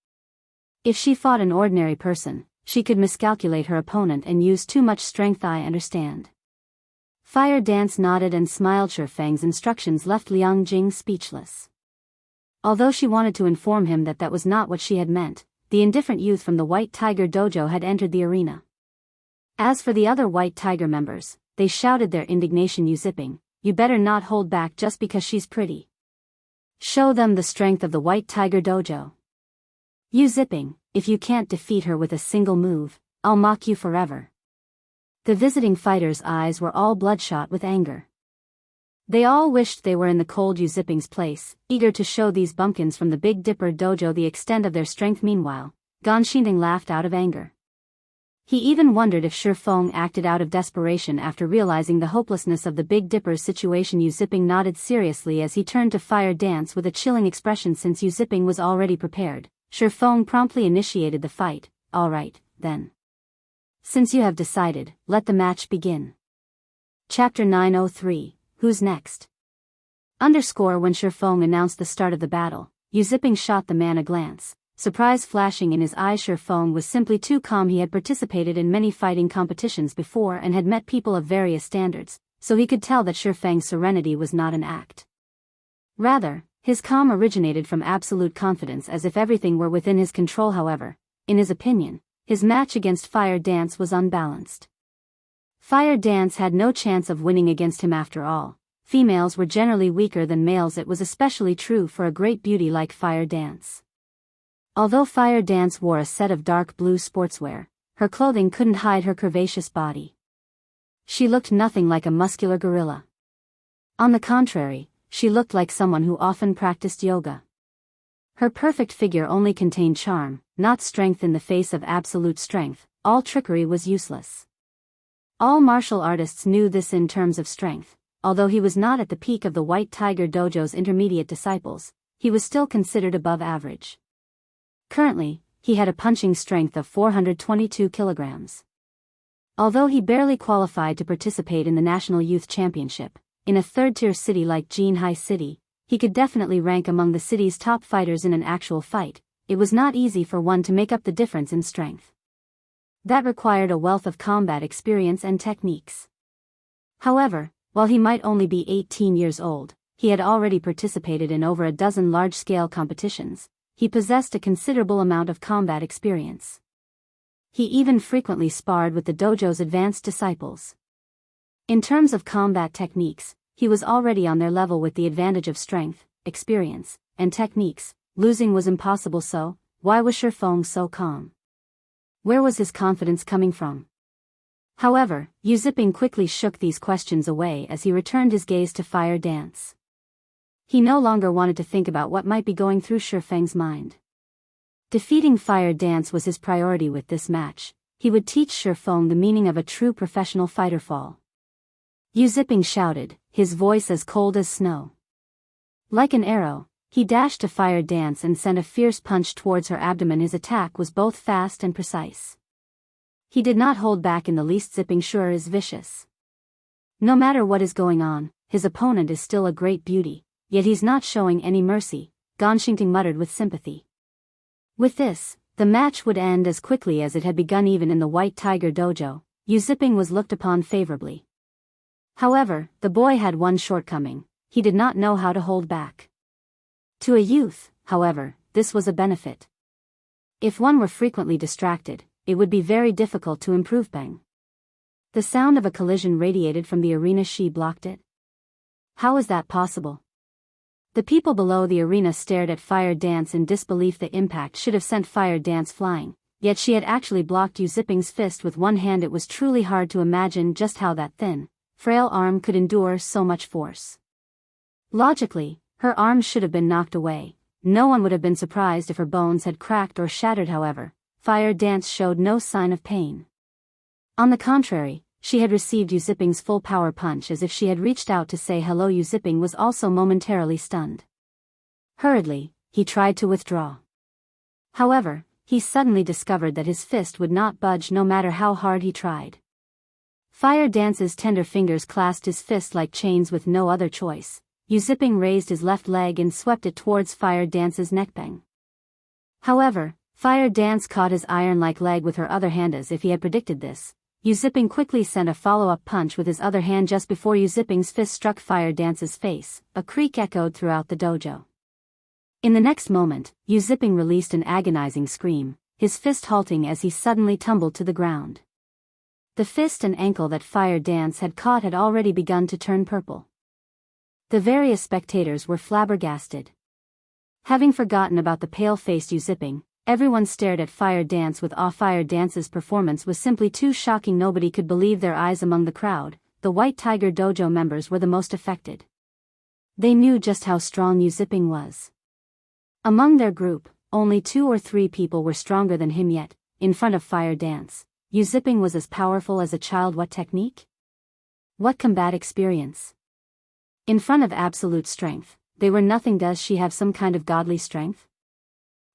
If she fought an ordinary person, she could miscalculate her opponent and use too much strength. I understand. Fire Dance nodded and smiled. Shifeng's instructions left Liang Jing speechless. Although she wanted to inform him that that was not what she had meant, the indifferent youth from the White Tiger Dojo had entered the arena. As for the other White Tiger members, they shouted their indignation. You Zipping, you better not hold back just because she's pretty. Show them the strength of the White Tiger Dojo. You Zipping, if you can't defeat her with a single move, I'll mock you forever. The visiting fighters' eyes were all bloodshot with anger. They all wished they were in the cold Yu Zipping's place, eager to show these bumpkins from the Big Dipper Dojo the extent of their strength. Meanwhile, Ganshinding laughed out of anger. He even wondered if Shifeng acted out of desperation after realizing the hopelessness of the Big Dipper's situation. Yu Zipping nodded seriously as he turned to Fire Dance with a chilling expression. Since Yu Zipping was already prepared, Shifeng promptly initiated the fight. All right, then. Since you have decided, let the match begin. Chapter 903, Who's Next? When Shifeng announced the start of the battle, Yu Zipping shot the man a glance, surprise flashing in his eyes. Shifeng was simply too calm. He had participated in many fighting competitions before and had met people of various standards, so he could tell that Shifeng's serenity was not an act. Rather, his calm originated from absolute confidence, as if everything were within his control. However, in his opinion, his match against Fire Dance was unbalanced. Fire Dance had no chance of winning against him. After all, females were generally weaker than males. It was especially true for a great beauty like Fire Dance. Although Fire Dance wore a set of dark blue sportswear, her clothing couldn't hide her curvaceous body. She looked nothing like a muscular gorilla. On the contrary, she looked like someone who often practiced yoga. Her perfect figure only contained charm, not strength. In the face of absolute strength, all trickery was useless. All martial artists knew this. In terms of strength, although he was not at the peak of the White Tiger Dojo's intermediate disciples, he was still considered above average. Currently, he had a punching strength of 422 kilograms. Although he barely qualified to participate in the National Youth Championship, in a third-tier city like Jinhai City, he could definitely rank among the city's top fighters. In an actual fight, it was not easy for one to make up the difference in strength. That required a wealth of combat experience and techniques. However, while he might only be 18 years old, he had already participated in over a dozen large-scale competitions. He possessed a considerable amount of combat experience. He even frequently sparred with the dojo's advanced disciples. In terms of combat techniques, he was already on their level. With the advantage of strength, experience, and techniques, losing was impossible. So, why was Shifeng so calm? Where was his confidence coming from? However, Yu Zipping quickly shook these questions away as he returned his gaze to Fire Dance. He no longer wanted to think about what might be going through Shifeng's mind. Defeating Fire Dance was his priority. With this match, he would teach Shifeng the meaning of a true professional fighter. Fall. Yu Zipping shouted, his voice as cold as snow. Like an arrow, he dashed to Fire Dance and sent a fierce punch towards her abdomen. His attack was both fast and precise. He did not hold back in the least. Zipping sure is vicious. No matter what is going on, his opponent is still a great beauty, yet he's not showing any mercy, Ganshinding muttered with sympathy. With this, the match would end as quickly as it had begun. Even in the White Tiger Dojo, Yu Zipping was looked upon favorably. However, the boy had one shortcoming: he did not know how to hold back. To a youth, however, this was a benefit. If one were frequently distracted, it would be very difficult to improve. Bang. The sound of a collision radiated from the arena. She blocked it. How is that possible? The people below the arena stared at Fire Dance in disbelief. The impact should have sent Fire Dance flying, yet she had actually blocked Yu Zipping's fist with one hand. It was truly hard to imagine just how that thin, frail arm could endure so much force. Logically, her arms should have been knocked away, no one would have been surprised if her bones had cracked or shattered. However, Fire Dance showed no sign of pain. On the contrary, she had received Zipping's full power punch as if she had reached out to say hello. Zipping was also momentarily stunned. Hurriedly, he tried to withdraw. However, he suddenly discovered that his fist would not budge no matter how hard he tried. Fire Dance's tender fingers clasped his fist like chains with no other choice. Zipping raised his left leg and swept it towards Fire Dance's neckbang. However, Fire Dance caught his iron-like leg with her other hand as if he had predicted this. Zipping quickly sent a follow-up punch with his other hand just before Zipping's fist struck Fire Dance's face. A creak echoed throughout the dojo. In the next moment, Zipping released an agonizing scream, his fist halting as he suddenly tumbled to the ground. The fist and ankle that Fire Dance had caught had already begun to turn purple. The various spectators were flabbergasted. Having forgotten about the pale-faced Zipping, everyone stared at Fire Dance with awe. Fire Dance's performance was simply too shocking. Nobody could believe their eyes. Among the crowd, the White Tiger Dojo members were the most affected. They knew just how strong Zipping was. Among their group, only 2 or 3 people were stronger than him yet. In front of Fire Dance, Zipping was as powerful as a child. What technique? What combat experience? In front of absolute strength, they were nothing. Does she have some kind of godly strength?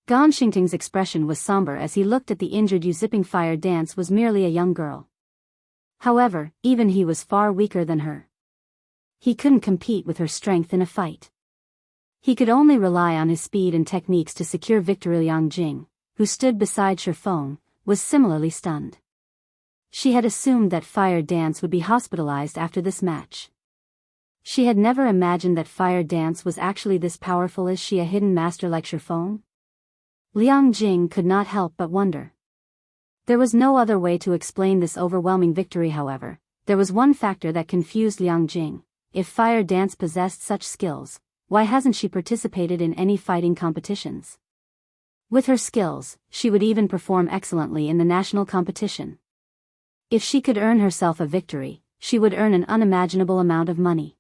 Gonshingting's expression was somber as he looked at the injured Zipping. Fire Dance was merely a young girl. However, even he was far weaker than her. He couldn't compete with her strength in a fight. He could only rely on his speed and techniques to secure victory. Liang Jing, who stood beside Shifeng, was similarly stunned. She had assumed that Fire Dance would be hospitalized after this match. She had never imagined that Fire Dance was actually this powerful. Is she a hidden master like Shifeng? Liang Jing could not help but wonder. There was no other way to explain this overwhelming victory. However, there was one factor that confused Liang Jing. If Fire Dance possessed such skills, why hasn't she participated in any fighting competitions? With her skills, she would even perform excellently in the national competition. If she could earn herself a victory, she would earn an unimaginable amount of money.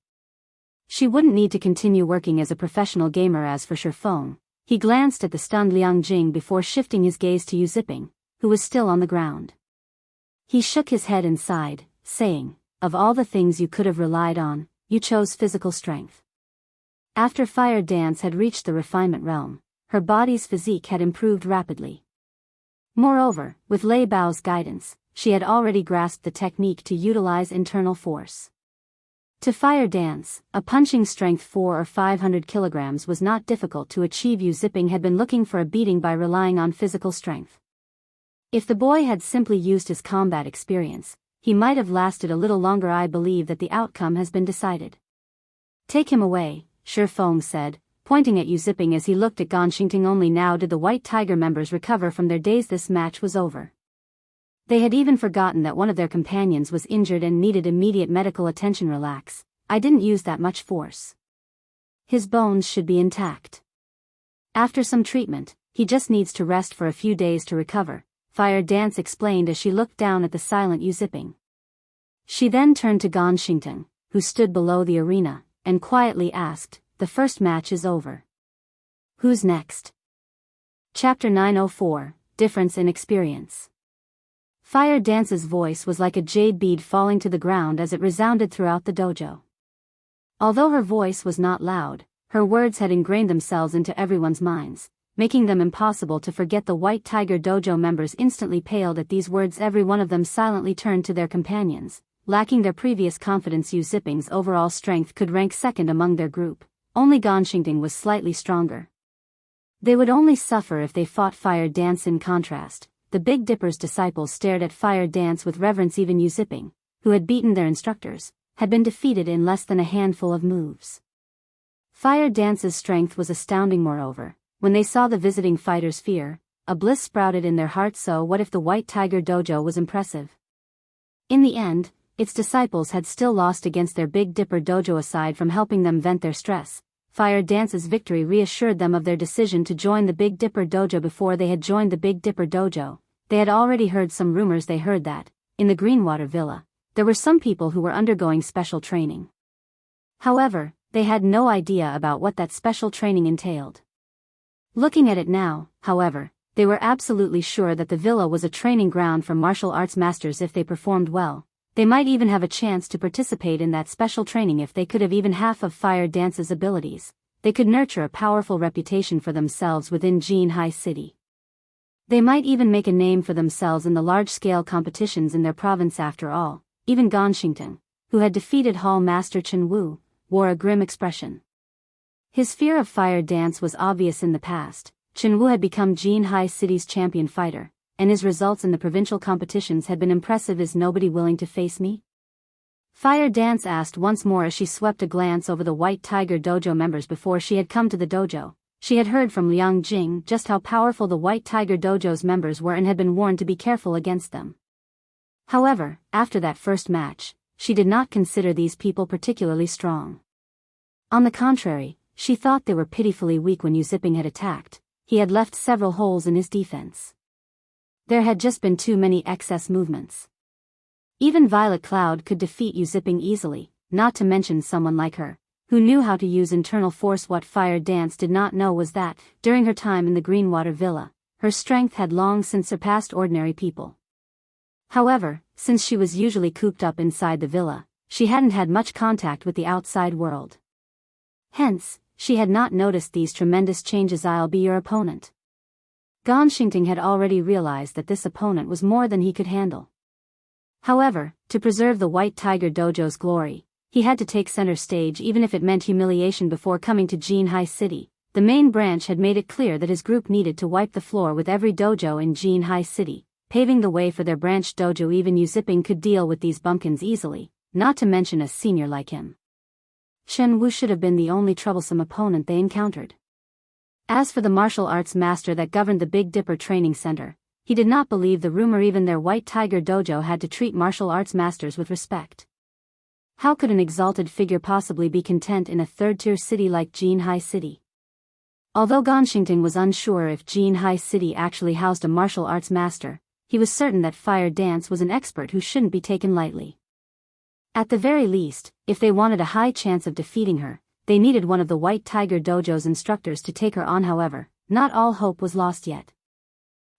She wouldn't need to continue working as a professional gamer. As for Shifeng, he glanced at the stunned Liang Jing before shifting his gaze to Zipping, who was still on the ground. He shook his head and sighed, saying, "Of all the things you could have relied on, you chose physical strength." After Fire Dance had reached the refinement realm, her body's physique had improved rapidly. Moreover, with Lei Bao's guidance, she had already grasped the technique to utilize internal force. To Fire Dance, a punching strength 400 or 500 kilograms was not difficult to achieve. Zipping had been looking for a beating by relying on physical strength. If the boy had simply used his combat experience, he might have lasted a little longer. I believe that the outcome has been decided. Take him away, Shifeng said, pointing at Zipping as he looked at Gonshingting. Only now did the White Tiger members recover from their daze. This match was over. They had even forgotten that one of their companions was injured and needed immediate medical attention. Relax, I didn't use that much force. His bones should be intact. After some treatment, he just needs to rest for a few days to recover, Fire Dance explained as she looked down at the silent Zipping. She then turned to Gonshingting, who stood below the arena, and quietly asked, "The first match is over. Who's next?" Chapter 904, Difference in Experience. Fire Dance's voice was like a jade bead falling to the ground as it resounded throughout the dojo. Although her voice was not loud, her words had ingrained themselves into everyone's minds, making them impossible to forget. The White Tiger Dojo members instantly paled at these words. Every one of them silently turned to their companions. Lacking their previous confidence, Zipping's overall strength could rank second among their group. Only Gonshingting was slightly stronger. They would only suffer if they fought Fire Dance. In contrast, the Big Dipper's disciples stared at Fire Dance with reverence. Even Zipping, who had beaten their instructors, had been defeated in less than a handful of moves. Fire Dance's strength was astounding. Moreover, when they saw the visiting fighters' fear, a bliss sprouted in their hearts. So what if the White Tiger Dojo was impressive? In the end, its disciples had still lost against their Big Dipper Dojo. Aside from helping them vent their stress, Fire Dance's victory reassured them of their decision to join the Big Dipper Dojo. Before they had joined the Big Dipper Dojo, they had already heard some rumors. They heard that, in the Greenwater Villa, there were some people who were undergoing special training. However, they had no idea about what that special training entailed. Looking at it now, however, they were absolutely sure that the villa was a training ground for martial arts masters if they performed well. They might even have a chance to participate in that special training if they could have even half of Fire Dance's abilities. They could nurture a powerful reputation for themselves within Jinhai City. They might even make a name for themselves in the large-scale competitions in their province after all. Even Ganxingtang, who had defeated Hall Master Chen Wu, wore a grim expression. His fear of fire dance was obvious in the past. Chen Wu had become Jinhai City's champion fighter, and his results in the provincial competitions had been impressive. Is nobody willing to face me? Fire Dance asked once more as she swept a glance over the White Tiger Dojo members before she had come to the dojo. She had heard from Liang Jing just how powerful the White Tiger Dojo's members were and had been warned to be careful against them. However, after that first match, she did not consider these people particularly strong. On the contrary, she thought they were pitifully weak when Yu Ziping had attacked. He had left several holes in his defense. There had just been too many excess movements. Even Violet Cloud could defeat Yu Ziping easily, not to mention someone like her, who knew how to use internal force. What Fire Dance did not know was that, during her time in the Greenwater Villa, her strength had long since surpassed ordinary people. However, since she was usually cooped up inside the villa, she hadn't had much contact with the outside world. Hence, she had not noticed these tremendous changes. I'll be your opponent. Ganxingtang had already realized that this opponent was more than he could handle. However, to preserve the White Tiger Dojo's glory, he had to take center stage even if it meant humiliation. Before coming to Jinhai City, the main branch had made it clear that his group needed to wipe the floor with every dojo in Jinhai City, paving the way for their branch dojo. Even Yu Ziping could deal with these bumpkins easily, not to mention a senior like him. Chen Wu should have been the only troublesome opponent they encountered. As for the martial arts master that governed the Big Dipper Training Center, he did not believe the rumor. Even their White Tiger Dojo had to treat martial arts masters with respect. How could an exalted figure possibly be content in a third-tier city like Jinhai City? Although Ganxingtang was unsure if Jinhai City actually housed a martial arts master, he was certain that Fire Dance was an expert who shouldn't be taken lightly. At the very least, if they wanted a high chance of defeating her, they needed one of the White Tiger Dojo's instructors to take her on. However, not all hope was lost yet.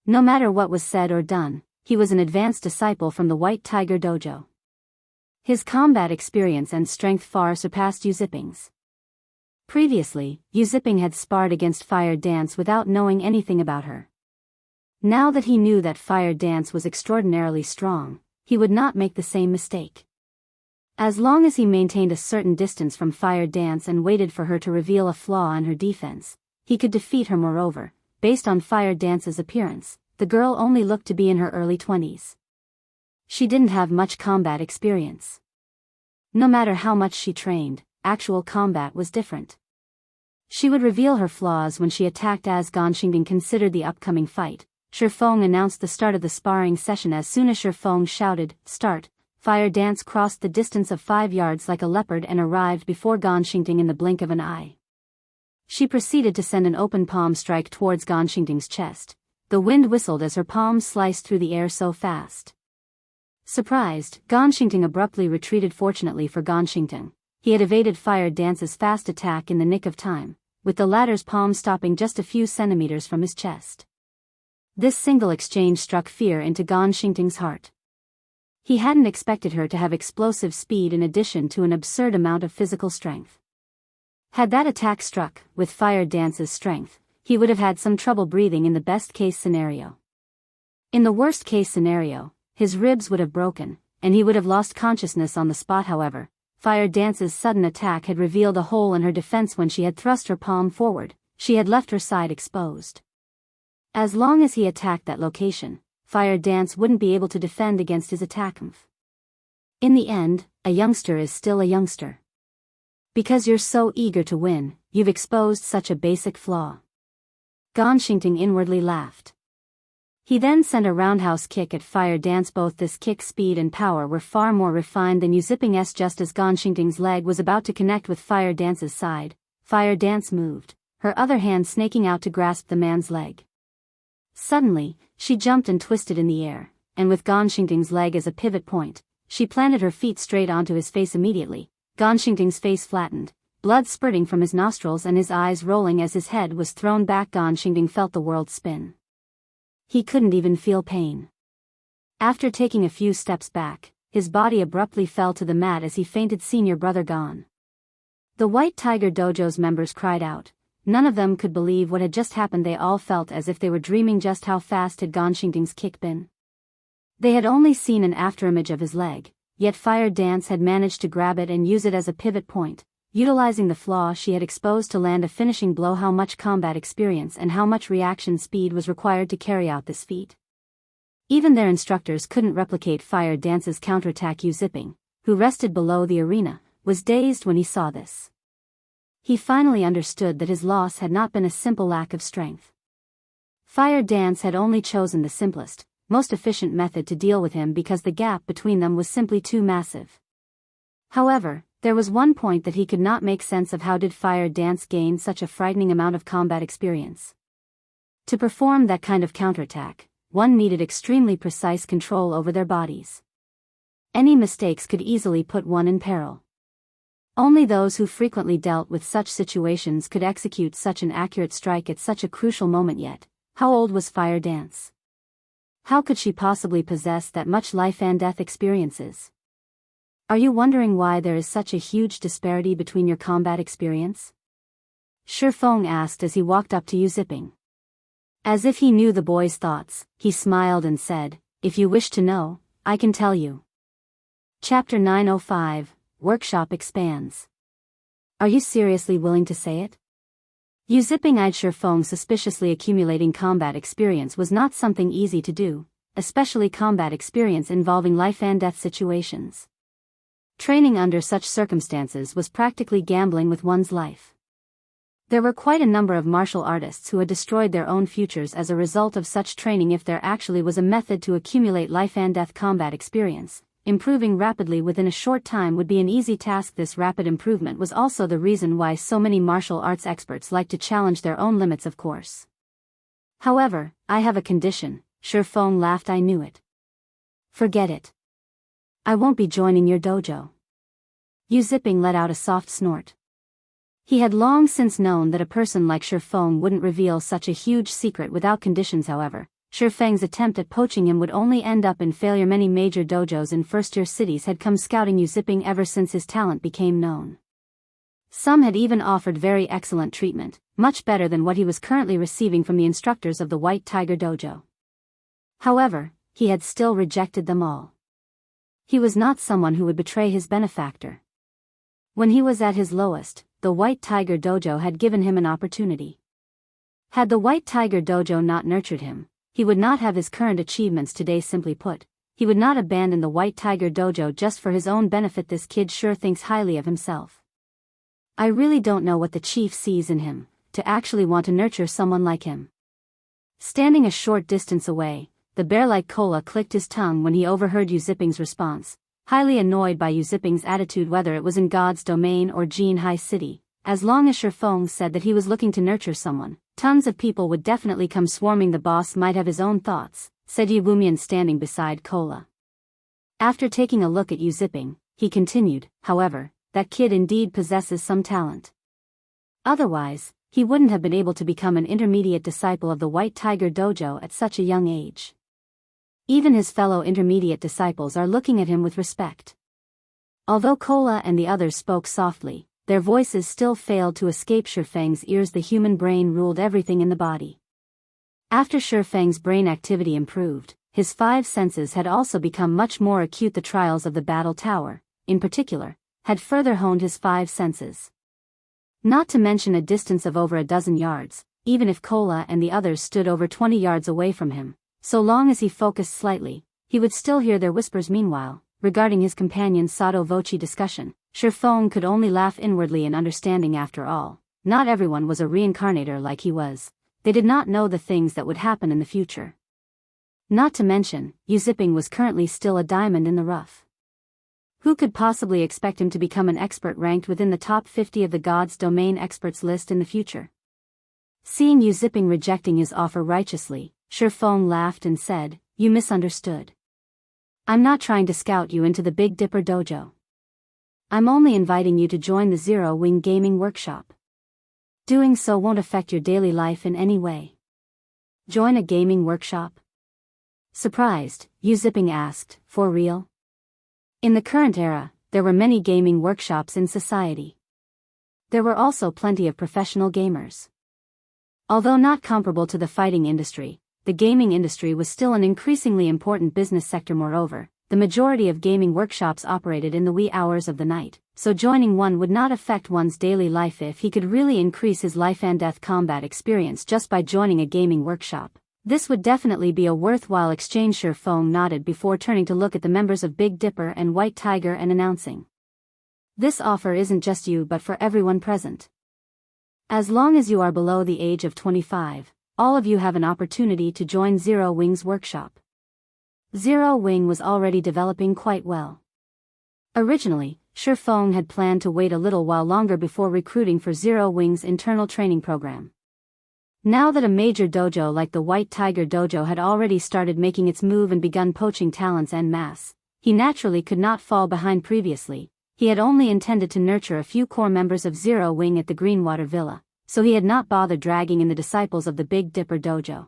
No matter what was said or done, he was an advanced disciple from the White Tiger Dojo. His combat experience and strength far surpassed Yu Ziping's. Previously, Yu Ziping had sparred against Fire Dance without knowing anything about her. Now that he knew that Fire Dance was extraordinarily strong, he would not make the same mistake. As long as he maintained a certain distance from Fire Dance and waited for her to reveal a flaw in her defense, he could defeat her. Moreover, based on Fire Dance's appearance, the girl only looked to be in her early 20s. She didn't have much combat experience. No matter how much she trained, actual combat was different. She would reveal her flaws when she attacked. As Ganxingtang considered the upcoming fight, Shifeng announced the start of the sparring session. As soon as Shifeng shouted, "Start," Fire Dance crossed the distance of 5 yards like a leopard and arrived before Ganxingtang in the blink of an eye. She proceeded to send an open palm strike towards Ganxingtang's chest. The wind whistled as her palm sliced through the air so fast. Surprised, Ganxingtang abruptly retreated. Fortunately for Ganxingtang, he had evaded Fire Dance's fast attack in the nick of time, with the latter's palm stopping just a few centimeters from his chest. This single exchange struck fear into Ganxingtang's heart. He hadn't expected her to have explosive speed in addition to an absurd amount of physical strength. Had that attack struck with Fire Dance's strength, he would have had some trouble breathing in the best-case scenario. In the worst-case scenario, his ribs would have broken, and he would have lost consciousness on the spot. However, Fire Dance's sudden attack had revealed a hole in her defense. When she had thrust her palm forward, she had left her side exposed. As long as he attacked that location, Fire Dance wouldn't be able to defend against his attack. In the end, a youngster is still a youngster. Because you're so eager to win, you've exposed such a basic flaw. Ganxingtang inwardly laughed. He then sent a roundhouse kick at Fire Dance. Both this kick's speed and power were far more refined than Yu Ziping's. Just as Ganxingtang's leg was about to connect with Fire Dance's side, Fire Dance moved, her other hand snaking out to grasp the man's leg. Suddenly, she jumped and twisted in the air, and with Ganxingtang's leg as a pivot point, she planted her feet straight onto his face. Immediately, Ganxingtang's face flattened, blood spurting from his nostrils and his eyes rolling as his head was thrown back. Xingding felt the world spin. He couldn't even feel pain. After taking a few steps back, his body abruptly fell to the mat as he fainted. Senior brother gone. The White Tiger Dojo's members cried out. None of them could believe what had just happened. They all felt as if they were dreaming. Just how fast had Xingding's kick been? They had only seen an afterimage of his leg, yet Fire Dance had managed to grab it and use it as a pivot point, utilizing the flaw she had exposed to land a finishing blow. How much combat experience and how much reaction speed was required to carry out this feat? Even their instructors couldn't replicate Fire Dance's counterattack. Zipping, who rested below the arena, was dazed when he saw this. He finally understood that his loss had not been a simple lack of strength. Fire Dance had only chosen the simplest, most efficient method to deal with him because the gap between them was simply too massive. However, there was one point that he could not make sense of. How did Fire Dance gain such a frightening amount of combat experience? To perform that kind of counterattack, one needed extremely precise control over their bodies. Any mistakes could easily put one in peril. Only those who frequently dealt with such situations could execute such an accurate strike at such a crucial moment. Yet, how old was Fire Dance? How could she possibly possess that much life and death experiences? Are you wondering why there is such a huge disparity between your combat experience? Shifeng asked as he walked up to Zipping. As if he knew the boy's thoughts, he smiled and said, "If you wish to know, I can tell you." Chapter 905, Workshop expands. Are you seriously willing to say it? Zipping eyed Shifeng suspiciously. Accumulating combat experience was not something easy to do, especially combat experience involving life and death situations. Training under such circumstances was practically gambling with one's life. There were quite a number of martial artists who had destroyed their own futures as a result of such training. If there actually was a method to accumulate life and death combat experience, improving rapidly within a short time would be an easy task. This rapid improvement was also the reason why so many martial arts experts like to challenge their own limits, of course. However, I have a condition, Shifeng laughed. I knew it. Forget it. I won't be joining your dojo. Zipping let out a soft snort. He had long since known that a person like Shifeng wouldn't reveal such a huge secret without conditions. However, Shifeng's attempt at poaching him would only end up in failure. Many major dojos in first-tier cities had come scouting Zipping ever since his talent became known. Some had even offered very excellent treatment, much better than what he was currently receiving from the instructors of the White Tiger Dojo. However, he had still rejected them all. He was not someone who would betray his benefactor. When he was at his lowest, the White Tiger Dojo had given him an opportunity. Had the White Tiger Dojo not nurtured him, he would not have his current achievements today. Simply put, he would not abandon the White Tiger Dojo just for his own benefit. This kid sure thinks highly of himself. I really don't know what the chief sees in him, to actually want to nurture someone like him. Standing a short distance away, the bear-like Cola clicked his tongue when he overheard Zipping's response, highly annoyed by Zipping's attitude. Whether it was in God's domain or Jin High City, as long as Shifeng said that he was looking to nurture someone, tons of people would definitely come swarming. The boss might have his own thoughts, said Wumian standing beside Cola. After taking a look at Zipping, he continued, however, that kid indeed possesses some talent. Otherwise, he wouldn't have been able to become an intermediate disciple of the White Tiger Dojo at such a young age. Even his fellow intermediate disciples are looking at him with respect. Although Cola and the others spoke softly, their voices still failed to escape Shifeng's ears. The human brain ruled everything in the body. After Shifeng's brain activity improved, his 5 senses had also become much more acute. The trials of the battle tower, in particular, had further honed his 5 senses. Not to mention a distance of over a dozen yards, even if Cola and the others stood over 20 yards away from him, so long as he focused slightly, he would still hear their whispers. Meanwhile, regarding his companion's sotto voce discussion, Shifeng could only laugh inwardly in understanding. After all, not everyone was a reincarnator like he was. They did not know the things that would happen in the future. Not to mention, Zipping was currently still a diamond in the rough. Who could possibly expect him to become an expert ranked within the top 50 of the God's Domain experts list in the future? Seeing Zipping rejecting his offer righteously, Shifeng laughed and said, "You misunderstood. I'm not trying to scout you into the Big Dipper dojo. I'm only inviting you to join the Zero Wing Gaming Workshop. Doing so won't affect your daily life in any way. Join a gaming workshop? Surprised, Yu Zipping asked, for real? In the current era, there were many gaming workshops in society. There were also plenty of professional gamers. Although not comparable to the fighting industry, the gaming industry was still an increasingly important business sector. Moreover, the majority of gaming workshops operated in the wee hours of the night, so joining one would not affect one's daily life if he could really increase his life and death combat experience just by joining a gaming workshop. This would definitely be a worthwhile exchange. Sure Feng nodded before turning to look at the members of Big Dipper and White Tiger and announcing. This offer isn't just you but for everyone present. As long as you are below the age of 25, all of you have an opportunity to join Zero Wing's workshop. Zero Wing was already developing quite well. Originally, Shi Feng had planned to wait a little while longer before recruiting for Zero Wing's internal training program. Now that a major dojo like the White Tiger Dojo had already started making its move and begun poaching talents en masse, he naturally could not fall behind. Previously, he had only intended to nurture a few core members of Zero Wing at the Greenwater Villa, so he had not bothered dragging in the disciples of the Big Dipper Dojo.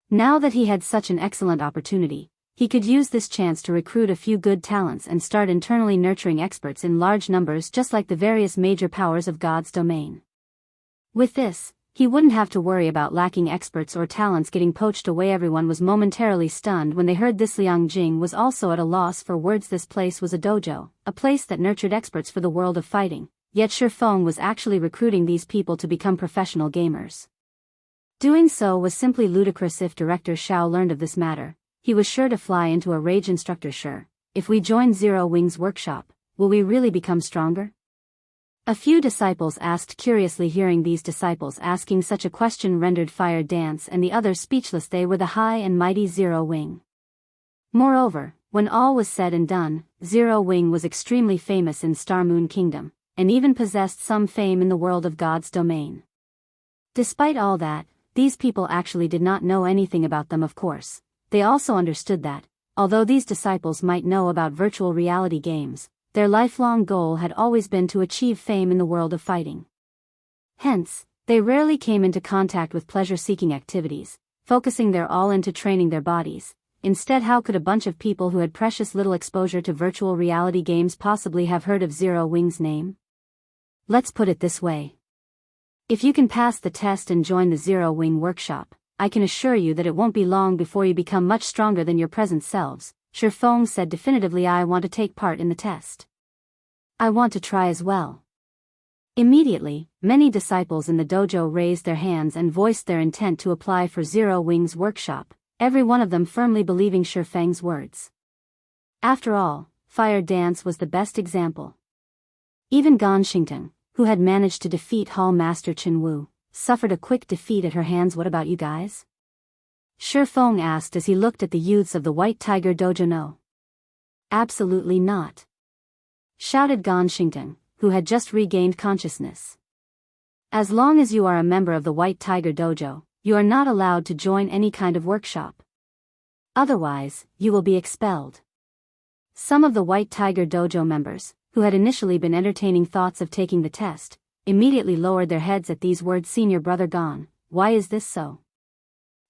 Now that he had such an excellent opportunity, he could use this chance to recruit a few good talents and start internally nurturing experts in large numbers just like the various major powers of God's domain. With this, he wouldn't have to worry about lacking experts or talents getting poached away. Everyone was momentarily stunned when they heard this. Liang Jing was also at a loss for words. This place was a dojo, a place that nurtured experts for the world of fighting, yet Shi Feng was actually recruiting these people to become professional gamers. Doing so was simply ludicrous. If Director Xiao learned of this matter, he was sure to fly into a rage. Instructor Shi, if we join Zero Wing's workshop, will we really become stronger? A few disciples asked curiously. Hearing these disciples asking such a question rendered Fire Dance and the others speechless. They were the high and mighty Zero Wing. Moreover, when all was said and done, Zero Wing was extremely famous in Star Moon Kingdom, and even possessed some fame in the world of God's domain. Despite all that, these people actually did not know anything about them. Of course, they also understood that, although these disciples might know about virtual reality games, their lifelong goal had always been to achieve fame in the world of fighting. Hence, they rarely came into contact with pleasure-seeking activities, focusing their all into training their bodies. Instead, how could a bunch of people who had precious little exposure to virtual reality games possibly have heard of Zero Wing's name? Let's put it this way. If you can pass the test and join the Zero Wing workshop, I can assure you that it won't be long before you become much stronger than your present selves. Shi Feng said definitively. I want to take part in the test. I want to try as well. Immediately, many disciples in the dojo raised their hands and voiced their intent to apply for Zero Wing's workshop, every one of them firmly believing Shi Feng's words. After all, Fire Dance was the best example. Even Gan Xingtang, who had managed to defeat Hall Master Chen Wu, suffered a quick defeat at her hands. What about you guys? Shi Feng asked as he looked at the youths of the White Tiger Dojo. No. Absolutely not. Shouted Gan Xingtang, who had just regained consciousness. As long as you are a member of the White Tiger Dojo, you are not allowed to join any kind of workshop. Otherwise, you will be expelled. Some of the White Tiger Dojo members, who had initially been entertaining thoughts of taking the test, immediately lowered their heads at these words. Senior brother Gan, why is this so?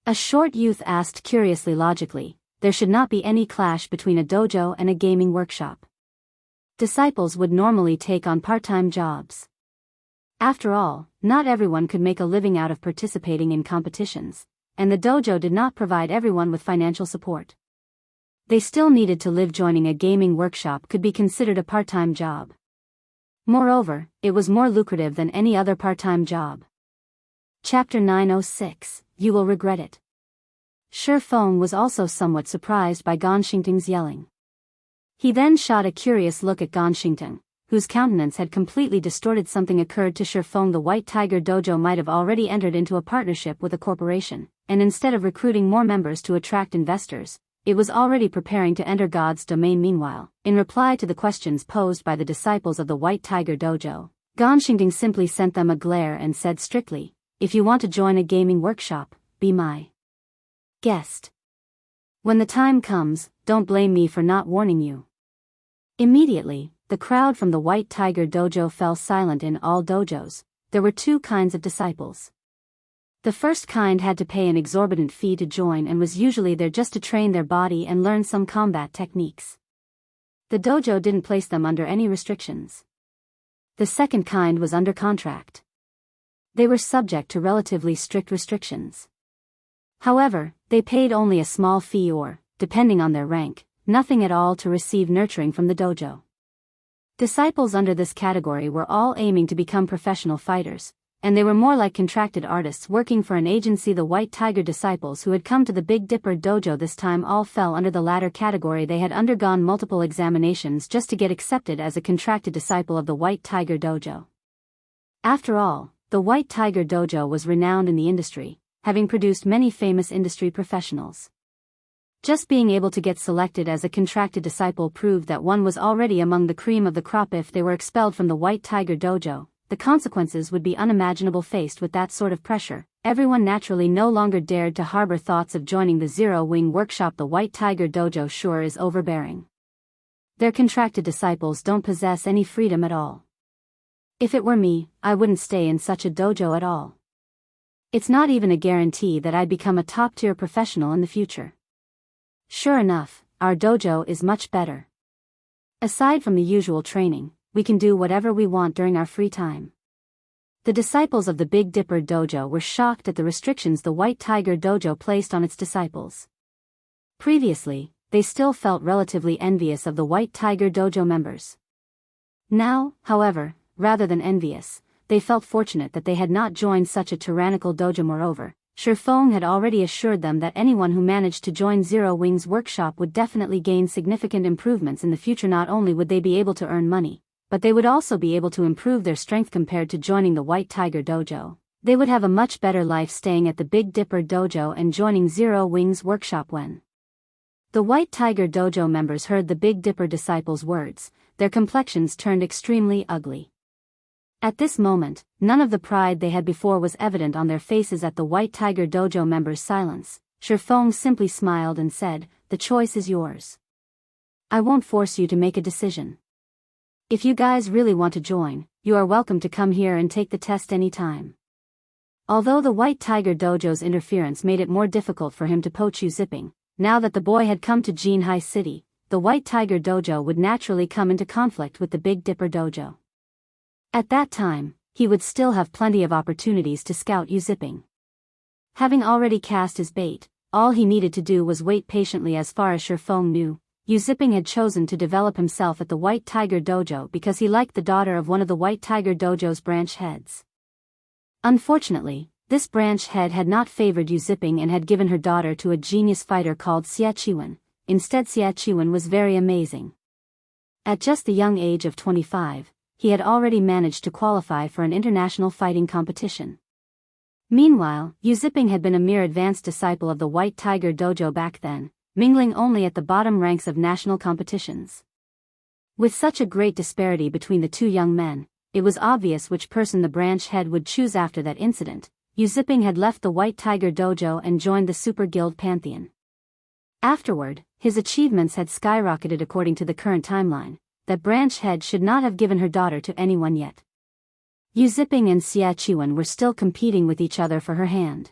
A short youth asked curiously. Logically, there should not be any clash between a dojo and a gaming workshop. Disciples would normally take on part-time jobs. After all, not everyone could make a living out of participating in competitions, and the dojo did not provide everyone with financial support. They still needed to live. Joining a gaming workshop could be considered a part-time job. Moreover, it was more lucrative than any other part-time job. Chapter 906, You Will Regret It. Shi Feng was also somewhat surprised by Gan Xingtang's yelling. He then shot a curious look at Gan Xingtang, whose countenance had completely distorted. Something occurred to Shi Feng. The White Tiger Dojo might have already entered into a partnership with a corporation, and instead of recruiting more members to attract investors, it was already preparing to enter God's domain. Meanwhile, in reply to the questions posed by the disciples of the White Tiger Dojo, Gan Xingtang simply sent them a glare and said strictly, if you want to join a gaming workshop, be my guest. When the time comes, don't blame me for not warning you. Immediately, the crowd from the White Tiger Dojo fell silent. In all dojos, there were two kinds of disciples. The first kind had to pay an exorbitant fee to join and was usually there just to train their body and learn some combat techniques. The dojo didn't place them under any restrictions. The second kind was under contract. They were subject to relatively strict restrictions. However, they paid only a small fee or, depending on their rank, nothing at all to receive nurturing from the dojo. Disciples under this category were all aiming to become professional fighters, and they were more like contracted artists working for an agency. The White Tiger disciples who had come to the Big Dipper dojo this time all fell under the latter category. They had undergone multiple examinations just to get accepted as a contracted disciple of the White Tiger dojo. After all, the White Tiger dojo was renowned in the industry, having produced many famous industry professionals. Just being able to get selected as a contracted disciple proved that one was already among the cream of the crop. If they were expelled from the White Tiger dojo, the consequences would be unimaginable. Faced with that sort of pressure, everyone naturally no longer dared to harbor thoughts of joining the Zero Wing workshop. The White Tiger dojo sure is overbearing. Their contracted disciples don't possess any freedom at all. If it were me, I wouldn't stay in such a dojo at all. It's not even a guarantee that I'd become a top-tier professional in the future. Sure enough, our dojo is much better. Aside from the usual training, we can do whatever we want during our free time. The disciples of the Big Dipper dojo were shocked at the restrictions the White Tiger dojo placed on its disciples. Previously, they still felt relatively envious of the White Tiger dojo members. Now, however, rather than envious, they felt fortunate that they had not joined such a tyrannical dojo. Moreover, Shifeng had already assured them that anyone who managed to join Zero Wing's workshop would definitely gain significant improvements in the future. Not only would they be able to earn money, but they would also be able to improve their strength compared to joining the White Tiger dojo. They would have a much better life staying at the Big Dipper dojo and joining Zero Wing's workshop. When the White Tiger dojo members heard the Big Dipper disciples' words, their complexions turned extremely ugly. At this moment, none of the pride they had before was evident on their faces. At the White Tiger dojo members' silence, Shifeng simply smiled and said, "The choice is yours. I won't force you to make a decision. If you guys really want to join, you are welcome to come here and take the test anytime." Although the White Tiger dojo's interference made it more difficult for him to poach Yu Zipping, now that the boy had come to Jinhai City, the White Tiger dojo would naturally come into conflict with the Big Dipper dojo. At that time, he would still have plenty of opportunities to scout Yu Zipping. Having already cast his bait, all he needed to do was wait patiently. As far as Shifeng knew, Yu Zipping had chosen to develop himself at the White Tiger dojo because he liked the daughter of one of the White Tiger dojo's branch heads. Unfortunately, this branch head had not favored Yu Zipping and had given her daughter to a genius fighter called Xia Qiwen. Instead, Xia Qiwen was very amazing. At just the young age of 25, he had already managed to qualify for an international fighting competition. Meanwhile, Yu Zipping had been a mere advanced disciple of the White Tiger dojo back then, mingling only at the bottom ranks of national competitions. With such a great disparity between the two young men, it was obvious which person the branch head would choose. After that incident, Yu Zipping had left the White Tiger dojo and joined the Super Guild Pantheon. Afterward, his achievements had skyrocketed. According to the current timeline, that branch head should not have given her daughter to anyone yet. Yu Zipping and Xia Qiwen were still competing with each other for her hand.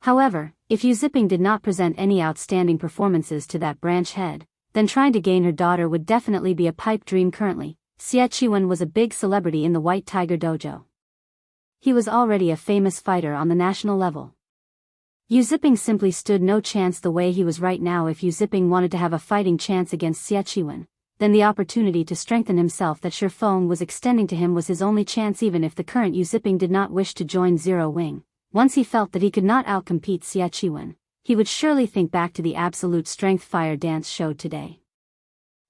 However, if Yu Zipping did not present any outstanding performances to that branch head, then trying to gain her daughter would definitely be a pipe dream. Currently, Xia Qiwen was a big celebrity in the White Tiger dojo. He was already a famous fighter on the national level. Yu Zipping simply stood no chance the way he was right now. If Yu Zipping wanted to have a fighting chance against Xia Qiwen, then the opportunity to strengthen himself that Shifeng was extending to him was his only chance. Even if the current Yu Zipping did not wish to join Zero Wing, once he felt that he could not outcompete Xia Qiwen, he would surely think back to the absolute strength fire dance showed today.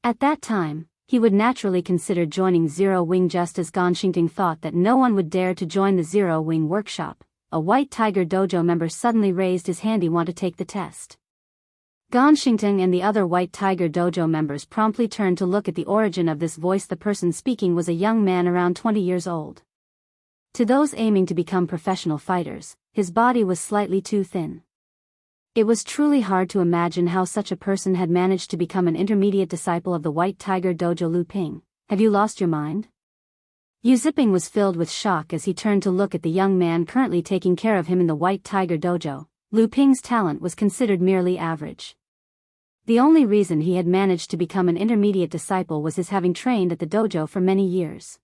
At that time, he would naturally consider joining Zero Wing. Just as Ganxingting thought that no one would dare to join the Zero Wing workshop, a White Tiger dojo member suddenly raised his hand. He wanted to take the test. Ganxingting and the other White Tiger dojo members promptly turned to look at the origin of this voice. The person speaking was a young man around 20 years old. To those aiming to become professional fighters, his body was slightly too thin. It was truly hard to imagine how such a person had managed to become an intermediate disciple of the White Tiger dojo. Lu Ping, Have you lost your mind? Yu Ziping was filled with shock as he turned to look at the young man currently taking care of him in the White Tiger Dojo. Lu Ping's talent was considered merely average. The only reason he had managed to become an intermediate disciple was his having trained at the dojo for many years.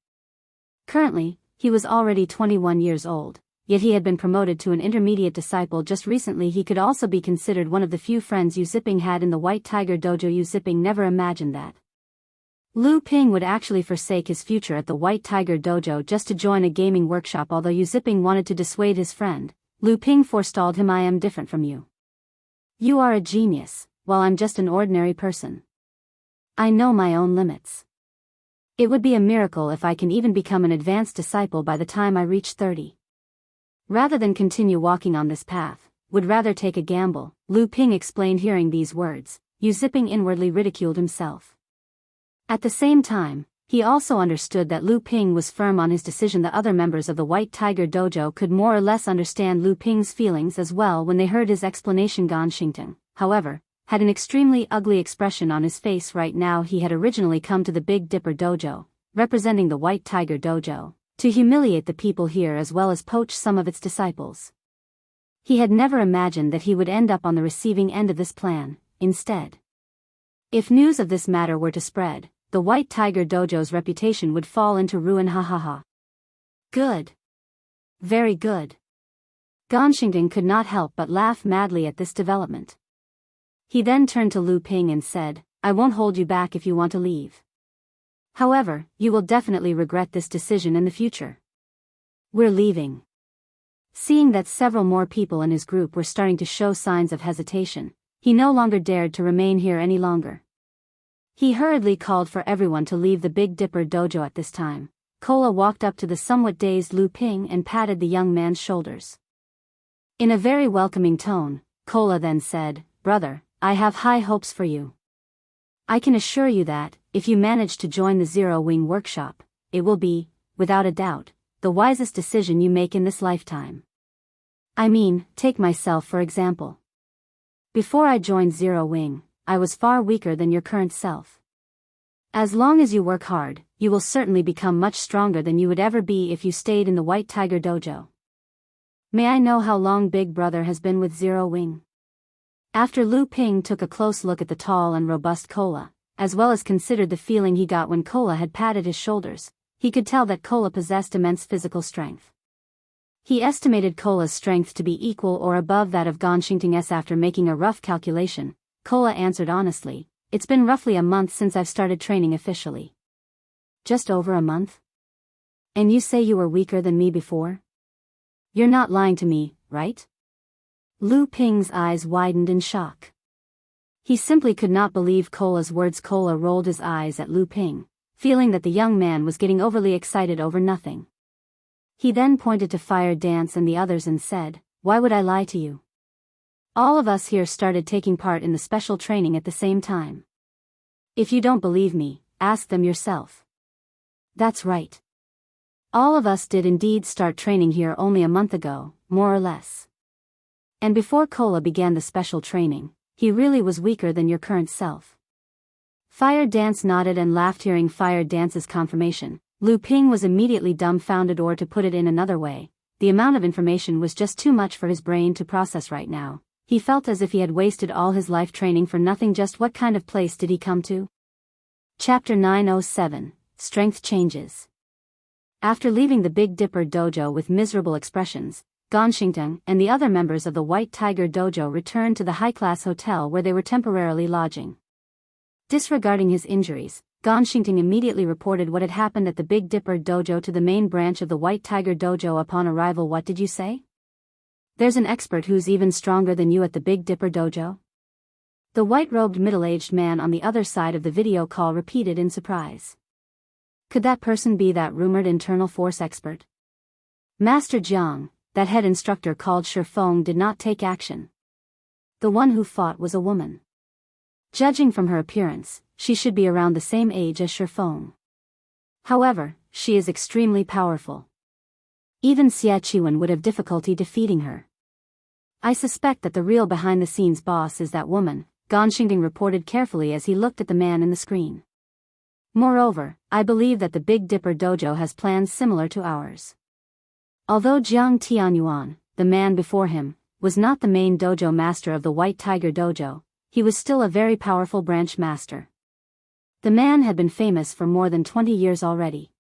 Currently, he was already 21 years old, yet he had been promoted to an intermediate disciple just recently. He could also be considered one of the few friends Yu Ziping had in the White Tiger Dojo. Yu Ziping never imagined that Lu Ping would actually forsake his future at the White Tiger Dojo just to join a gaming workshop. Although Yu Ziping wanted to dissuade his friend, Lu Ping forestalled him. I am different from you. You are a genius, while I'm just an ordinary person. I know my own limits. It would be a miracle if I can even become an advanced disciple by the time I reach 30. Rather than continue walking on this path, would rather take a gamble, Lu Ping explained. Hearing these words, Yu Ziping inwardly ridiculed himself. At the same time, he also understood that Lu Ping was firm on his decision. The other members of the White Tiger Dojo could more or less understand Lu Ping's feelings as well when they heard his explanation. Gan Xingtong, however, had an extremely ugly expression on his face right now. He had originally come to the Big Dipper Dojo, representing the White Tiger Dojo, to humiliate the people here as well as poach some of its disciples. He had never imagined that he would end up on the receiving end of this plan. Instead, if news of this matter were to spread, the White Tiger Dojo's reputation would fall into ruin. Ha ha ha. Good. Very good. Gan Xingtong could not help but laugh madly at this development. He then turned to Lu Ping and said, I won't hold you back if you want to leave. However, you will definitely regret this decision in the future. We're leaving. Seeing that several more people in his group were starting to show signs of hesitation, he no longer dared to remain here any longer. He hurriedly called for everyone to leave the Big Dipper Dojo at this time. Cola walked up to the somewhat dazed Lu Ping and patted the young man's shoulders. In a very welcoming tone, Cola then said, Brother, I have high hopes for you. I can assure you that, if you manage to join the Zero Wing workshop, it will be, without a doubt, the wisest decision you make in this lifetime. I mean, take myself for example. Before I joined Zero Wing, I was far weaker than your current self. As long as you work hard, you will certainly become much stronger than you would ever be if you stayed in the White Tiger Dojo. May I know how long Big Brother has been with Zero Wing? After Lu Ping took a close look at the tall and robust Cola, as well as considered the feeling he got when Cola had patted his shoulders, he could tell that Cola possessed immense physical strength. He estimated Cola's strength to be equal or above that of Gan Xingtong's. After making a rough calculation, Cola answered honestly, It's been roughly a month since I've started training officially. Just over a month? And you say you were weaker than me before? You're not lying to me, right? Lu Ping's eyes widened in shock. He simply could not believe Cola's words. Cola rolled his eyes at Lu Ping, feeling that the young man was getting overly excited over nothing. He then pointed to Fire Dance and the others and said, Why would I lie to you? All of us here started taking part in the special training at the same time. If you don't believe me, ask them yourself. That's right. All of us did indeed start training here only a month ago, more or less. And before Cola began the special training, he really was weaker than your current self. Fire Dance nodded and laughed. Hearing Fire Dance's confirmation, Lu Ping was immediately dumbfounded, or to put it in another way, the amount of information was just too much for his brain to process right now. He felt as if he had wasted all his life training for nothing. Just what kind of place did he come to? Chapter 907, Strength Changes. After leaving the Big Dipper Dojo with miserable expressions, Gan Xingtong and the other members of the White Tiger Dojo returned to the high-class hotel where they were temporarily lodging. Disregarding his injuries, Gan Xingtong immediately reported what had happened at the Big Dipper Dojo to the main branch of the White Tiger Dojo upon arrival. What did you say? There's an expert who's even stronger than you at the Big Dipper Dojo? The white-robed middle-aged man on the other side of the video call repeated in surprise. Could that person be that rumored internal force expert? Master Jiang, that head instructor called Shifeng, did not take action. The one who fought was a woman. Judging from her appearance, she should be around the same age as Shifeng. However, she is extremely powerful. Even Xie Qiwen would have difficulty defeating her. I suspect that the real behind-the-scenes boss is that woman, Gan Xingtong reported carefully as he looked at the man in the screen. Moreover, I believe that the Big Dipper Dojo has plans similar to ours. Although Jiang Tianyuan, the man before him, was not the main dojo master of the White Tiger Dojo, he was still a very powerful branch master. The man had been famous for more than 20 years already.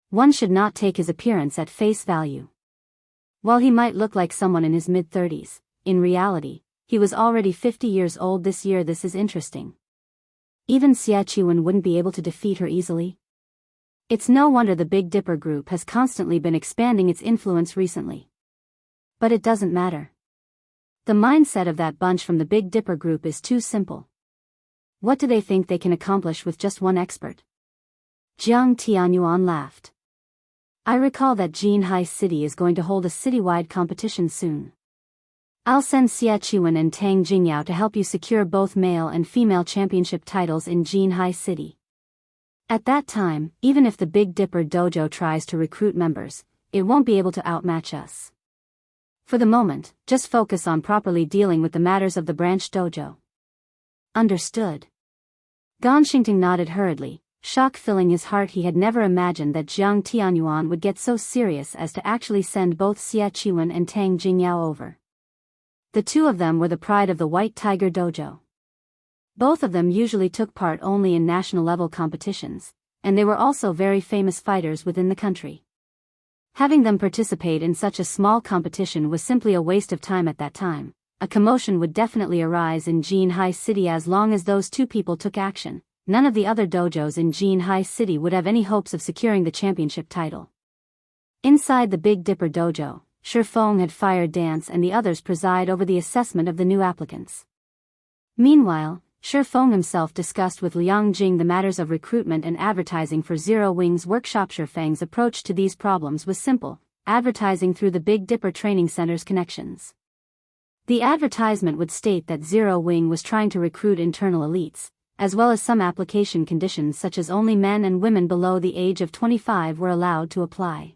One should not take his appearance at face value. While he might look like someone in his mid-30s, in reality, he was already 50 years old this year. This is interesting. Even Xia Qiwen wouldn't be able to defeat her easily. It's no wonder the Big Dipper group has constantly been expanding its influence recently. But it doesn't matter. The mindset of that bunch from the Big Dipper group is too simple. What do they think they can accomplish with just one expert? Jiang Tianyuan laughed. I recall that Jinhai City is going to hold a citywide competition soon. I'll send Xia Qiwen and Tang Jingyao to help you secure both male and female championship titles in Jinhai City. At that time, even if the Big Dipper Dojo tries to recruit members, it won't be able to outmatch us. For the moment, just focus on properly dealing with the matters of the branch dojo. Understood. Gan Xingting nodded hurriedly, shock filling his heart. He had never imagined that Jiang Tianyuan would get so serious as to actually send both Xia Qiwen and Tang Jingyao over. The two of them were the pride of the White Tiger Dojo. Both of them usually took part only in national-level competitions, and they were also very famous fighters within the country. Having them participate in such a small competition was simply a waste of time at that time. A commotion would definitely arise in Jinhai City as long as those two people took action. None of the other dojos in Jinhai City would have any hopes of securing the championship title. Inside the Big Dipper Dojo, Shifeng had fired Dance and the others preside over the assessment of the new applicants. Meanwhile, Shifeng himself discussed with Liang Jing the matters of recruitment and advertising for Zero Wing's workshop. Shifeng's approach to these problems was simple, advertising through the Big Dipper Training Center's connections. The advertisement would state that Zero Wing was trying to recruit internal elites, as well as some application conditions such as only men and women below the age of 25 were allowed to apply.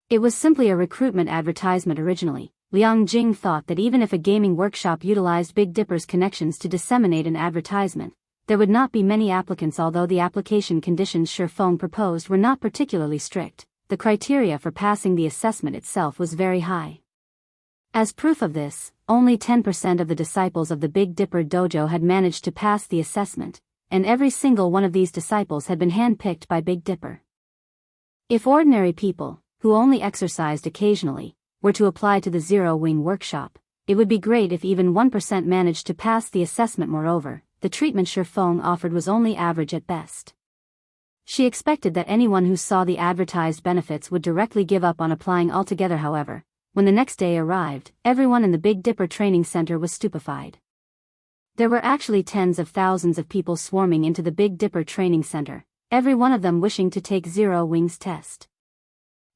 It was simply a recruitment advertisement originally. Liang Jing thought that even if a gaming workshop utilized Big Dipper's connections to disseminate an advertisement, there would not be many applicants. Although the application conditions Shifeng proposed were not particularly strict, the criteria for passing the assessment itself was very high. As proof of this, only 10% of the disciples of the Big Dipper Dojo had managed to pass the assessment, and every single one of these disciples had been handpicked by Big Dipper. If ordinary people, who only exercised occasionally, were to apply to the Zero Wing workshop, it would be great if even 1% managed to pass the assessment. Moreover, the treatment Shifeng offered was only average at best. She expected that anyone who saw the advertised benefits would directly give up on applying altogether. However, when the next day arrived, everyone in the Big Dipper Training Center was stupefied. There were actually tens of thousands of people swarming into the Big Dipper Training Center, every one of them wishing to take Zero Wing's test.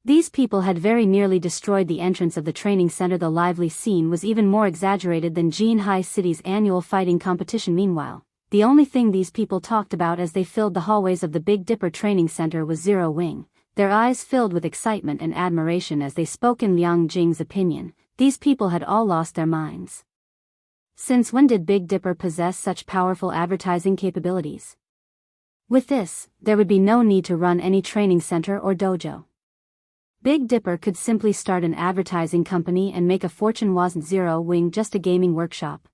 These people had very nearly destroyed the entrance of the training center. The lively scene was even more exaggerated than Jinhai City's annual fighting competition. Meanwhile, the only thing these people talked about as they filled the hallways of the Big Dipper Training Center was Zero Wing, their eyes filled with excitement and admiration as they spoke. In Liang Jing's opinion, these people had all lost their minds. Since when did Big Dipper possess such powerful advertising capabilities? With this, there would be no need to run any training center or dojo. Big Dipper could simply start an advertising company and make a fortune. Wasn't Zero Wing just a gaming workshop?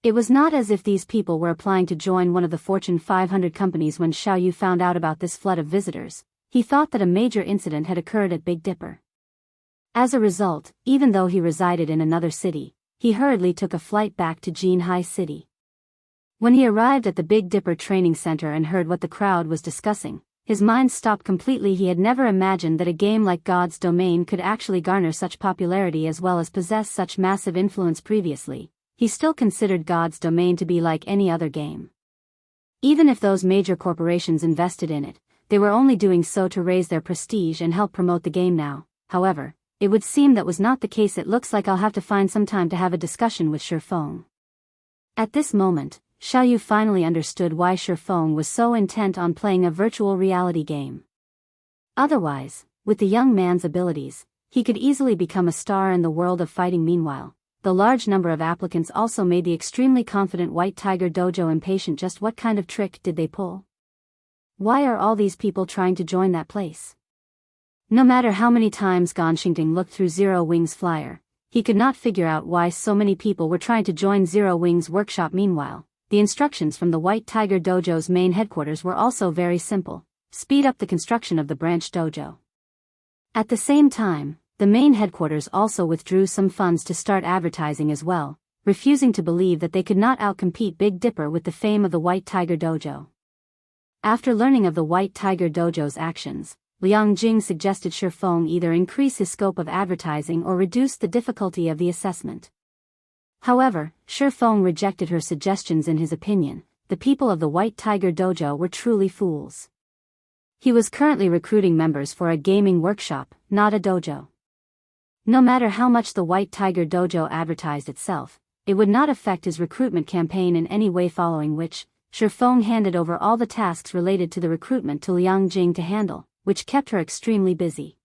It was not as if these people were applying to join one of the Fortune 500 companies. When Xiaoyu found out about this flood of visitors, he thought that a major incident had occurred at Big Dipper. As a result, even though he resided in another city, he hurriedly took a flight back to Jinhai City. When he arrived at the Big Dipper Training Center and heard what the crowd was discussing, his mind stopped completely. He had never imagined that a game like God's Domain could actually garner such popularity as well as possess such massive influence. Previously, he still considered God's Domain to be like any other game. Even if those major corporations invested in it, they were only doing so to raise their prestige and help promote the game. Now, however, it would seem that was not the case. It looks like I'll have to find some time to have a discussion with Shifeng. At this moment, Xiaoyu finally understood why Shifeng was so intent on playing a virtual reality game. Otherwise, with the young man's abilities, he could easily become a star in the world of fighting. Meanwhile, the large number of applicants also made the extremely confident White Tiger Dojo impatient. Just what kind of trick did they pull? Why are all these people trying to join that place? No matter how many times Ganxingting looked through Zero Wing's flyer, he could not figure out why so many people were trying to join Zero Wing's workshop. Meanwhile, the instructions from the White Tiger Dojo's main headquarters were also very simple: speed up the construction of the branch dojo. At the same time, the main headquarters also withdrew some funds to start advertising as well, refusing to believe that they could not outcompete Big Dipper with the fame of the White Tiger Dojo. After learning of the White Tiger Dojo's actions, Liang Jing suggested Shifeng either increase his scope of advertising or reduce the difficulty of the assessment. However, Shifeng rejected her suggestions. In his opinion, the people of the White Tiger Dojo were truly fools. He was currently recruiting members for a gaming workshop, not a dojo. No matter how much the White Tiger Dojo advertised itself, it would not affect his recruitment campaign in any way, following which, Shifeng handed over all the tasks related to the recruitment to Liang Jing to handle, which kept her extremely busy.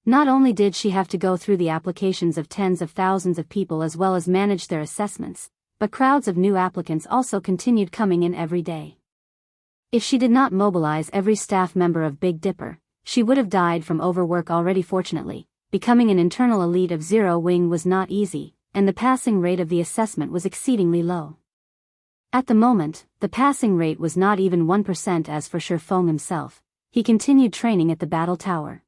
Not only did she have to go through the applications of tens of thousands of people as well as manage their assessments, but crowds of new applicants also continued coming in every day. If she did not mobilize every staff member of Big Dipper, she would have died from overwork already. Fortunately, becoming an internal elite of Zero Wing was not easy, and the passing rate of the assessment was exceedingly low. At the moment, the passing rate was not even 1%. As for Shifeng himself, he continued training at the battle tower.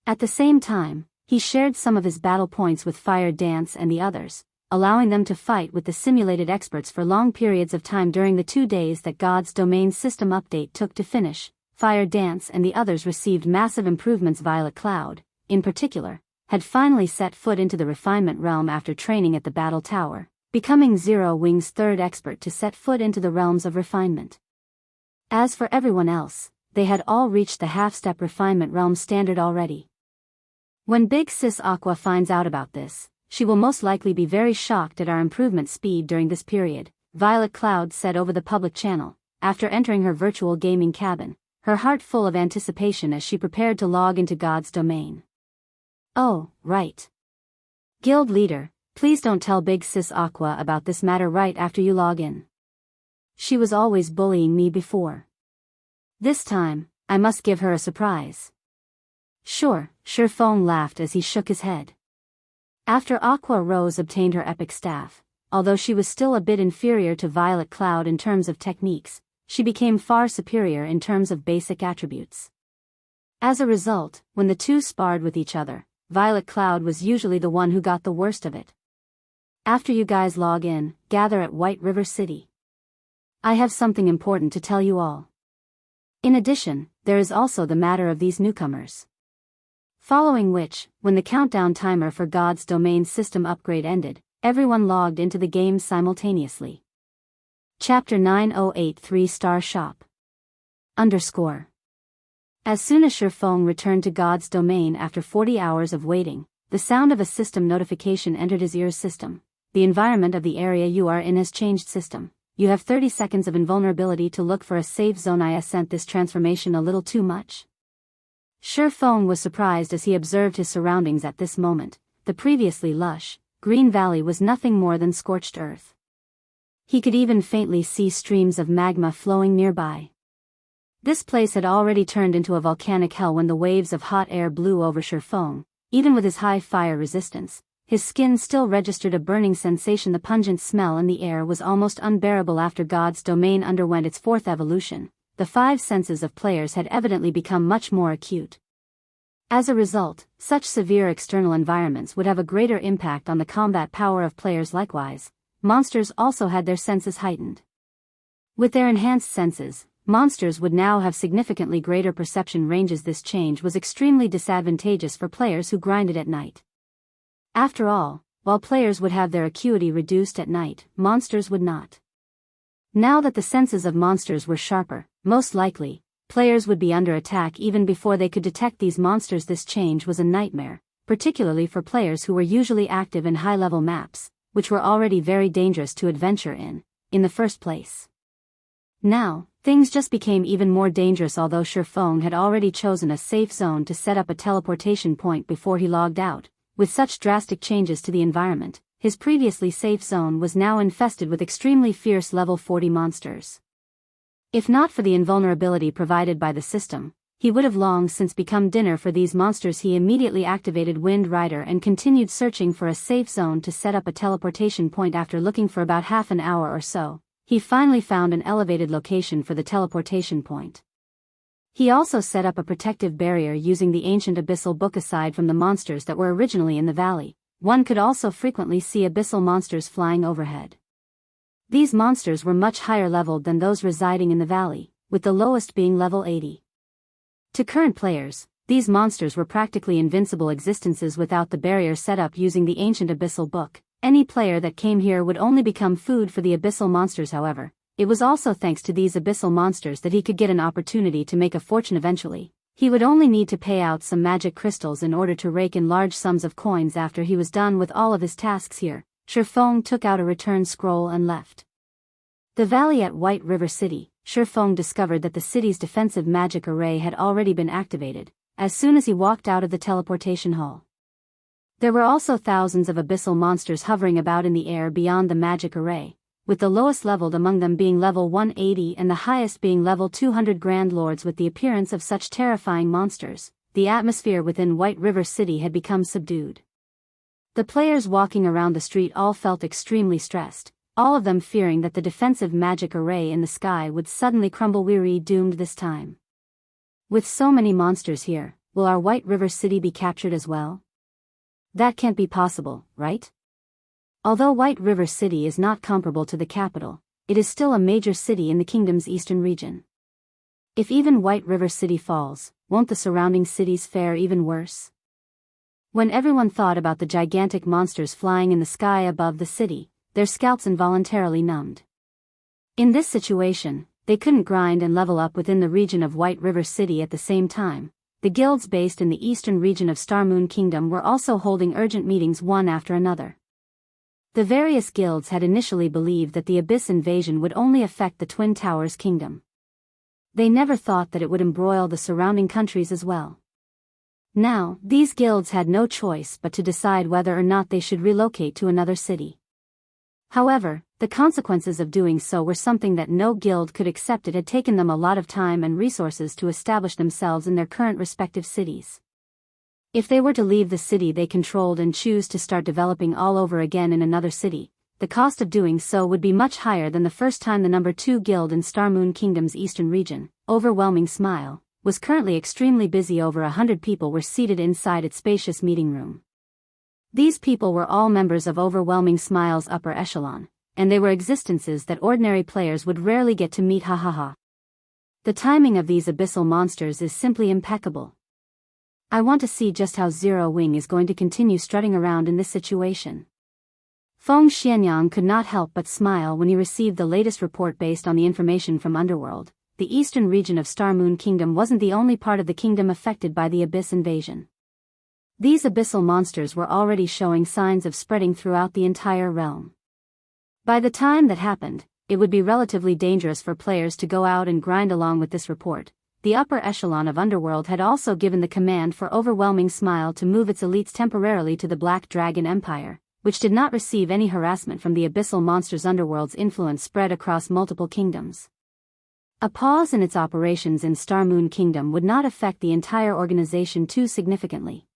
At the same time, he shared some of his battle points with Fire Dance and the others, allowing them to fight with the simulated experts for long periods of time. During the 2 days that God's domain system update took to finish, Fire Dance and the others received massive improvements. Violet Cloud, in particular, had finally set foot into the refinement realm after training at the battle tower, becoming Zero Wing's third expert to set foot into the realms of refinement. As for everyone else, they had all reached the half-step refinement realm standard already. When Big Sis Aqua finds out about this, she will most likely be very shocked at our improvement speed during this period, Violet Cloud said over the public channel, after entering her virtual gaming cabin, her heart full of anticipation as she prepared to log into God's domain. Oh, right. Guild leader, please don't tell Big Sis Aqua about this matter right after you log in. She was always bullying me before. This time, I must give her a surprise. Sure, Shifeng laughed as he shook his head. After Aqua Rose obtained her epic staff, although she was still a bit inferior to Violet Cloud in terms of techniques, she became far superior in terms of basic attributes. As a result, when the two sparred with each other, Violet Cloud was usually the one who got the worst of it. After you guys log in, gather at White River City. I have something important to tell you all. In addition, there is also the matter of these newcomers. Following which, when the countdown timer for God's domain system upgrade ended, everyone logged into the game simultaneously. Chapter 908 3-Star Shop. As soon as Shifeng returned to God's domain after 40 hours of waiting, the sound of a system notification entered his ears. System. The environment of the area you are in has changed. System. You have 30 seconds of invulnerability to look for a safe zone. I sent this transformation a little too much. Shifeng was surprised as he observed his surroundings at this moment. The previously lush, green valley was nothing more than scorched earth. He could even faintly see streams of magma flowing nearby. This place had already turned into a volcanic hell when the waves of hot air blew over Shifeng. Even with his high fire resistance, his skin still registered a burning sensation. The pungent smell in the air was almost unbearable. After God's domain underwent its fourth evolution, the 5 senses of players had evidently become much more acute. As a result, such severe external environments would have a greater impact on the combat power of players. Likewise, monsters also had their senses heightened. With their enhanced senses, monsters would now have significantly greater perception ranges. This change was extremely disadvantageous for players who grinded at night. After all, while players would have their acuity reduced at night, monsters would not. Now that the senses of monsters were sharper, most likely, players would be under attack even before they could detect these monsters. This change was a nightmare, particularly for players who were usually active in high-level maps, which were already very dangerous to adventure in the first place. Now, things just became even more dangerous. Although Shifeng had already chosen a safe zone to set up a teleportation point before he logged out, with such drastic changes to the environment, his previously safe zone was now infested with extremely fierce level 40 monsters. If not for the invulnerability provided by the system, he would have long since become dinner for these monsters. He immediately activated Wind Rider and continued searching for a safe zone to set up a teleportation point. After looking for about half an hour or so, he finally found an elevated location for the teleportation point. He also set up a protective barrier using the ancient abyssal book. Aside from the monsters that were originally in the valley, one could also frequently see abyssal monsters flying overhead. These monsters were much higher leveled than those residing in the valley, with the lowest being level 80. To current players, these monsters were practically invincible existences without the barrier set up using the ancient abyssal book. Any player that came here would only become food for the abyssal monsters. However, it was also thanks to these abyssal monsters that he could get an opportunity to make a fortune eventually. He would only need to pay out some magic crystals in order to rake in large sums of coins. After he was done with all of his tasks here, Shifeng took out a return scroll and left the valley. At White River City, Shifeng discovered that the city's defensive magic array had already been activated as soon as he walked out of the teleportation hall. There were also thousands of abyssal monsters hovering about in the air beyond the magic array, with the lowest leveled among them being level 180 and the highest being level 200. Grand Lords. With the appearance of such terrifying monsters, the atmosphere within White River City had become subdued. The players walking around the street all felt extremely stressed, all of them fearing that the defensive magic array in the sky would suddenly crumble. We're doomed this time. With so many monsters here, will our White River City be captured as well? That can't be possible, right? Although White River City is not comparable to the capital, it is still a major city in the kingdom's eastern region. If even White River City falls, won't the surrounding cities fare even worse? When everyone thought about the gigantic monsters flying in the sky above the city, their scalps involuntarily numbed. In this situation, they couldn't grind and level up within the region of White River City at the same time. The guilds based in the eastern region of Starmoon Kingdom were also holding urgent meetings one after another. The various guilds had initially believed that the Abyss invasion would only affect the Twin Towers Kingdom. They never thought that it would embroil the surrounding countries as well. Now, these guilds had no choice but to decide whether or not they should relocate to another city. However, the consequences of doing so were something that no guild could accept. It had taken them a lot of time and resources to establish themselves in their current respective cities. If they were to leave the city they controlled and choose to start developing all over again in another city, the cost of doing so would be much higher than the first time. The number 2 guild in Starmoon Kingdom's eastern region, Overwhelming Smile, was currently extremely busy. Over 100 people were seated inside its spacious meeting room. These people were all members of Overwhelming Smile's upper echelon, and they were existences that ordinary players would rarely get to meet. The timing of these abyssal monsters is simply impeccable. I want to see just how Zero Wing is going to continue strutting around in this situation. Feng Xianyang could not help but smile when he received the latest report. Based on the information from Underworld, the eastern region of Starmoon Kingdom wasn't the only part of the kingdom affected by the Abyss invasion. These abyssal monsters were already showing signs of spreading throughout the entire realm. By the time that happened, it would be relatively dangerous for players to go out and grind. Along with this report, the upper echelon of Underworld had also given the command for Overwhelming Smile to move its elites temporarily to the Black Dragon Empire, which did not receive any harassment from the abyssal monsters. Underworld's influence spread across multiple kingdoms. A pause in its operations in Starmoon Kingdom would not affect the entire organization too significantly.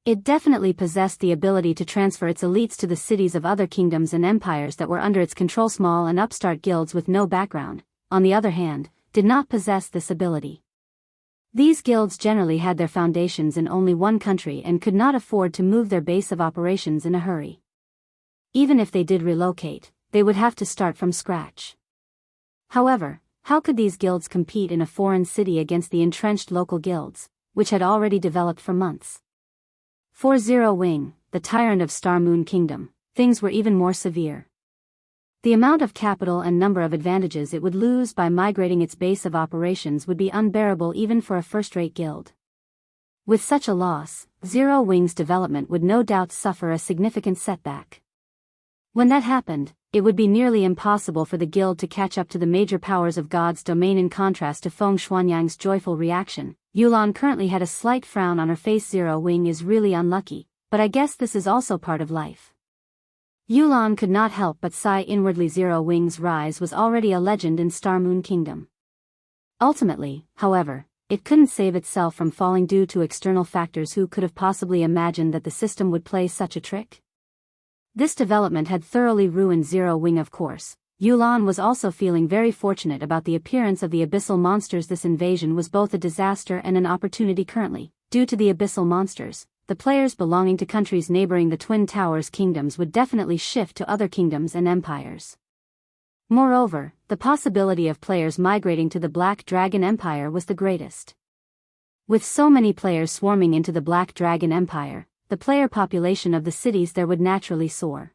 It definitely possessed the ability to transfer its elites to the cities of other kingdoms and empires that were under its control. Small and upstart guilds with no background, on the other hand, did not possess this ability. These guilds generally had their foundations in only one country and could not afford to move their base of operations in a hurry. Even if they did relocate, they would have to start from scratch. However, how could these guilds compete in a foreign city against the entrenched local guilds, which had already developed for months? For Zero Wing, the tyrant of Starmoon Kingdom, things were even more severe. The amount of capital and number of advantages it would lose by migrating its base of operations would be unbearable even for a first-rate guild. With such a loss, Zero Wing's development would no doubt suffer a significant setback. When that happened, it would be nearly impossible for the guild to catch up to the major powers of God's domain. In contrast to Feng Xuanyang's joyful reaction, Yulan currently had a slight frown on her face. Zero Wing is really unlucky, but I guess this is also part of life. Yulan could not help but sigh inwardly. Zero Wing's rise was already a legend in Starmoon Kingdom. Ultimately, however, it couldn't save itself from falling due to external factors. Who could have possibly imagined that the system would play such a trick? This development had thoroughly ruined Zero Wing, of course. Yulan was also feeling very fortunate about the appearance of the abyssal monsters. This invasion was both a disaster and an opportunity. Currently, due to the abyssal monsters, the players belonging to countries neighboring the Twin Towers kingdoms would definitely shift to other kingdoms and empires. Moreover, the possibility of players migrating to the Black Dragon Empire was the greatest. With so many players swarming into the Black Dragon Empire, the player population of the cities there would naturally soar.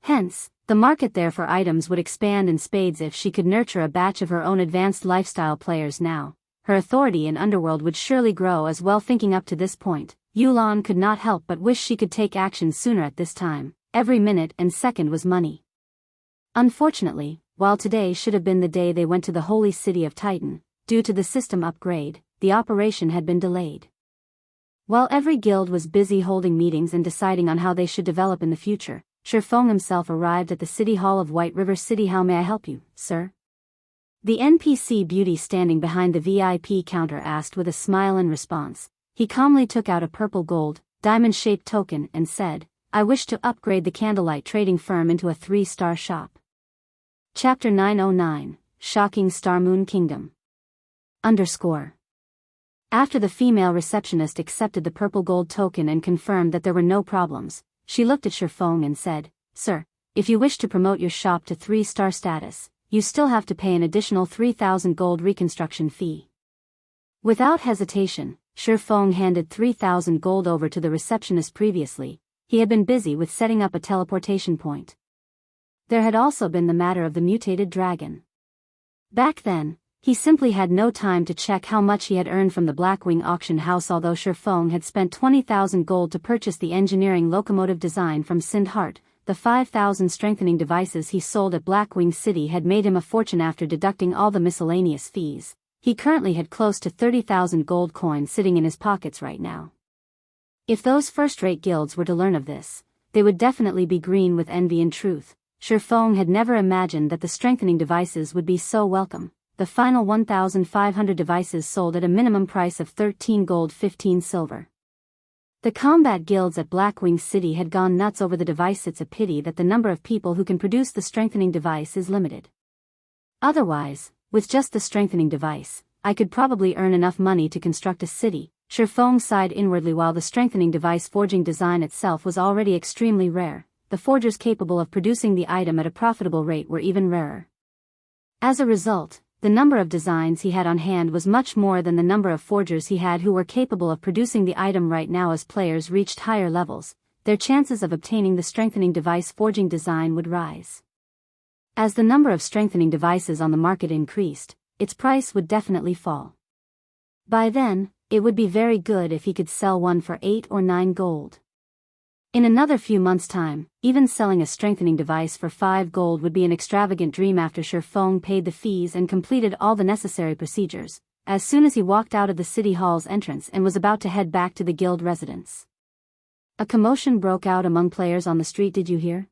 Hence, the market there for items would expand in spades. If she could nurture a batch of her own advanced lifestyle players now, her authority in Underworld would surely grow as well. Thinking up to this point, Yulan could not help but wish she could take action sooner. At this time, every minute and second was money. Unfortunately, while today should have been the day they went to the holy city of Titan, due to the system upgrade, the operation had been delayed. While every guild was busy holding meetings and deciding on how they should develop in the future, Shifeng himself arrived at the city hall of White River City. How may I help you, sir? The NPC beauty standing behind the VIP counter asked with a smile. In response, he calmly took out a purple gold, diamond-shaped token and said, "I wish to upgrade the Candlelight trading firm into a 3-star shop." Chapter 909, Shocking Starmoon Kingdom. After the female receptionist accepted the purple gold token and confirmed that there were no problems, she looked at Shifeng and said, "Sir, if you wish to promote your shop to 3-star status, you still have to pay an additional 3,000 gold reconstruction fee." Without hesitation, Shifeng handed 3,000 gold over to the receptionist. Previously, he had been busy with setting up a teleportation point. There had also been the matter of the mutated dragon. Back then, he simply had no time to check how much he had earned from the Blackwing auction house. Although Shifeng had spent 20,000 gold to purchase the engineering locomotive design from Sindhart, the 5,000 strengthening devices he sold at Blackwing City had made him a fortune. After deducting all the miscellaneous fees, he currently had close to 30,000 gold coins sitting in his pockets right now. If those first-rate guilds were to learn of this, they would definitely be green with envy. In truth, Shifeng had never imagined that the strengthening devices would be so welcome. The final 1,500 devices sold at a minimum price of 13 gold 15 silver. The combat guilds at Blackwing City had gone nuts over the device. It's a pity that the number of people who can produce the strengthening device is limited. Otherwise, with just the strengthening device, I could probably earn enough money to construct a city. Shifeng sighed inwardly. While the strengthening device forging design itself was already extremely rare, the forgers capable of producing the item at a profitable rate were even rarer. As a result, the number of designs he had on hand was much more than the number of forgers he had who were capable of producing the item right now. As players reached higher levels, their chances of obtaining the strengthening device forging design would rise. As the number of strengthening devices on the market increased, its price would definitely fall. By then, it would be very good if he could sell one for 8 or 9 gold. In another few months' time, even selling a strengthening device for 5 gold would be an extravagant dream. After Shifeng paid the fees and completed all the necessary procedures, as soon as he walked out of the city hall's entrance and was about to head back to the guild residence, a commotion broke out among players on the street. Did you hear?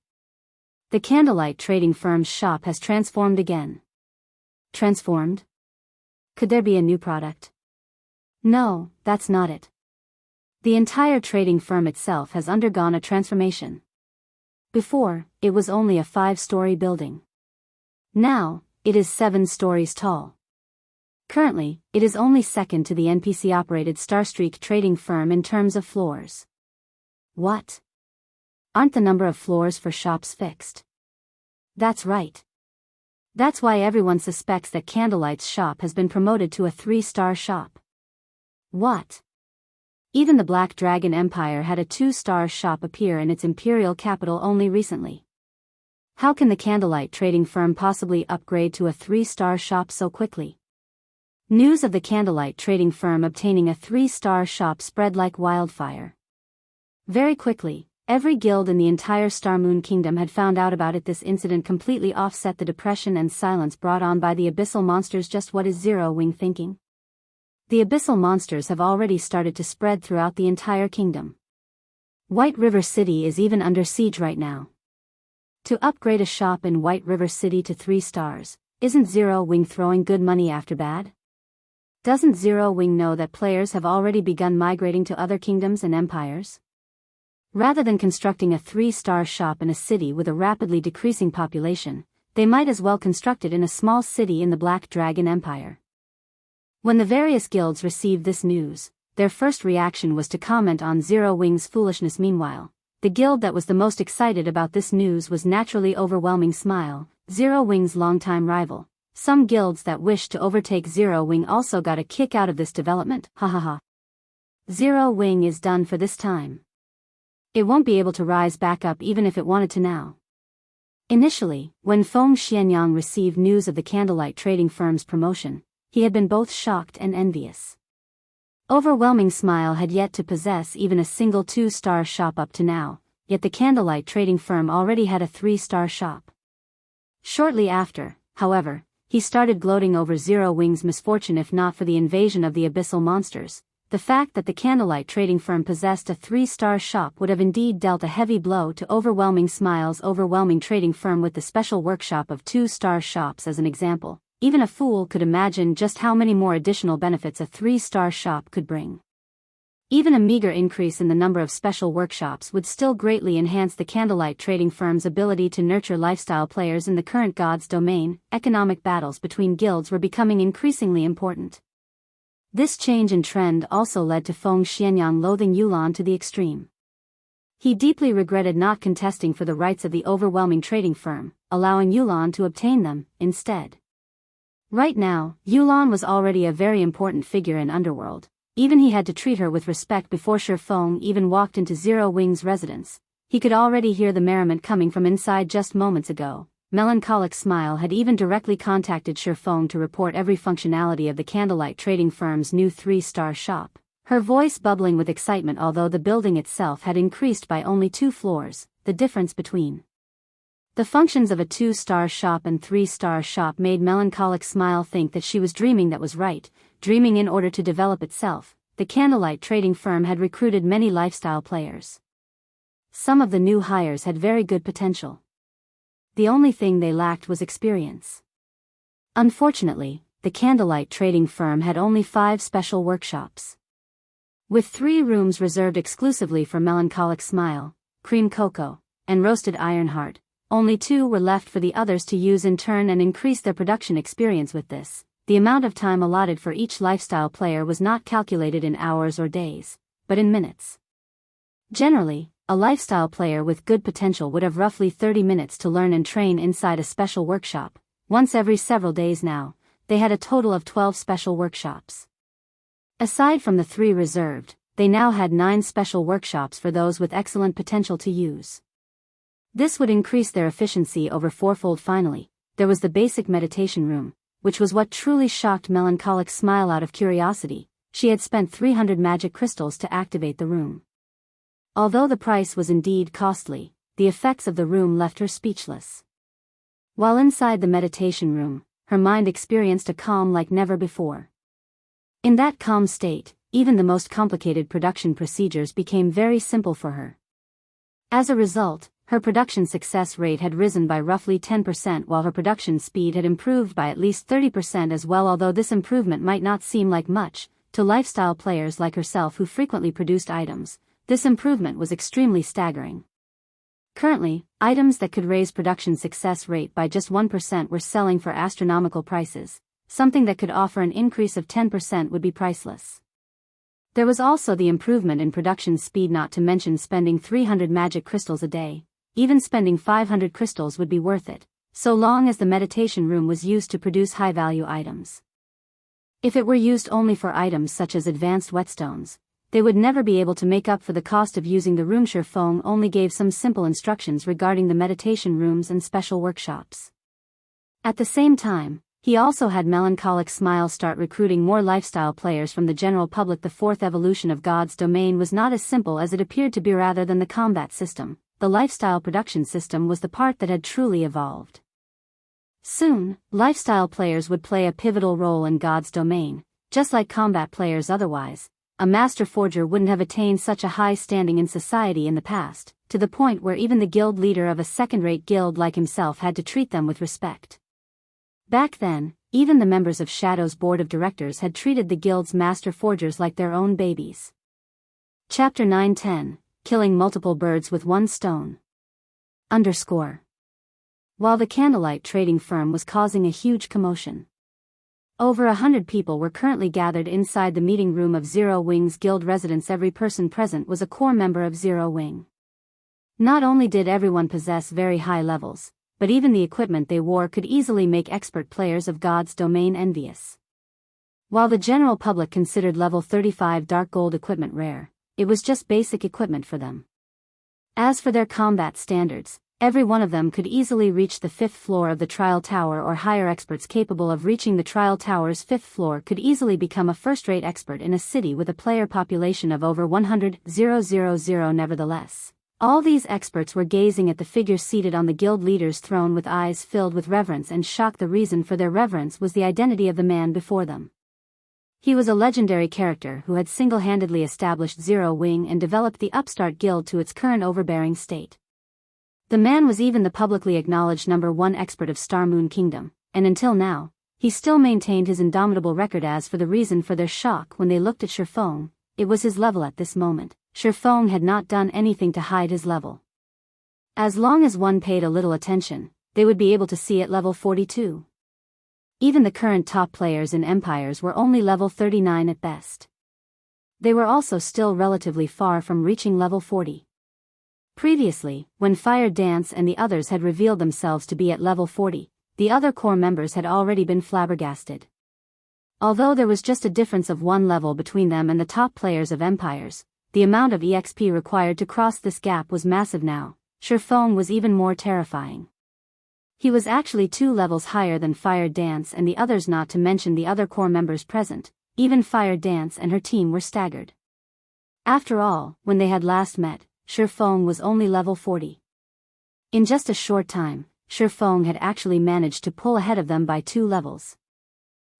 The Candlelight trading firm's shop has transformed again. Transformed? Could there be a new product? No, that's not it. The entire trading firm itself has undergone a transformation. Before, it was only a 5-story building. Now, it is 7 stories tall. Currently, it is only second to the NPC-operated Starstreak trading firm in terms of floors. What? Aren't the number of floors for shops fixed? That's right. That's why everyone suspects that Candlelight's shop has been promoted to a 3-star shop. What? Even the Black Dragon Empire had a 2-star shop appear in its imperial capital only recently. How can the Candlelight trading firm possibly upgrade to a 3-star shop so quickly? News of the Candlelight trading firm obtaining a 3-star shop spread like wildfire. Very quickly, every guild in the entire Starmoon Kingdom had found out about it. This incident completely offset the depression and silence brought on by the abyssal monsters. Just what is Zero Wing thinking? The abyssal monsters have already started to spread throughout the entire kingdom. White River City is even under siege right now. To upgrade a shop in White River City to 3 stars, Isn't Zero Wing throwing good money after bad? Doesn't Zero Wing know that players have already begun migrating to other kingdoms and empires? Rather than constructing a 3-star shop in a city with a rapidly decreasing population, they might as well construct it in a small city in the Black Dragon Empire. When the various guilds received this news, their first reaction was to comment on Zero Wing's foolishness. Meanwhile, the guild that was the most excited about this news was naturally Overwhelming Smile, Zero Wing's longtime rival. Some guilds that wished to overtake Zero Wing also got a kick out of this development. Hahaha. Zero Wing is done for this time. It won't be able to rise back up even if it wanted to now. Initially, when Feng Xianyang received news of the Candlelight trading firm's promotion, he had been both shocked and envious. Overwhelming Smile had yet to possess even a single 2-star shop up to now, yet the Candlelight trading firm already had a 3-star shop. Shortly after, however, he started gloating over Zero Wing's misfortune. If not for the invasion of the abyssal monsters, the fact that the Candlelight trading firm possessed a 3-star shop would have indeed dealt a heavy blow to Overwhelming Smile's overwhelming trading firm. With the special workshop of 2-star shops as an example, even a fool could imagine just how many more additional benefits a 3-star shop could bring. Even a meager increase in the number of special workshops would still greatly enhance the Candlelight trading firm's ability to nurture lifestyle players in the current God's domain. Economic battles between guilds were becoming increasingly important. This change in trend also led to Feng Xianyang loathing Yulan to the extreme. He deeply regretted not contesting for the rights of the overwhelming trading firm, allowing Yulan to obtain them, instead. Right now, Yulan was already a very important figure in Underworld. Even he had to treat her with respect before Feng even walked into Zero Wing's residence. He could already hear the merriment coming from inside just moments ago. Melancholic Smile had even directly contacted Feng to report every functionality of the Candlelight trading firm's new 3-star shop, her voice bubbling with excitement. Although the building itself had increased by only 2 floors, the difference between the functions of a 2-star shop and 3-star shop made Melancholic Smile think that she was dreaming. That was right, dreaming. In order to develop itself, the Candlelight trading firm had recruited many lifestyle players. Some of the new hires had very good potential. The only thing they lacked was experience. Unfortunately, the Candlelight trading firm had only 5 special workshops. With 3 rooms reserved exclusively for Melancholic Smile, Cream Cocoa, and Roasted Ironheart, only 2 were left for the others to use in turn and increase their production experience. With this, the amount of time allotted for each lifestyle player was not calculated in hours or days, but in minutes. Generally, a lifestyle player with good potential would have roughly 30 minutes to learn and train inside a special workshop. Once every several days now, they had a total of 12 special workshops. Aside from the 3 reserved, they now had 9 special workshops for those with excellent potential to use. This would increase their efficiency over 4-fold. Finally, there was the basic meditation room, which was what truly shocked Melancholic Smile. Out of curiosity, she had spent 300 magic crystals to activate the room. Although the price was indeed costly, the effects of the room left her speechless. While inside the meditation room, her mind experienced a calm like never before. In that calm state, even the most complicated production procedures became very simple for her. As a result, her production success rate had risen by roughly 10%, while her production speed had improved by at least 30% as well. Although this improvement might not seem like much to lifestyle players like herself who frequently produced items, this improvement was extremely staggering. Currently, items that could raise production success rate by just 1% were selling for astronomical prices. Something that could offer an increase of 10% would be priceless. There was also the improvement in production speed, not to mention spending 300 magic crystals a day. Even spending 500 crystals would be worth it, so long as the meditation room was used to produce high-value items. If it were used only for items such as advanced whetstones, they would never be able to make up for the cost of using the room. Feng only gave some simple instructions regarding the meditation rooms and special workshops. At the same time, he also had Melancholic Smile start recruiting more lifestyle players from the general public. The 4th evolution of God's domain was not as simple as it appeared to be. Rather than the combat system, the lifestyle production system was the part that had truly evolved. Soon, lifestyle players would play a pivotal role in God's domain, just like combat players. Otherwise, a master forger wouldn't have attained such a high standing in society in the past, to the point where even the guild leader of a second-rate guild like himself had to treat them with respect. Back then, even the members of Shadow's board of directors had treated the guild's master forgers like their own babies. Chapter 9-10, Killing Multiple Birds with One Stone. While the Candlelight trading firm was causing a huge commotion. Over 100 people were currently gathered inside the meeting room of Zero Wing's guild residence. Every person present was a core member of Zero Wing. Not only did everyone possess very high levels, but even the equipment they wore could easily make expert players of God's domain envious. While the general public considered level 35 dark gold equipment rare, it was just basic equipment for them. As for their combat standards, every one of them could easily reach the 5th floor of the trial tower or higher. Experts capable of reaching the trial tower's 5th floor could easily become a first-rate expert in a city with a player population of over 100,000. Nevertheless, all these experts were gazing at the figure seated on the guild leader's throne with eyes filled with reverence and shock. The reason for their reverence was the identity of the man before them. He was a legendary character who had single-handedly established Zero Wing and developed the upstart guild to its current overbearing state. The man was even the publicly acknowledged #1 expert of Star Moon Kingdom, and until now, he still maintained his indomitable record. As for the reason for their shock when they looked at Shifeng, it was his level at this moment. Shifeng had not done anything to hide his level. As long as one paid a little attention, they would be able to see at level 42. Even the current top players in Empires were only level 39 at best. They were also still relatively far from reaching level 40. Previously, when Fire Dance and the others had revealed themselves to be at level 40, the other core members had already been flabbergasted. Although there was just a difference of 1 level between them and the top players of Empires, the amount of EXP required to cross this gap was massive now. Shifeng was even more terrifying. He was actually 2 levels higher than Fire Dance and the others, not to mention the other core members present. Even Fire Dance and her team were staggered. After all, when they had last met, Shifeng was only level 40. In just a short time, Shifeng had actually managed to pull ahead of them by 2 levels.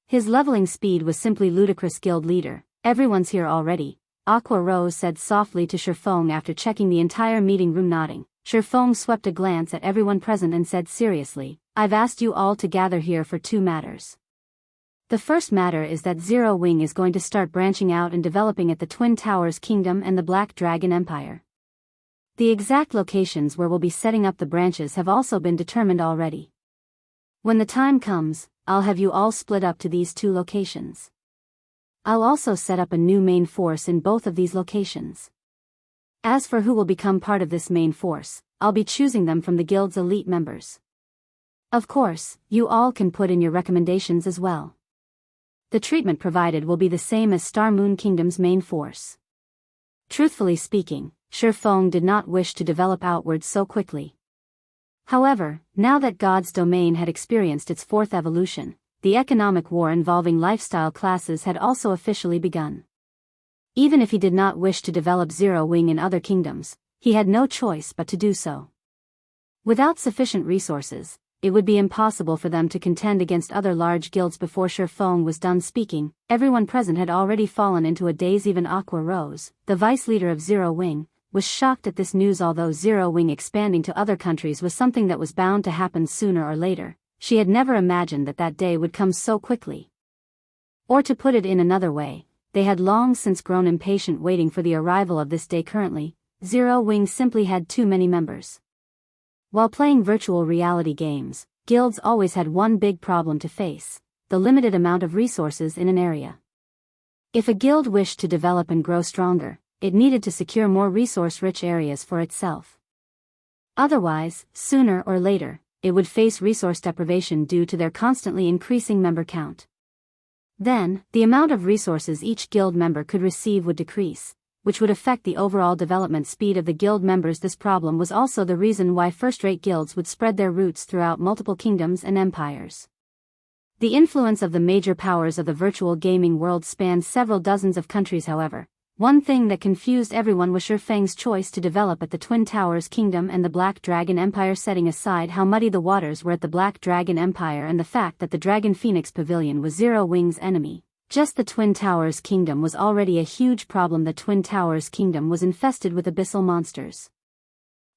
His leveling speed was simply ludicrous. Guild leader, everyone's here already, Aqua Rose said softly to Shifeng after checking the entire meeting room. Nodding, Shifeng swept a glance at everyone present and said seriously, I've asked you all to gather here for 2 matters. The first matter is that Zero Wing is going to start branching out and developing at the Twin Towers Kingdom and the Black Dragon Empire. The exact locations where we'll be setting up the branches have also been determined already. When the time comes, I'll have you all split up to these 2 locations. I'll also set up a new main force in both of these locations. As for who will become part of this main force, I'll be choosing them from the guild's elite members. Of course, you all can put in your recommendations as well. The treatment provided will be the same as Star Moon Kingdom's main force. Truthfully speaking, Shifeng did not wish to develop outwards so quickly. However, now that God's domain had experienced its 4th evolution, the economic war involving lifestyle classes had also officially begun. Even if he did not wish to develop Zero Wing in other kingdoms, he had no choice but to do so. Without sufficient resources, it would be impossible for them to contend against other large guilds. Before Shifeng was done speaking, everyone present had already fallen into a daze. Even Aqua Rose, the vice leader of Zero Wing, was shocked at this news. Although Zero Wing expanding to other countries was something that was bound to happen sooner or later, she had never imagined that that day would come so quickly. Or to put it in another way, they had long since grown impatient waiting for the arrival of this day. Currently, Zero Wing simply had too many members. While playing virtual reality games, guilds always had one big problem to face: the limited amount of resources in an area. If a guild wished to develop and grow stronger, it needed to secure more resource-rich areas for itself. Otherwise, sooner or later, it would face resource deprivation due to their constantly increasing member count. Then, the amount of resources each guild member could receive would decrease, which would affect the overall development speed of the guild members. This problem was also the reason why first-rate guilds would spread their roots throughout multiple kingdoms and empires. The influence of the major powers of the virtual gaming world spanned several dozens of countries. However, one thing that confused everyone was Shifeng's choice to develop at the Twin Towers Kingdom and the Black Dragon Empire. Setting aside how muddy the waters were at the Black Dragon Empire and the fact that the Dragon Phoenix Pavilion was Zero Wing's enemy, just the Twin Towers Kingdom was already a huge problem. The Twin Towers Kingdom was infested with abyssal monsters.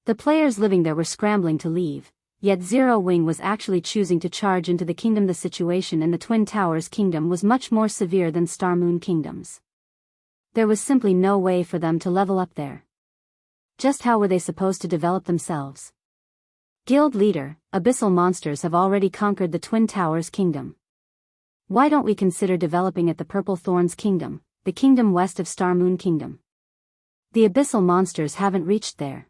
The players living there were scrambling to leave, yet Zero Wing was actually choosing to charge into the kingdom. The situation in the Twin Towers Kingdom was much more severe than Star Moon Kingdoms. There was simply no way for them to level up there. Just how were they supposed to develop themselves? Guild leader, abyssal monsters have already conquered the Twin Towers Kingdom. Why don't we consider developing at the Purple Thorns Kingdom, the kingdom west of Star Moon Kingdom? The abyssal monsters haven't reached there.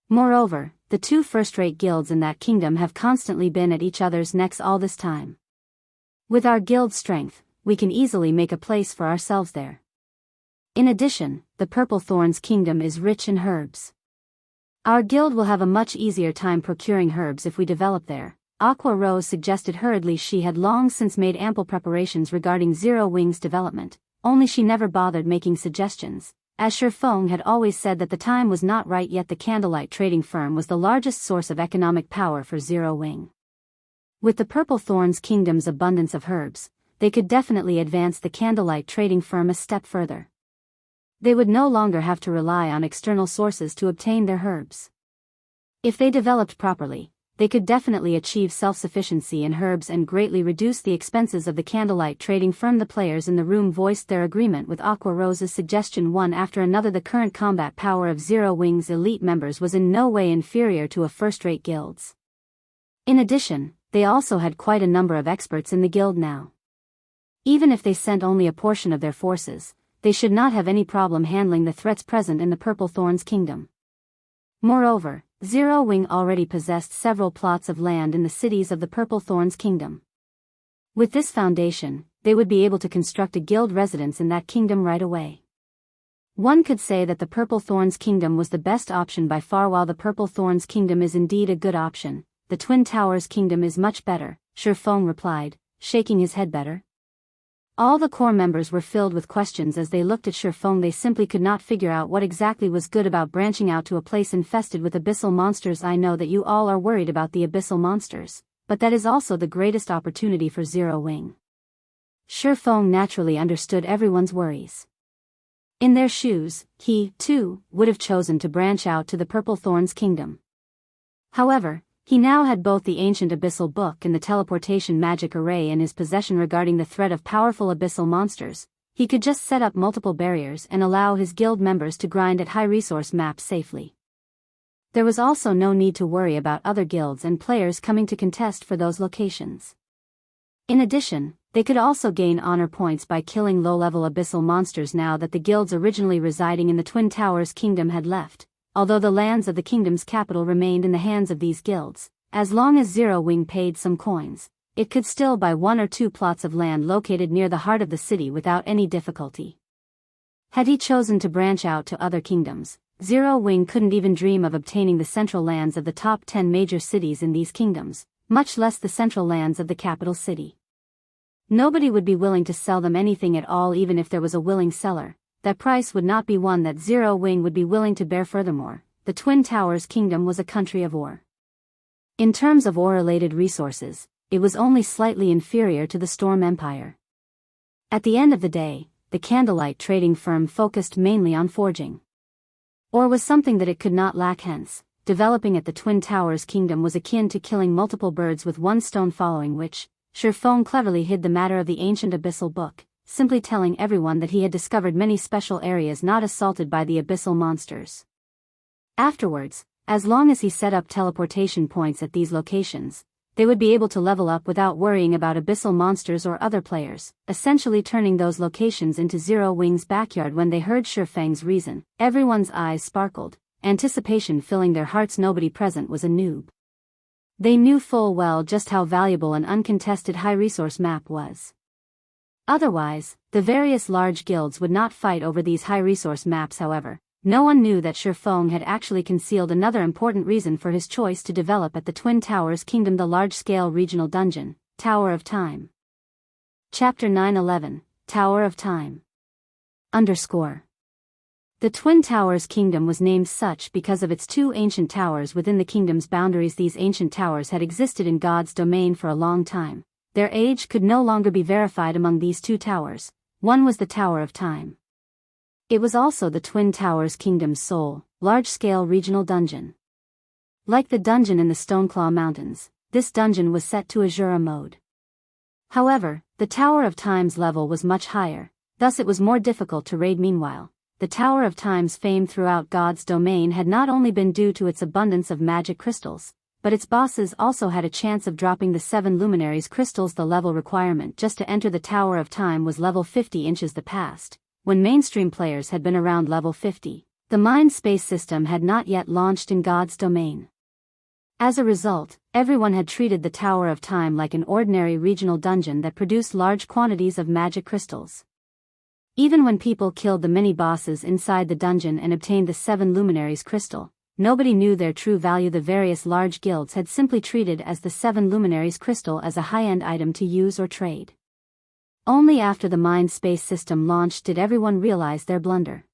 Moreover, the two first-rate guilds in that kingdom have constantly been at each other's necks all this time. With our guild strength, we can easily make a place for ourselves there. In addition, the Purple Thorns Kingdom is rich in herbs. Our guild will have a much easier time procuring herbs if we develop there, Aqua Rose suggested hurriedly. She had long since made ample preparations regarding Zero Wing's development, only she never bothered making suggestions, as Shifeng had always said that the time was not right yet. The Candlelight trading firm was the largest source of economic power for Zero Wing. With the Purple Thorns Kingdom's abundance of herbs, they could definitely advance the Candlelight trading firm a step further. They would no longer have to rely on external sources to obtain their herbs. If they developed properly, they could definitely achieve self-sufficiency in herbs and greatly reduce the expenses of the Candlelight trading firm. The players in the room voiced their agreement with Aqua Rose's suggestion one after another. The current combat power of Zero Wing's elite members was in no way inferior to a first-rate guild's. In addition, they also had quite a number of experts in the guild now. Even if they sent only a portion of their forces, they should not have any problem handling the threats present in the Purple Thorns Kingdom. Moreover, Zero Wing already possessed several plots of land in the cities of the Purple Thorns Kingdom. With this foundation, they would be able to construct a guild residence in that kingdom right away. One could say that the Purple Thorns Kingdom was the best option by far. While the Purple Thorns Kingdom is indeed a good option, the Twin Towers Kingdom is much better, Shifeng replied, shaking his head. Better? All the core members were filled with questions as they looked at Shifeng. They simply could not figure out what exactly was good about branching out to a place infested with abyssal monsters. I know that you all are worried about the abyssal monsters, but that is also the greatest opportunity for Zero Wing. Shifeng naturally understood everyone's worries. In their shoes, he, too, would have chosen to branch out to the Purple Thorns Kingdom. However, he now had both the ancient abyssal book and the teleportation magic array in his possession. Regarding the threat of powerful abyssal monsters, he could just set up multiple barriers and allow his guild members to grind at high-resource maps safely. There was also no need to worry about other guilds and players coming to contest for those locations. In addition, they could also gain honor points by killing low-level abyssal monsters now that the guilds originally residing in the Twin Towers Kingdom had left. Although the lands of the kingdom's capital remained in the hands of these guilds, as long as Zero Wing paid some coins, it could still buy 1 or 2 plots of land located near the heart of the city without any difficulty. Had he chosen to branch out to other kingdoms, Zero Wing couldn't even dream of obtaining the central lands of the top 10 major cities in these kingdoms, much less the central lands of the capital city. Nobody would be willing to sell them anything at all. Even if there was a willing seller, that price would not be one that Zero Wing would be willing to bear. Furthermore, the Twin Towers Kingdom was a country of ore. In terms of ore-related resources, it was only slightly inferior to the Storm Empire. At the end of the day, the Candlelight trading firm focused mainly on forging. Ore was something that it could not lack. Hence, developing at the Twin Towers Kingdom was akin to killing multiple birds with one stone. Following which, Shifeng cleverly hid the matter of the ancient abyssal book, simply telling everyone that he had discovered many special areas not assaulted by the abyssal monsters. Afterwards, as long as he set up teleportation points at these locations, they would be able to level up without worrying about abyssal monsters or other players, essentially turning those locations into Zero Wing's backyard. When they heard Shifeng's reason, everyone's eyes sparkled, anticipation filling their hearts. Nobody present was a noob. They knew full well just how valuable an uncontested high-resource map was. Otherwise, the various large guilds would not fight over these high-resource maps. However, no one knew that Shifeng had actually concealed another important reason for his choice to develop at the Twin Towers Kingdom: the large-scale regional dungeon, Tower of Time. Chapter 911, Tower of Time. The Twin Towers Kingdom was named such because of its 2 ancient towers within the kingdom's boundaries. These ancient towers had existed in God's domain for a long time. Their age could no longer be verified. Among these 2 towers, one was the Tower of Time. It was also the Twin Towers Kingdom's sole, large-scale regional dungeon. Like the dungeon in the Stoneclaw Mountains, this dungeon was set to Azura mode. However, the Tower of Time's level was much higher, thus it was more difficult to raid. Meanwhile, the Tower of Time's fame throughout God's domain had not only been due to its abundance of magic crystals, but its bosses also had a chance of dropping the 7 luminaries crystals. The level requirement just to enter the Tower of Time was level 50 inches. The past, when mainstream players had been around level 50, the mind space system had not yet launched in God's domain. As a result, everyone had treated the Tower of Time like an ordinary regional dungeon that produced large quantities of magic crystals. Even when people killed the mini-bosses inside the dungeon and obtained the 7 luminaries crystal, nobody knew their true value. The various large guilds had simply treated as the 7 luminaries crystal as a high-end item to use or trade. Only after the mind space system launched did everyone realize their blunder.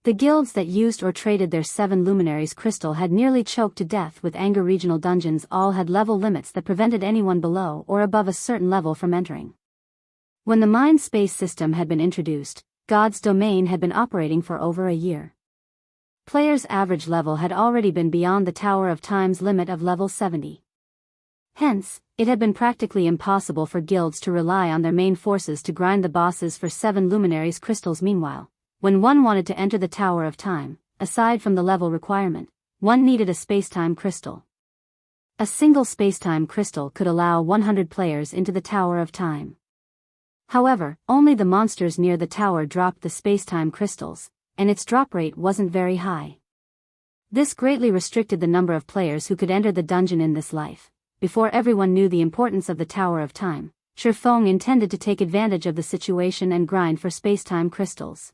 The guilds that used or traded their 7 luminaries crystal had nearly choked to death with anger. Regional dungeons all had level limits that prevented anyone below or above a certain level from entering. When the mind space system had been introduced, God's domain had been operating for over a year. Players' average level had already been beyond the Tower of Time's limit of level 70. Hence, it had been practically impossible for guilds to rely on their main forces to grind the bosses for 7 luminaries crystals. Meanwhile, when one wanted to enter the Tower of Time, aside from the level requirement, one needed a spacetime crystal. A single spacetime crystal could allow 100 players into the Tower of Time. However, only the monsters near the tower dropped the spacetime crystals, and its drop rate wasn't very high. This greatly restricted the number of players who could enter the dungeon in this life. Before everyone knew the importance of the Tower of Time, Shifeng intended to take advantage of the situation and grind for spacetime crystals.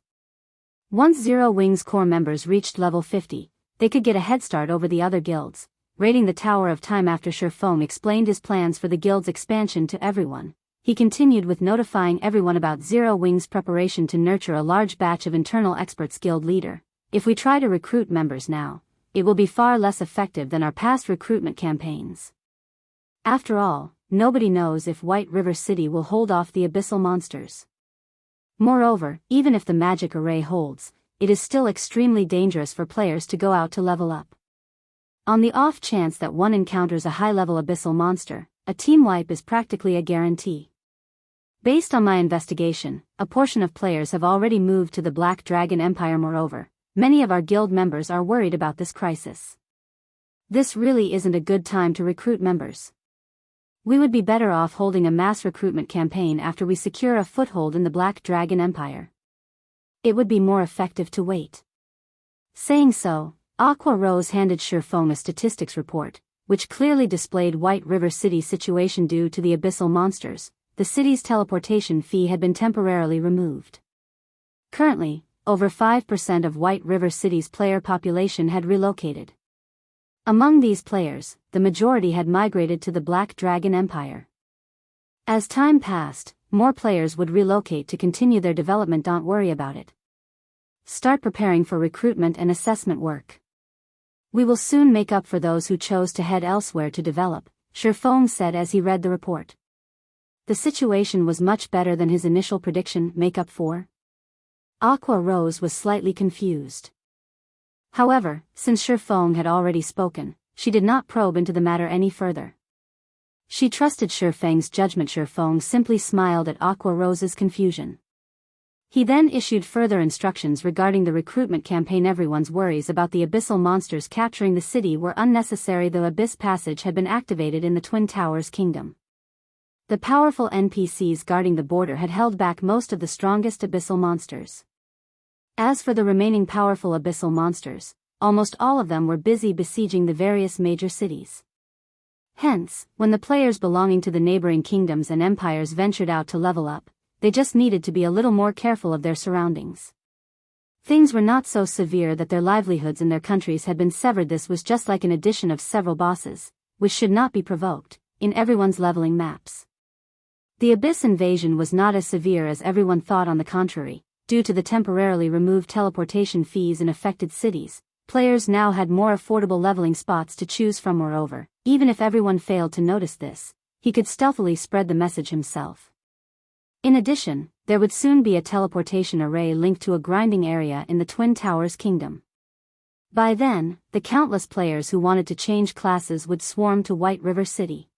Once Zero Wings core members reached level 50, they could get a head start over the other guilds, raiding the Tower of Time. After Shifeng explained his plans for the guild's expansion to everyone, he continued with notifying everyone about Zero Wings' preparation to nurture a large batch of internal experts. Guild leader, if we try to recruit members now, it will be far less effective than our past recruitment campaigns. After all, nobody knows if White River City will hold off the abyssal monsters. Moreover, even if the magic array holds, it is still extremely dangerous for players to go out to level up. On the off chance that one encounters a high-level abyssal monster, a team wipe is practically a guarantee. Based on my investigation, a portion of players have already moved to the Black Dragon Empire. Moreover, many of our guild members are worried about this crisis. This really isn't a good time to recruit members. We would be better off holding a mass recruitment campaign after we secure a foothold in the Black Dragon Empire. It would be more effective to wait. Saying so, Aqua Rose handed Shifeng a statistics report, which clearly displayed White River City's situation. Due to the abyssal monsters, the city's teleportation fee had been temporarily removed. Currently, over 5% of White River City's player population had relocated. Among these players, the majority had migrated to the Black Dragon Empire. As time passed, more players would relocate to continue their development. Don't worry about it. Start preparing for recruitment and assessment work. We will soon make up for those who chose to head elsewhere to develop, Shifeng said as he read the report. The situation was much better than his initial prediction. Make up for? Aqua Rose was slightly confused. However, since Shifeng had already spoken, she did not probe into the matter any further. She trusted Shifeng's judgment. Shifeng simply smiled at Aqua Rose's confusion. He then issued further instructions regarding the recruitment campaign. Everyone's worries about the abyssal monsters capturing the city were unnecessary. The Abyss Passage had been activated in the Twin Towers Kingdom. The powerful NPCs guarding the border had held back most of the strongest abyssal monsters. As for the remaining powerful abyssal monsters, almost all of them were busy besieging the various major cities. Hence, when the players belonging to the neighboring kingdoms and empires ventured out to level up, they just needed to be a little more careful of their surroundings. Things were not so severe that their livelihoods in their countries had been severed. This was just like an addition of several bosses, which should not be provoked, in everyone's leveling maps. The Abyss invasion was not as severe as everyone thought. On the contrary, due to the temporarily removed teleportation fees in affected cities, players now had more affordable leveling spots to choose from. Moreover, even if everyone failed to notice this, he could stealthily spread the message himself. In addition, there would soon be a teleportation array linked to a grinding area in the Twin Towers Kingdom. By then, the countless players who wanted to change classes would swarm to White River City.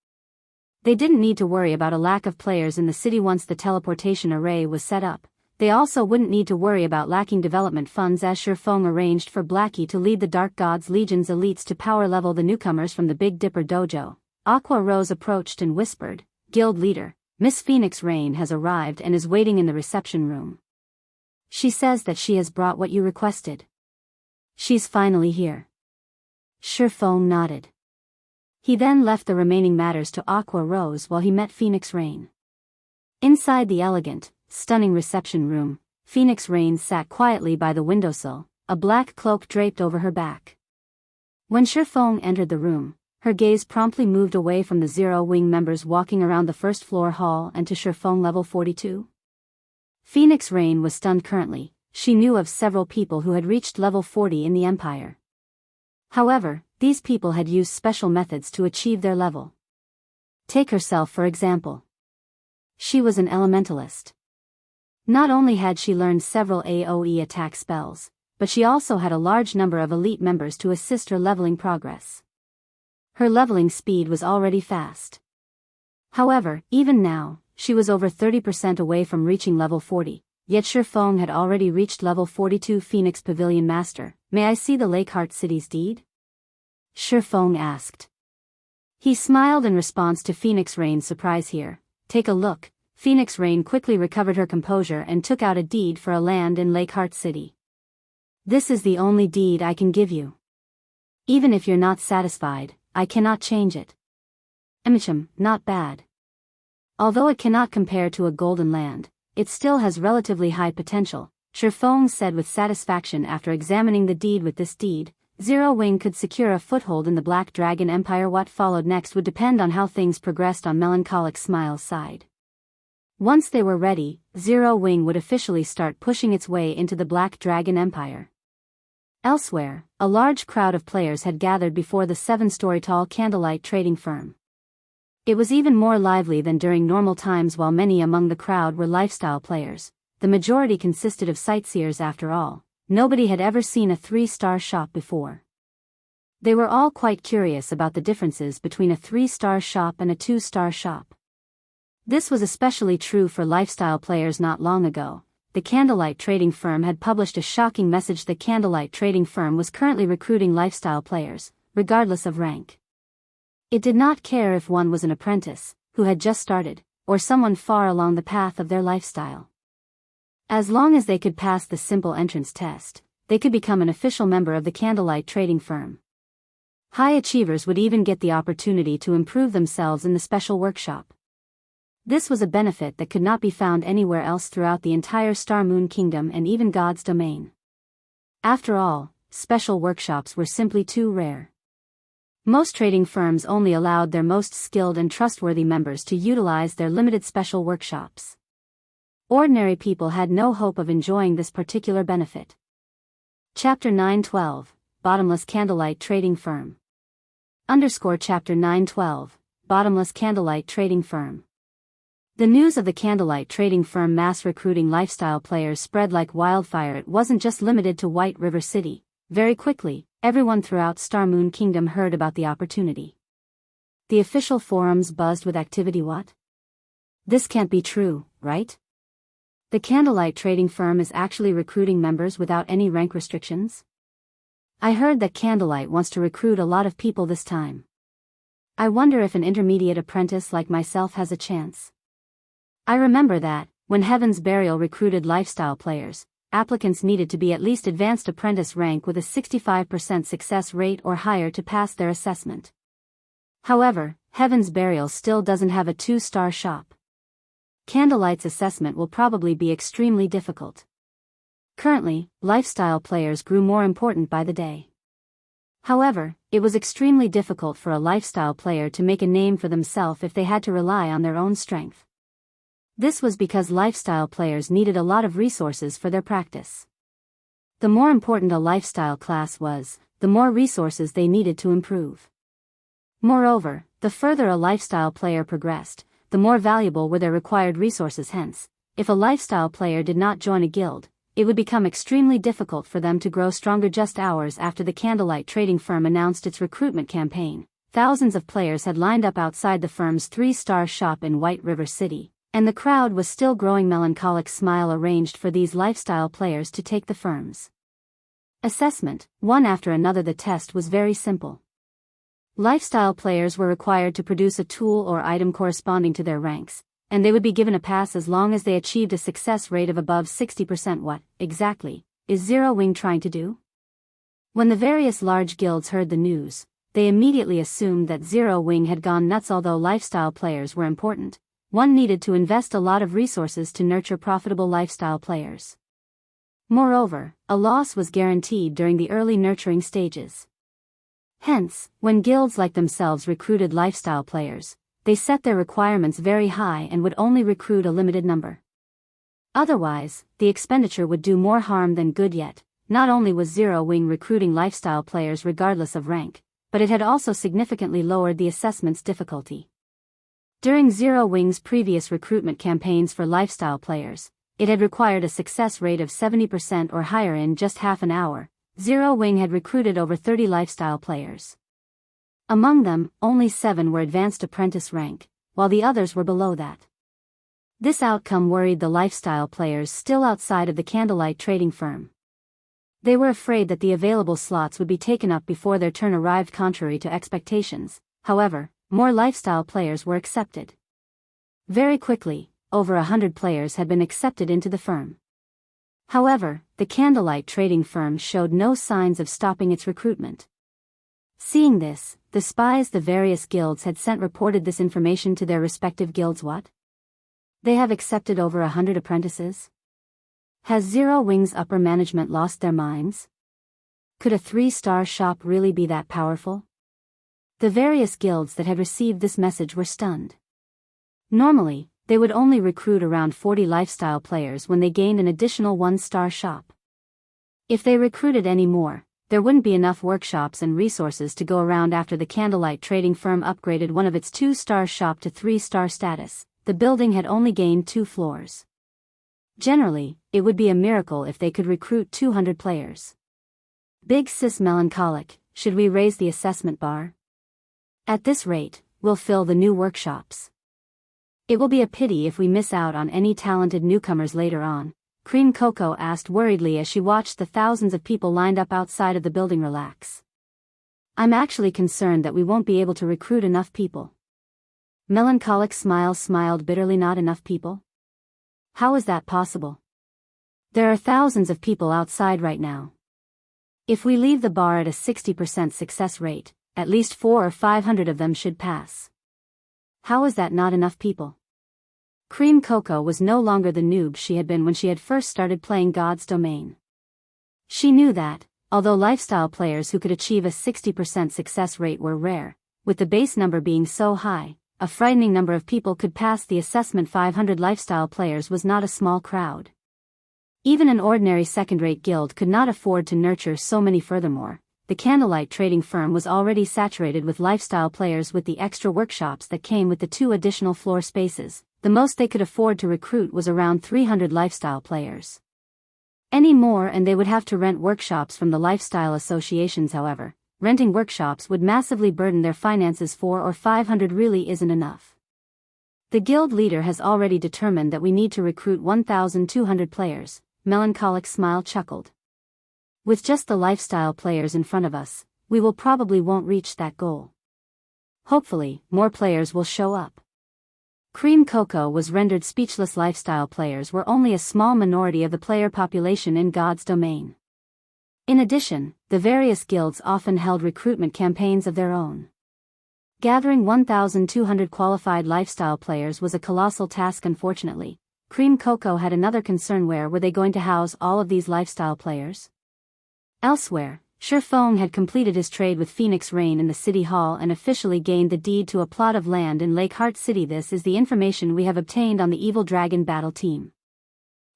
They didn't need to worry about a lack of players in the city once the teleportation array was set up. They also wouldn't need to worry about lacking development funds, as Shifeng arranged for Blackie to lead the Dark Gods Legion's elites to power level the newcomers from the Big Dipper dojo. Aqua Rose approached and whispered, "Guild leader, Miss Phoenix Rain has arrived and is waiting in the reception room. She says that she has brought what you requested. She's finally here." Shifeng nodded. He then left the remaining matters to Aqua Rose while he met Phoenix Rain. Inside the elegant, stunning reception room, Phoenix Rain sat quietly by the windowsill, a black cloak draped over her back. When Shifeng entered the room, her gaze promptly moved away from the Zero Wing members walking around the first floor hall and to Shifeng level 42. Phoenix Rain was stunned. Currently, she knew of several people who had reached level 40 in the Empire. However, these people had used special methods to achieve their level. Take herself for example. She was an elementalist. Not only had she learned several AoE attack spells, but she also had a large number of elite members to assist her leveling progress. Her leveling speed was already fast. However, even now, she was over 30% away from reaching level 40, yet Shifeng had already reached level 42. "Phoenix Pavilion Master, may I see the Lakeheart City's deed?" Shifeng asked. He smiled in response to Phoenix Rain's surprise. "Here, take a look." Phoenix Rain quickly recovered her composure and took out a deed for a land in Lakeheart City. "This is the only deed I can give you. Even if you're not satisfied, I cannot change it." Not bad. Although it cannot compare to a golden land, it still has relatively high potential, Shifeng said with satisfaction after examining the deed. With this deed, Zero Wing could secure a foothold in the Black Dragon Empire. What followed next would depend on how things progressed. On Melancholic Smile's side, once they were ready, Zero Wing would officially start pushing its way into the Black Dragon Empire. Elsewhere, a large crowd of players had gathered before the 7-story-tall Candlelight trading firm. It was even more lively than during normal times. While many among the crowd were lifestyle players, the majority consisted of sightseers. After all, nobody had ever seen a 3-star shop before. They were all quite curious about the differences between a 3-star shop and a 2-star shop. This was especially true for lifestyle players. Not long ago, the Candlelight trading firm had published a shocking message. The Candlelight trading firm was currently recruiting lifestyle players, regardless of rank. It did not care if one was an apprentice, who had just started, or someone far along the path of their lifestyle. As long as they could pass the simple entrance test, they could become an official member of the Candlelight trading firm. High achievers would even get the opportunity to improve themselves in the special workshop. This was a benefit that could not be found anywhere else throughout the entire Star Moon Kingdom and even God's domain. After all, special workshops were simply too rare. Most trading firms only allowed their most skilled and trustworthy members to utilize their limited special workshops. Ordinary people had no hope of enjoying this particular benefit. Chapter 912, Bottomless Candlelight Trading Firm. Chapter 912, Bottomless Candlelight Trading Firm. The news of the Candlelight trading firm mass recruiting lifestyle players spread like wildfire. It wasn't just limited to White River City. Very quickly, everyone throughout Star Moon Kingdom heard about the opportunity. The official forums buzzed with activity. What? This can't be true, right? The Candlelight trading firm is actually recruiting members without any rank restrictions? I heard that Candlelight wants to recruit a lot of people this time. I wonder if an intermediate apprentice like myself has a chance. I remember that, when Heaven's Burial recruited lifestyle players, applicants needed to be at least advanced apprentice rank with a 65% success rate or higher to pass their assessment. However, Heaven's Burial still doesn't have a 2-star shop. Candlelight's assessment will probably be extremely difficult. Currently, lifestyle players grew more important by the day. However, it was extremely difficult for a lifestyle player to make a name for themselves if they had to rely on their own strength. This was because lifestyle players needed a lot of resources for their practice. The more important a lifestyle class was, the more resources they needed to improve. Moreover, the further a lifestyle player progressed, the more valuable were their required resources. Hence, if a lifestyle player did not join a guild, it would become extremely difficult for them to grow stronger. Just hours after the Candlelight trading firm announced its recruitment campaign, thousands of players had lined up outside the firm's 3-star shop in White River City, and the crowd was still growing. Melancholic Smile arranged for these lifestyle players to take the firm's assessment, one after another. The test was very simple. Lifestyle players were required to produce a tool or item corresponding to their ranks, and they would be given a pass as long as they achieved a success rate of above 60%. What, exactly, is Zero Wing trying to do? When the various large guilds heard the news, they immediately assumed that Zero Wing had gone nuts. Although lifestyle players were important, one needed to invest a lot of resources to nurture profitable lifestyle players. Moreover, a loss was guaranteed during the early nurturing stages. Hence, when guilds like themselves recruited lifestyle players, they set their requirements very high and would only recruit a limited number. Otherwise, the expenditure would do more harm than good. Yet, not only was Zero Wing recruiting lifestyle players regardless of rank, but it had also significantly lowered the assessment's difficulty. During Zero Wing's previous recruitment campaigns for lifestyle players, it had required a success rate of 70% or higher. In just half an hour, Zero Wing had recruited over 30 lifestyle players. Among them, only 7 were advanced apprentice rank, while the others were below that. This outcome worried the lifestyle players still outside of the Candlelight trading firm. They were afraid that the available slots would be taken up before their turn arrived. Contrary to expectations, however, more lifestyle players were accepted. Very quickly, over 100 players had been accepted into the firm. However, the Candlelight trading firm showed no signs of stopping its recruitment. Seeing this, the spies the various guilds had sent reported this information to their respective guilds. What? They have accepted over 100 apprentices? Has Zero Wing's upper management lost their minds? Could a 3-star shop really be that powerful? The various guilds that had received this message were stunned. Normally, they would only recruit around 40 lifestyle players when they gained an additional 1-star shop. If they recruited any more, there wouldn't be enough workshops and resources to go around. After the Candlelight trading firm upgraded one of its 2-star shop to 3-star status, the building had only gained 2 floors. Generally, it would be a miracle if they could recruit 200 players. Big Sis Melancholic, should we raise the assessment bar? At this rate, we'll fill the new workshops. It will be a pity if we miss out on any talented newcomers later on, Cream Cocoa asked worriedly as she watched the thousands of people lined up outside of the building relax. I'm actually concerned that we won't be able to recruit enough people. Melancholic Smile smiled bitterly. Not enough people? How is that possible? There are thousands of people outside right now. If we leave the bar at a 60% success rate, at least 400 or 500 of them should pass. How is that not enough people? Cream Cocoa was no longer the noob she had been when she had first started playing God's Domain. She knew that, although lifestyle players who could achieve a 60% success rate were rare, with the base number being so high, a frightening number of people could pass the assessment. 500 lifestyle players was not a small crowd. Even an ordinary second-rate guild could not afford to nurture so many. Furthermore, the Candlelight trading firm was already saturated with lifestyle players. With the extra workshops that came with the 2 additional floor spaces, the most they could afford to recruit was around 300 lifestyle players. Any more and they would have to rent workshops from the lifestyle associations. However, renting workshops would massively burden their finances. 400 or 500 really isn't enough. The guild leader has already determined that we need to recruit 1,200 players, Melancholic Smile chuckled. With just the lifestyle players in front of us, we will probably won't reach that goal. Hopefully, more players will show up. Cream Cocoa was rendered speechless. Lifestyle players were only a small minority of the player population in God's Domain. In addition, the various guilds often held recruitment campaigns of their own. Gathering 1,200 qualified lifestyle players was a colossal task. Unfortunately, Cream Cocoa had another concern. Where were they going to house all of these lifestyle players? Elsewhere, Sherfong had completed his trade with Phoenix Rain in the City Hall and officially gained the deed to a plot of land in Lake Heart City. This is the information we have obtained on the Evil Dragon battle team.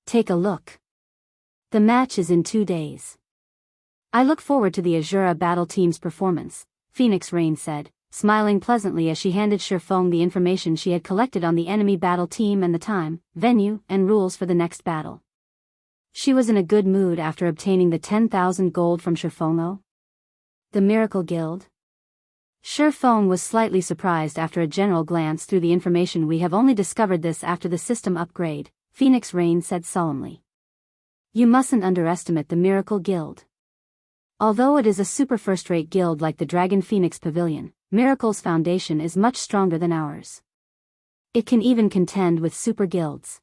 Take a look. The match is in 2 days. I look forward to the Azura battle team's performance, Phoenix Rain said, smiling pleasantly as she handed Sherfong the information she had collected on the enemy battle team and the time, venue, and rules for the next battle. She was in a good mood after obtaining the 10,000 gold from Shifeng. The Miracle Guild? Shifeng was slightly surprised after a general glance through the information. We have only discovered this after the system upgrade, Phoenix Rain said solemnly. You mustn't underestimate the Miracle Guild. Although it is a super first-rate guild like the Dragon Phoenix Pavilion, Miracle's foundation is much stronger than ours. It can even contend with super guilds.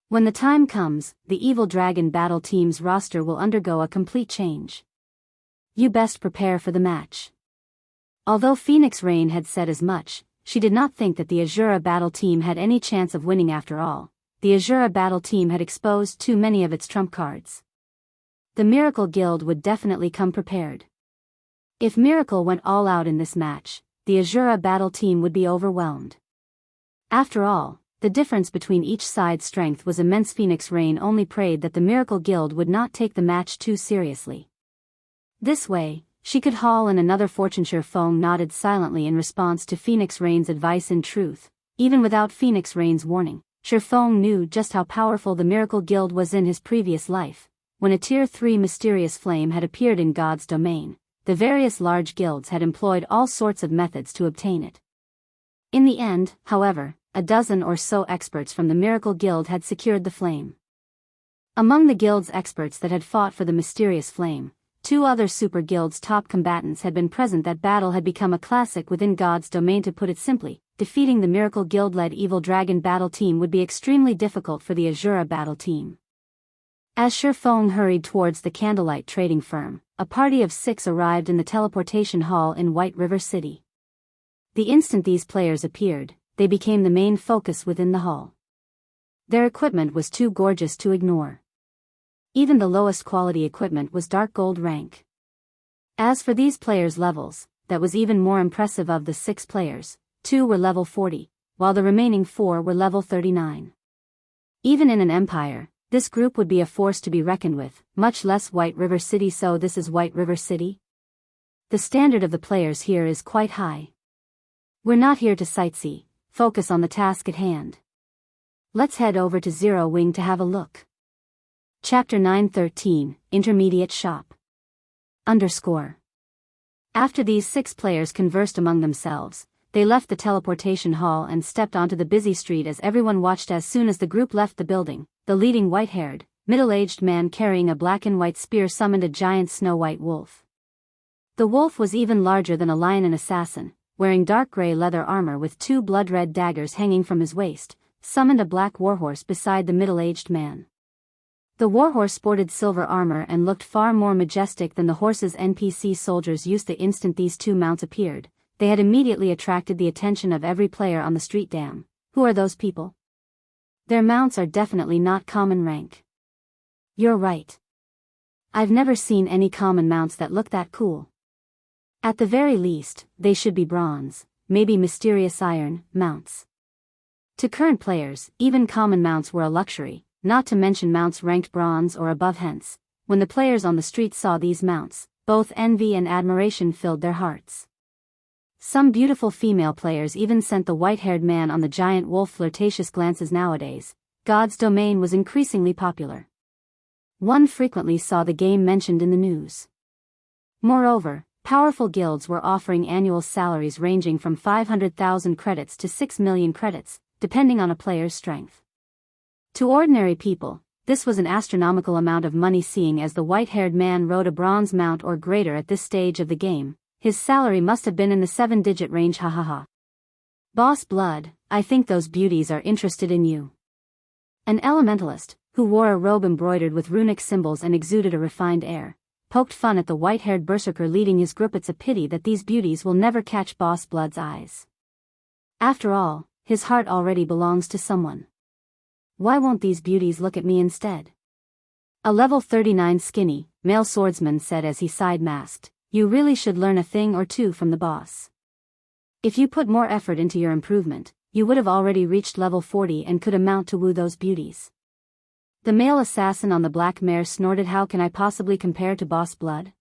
When the time comes, the Evil Dragon Battle Team's roster will undergo a complete change. You best prepare for the match. Although Phoenix Rain had said as much, she did not think that the Azura Battle Team had any chance of winning after all. The Azura Battle Team had exposed too many of its trump cards. The Miracle Guild would definitely come prepared. If Miracle went all out in this match, the Azura Battle Team would be overwhelmed. After all, the difference between each side's strength was immense. Phoenix Rain only prayed that the Miracle Guild would not take the match too seriously. This way, she could haul in another fortune. Shifeng nodded silently in response to Phoenix Rain's advice. In truth, even without Phoenix Rain's warning, Shifeng knew just how powerful the Miracle Guild was in his previous life. When a Tier 3 mysterious flame had appeared in God's domain, the various large guilds had employed all sorts of methods to obtain it. In the end, however, a dozen or so experts from the Miracle Guild had secured the flame. Among the guild's experts that had fought for the mysterious flame, 2 other super guilds' top combatants had been present. That battle had become a classic within God's domain. To put it simply, defeating the Miracle Guild-led Evil Dragon Battle Team would be extremely difficult for the Azura Battle Team. As Shifeng hurried towards the Candlelight trading firm, a party of 6 arrived in the teleportation hall in White River City. The instant these players appeared, they became the main focus within the hall. Their equipment was too gorgeous to ignore. Even the lowest quality equipment was dark gold rank. As for these players' levels, that was even more impressive. Of the 6 players, 2 were level 40, while the remaining 4 were level 39. Even in an empire, this group would be a force to be reckoned with, much less White River City. So this is White River City? The standard of the players here is quite high. We're not here to sightsee, focus on the task at hand. Let's head over to Zero Wing to have a look. Chapter 913, Intermediate Shop. After these 6 players conversed among themselves, they left the teleportation hall and stepped onto the busy street as everyone watched. As soon as the group left the building, the leading white-haired, middle-aged man carrying a black and white spear summoned a giant snow-white wolf. The wolf was even larger than a lion. An assassin, wearing dark gray leather armor with 2 blood-red daggers hanging from his waist, summoned a black warhorse beside the middle-aged man. The warhorse sported silver armor and looked far more majestic than the horse's NPC soldiers used. The instant these 2 mounts appeared, they had immediately attracted the attention of every player on the street. Damn, who are those people? Their mounts are definitely not common rank. You're right. I've never seen any common mounts that look that cool. At the very least, they should be bronze, maybe mysterious iron, mounts. To current players, even common mounts were a luxury, not to mention mounts ranked bronze or above. Hence, when the players on the street saw these mounts, both envy and admiration filled their hearts. Some beautiful female players even sent the white-haired man on the giant wolf flirtatious glances. Nowadays, God's domain was increasingly popular. One frequently saw the game mentioned in the news. Moreover, powerful guilds were offering annual salaries ranging from 500,000 credits to 6 million credits, depending on a player's strength. To ordinary people, this was an astronomical amount of money. Seeing as the white-haired man rode a bronze mount or greater at this stage of the game, his salary must have been in the 7-digit range. Ha. Boss Blood, I think those beauties are interested in you. An elementalist, who wore a robe embroidered with runic symbols and exuded a refined air, poked fun at the white-haired berserker leading his group. It's a pity that these beauties will never catch Boss Blood's eyes. After all, his heart already belongs to someone. Why won't these beauties look at me instead? A level 39 skinny, male swordsman said as he side-masked. You really should learn a thing or two from the boss. If you put more effort into your improvement, you would have already reached level 40 and could amount to woo those beauties. The male assassin on the black mare snorted. How can I possibly compare to Boss Blood?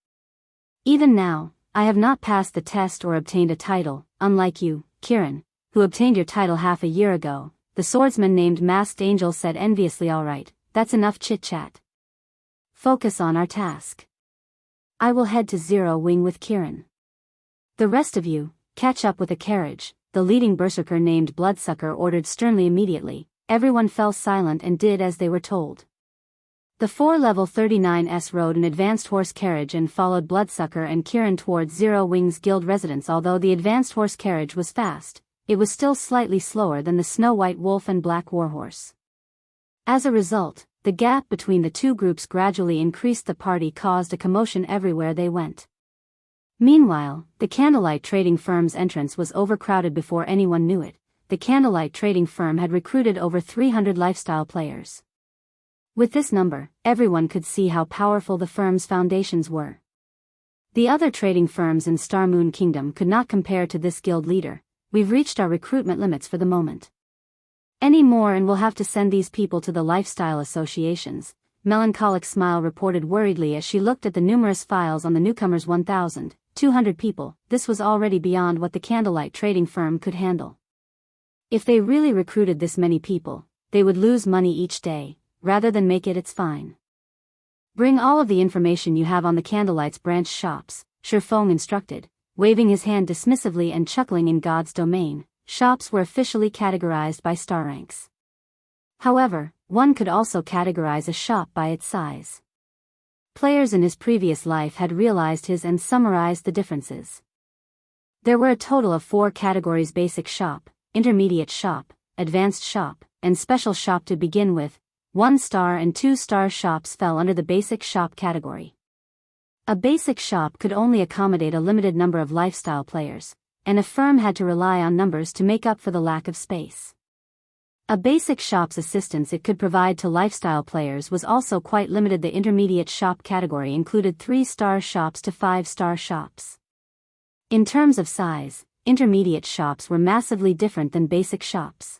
Even now, I have not passed the test or obtained a title, unlike you, Kiran, who obtained your title half a year ago, the swordsman named Masked Angel said enviously. All right, that's enough chit-chat. focus on our task. I will head to Zero Wing with Kirin. The rest of you, catch up with a carriage, the leading berserker named Bloodsucker ordered sternly immediately. Everyone fell silent and did as they were told. The 4 level 39s rode an advanced horse carriage and followed Bloodsucker and Kirin towards Zero Wing's guild residence. Although the advanced horse carriage was fast, it was still slightly slower than the Snow White Wolf and Black Warhorse. As a result, the gap between the two groups gradually increased. The party caused a commotion everywhere they went. Meanwhile, the Candlelight trading firm's entrance was overcrowded. Before anyone knew it, the Candlelight trading firm had recruited over 300 lifestyle players. With this number, everyone could see how powerful the firm's foundations were. The other trading firms in Star Moon Kingdom could not compare to this guild leader. We've reached our recruitment limits for the moment. Any more and we'll have to send these people to the lifestyle associations, Melancholic Smile reported worriedly as she looked at the numerous files on the newcomers. 1,200 people, this was already beyond what the Candlelight trading firm could handle. If they really recruited this many people, they would lose money each day, rather than make it. It's fine. Bring all of the information you have on the Candlelight's branch shops, Shifeng instructed, waving his hand dismissively and chuckling. In God's domain, shops were officially categorized by star ranks. However, one could also categorize a shop by its size. Players in his previous life had realized his and summarized the differences. There were a total of 4 categories: basic shop, intermediate shop, advanced shop, and special shop. To begin with, 1-star and 2-star shops fell under the basic shop category. A basic shop could only accommodate a limited number of lifestyle players, and a firm had to rely on numbers to make up for the lack of space. A basic shop's assistance it could provide to lifestyle players was also quite limited. The intermediate shop category included 3-star shops to 5-star shops. In terms of size, intermediate shops were massively different than basic shops.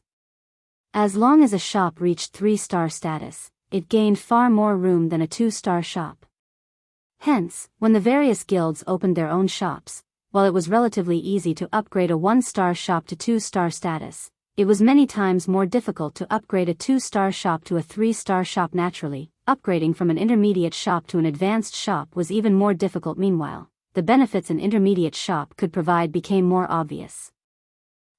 As long as a shop reached 3-star status, it gained far more room than a 2-star shop. Hence, when the various guilds opened their own shops, while it was relatively easy to upgrade a 1-star shop to 2-star status, it was many times more difficult to upgrade a 2-star shop to a 3-star shop. Naturally, upgrading from an intermediate shop to an advanced shop was even more difficult. Meanwhile, the benefits an intermediate shop could provide became more obvious.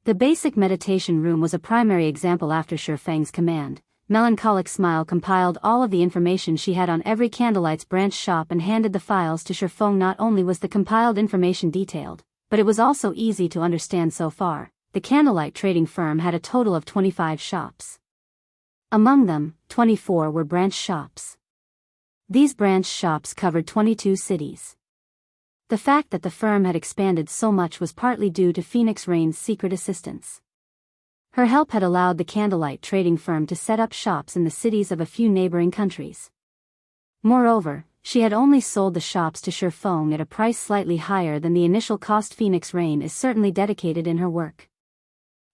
The basic meditation room was a primary example. After Shifeng's command, Melancholic Smile compiled all of the information she had on every Candlelight's branch shop and handed the files to Shifeng. Not only was the compiled information detailed, but it was also easy to understand. So far, the Candlelight trading firm had a total of 25 shops. Among them, 24 were branch shops. These branch shops covered 22 cities. The fact that the firm had expanded so much was partly due to Phoenix Rain's secret assistance. Her help had allowed the Candlelight trading firm to set up shops in the cities of a few neighboring countries. Moreover, she had only sold the shops to Shifeng at a price slightly higher than the initial cost. Phoenix Rain is certainly dedicated in her work.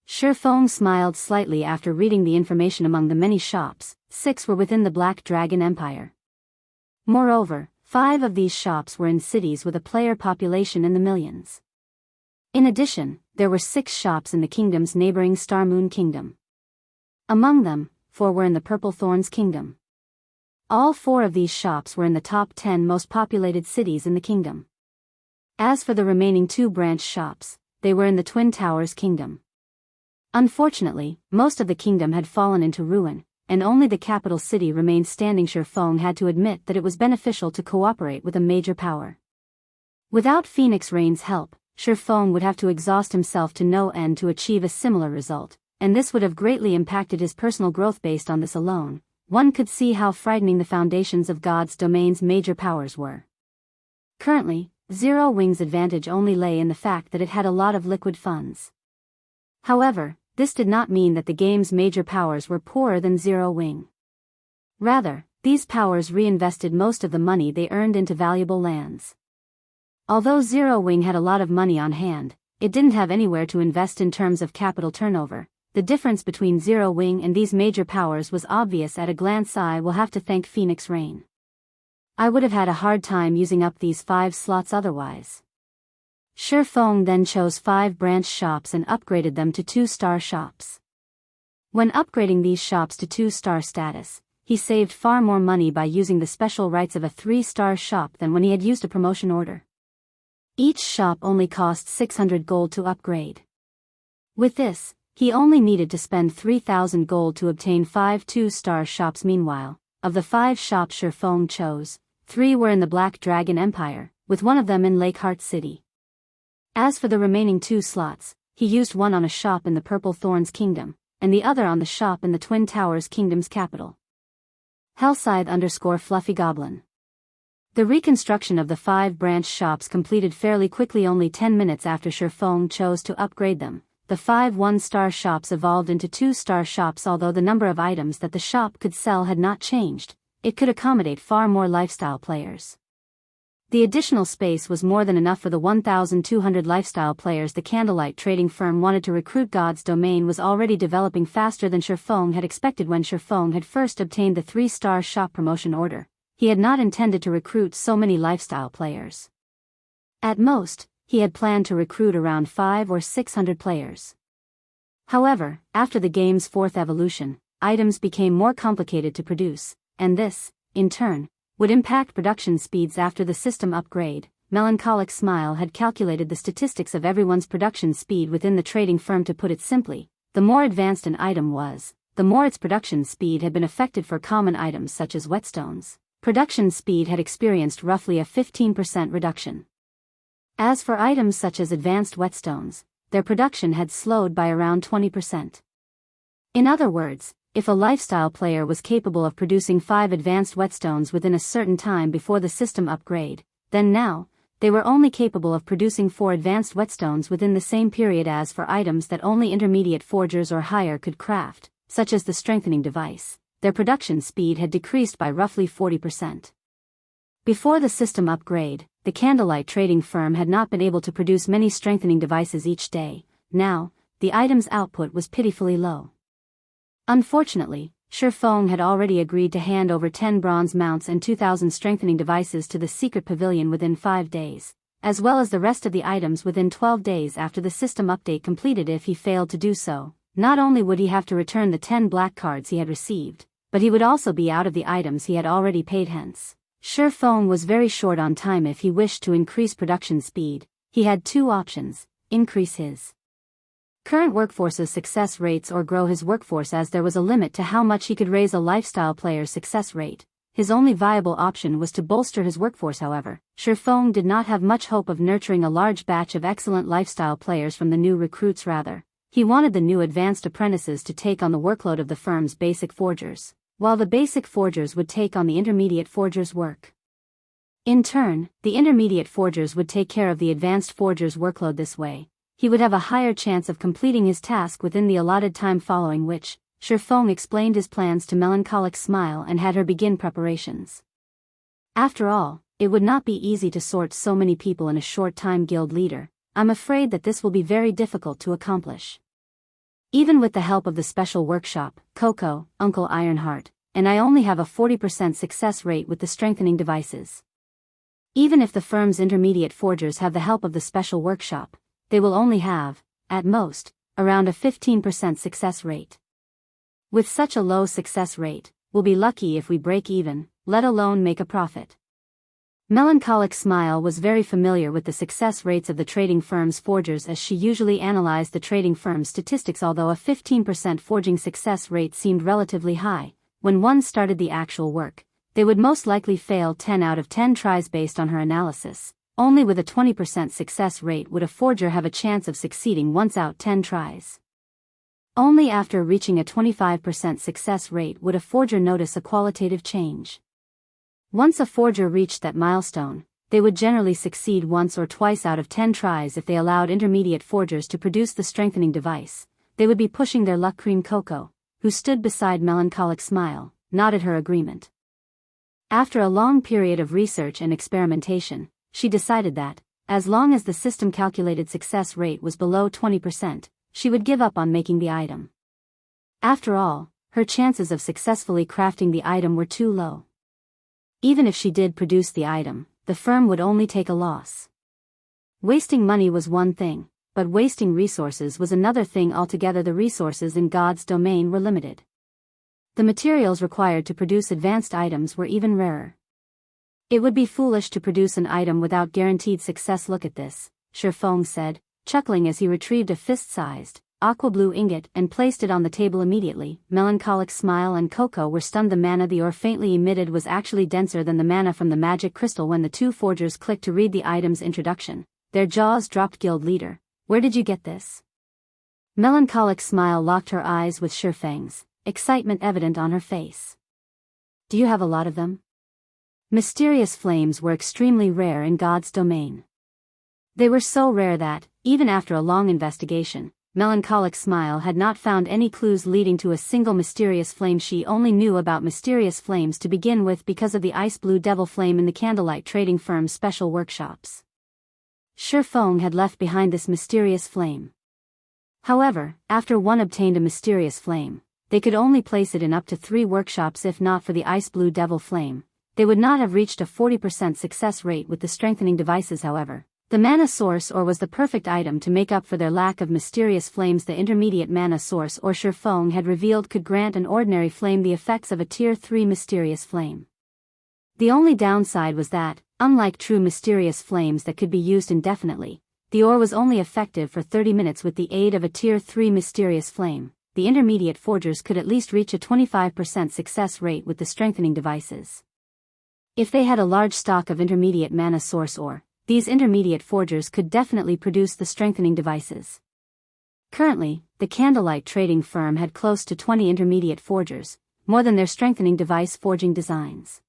Shifeng smiled slightly after reading the information. Among the many shops, 6 were within the Black Dragon Empire. Moreover, 5 of these shops were in cities with a player population in the millions. In addition, there were 6 shops in the kingdom's neighboring Star Moon Kingdom. Among them, 4 were in the Purple Thorns Kingdom. All 4 of these shops were in the top 10 most populated cities in the kingdom. As for the remaining 2 branch shops, they were in the Twin Towers Kingdom. Unfortunately, most of the kingdom had fallen into ruin, and only the capital city remained standing. Shifeng had to admit that it was beneficial to cooperate with a major power. Without Phoenix Rain's help, Shifeng would have to exhaust himself to no end to achieve a similar result, and this would have greatly impacted his personal growth. Based on this alone, one could see how frightening the foundations of God's domain's major powers were. Currently, Zero Wing's advantage only lay in the fact that it had a lot of liquid funds. However, this did not mean that the game's major powers were poorer than Zero Wing. Rather, these powers reinvested most of the money they earned into valuable lands. Although Zero Wing had a lot of money on hand, it didn't have anywhere to invest in terms of capital turnover. The difference between Zero Wing and these major powers was obvious at a glance. I will have to thank Phoenix Rain. I would have had a hard time using up these 5 slots otherwise. Shifeng then chose 5 branch shops and upgraded them to 2-star shops. When upgrading these shops to 2-star status, he saved far more money by using the special rights of a 3-star shop than when he had used a promotion order. Each shop only cost 600 gold to upgrade. With this, he only needed to spend 3,000 gold to obtain 5 2-star shops. Meanwhile, of the 5 shops Sher Feng chose, 3 were in the Black Dragon Empire, with one of them in Lakeheart City. As for the remaining 2 slots, he used one on a shop in the Purple Thorns Kingdom, and the other on the shop in the Twin Towers Kingdom's capital. Hellscythe_Fluffy Goblin. The reconstruction of the 5 branch shops completed fairly quickly. Only 10 minutes after Sher Feng chose to upgrade them, the 5 1-star shops evolved into 2-star shops. Although the number of items that the shop could sell had not changed, it could accommodate far more lifestyle players. The additional space was more than enough for the 1,200 lifestyle players the Candlelight trading firm wanted to recruit. God's Domain was already developing faster than Sher Feng had expected. When Sher Feng had first obtained the 3-star shop promotion order, he had not intended to recruit so many lifestyle players. At most, he had planned to recruit around 500 or 600 players. However, after the game's 4th evolution, items became more complicated to produce, and this, in turn, would impact production speeds. After the system upgrade, Melancholic Smile had calculated the statistics of everyone's production speed within the trading firm. To put it simply, the more advanced an item was, the more its production speed had been affected. For common items such as whetstones, production speed had experienced roughly a 15% reduction. As for items such as advanced whetstones, their production had slowed by around 20%. In other words, if a lifestyle player was capable of producing 5 advanced whetstones within a certain time before the system upgrade, then now, they were only capable of producing 4 advanced whetstones within the same period. As for items that only intermediate forgers or higher could craft, such as the strengthening device, their production speed had decreased by roughly 40%. Before the system upgrade, the Candlelight trading firm had not been able to produce many strengthening devices each day. Now, the item's output was pitifully low. Unfortunately, Sher Feng had already agreed to hand over 10 bronze mounts and 2,000 strengthening devices to the secret pavilion within 5 days, as well as the rest of the items within 12 days after the system update completed. If he failed to do so, not only would he have to return the 10 black cards he had received, but he would also be out of the items he had already paid. Hence, Sher Feng was very short on time. If he wished to increase production speed, he had 2 options: increase his current workforce's success rates or grow his workforce, as there was a limit to how much he could raise a lifestyle player's success rate. His only viable option was to bolster his workforce. However, Sher Feng did not have much hope of nurturing a large batch of excellent lifestyle players from the new recruits. Rather, he wanted the new advanced apprentices to take on the workload of the firm's basic forgers, while the basic forgers would take on the intermediate forgers' work. In turn, the intermediate forgers would take care of the advanced forgers' workload. This way, he would have a higher chance of completing his task within the allotted time. Following which, Sher Feng explained his plans to Melancholic Smile and had her begin preparations. After all, it would not be easy to sort so many people in a short time. Guild leader, I'm afraid that this will be very difficult to accomplish. Even with the help of the special workshop, Coco, Uncle Ironheart, and I only have a 40% success rate with the strengthening devices. Even if the firm's intermediate forgers have the help of the special workshop, they will only have, at most, around a 15% success rate. With such a low success rate, we'll be lucky if we break even, let alone make a profit. Melancholic Smile was very familiar with the success rates of the trading firm's forgers, as she usually analyzed the trading firm's statistics. Although a 15% forging success rate seemed relatively high, when one started the actual work, they would most likely fail 10 out of 10 tries. Based on her analysis, only with a 20% success rate would a forger have a chance of succeeding once out 10 tries. Only after reaching a 25% success rate would a forger notice a qualitative change. Once a forger reached that milestone, they would generally succeed once or twice out of 10 tries. If they allowed intermediate forgers to produce the strengthening device, they would be pushing their luck. Cream Coco, who stood beside Melancholic Smile, nodded her agreement. After a long period of research and experimentation, she decided that, as long as the system calculated success rate was below 20%, she would give up on making the item. After all, her chances of successfully crafting the item were too low. Even if she did produce the item, the firm would only take a loss. Wasting money was one thing, but wasting resources was another thing altogether. The resources in God's domain were limited. The materials required to produce advanced items were even rarer. It would be foolish to produce an item without guaranteed success. Look at this, Shifeng said, chuckling as he retrieved a fist-sized, aqua-blue ingot and placed it on the table immediately. Melancholic Smile and Coco were stunned. The mana the ore faintly emitted was actually denser than the mana from the magic crystal. When the two forgers clicked to read the item's introduction, their jaws dropped. Guild leader, where did you get this? Melancholic Smile locked her eyes with Shifeng's, excitement evident on her face. Do you have a lot of them? Mysterious flames were extremely rare in God's domain. They were so rare that, even after a long investigation, Melancholic Smile had not found any clues leading to a single mysterious flame. She only knew about mysterious flames to begin with because of the ice blue devil flame in the Candlelight trading firm's special workshops. Shifeng had left behind this mysterious flame. However, after one obtained a mysterious flame, they could only place it in up to 3 workshops. If not for the ice blue devil flame, they would not have reached a 40% success rate with the strengthening devices. However, the mana source ore was the perfect item to make up for their lack of mysterious flames. The intermediate mana source ore Shifeng had revealed could grant an ordinary flame the effects of a tier 3 mysterious flame. The only downside was that, unlike true mysterious flames that could be used indefinitely, the ore was only effective for 30 minutes. With the aid of a tier 3 mysterious flame, the intermediate forgers could at least reach a 25% success rate with the strengthening devices. If they had a large stock of intermediate mana source ore, these intermediate forgers could definitely produce the strengthening devices. Currently, the Candlelight trading firm had close to 20 intermediate forgers, more than their strengthening device forging designs.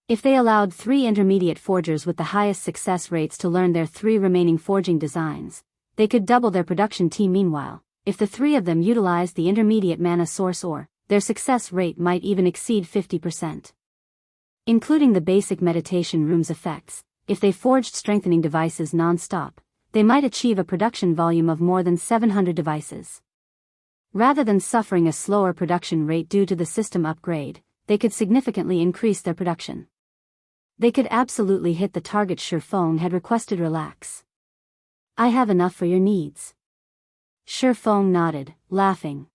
If they allowed 3 intermediate forgers with the highest success rates to learn their 3 remaining forging designs, they could double their production team. Meanwhile, if the 3 of them utilized the intermediate mana source ore, their success rate might even exceed 50%. Including the basic meditation room's effects, if they forged strengthening devices non-stop, they might achieve a production volume of more than 700 devices. Rather than suffering a slower production rate due to the system upgrade, they could significantly increase their production. They could absolutely hit the target. Shifeng had requested. Relax. I have enough for your needs. Shifeng nodded, laughing.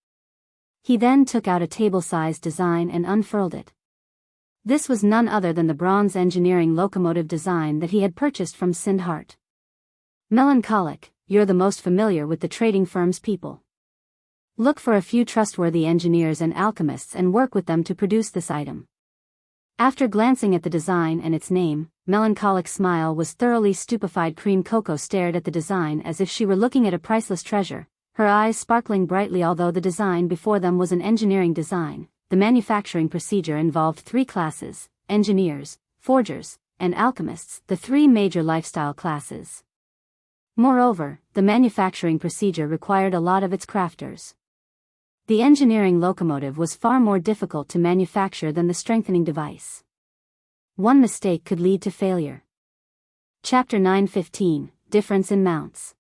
He then took out a table-sized design and unfurled it. This was none other than the bronze engineering locomotive design that he had purchased from Sindhart. Melancholic, you're the most familiar with the trading firm's people. Look for a few trustworthy engineers and alchemists and work with them to produce this item. After glancing at the design and its name, Melancholic Smile was thoroughly stupefied. Cream Coco stared at the design as if she were looking at a priceless treasure, her eyes sparkling brightly. Although the design before them was an engineering design, the manufacturing procedure involved 3 classes: engineers, forgers, and alchemists, the 3 major lifestyle classes. Moreover, the manufacturing procedure required a lot of its crafters. The engineering locomotive was far more difficult to manufacture than the strengthening device. One mistake could lead to failure. Chapter 9:15, Difference in Mounts.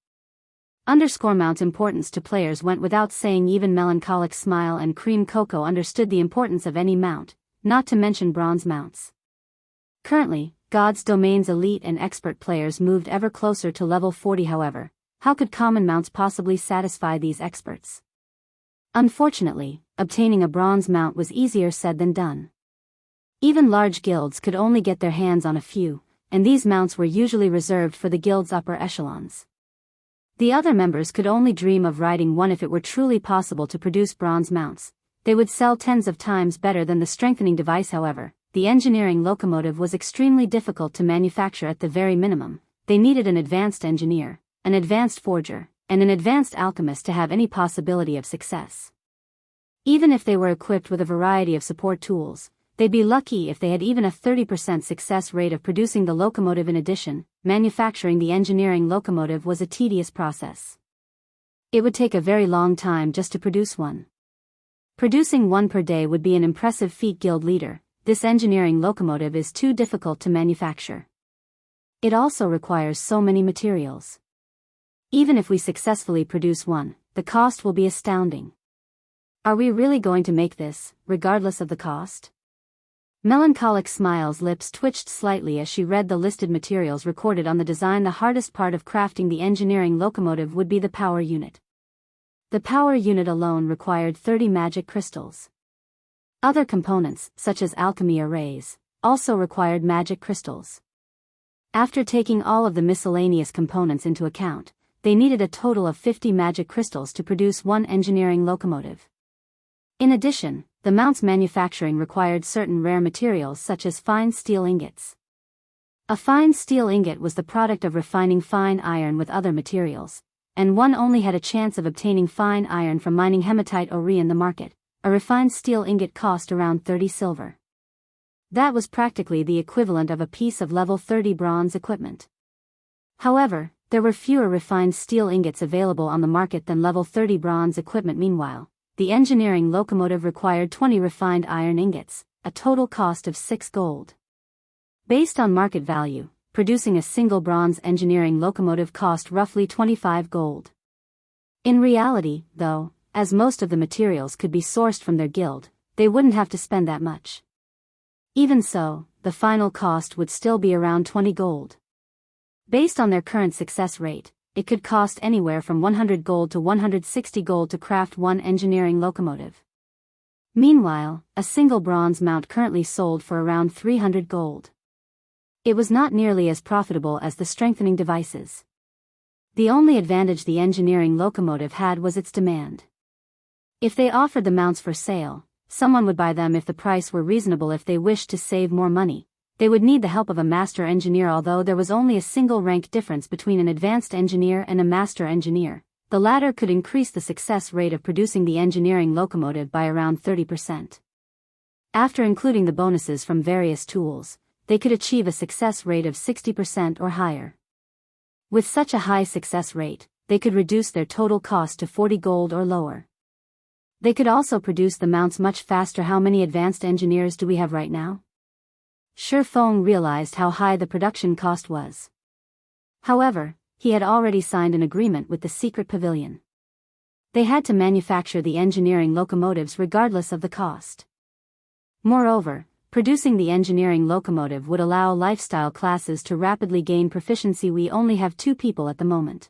Mount's importance to players went without saying. Even Melancholic Smile and Cream Coco understood the importance of any mount, not to mention bronze mounts. Currently, God's Domain's elite and expert players moved ever closer to level 40. However, how could common mounts possibly satisfy these experts? Unfortunately, obtaining a bronze mount was easier said than done. Even large guilds could only get their hands on a few, and these mounts were usually reserved for the guild's upper echelons. The other members could only dream of riding one. If it were truly possible to produce bronze mounts, they would sell tens of times better than the strengthening device. However, the engineering locomotive was extremely difficult to manufacture. At the very minimum, they needed an advanced engineer, an advanced forger, and an advanced alchemist to have any possibility of success. Even if they were equipped with a variety of support tools, they'd be lucky if they had even a 30% success rate of producing the locomotive. In addition, manufacturing the engineering locomotive was a tedious process. It would take a very long time just to produce one. Producing one per day would be an impressive feat. Guild leader, this engineering locomotive is too difficult to manufacture. It also requires so many materials. Even if we successfully produce one, the cost will be astounding. Are we really going to make this, regardless of the cost? Melancholic Smile's lips twitched slightly as she read the listed materials recorded on the design. The hardest part of crafting the engineering locomotive would be the power unit. The power unit alone required 30 magic crystals. Other components, such as alchemy arrays, also required magic crystals. After taking all of the miscellaneous components into account, they needed a total of 50 magic crystals to produce one engineering locomotive. In addition, the mount's manufacturing required certain rare materials such as fine steel ingots. A fine steel ingot was the product of refining fine iron with other materials, and one only had a chance of obtaining fine iron from mining hematite ore in the market. A refined steel ingot cost around 30 silver. That was practically the equivalent of a piece of level 30 bronze equipment. However, there were fewer refined steel ingots available on the market than level 30 bronze equipment. Meanwhile, the engineering locomotive required 20 refined iron ingots, a total cost of 6 gold. Based on market value, producing a single bronze engineering locomotive cost roughly 25 gold. In reality, though, as most of the materials could be sourced from their guild, they wouldn't have to spend that much. Even so, the final cost would still be around 20 gold. Based on their current success rate, it could cost anywhere from 100 gold to 160 gold to craft one engineering locomotive. Meanwhile, a single bronze mount currently sold for around 300 gold. It was not nearly as profitable as the strengthening devices. The only advantage the engineering locomotive had was its demand. If they offered the mounts for sale, someone would buy them if the price were reasonable. If they wished to save more money, they would need the help of a master engineer. Although there was only a single rank difference between an advanced engineer and a master engineer, the latter could increase the success rate of producing the engineering locomotive by around 30%. After including the bonuses from various tools, they could achieve a success rate of 60% or higher. With such a high success rate, they could reduce their total cost to 40 gold or lower. They could also produce the mounts much faster. How many advanced engineers do we have right now? Shi Feng realized how high the production cost was. However, he had already signed an agreement with the secret pavilion. They had to manufacture the engineering locomotives regardless of the cost. Moreover, producing the engineering locomotive would allow lifestyle classes to rapidly gain proficiency. We only have 2 people at the moment.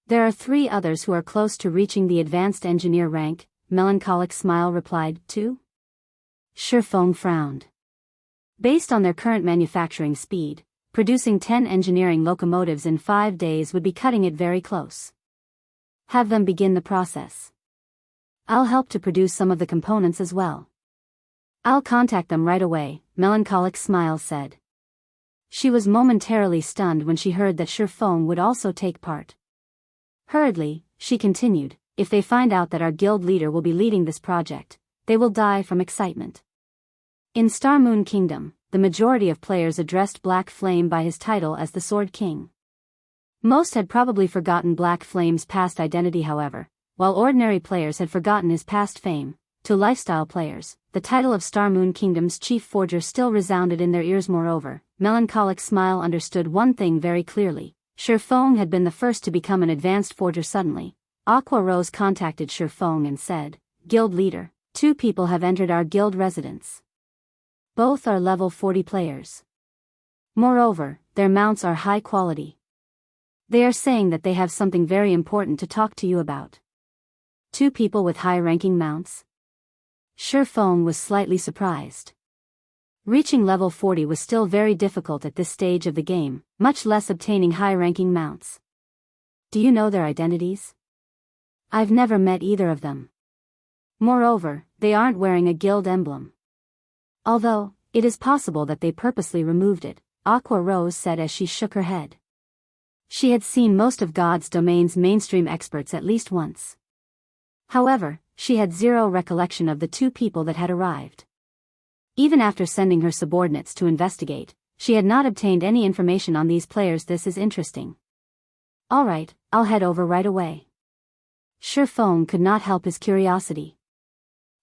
There are 3 others who are close to reaching the advanced engineer rank. Melancholic smile replied. 2? Shi Feng frowned. Based on their current manufacturing speed, producing 10 engineering locomotives in 5 days would be cutting it very close. Have them begin the process. I'll help to produce some of the components as well. I'll contact them right away, Melancholic smile said. She was momentarily stunned when she heard that Shi Feng would also take part. Hurriedly, she continued, if they find out that our guild leader will be leading this project, they will die from excitement. In Star Moon Kingdom, the majority of players addressed Black Flame by his title as the Sword King. Most had probably forgotten Black Flame's past identity. However, while ordinary players had forgotten his past fame, to lifestyle players, the title of Star Moon Kingdom's chief forger still resounded in their ears. Moreover, Melancholic smile understood one thing very clearly. Shi Feng had been the first to become an advanced forger. Suddenly, Aqua Rose contacted Shi Feng and said, Guild leader, 2 people have entered our guild residence. Both are level 40 players. Moreover, their mounts are high quality. They are saying that they have something very important to talk to you about. 2 people with high-ranking mounts? Shi Feng was slightly surprised. Reaching level 40 was still very difficult at this stage of the game, much less obtaining high-ranking mounts. Do you know their identities? I've never met either of them. Moreover, they aren't wearing a guild emblem. Although, it is possible that they purposely removed it, Aqua Rose said as she shook her head. She had seen most of God's Domain's mainstream experts at least once. However, she had zero recollection of the 2 people that had arrived. Even after sending her subordinates to investigate, she had not obtained any information on these players. This is interesting. Alright, I'll head over right away. Shi Feng could not help his curiosity.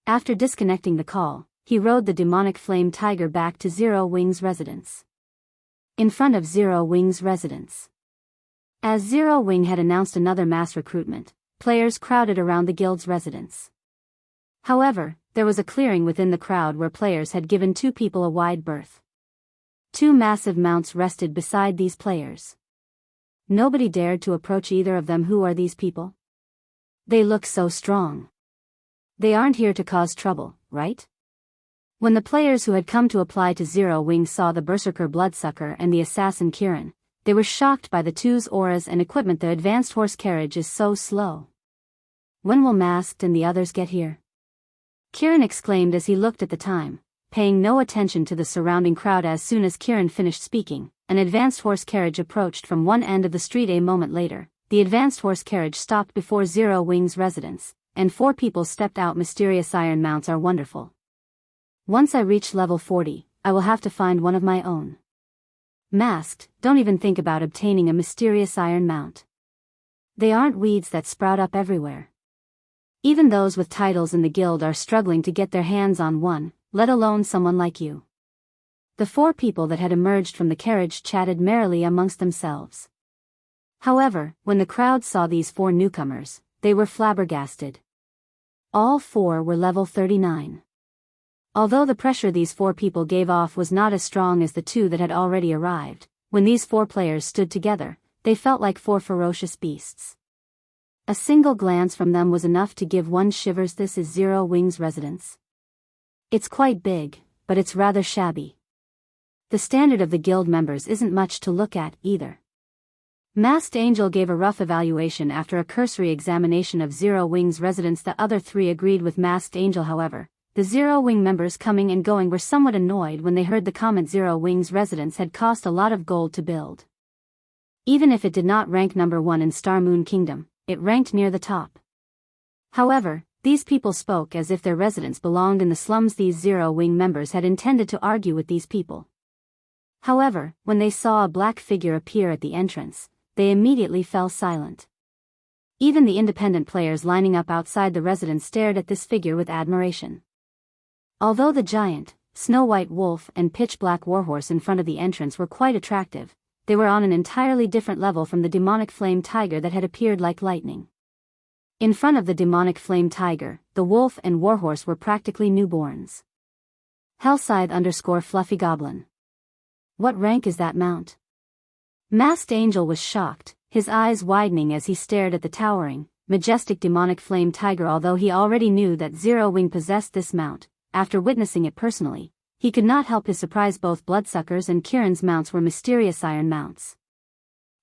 After disconnecting the call, he rode the demonic flame tiger back to Zero Wing's residence. In front of Zero Wing's residence. As Zero Wing had announced another mass recruitment, players crowded around the guild's residence. However, there was a clearing within the crowd where players had given 2 people a wide berth. 2 massive mounts rested beside these players. Nobody dared to approach either of them. Who are these people? They look so strong. They aren't here to cause trouble, right? When the players who had come to apply to Zero Wings saw the Berserker Bloodsucker and the Assassin Kirin, they were shocked by the two's auras and equipment. The advanced horse carriage is so slow. When will Masked and the others get here? Kirin exclaimed as he looked at the time, paying no attention to the surrounding crowd. As soon as Kirin finished speaking, an advanced horse carriage approached from one end of the street. A moment later, the advanced horse carriage stopped before Zero Wings' residence, and 4 people stepped out. Mysterious iron mounts are wonderful. Once I reach level 40, I will have to find one of my own. Masked, don't even think about obtaining a mysterious iron mount. They aren't weeds that sprout up everywhere. Even those with titles in the guild are struggling to get their hands on one, let alone someone like you. The 4 people that had emerged from the carriage chatted merrily amongst themselves. However, when the crowd saw these 4 newcomers, they were flabbergasted. All 4 were level 39. Although the pressure these 4 people gave off was not as strong as the 2 that had already arrived, when these 4 players stood together, they felt like 4 ferocious beasts. A single glance from them was enough to give one shivers. This is Zero Wings' residence. It's quite big, but it's rather shabby. The standard of the guild members isn't much to look at, either. Masked Angel gave a rough evaluation after a cursory examination of Zero Wings' residence. The other 3 agreed with Masked Angel. However, the Zero Wing members coming and going were somewhat annoyed when they heard the comment Zero Wings' residence had cost a lot of gold to build. Even if it did not rank number 1 in Star Moon Kingdom, it ranked near the top. However, these people spoke as if their residence belonged in the slums. These Zero Wing members had intended to argue with these people. However, when they saw a black figure appear at the entrance, they immediately fell silent. Even the independent players lining up outside the residence stared at this figure with admiration. Although the giant, snow-white wolf and pitch-black warhorse in front of the entrance were quite attractive, they were on an entirely different level from the demonic flame tiger that had appeared like lightning. In front of the demonic flame tiger, the wolf and warhorse were practically newborns. Hellscythe_Fluffy Goblin. What rank is that mount? Masked Angel was shocked, his eyes widening as he stared at the towering, majestic demonic flame tiger. Although he already knew that Zero Wing possessed this mount, after witnessing it personally, he could not help his surprise. Both Bloodsucker's and Kirin's mounts were mysterious iron mounts.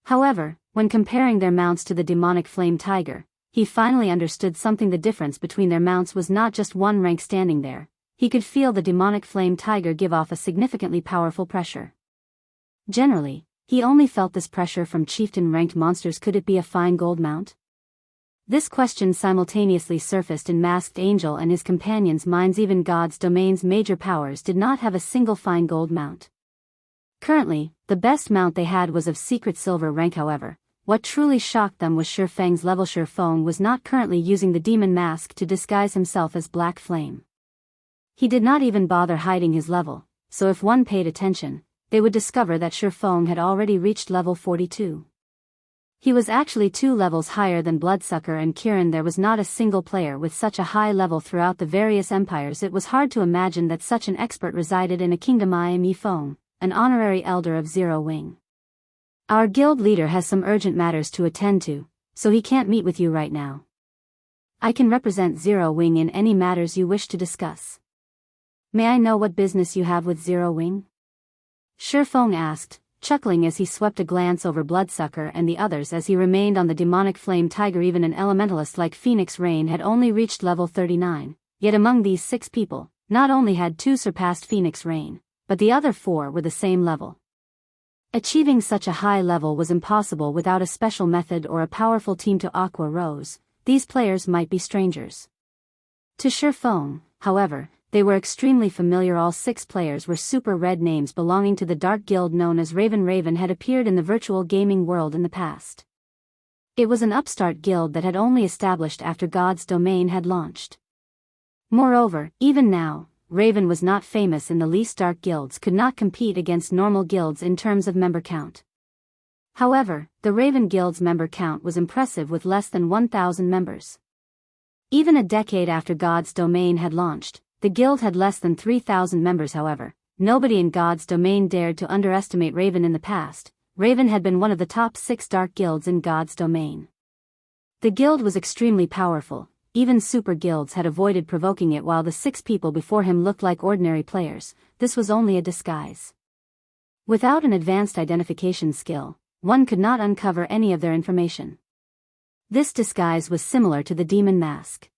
However, when comparing their mounts to the demonic flame tiger, he finally understood something. The difference between their mounts was not just one rank standing there. He could feel the demonic flame tiger give off a significantly powerful pressure. Generally, he only felt this pressure from chieftain-ranked monsters. Could it be a fine gold mount? This question simultaneously surfaced in Masked Angel and his companions' minds. Even God's domain's major powers did not have a single fine gold mount. Currently, the best mount they had was of secret silver rank. However, what truly shocked them was Shifeng's level. Shifeng was not currently using the demon mask to disguise himself as Black Flame. He did not even bother hiding his level, so if one paid attention, they would discover that Shifeng had already reached level 42. He was actually 2 levels higher than Bloodsucker and Kirin. There was not a single player with such a high level throughout the various empires. It was hard to imagine that such an expert resided in a kingdom. I am Yifeng, an honorary elder of Zero Wing. Our guild leader has some urgent matters to attend to, so he can't meet with you right now. I can represent Zero Wing in any matters you wish to discuss. May I know what business you have with Zero Wing? Shifeng asked, chuckling as he swept a glance over Bloodsucker and the others as he remained on the demonic flame tiger. Even an elementalist like Phoenix Rain had only reached level 39, yet among these 6 people, not only had 2 surpassed Phoenix Rain, but the other 4 were the same level. Achieving such a high level was impossible without a special method or a powerful team. To Aqua Rose, these players might be strangers. To Shifeng, however, they were extremely familiar. All 6 players were super red names belonging to the dark guild known as Raven. Raven had appeared in the virtual gaming world in the past. It was an upstart guild that had only established after God's domain had launched. Moreover, even now, Raven was not famous in the least. Dark guilds could not compete against normal guilds in terms of member count. However, the Raven Guild's member count was impressive with less than 1,000 members. Even a decade after God's domain had launched, the guild had less than 3,000 members. However, nobody in God's domain dared to underestimate Raven in the past. Raven had been one of the top 6 dark guilds in God's domain. The guild was extremely powerful, even super guilds had avoided provoking it while the 6 people before him looked like ordinary players. This was only a disguise. Without an advanced identification skill, one could not uncover any of their information. This disguise was similar to the demon mask.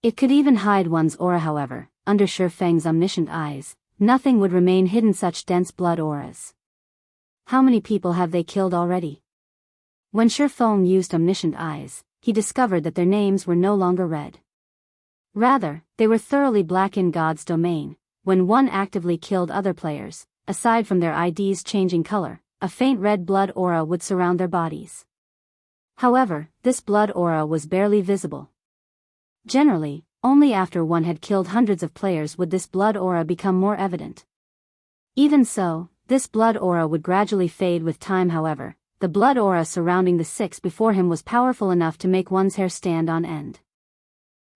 It could even hide one's aura. However, under Shi Feng's omniscient eyes, nothing would remain hidden. Such dense blood auras. How many people have they killed already? When Shi Feng used omniscient eyes, he discovered that their names were no longer red. Rather, they were thoroughly black in God's domain. When one actively killed other players, aside from their IDs changing color, a faint red blood aura would surround their bodies. However, this blood aura was barely visible. Generally, only after one had killed hundreds of players would this blood aura become more evident. Even so, this blood aura would gradually fade with time. However, the blood aura surrounding the 6 before him was powerful enough to make one's hair stand on end.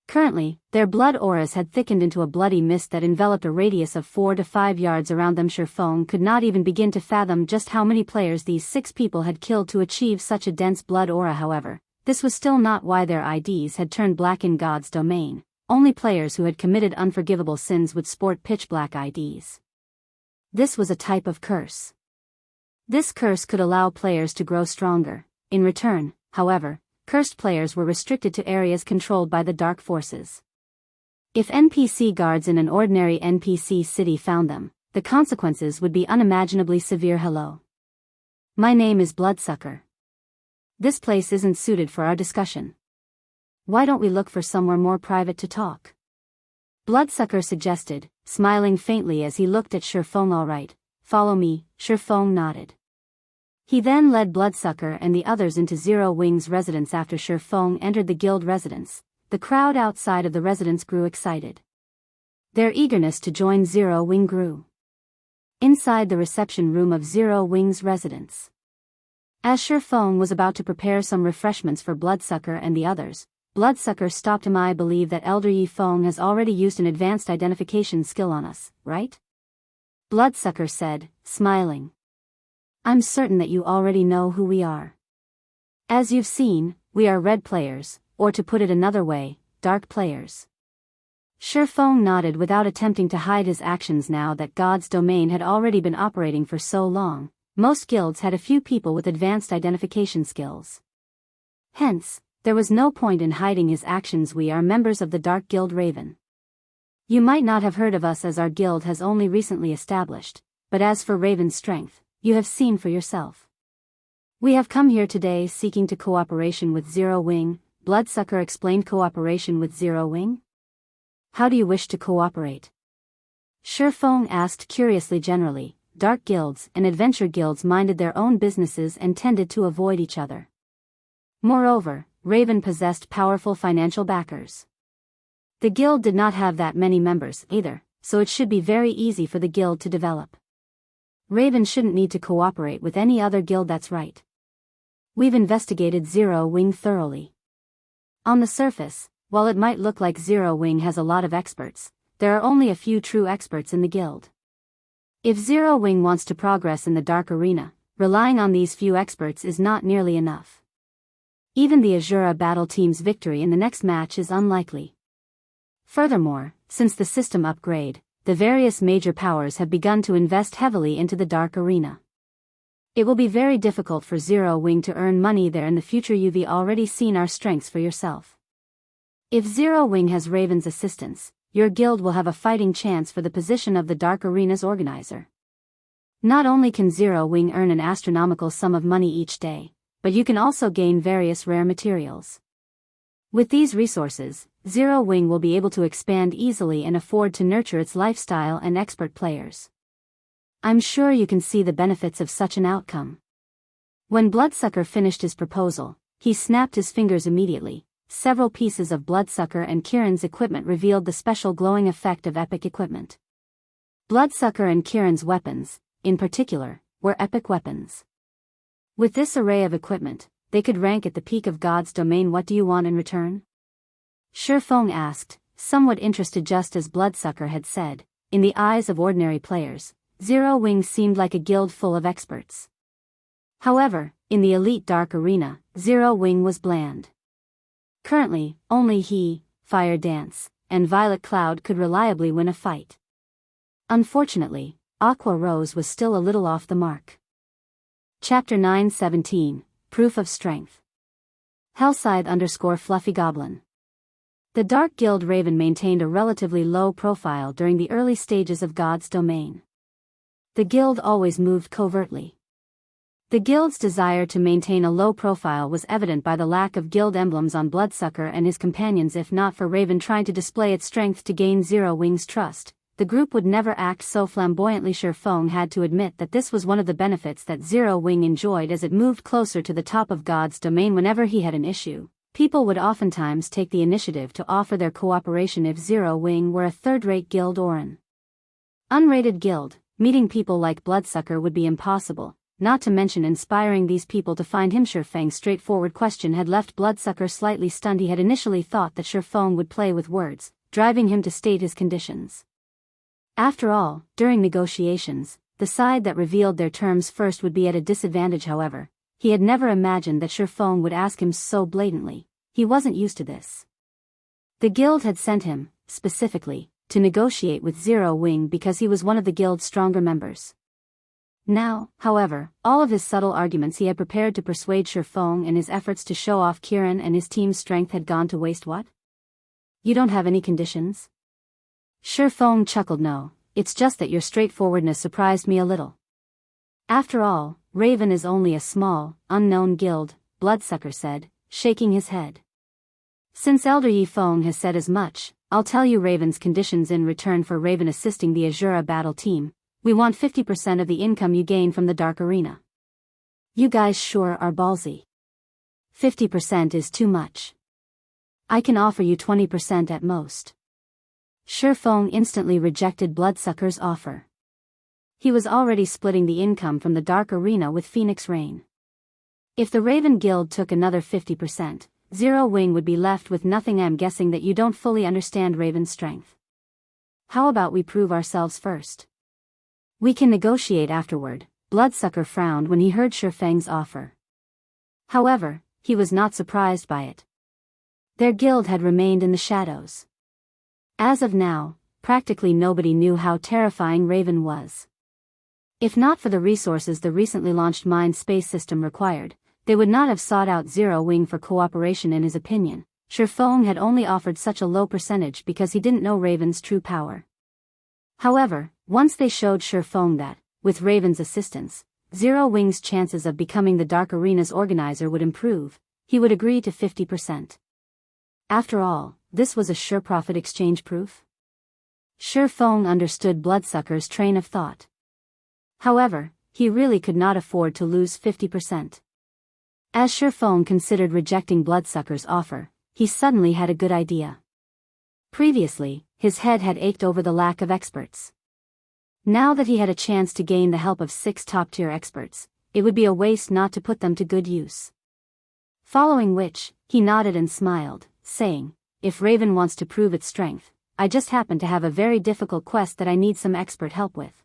Currently, their blood auras had thickened into a bloody mist that enveloped a radius of 4 to 5 yards around them. Shi Feng could not even begin to fathom just how many players these 6 people had killed to achieve such a dense blood aura. However, this was still not why their IDs had turned black in God's domain. Only players who had committed unforgivable sins would sport pitch black IDs. This was a type of curse. This curse could allow players to grow stronger. In return, however, cursed players were restricted to areas controlled by the dark forces. If NPC guards in an ordinary NPC city found them, the consequences would be unimaginably severe. Hello. My name is Bloodsucker. This place isn't suited for our discussion. Why don't we look for somewhere more private to talk? Bloodsucker suggested, smiling faintly as he looked at Shi Feng. All right, follow me. Shi Feng nodded. He then led Bloodsucker and the others into Zero Wing's residence. After Shi Feng entered the guild residence, the crowd outside of the residence grew excited. Their eagerness to join Zero Wing grew. Inside the reception room of Zero Wing's residence, as Shi Feng was about to prepare some refreshments for Bloodsucker and the others, Bloodsucker stopped him. I believe that Elder Yi Feng has already used an advanced identification skill on us, right? Bloodsucker said, smiling. I'm certain that you already know who we are. As you've seen, we are red players, or to put it another way, dark players. Shi Feng nodded without attempting to hide his actions. Now that God's domain had already been operating for so long, most guilds had a few people with advanced identification skills. Hence, there was no point in hiding his actions. We are members of the Dark Guild Raven. You might not have heard of us as our guild has only recently established, but as for Raven's strength, you have seen for yourself. We have come here today seeking to cooperation with Zero Wing. Bloodsucker explained. Cooperation with Zero Wing? How do you wish to cooperate? Shi Feng asked curiously. Generally, dark guilds and adventure guilds minded their own businesses and tended to avoid each other. Moreover, Raven possessed powerful financial backers. The guild did not have that many members either, so it should be very easy for the guild to develop. Raven shouldn't need to cooperate with any other guild. That's right. We've investigated Zero Wing thoroughly. On the surface, while it might look like Zero Wing has a lot of experts, there are only a few true experts in the guild. If Zero Wing wants to progress in the dark arena, relying on these few experts is not nearly enough. Even the Azura battle team's victory in the next match is unlikely. Furthermore, since the system upgrade, the various major powers have begun to invest heavily into the dark arena. It will be very difficult for Zero Wing to earn money there in the future. You've already seen our strengths for yourself. If Zero Wing has Raven's assistance, your guild will have a fighting chance for the position of the dark arena's organizer. Not only can Zero Wing earn an astronomical sum of money each day, but you can also gain various rare materials. With these resources, Zero Wing will be able to expand easily and afford to nurture its lifestyle and expert players. I'm sure you can see the benefits of such an outcome. When Bloodsucker finished his proposal, he snapped his fingers immediately. Several pieces of Bloodsucker and Kiran's equipment revealed the special glowing effect of epic equipment. Bloodsucker and Kiran's weapons, in particular, were epic weapons. With this array of equipment, they could rank at the peak of God's domain. What do you want in return? Shi Feng asked, somewhat interested. Just as Bloodsucker had said, in the eyes of ordinary players, Zero Wing seemed like a guild full of experts. However, in the elite dark arena, Zero Wing was bland. Currently, only he, Fire Dance, and Violet Cloud could reliably win a fight. Unfortunately, Aqua Rose was still a little off the mark. Chapter 9:17, Proof of Strength. Hellscythe_Fluffy Goblin. The Dark Guild Raven maintained a relatively low profile during the early stages of God's domain. The guild always moved covertly. The guild's desire to maintain a low profile was evident by the lack of guild emblems on Bloodsucker and his companions. If not for Raven trying to display its strength to gain Zero Wing's trust, the group would never act so flamboyantly. Shifeng had to admit that this was one of the benefits that Zero Wing enjoyed as it moved closer to the top of God's domain. Whenever he had an issue, people would oftentimes take the initiative to offer their cooperation if Zero Wing were a third-rate guild or an unrated guild. Meeting people like Bloodsucker would be impossible, not to mention inspiring these people to find him. Shifeng's straightforward question had left Bloodsucker slightly stunned. He had initially thought that Shifeng would play with words, driving him to state his conditions. After all, during negotiations, the side that revealed their terms first would be at a disadvantage. However, he had never imagined that Shifeng would ask him so blatantly. He wasn't used to this. The guild had sent him, specifically, to negotiate with Zero Wing because he was one of the guild's stronger members. Now, however, all of his subtle arguments he had prepared to persuade Shifeng and his efforts to show off Kirin and his team's strength had gone to waste. What? You don't have any conditions? Shifeng chuckled. No, it's just that your straightforwardness surprised me a little. After all, Raven is only a small, unknown guild, Bloodsucker said, shaking his head. Since Elder Yifeng has said as much, I'll tell you Raven's conditions. In return for Raven assisting the Azura battle team, we want 50% of the income you gain from the Dark Arena. You guys sure are ballsy. 50% is too much. I can offer you 20% at most. Shifeng instantly rejected Bloodsucker's offer. He was already splitting the income from the Dark Arena with Phoenix Rain. If the Raven Guild took another 50%, Zero Wing would be left with nothing. I'm guessing that you don't fully understand Raven's strength. How about we prove ourselves first? We can negotiate afterward. Bloodsucker frowned when he heard Shifeng's offer. However, he was not surprised by it. Their guild had remained in the shadows. As of now, practically nobody knew how terrifying Raven was. If not for the resources the recently launched mind space system required, they would not have sought out Zero Wing for cooperation. In his opinion, Shifeng had only offered such a low percentage because he didn't know Raven's true power. However, once they showed Shifeng that, with Raven's assistance, Zero Wing's chances of becoming the Dark Arena's organizer would improve, he would agree to 50%. After all, this was a sure profit exchange. Proof? Shifeng understood Bloodsucker's train of thought. However, he really could not afford to lose 50%. As Shifeng considered rejecting Bloodsucker's offer, he suddenly had a good idea. Previously, his head had ached over the lack of experts. Now that he had a chance to gain the help of 6 top-tier experts, it would be a waste not to put them to good use. Following which, he nodded and smiled, saying, if Raven wants to prove its strength, I just happen to have a very difficult quest that I need some expert help with.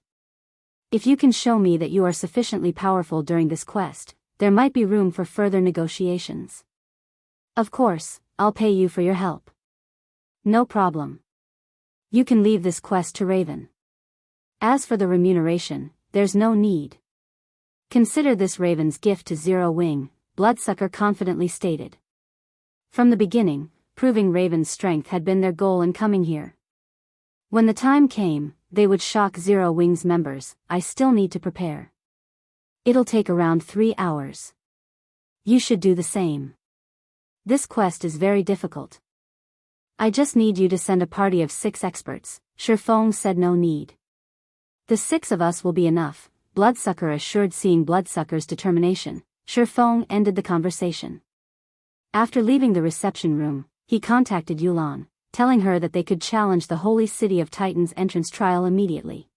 If you can show me that you are sufficiently powerful during this quest, there might be room for further negotiations. Of course, I'll pay you for your help. No problem. You can leave this quest to Raven. As for the remuneration, there's no need. Consider this Raven's gift to Zero Wing, Bloodsucker confidently stated. From the beginning, proving Raven's strength had been their goal in coming here. When the time came, they would shock Zero Wing's members. I still need to prepare. It'll take around 3 hours. You should do the same. This quest is very difficult. I just need you to send a party of 6 experts, Shifeng said. No need. The 6 of us will be enough, Bloodsucker assured. Seeing Bloodsucker's determination, Shifeng ended the conversation. After leaving the reception room, he contacted Yulan, telling her that they could challenge the Holy City of Titans entrance trial immediately.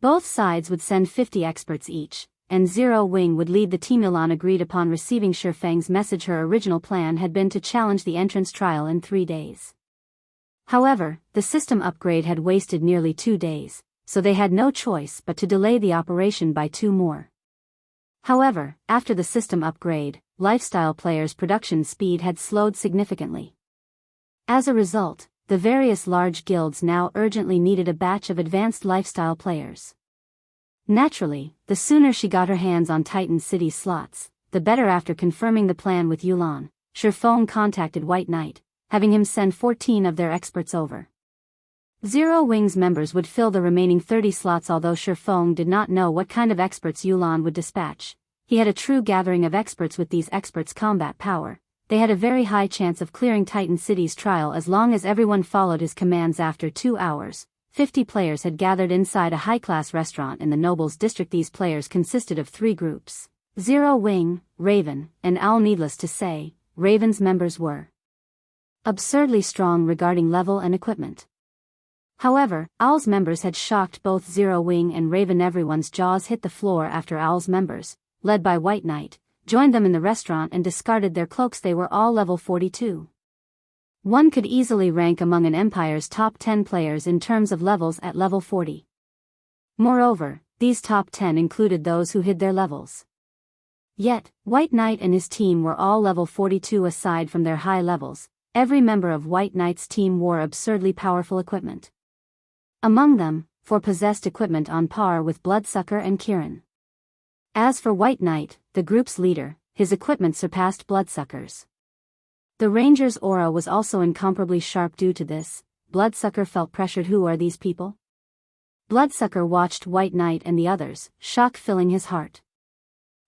Both sides would send 50 experts each, and Zero Wing would lead the team. Yulan agreed upon receiving Shifeng's message. Her original plan had been to challenge the entrance trial in 3 days. However, the system upgrade had wasted nearly 2 days, so they had no choice but to delay the operation by 2 more. However, after the system upgrade, lifestyle players' production speed had slowed significantly. As a result, the various large guilds now urgently needed a batch of advanced lifestyle players. Naturally, the sooner she got her hands on Titan City slots, the better. After confirming the plan with Yulan, Shifeng contacted White Knight, having him send 14 of their experts over. Zero Wing's members would fill the remaining 30 slots. Although Shifeng did not know what kind of experts Yulan would dispatch, he had a true gathering of experts. With these experts' combat power, they had a very high chance of clearing Titan City's trial as long as everyone followed his commands. After 2 hours, 50 players had gathered inside a high-class restaurant in the Nobles District. These players consisted of 3 groups: Zero Wing, Raven, and Owl. Needless to say, Raven's members were absurdly strong regarding level and equipment. However, Owl's members had shocked both Zero Wing and Raven. Everyone's jaws hit the floor after Owl's members, led by White Knight, joined them in the restaurant and discarded their cloaks. They were all level 42. One could easily rank among an empire's top 10 players in terms of levels at level 40. Moreover, these top 10 included those who hid their levels. Yet, White Knight and his team were all level 42. Aside from their high levels, every member of White Knight's team wore absurdly powerful equipment. Among them, 4 possessed equipment on par with Bloodsucker and Kirin. As for White Knight, the group's leader, his equipment surpassed Bloodsucker's. The Ranger's aura was also incomparably sharp. Due to this, Bloodsucker felt pressured. Who are these people? Bloodsucker watched White Knight and the others, shock filling his heart.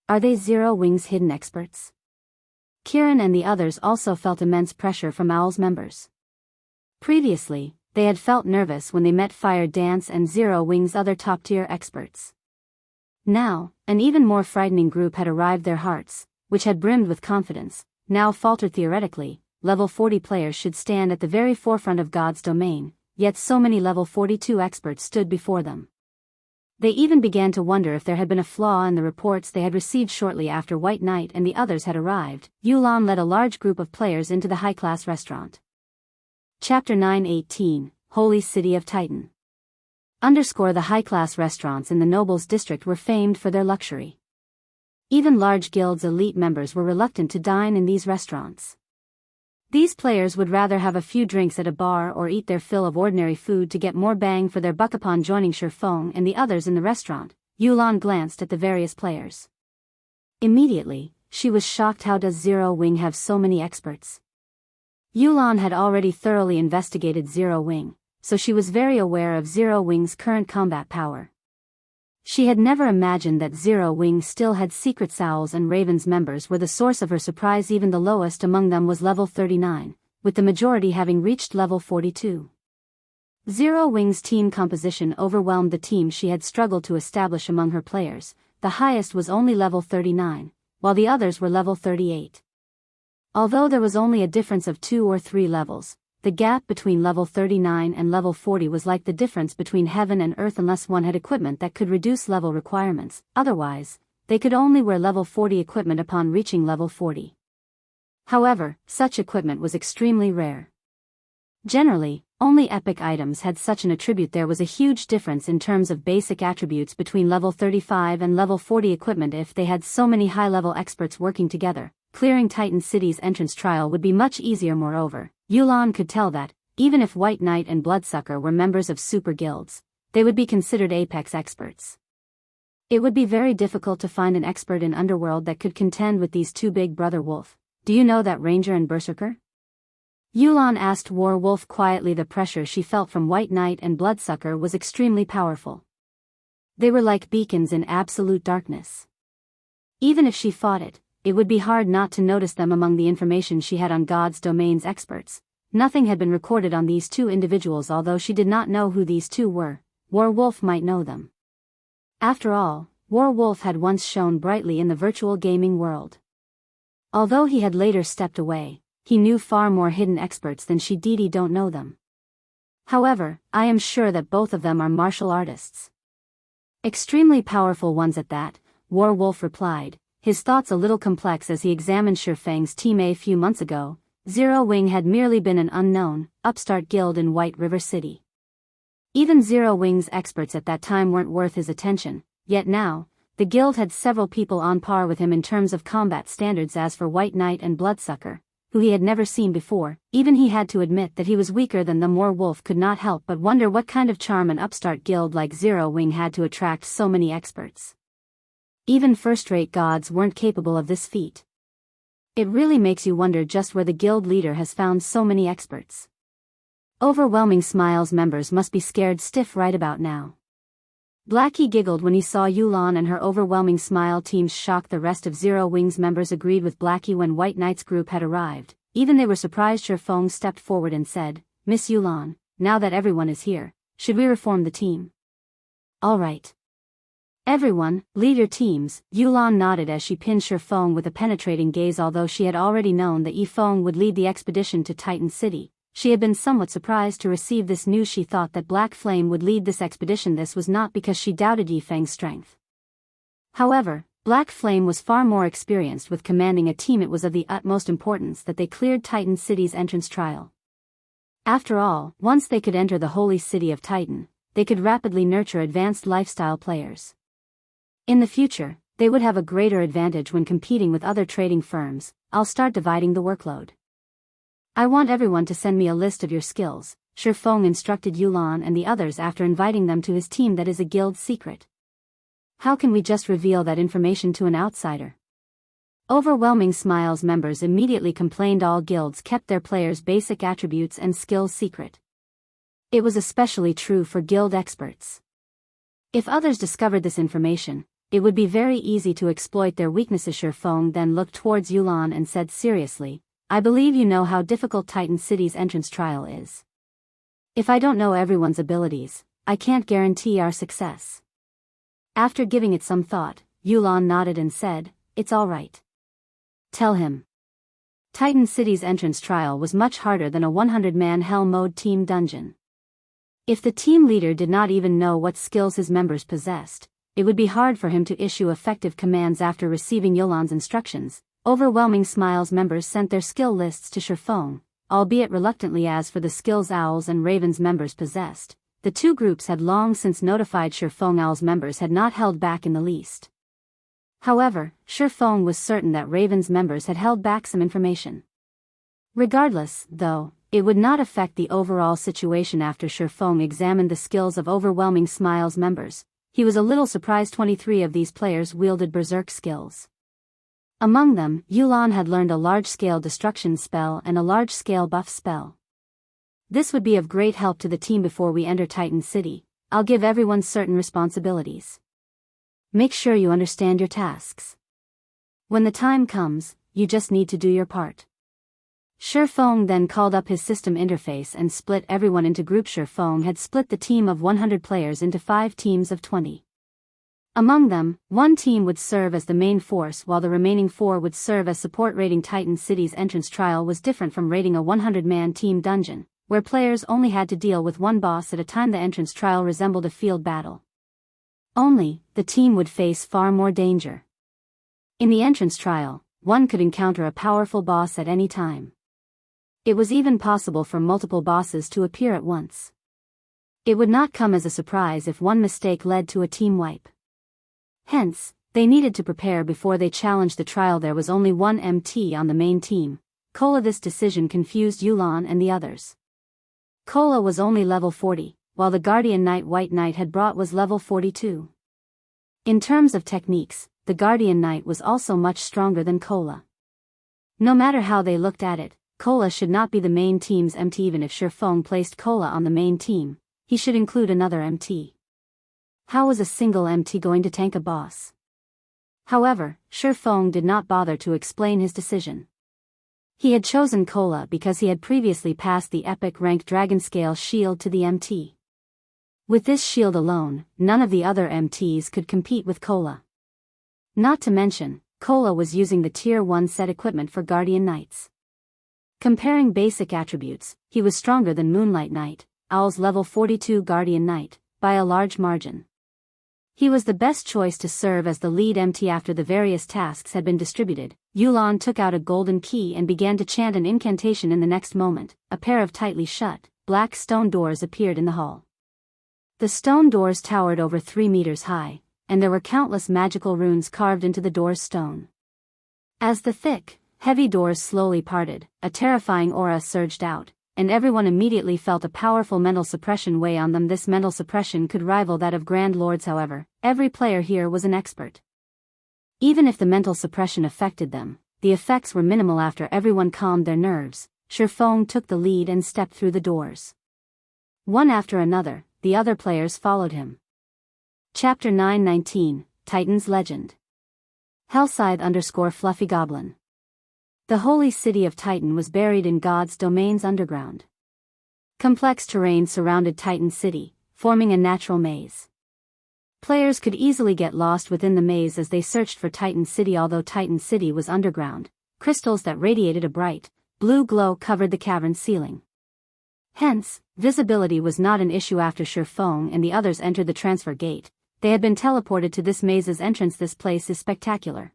Are they Zero Wing's hidden experts? Kirin and the others also felt immense pressure from Owl's members. Previously, they had felt nervous when they met Fire Dance and Zero Wing's other top-tier experts. Now, an even more frightening group had arrived. Their hearts, which had brimmed with confidence, now faltered. Theoretically, level 40 players should stand at the very forefront of God's domain, yet so many level 42 experts stood before them. They even began to wonder if there had been a flaw in the reports they had received. Shortly after White Knight and the others had arrived, Yulan led a large group of players into the high-class restaurant. Chapter 9:18, Holy City of Titan. The high-class restaurants in the Nobles District were famed for their luxury. Even large guilds' elite members were reluctant to dine in these restaurants. These players would rather have a few drinks at a bar or eat their fill of ordinary food to get more bang for their buck. Upon joining Shifeng and the others in the restaurant, Yulan glanced at the various players. Immediately, she was shocked. How does Zero Wing have so many experts? Yulan had already thoroughly investigated Zero Wing, so she was very aware of Zero Wing's current combat power. She had never imagined that Zero Wing still had secrets. Owl's and Raven's members were the source of her surprise. Even the lowest among them was level 39, with the majority having reached level 42. Zero Wing's team composition overwhelmed the team she had struggled to establish among her players. The highest was only level 39, while the others were level 38. Although there was only a difference of 2 or 3 levels, the gap between level 39 and level 40 was like the difference between heaven and earth. Unless one had equipment that could reduce level requirements, otherwise, they could only wear level 40 equipment upon reaching level 40. However, such equipment was extremely rare. Generally, only epic items had such an attribute. There was a huge difference in terms of basic attributes between level 35 and level 40 equipment. If they had so many high-level experts working together, clearing Titan City's entrance trial would be much easier. Moreover, Yulan could tell that, even if White Knight and Bloodsucker were members of super guilds, they would be considered apex experts. It would be very difficult to find an expert in Underworld that could contend with these two. Big Brother Wolf, do you know that Ranger and Berserker? Yulan asked War Wolf quietly. The pressure she felt from White Knight and Bloodsucker was extremely powerful. They were like beacons in absolute darkness. Even if she fought it, it would be hard not to notice them. Among the information she had on God's domain's experts, nothing had been recorded on these two individuals. Although she did not know who these two were, War Wolf might know them. After all, War Wolf had once shone brightly in the virtual gaming world. Although he had later stepped away, he knew far more hidden experts than she did. Don't know them. However, I am sure that both of them are martial artists. Extremely powerful ones at that, War Wolf replied, his thoughts a little complex as he examined Shifeng's team. A few months ago, Zero Wing had merely been an unknown, upstart guild in White River City. Even Zero Wing's experts at that time weren't worth his attention, yet now, the guild had several people on par with him in terms of combat standards. As for White Knight and Bloodsucker, who he had never seen before, even he had to admit that he was weaker than them. Wolf could not help but wonder what kind of charm an upstart guild like Zero Wing had to attract so many experts. Even first-rate gods weren't capable of this feat. It really makes you wonder just where the guild leader has found so many experts. Overwhelming Smiles members must be scared stiff right about now. Blackie giggled when he saw Yulan and her Overwhelming Smile teams shocked. The rest of Zero Wing's members agreed with Blackie when White Knight's group had arrived. Even they were surprised. Shifeng stepped forward and said, "Miss Yulan, now that everyone is here, should we reform the team?" "All right. Everyone, lead your teams." Yulan nodded as she pinned Shifeng with a penetrating gaze. Although she had already known that Yifeng would lead the expedition to Titan City, she had been somewhat surprised to receive this news. She thought that Black Flame would lead this expedition. This was not because she doubted Yifeng's strength. However, Black Flame was far more experienced with commanding a team. It was of the utmost importance that they cleared Titan City's entrance trial. After all, once they could enter the holy city of Titan, they could rapidly nurture advanced lifestyle players. In the future, they would have a greater advantage when competing with other trading firms. "I'll start dividing the workload. I want everyone to send me a list of your skills," Shifeng instructed Yulan and the others after inviting them to his team. "That is a guild secret. How can we just reveal that information to an outsider?" Overwhelming Smiles members immediately complained. All guilds kept their players' basic attributes and skills secret. It was especially true for guild experts. If others discovered this information, it would be very easy to exploit their weaknesses. Shifeng then looked towards Yulan and said seriously, "I believe you know how difficult Titan City's entrance trial is. If I don't know everyone's abilities, I can't guarantee our success." After giving it some thought, Yulan nodded and said, "It's all right. Tell him." Titan City's entrance trial was much harder than a 100-man Hell Mode team dungeon. If the team leader did not even know what skills his members possessed, it would be hard for him to issue effective commands. After receiving Yulan's instructions, Overwhelming Smiles members sent their skill lists to Shifeng, albeit reluctantly. As for the skills Owls and Ravens members possessed, the two groups had long since notified Shifeng. Owls members had not held back in the least. However, Shifeng was certain that Ravens members had held back some information. Regardless, though, it would not affect the overall situation. After Shifeng examined the skills of Overwhelming Smiles members, he was a little surprised. 23 of these players wielded berserk skills. Among them, Yulan had learned a large-scale destruction spell and a large-scale buff spell. "This would be of great help to the team before we enter Titan City. I'll give everyone certain responsibilities. Make sure you understand your tasks. When the time comes, you just need to do your part." Shifeng then called up his system interface and split everyone into groups. Shifeng had split the team of 100 players into 5 teams of 20. Among them, one team would serve as the main force while the remaining 4 would serve as support. Raiding Titan City's entrance trial was different from raiding a 100-man team dungeon, where players only had to deal with one boss at a time. The entrance trial resembled a field battle. Only, the team would face far more danger. In the entrance trial, one could encounter a powerful boss at any time. It was even possible for multiple bosses to appear at once. It would not come as a surprise if one mistake led to a team wipe. Hence, they needed to prepare before they challenged the trial. There was only one MT on the main team, Cola. This decision confused Yulan and the others. Cola was only level 40, while the Guardian Knight White Knight had brought was level 42. In terms of techniques, the Guardian Knight was also much stronger than Cola. No matter how they looked at it, Cola should not be the main team's MT. Even if Shifeng placed Cola on the main team, he should include another MT. How was a single MT going to tank a boss? However, Shifeng did not bother to explain his decision. He had chosen Cola because he had previously passed the epic rank Dragon Scale shield to the MT. With this shield alone, none of the other MTs could compete with Cola. Not to mention, Cola was using the Tier 1 set equipment for Guardian Knights. Comparing basic attributes, he was stronger than Moonlight Knight, Owl's level 42 Guardian Knight, by a large margin. He was the best choice to serve as the lead MT. After the various tasks had been distributed, Yulan took out a golden key and began to chant an incantation. In the next moment, a pair of tightly shut, black stone doors appeared in the hall. The stone doors towered over 3 meters high, and there were countless magical runes carved into the door's stone. As the thick, heavy doors slowly parted, a terrifying aura surged out, and everyone immediately felt a powerful mental suppression weigh on them. This mental suppression could rival that of Grand Lords. However, every player here was an expert. Even if the mental suppression affected them, the effects were minimal. After everyone calmed their nerves, Shifeng took the lead and stepped through the doors. One after another, the other players followed him. Chapter 919, Titan's Legend. Hellscythe_Fluffy Goblin. The holy city of Titan was buried in God's domains underground. Complex terrain surrounded Titan City, forming a natural maze. Players could easily get lost within the maze as they searched for Titan City. Although Titan City was underground, crystals that radiated a bright, blue glow covered the cavern's ceiling. Hence, visibility was not an issue. After Shifeng and the others entered the transfer gate, they had been teleported to this maze's entrance. This place is spectacular.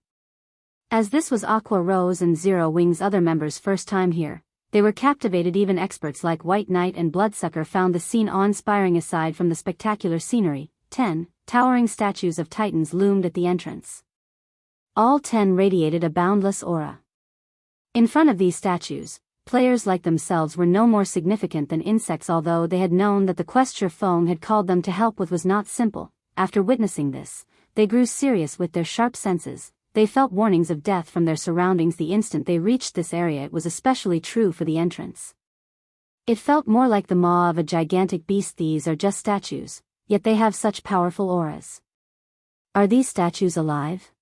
As this was Aqua Rose and Zero Wing's other members' first time here, they were captivated. Even experts like White Knight and Bloodsucker found the scene awe-inspiring. Aside from the spectacular scenery, 10 towering statues of Titans loomed at the entrance. All 10 radiated a boundless aura. In front of these statues, players like themselves were no more significant than insects. Although they had known that the quest Shifeng had called them to help with was not simple, after witnessing this, they grew serious. With their sharp senses, they felt warnings of death from their surroundings the instant they reached this area. It was especially true for the entrance. It felt more like the maw of a gigantic beast. These are just statues, yet they have such powerful auras. Are these statues alive?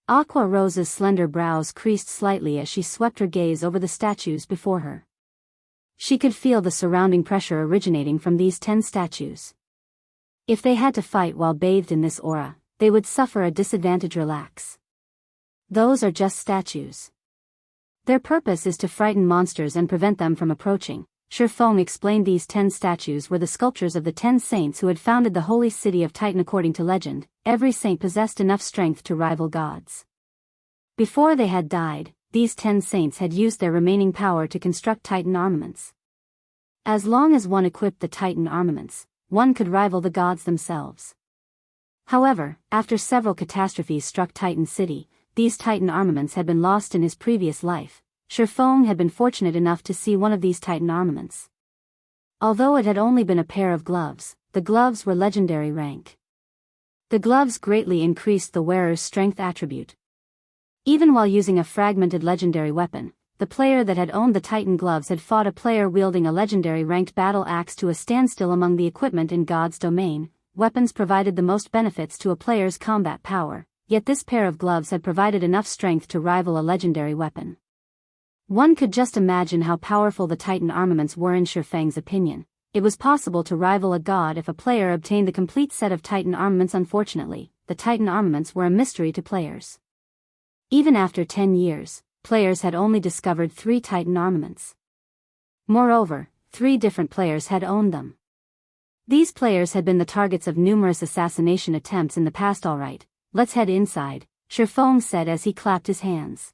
Aqua Rose's slender brows creased slightly as she swept her gaze over the statues before her. She could feel the surrounding pressure originating from these 10 statues. If they had to fight while bathed in this aura, they would suffer a disadvantage. Relax. Those are just statues. Their purpose is to frighten monsters and prevent them from approaching. Shifeng explained. These 10 statues were the sculptures of the 10 saints who had founded the holy city of Titan. According to legend, every saint possessed enough strength to rival gods. Before they had died, these 10 saints had used their remaining power to construct Titan armaments. As long as one equipped the Titan armaments, one could rival the gods themselves. However, after several catastrophes struck Titan City, these Titan armaments had been lost in his previous life. Shifeng had been fortunate enough to see one of these Titan armaments. Although it had only been a pair of gloves, the gloves were legendary rank. The gloves greatly increased the wearer's strength attribute. Even while using a fragmented legendary weapon, the player that had owned the Titan gloves had fought a player wielding a legendary ranked battle axe to a standstill. Among the equipment in God's domain, weapons provided the most benefits to a player's combat power, yet this pair of gloves had provided enough strength to rival a legendary weapon. One could just imagine how powerful the Titan armaments were. In Shifeng's opinion, it was possible to rival a god if a player obtained the complete set of Titan armaments. Unfortunately, the Titan armaments were a mystery to players. Even after 10 years, players had only discovered 3 Titan armaments. Moreover, 3 different players had owned them. These players had been the targets of numerous assassination attempts in the past. Alright, let's head inside, Shifeng said as he clapped his hands.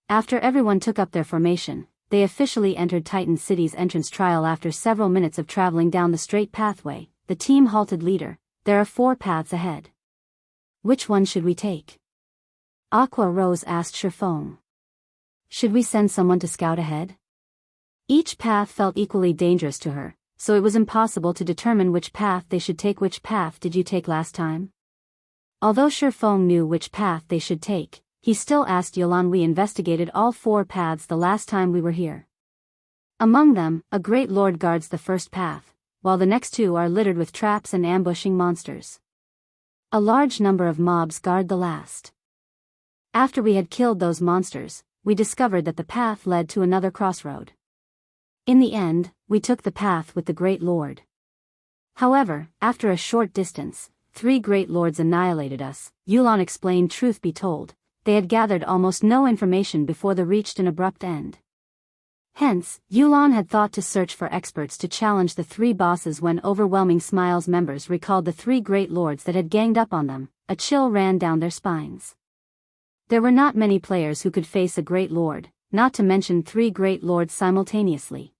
After everyone took up their formation, they officially entered Titan City's entrance. Trial. After several minutes of traveling down the straight pathway, the team halted. Leader, there are 4 paths ahead. Which one should we take? Aqua Rose asked Shifeng. Should we send someone to scout ahead? Each path felt equally dangerous to her, so it was impossible to determine which path they should take. Which path did you take last time? Although Shifeng knew which path they should take, he still asked Yolan. We investigated all 4 paths the last time we were here. Among them, a great lord guards the first path, while the next 2 are littered with traps and ambushing monsters. A large number of mobs guard the last. After we had killed those monsters, we discovered that the path led to another crossroad. In the end, we took the path with the Great Lord. However, after a short distance, 3 Great Lords annihilated us, Yulan explained. Truth be told, they had gathered almost no information before they reached an abrupt end. Hence, Yulan had thought to search for experts to challenge the 3 bosses. When Overwhelming Smiles members recalled the 3 Great Lords that had ganged up on them, a chill ran down their spines. There were not many players who could face a Great Lord, not to mention 3 Great Lords simultaneously.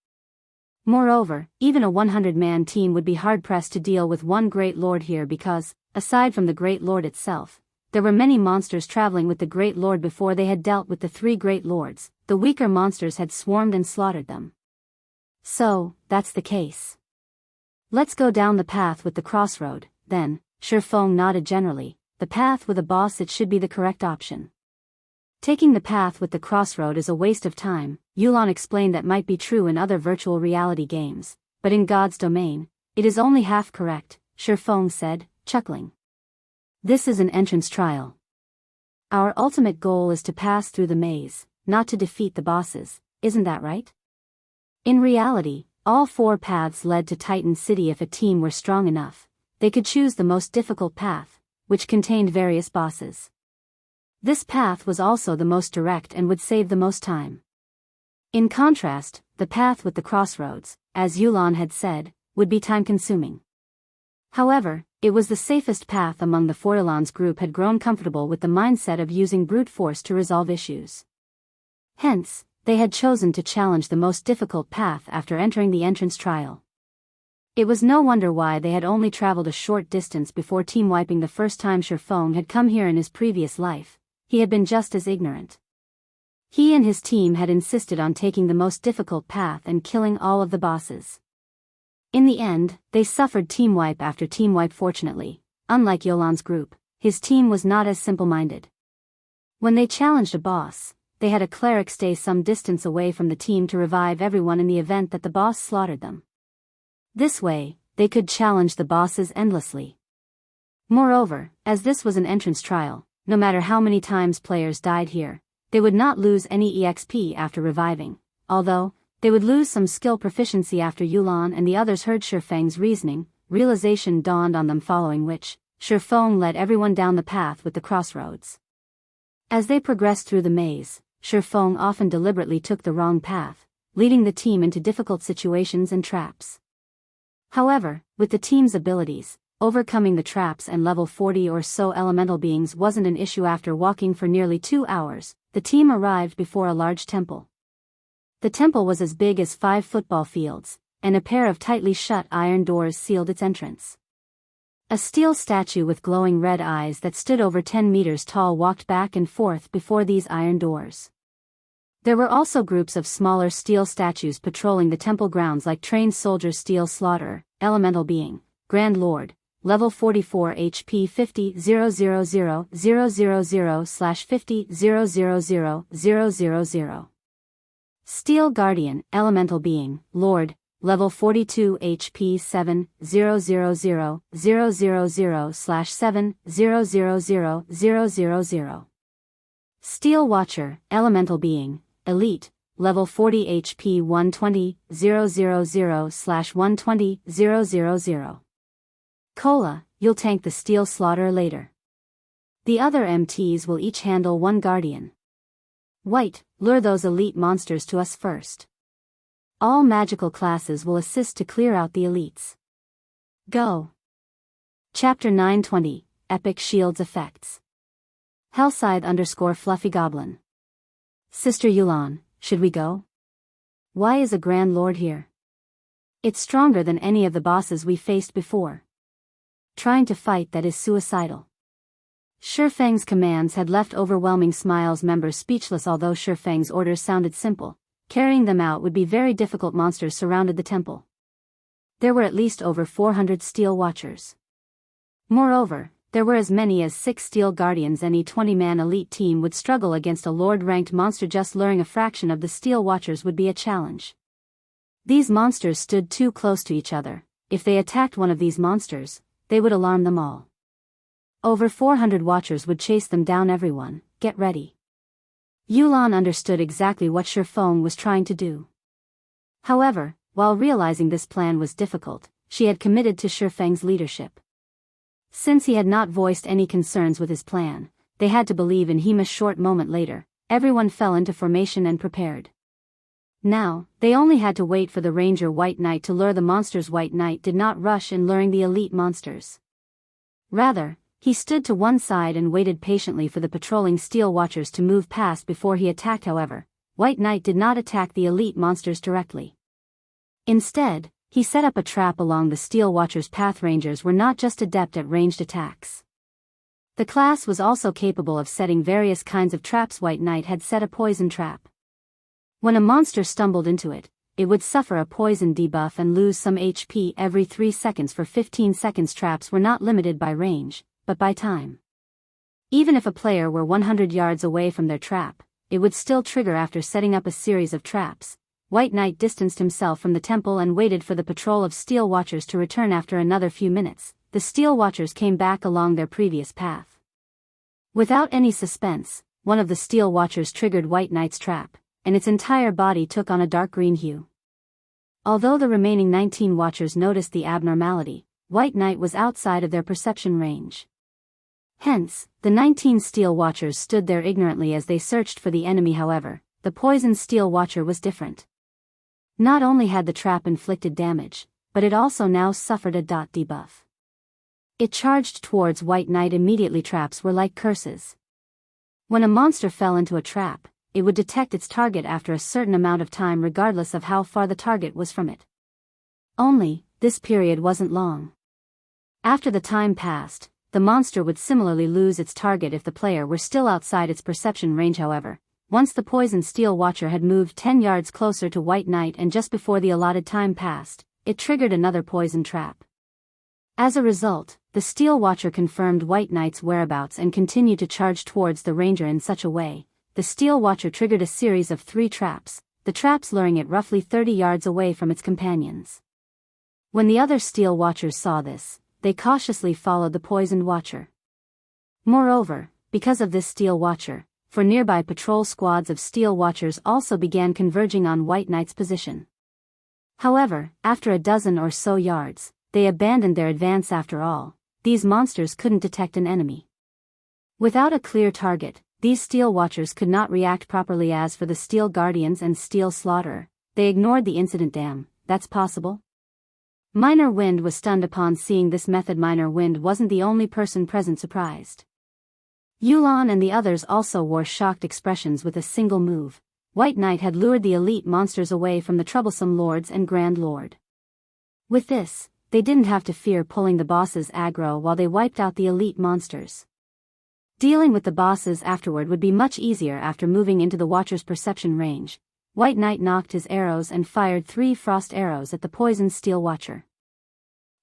Moreover, even a 100-man team would be hard-pressed to deal with one Great Lord here because, aside from the Great Lord itself, there were many monsters traveling with the Great Lord before they had dealt with the three Great Lords. The weaker monsters had swarmed and slaughtered them. So, that's the case. Let's go down the path with the crossroad, then. Shifeng nodded generally. The path with a boss, it should be the correct option. Taking the path with the crossroad is a waste of time. Yulan explained that might be true in other virtual reality games, but in God's domain, it is only half correct, Shifeng said, chuckling. This is an entrance trial. Our ultimate goal is to pass through the maze, not to defeat the bosses, isn't that right? In reality, all four paths led to Titan City. If a team were strong enough, they could choose the most difficult path, which contained various bosses. This path was also the most direct and would save the most time. In contrast, the path with the crossroads, as Yulan had said, would be time-consuming. However, it was the safest path among the Fortilans group had grown comfortable with the mindset of using brute force to resolve issues. Hence, they had chosen to challenge the most difficult path after entering the entrance trial. It was no wonder why they had only traveled a short distance before team-wiping the first time Shifeng had come here in his previous life. He had been just as ignorant. He and his team had insisted on taking the most difficult path and killing all of the bosses. In the end, they suffered team wipe after team wipe. Fortunately, unlike Yulan's group, his team was not as simple-minded. When they challenged a boss, they had a cleric stay some distance away from the team to revive everyone in the event that the boss slaughtered them. This way, they could challenge the bosses endlessly. Moreover, as this was an entrance trial, no matter how many times players died here, they would not lose any EXP after reviving, although, they would lose some skill proficiency after Yulan and the others heard Shifeng's reasoning. Realization dawned on them, following which, Shifeng led everyone down the path with the crossroads. As they progressed through the maze, Shifeng often deliberately took the wrong path, leading the team into difficult situations and traps. However, with the team's abilities, overcoming the traps and level 40 or so elemental beings wasn't an issue. After walking for nearly 2 hours, the team arrived before a large temple. The temple was as big as 5 football fields, and a pair of tightly shut iron doors sealed its entrance. A steel statue with glowing red eyes that stood over 10 meters tall walked back and forth before these iron doors. There were also groups of smaller steel statues patrolling the temple grounds like trained soldiers. Steel Slaughterer, Elemental Being, Grand Lord, Level 44 HP 50,000/50,000,000. Steel Guardian, Elemental Being, Lord, Level 42 HP 7,000/7,000,000. Steel Watcher, Elemental Being, Elite, Level 40 HP 120,000/120,000. Cola, you'll tank the Steel Slaughterer later. The other MTs will each handle one Guardian. White, lure those elite monsters to us first. All magical classes will assist to clear out the elites. Go. Chapter 920, Epic Shields Effects. Hellscythe_Fluffy Goblin. Sister Yulan, should we go? Why is a Grand Lord here? It's stronger than any of the bosses we faced before. Trying to fight that is suicidal. Shifeng's commands had left overwhelming Smiles members speechless. Although Shifeng's orders sounded simple, carrying them out would be very difficult. Monsters surrounded the temple. There were at least over 400 Steel Watchers. Moreover, there were as many as 6 Steel Guardians. Any 20-man elite team would struggle against a Lord-ranked monster. Just luring a fraction of the Steel Watchers would be a challenge. These monsters stood too close to each other. If they attacked one of these monsters, they would alarm them all. Over 400 Watchers would chase them down. Everyone, get ready. Yulan understood exactly what Shifeng was trying to do. However, while realizing this plan was difficult, she had committed to Shifeng's leadership. Since he had not voiced any concerns with his plan, they had to believe in him. A short moment later, everyone fell into formation and prepared. Now, they only had to wait for the Ranger White Knight to lure the monsters. White Knight did not rush in luring the elite monsters. Rather, he stood to one side and waited patiently for the patrolling Steel Watchers to move past before he attacked. However, White Knight did not attack the elite monsters directly. Instead, He set up a trap along the Steel Watcher's path. Rangers were not just adept at ranged attacks. The class was also capable of setting various kinds of traps. White Knight had set a poison trap. When a monster stumbled into it, it would suffer a poison debuff and lose some HP every 3 seconds for 15 seconds. Traps were not limited by range, but by time. Even if a player were 100 yards away from their trap, it would still trigger after setting up a series of traps. White Knight distanced himself from the temple and waited for the patrol of Steel Watchers to return. After another few minutes, the Steel Watchers came back along their previous path. Without any suspense, one of the Steel Watchers triggered White Knight's trap, and its entire body took on a dark green hue. Although the remaining 19 Watchers noticed the abnormality, White Knight was outside of their perception range. Hence, the 19 Steel Watchers stood there ignorantly as they searched for the enemy. However, the poisoned Steel Watcher was different. Not only had the trap inflicted damage, but it also now suffered a debuff. It charged towards White Knight immediately. Traps were like curses. When a monster fell into a trap, it would detect its target after a certain amount of time regardless of how far the target was from it. Only, this period wasn't long. After the time passed, the monster would similarly lose its target if the player were still outside its perception range. However, once the poisoned Steel Watcher had moved 10 yards closer to White Knight and just before the allotted time passed, it triggered another poison trap. As a result, the Steel Watcher confirmed White Knight's whereabouts and continued to charge towards the Ranger in such a way. The Steel Watcher triggered a series of 3 traps, the traps luring it roughly 30 yards away from its companions. When the other Steel Watchers saw this, they cautiously followed the poisoned Watcher. Moreover, because of this Steel Watcher, for nearby patrol squads of Steel Watchers also began converging on White Knight's position. However, after a dozen or so yards, they abandoned their advance. After all, these monsters couldn't detect an enemy. Without a clear target, these Steel Watchers could not react properly. As for the Steel Guardians and Steel Slaughterer, they ignored the incident. Damn, that's possible? Minor Wind was stunned upon seeing this method. Minor Wind wasn't the only person present surprised. Yulon and the others also wore shocked expressions. With a single move, White Knight had lured the elite monsters away from the troublesome Lords and Grand Lord. With this, they didn't have to fear pulling the boss's aggro while they wiped out the elite monsters. Dealing with the bosses afterward would be much easier. After moving into the Watcher's perception range, White Knight knocked his arrows and fired 3 frost arrows at the poisoned Steel Watcher.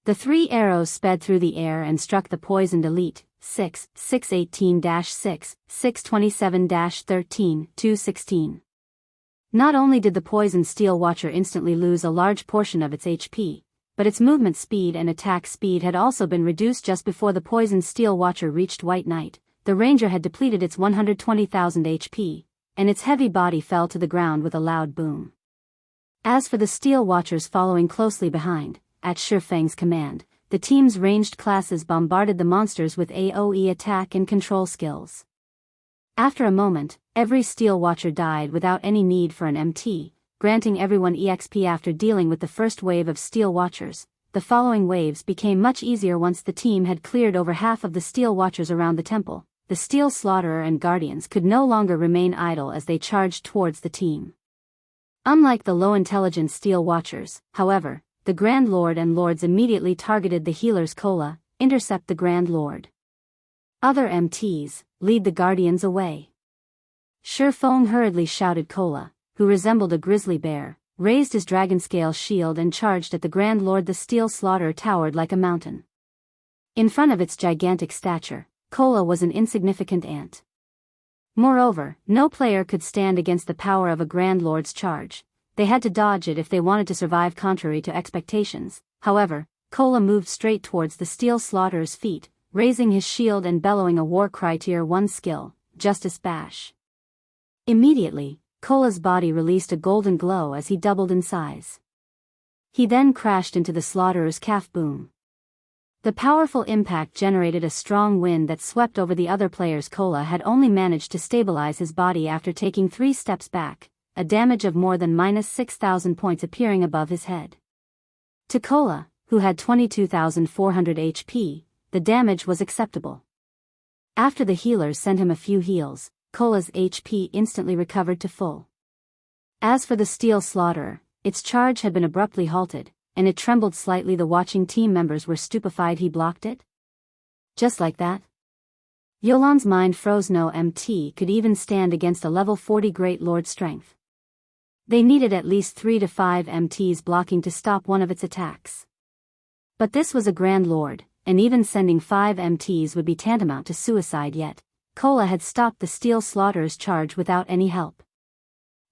The 3 arrows sped through the air and struck the poisoned elite. 6, 618-6, 627-13, 216. Not only did the poisoned Steel Watcher instantly lose a large portion of its HP, but its movement speed and attack speed had also been reduced. Just before the poisoned Steel Watcher reached White Knight, the Ranger had depleted its 120,000 HP, and its heavy body fell to the ground with a loud boom. As for the Steel Watchers following closely behind, at Shifang's command, the team's ranged classes bombarded the monsters with AoE attack and control skills. After a moment, every Steel Watcher died without any need for an MT, granting everyone EXP. After dealing with the first wave of Steel Watchers, the following waves became much easier. Once the team had cleared over half of the Steel Watchers around the temple, the Steel Slaughterer and Guardians could no longer remain idle as they charged towards the team. Unlike the low-intelligence Steel Watchers, however, the Grand Lord and Lords immediately targeted the healers. Cola, intercept the Grand Lord. Other MTs, lead the Guardians away. Shifang hurriedly shouted. Cola, who resembled a grizzly bear, raised his dragon-scale shield and charged at the Grand Lord. The Steel Slaughterer towered like a mountain. In front of its gigantic stature, Cola was an insignificant ant. Moreover, no player could stand against the power of a Grand Lord's charge. They had to dodge it if they wanted to survive. Contrary to expectations, however, Cola moved straight towards the Steel Slaughterer's feet, raising his shield and bellowing a war cry. Tier 1 skill, Justice Bash. Immediately, Cola's body released a golden glow as he doubled in size. He then crashed into the Slaughterer's calf. Boom. The powerful impact generated a strong wind that swept over the other players. Cola had only managed to stabilize his body after taking 3 steps back, a damage of more than -6,000 points appearing above his head. To Cola, who had 22,400 HP, the damage was acceptable. After the healers sent him a few heals, Cola's HP instantly recovered to full. As for the Steel Slaughterer, its charge had been abruptly halted, and it trembled slightly. The watching team members were stupefied. He blocked it? Just like that? Yolan's mind froze. No MT could even stand against a level 40 Great Lord strength. They needed at least 3 to 5 MTs blocking to stop one of its attacks. But this was a Grand Lord, and even sending 5 MTs would be tantamount to suicide. Yet Cola had stopped the Steel Slaughterer's charge without any help.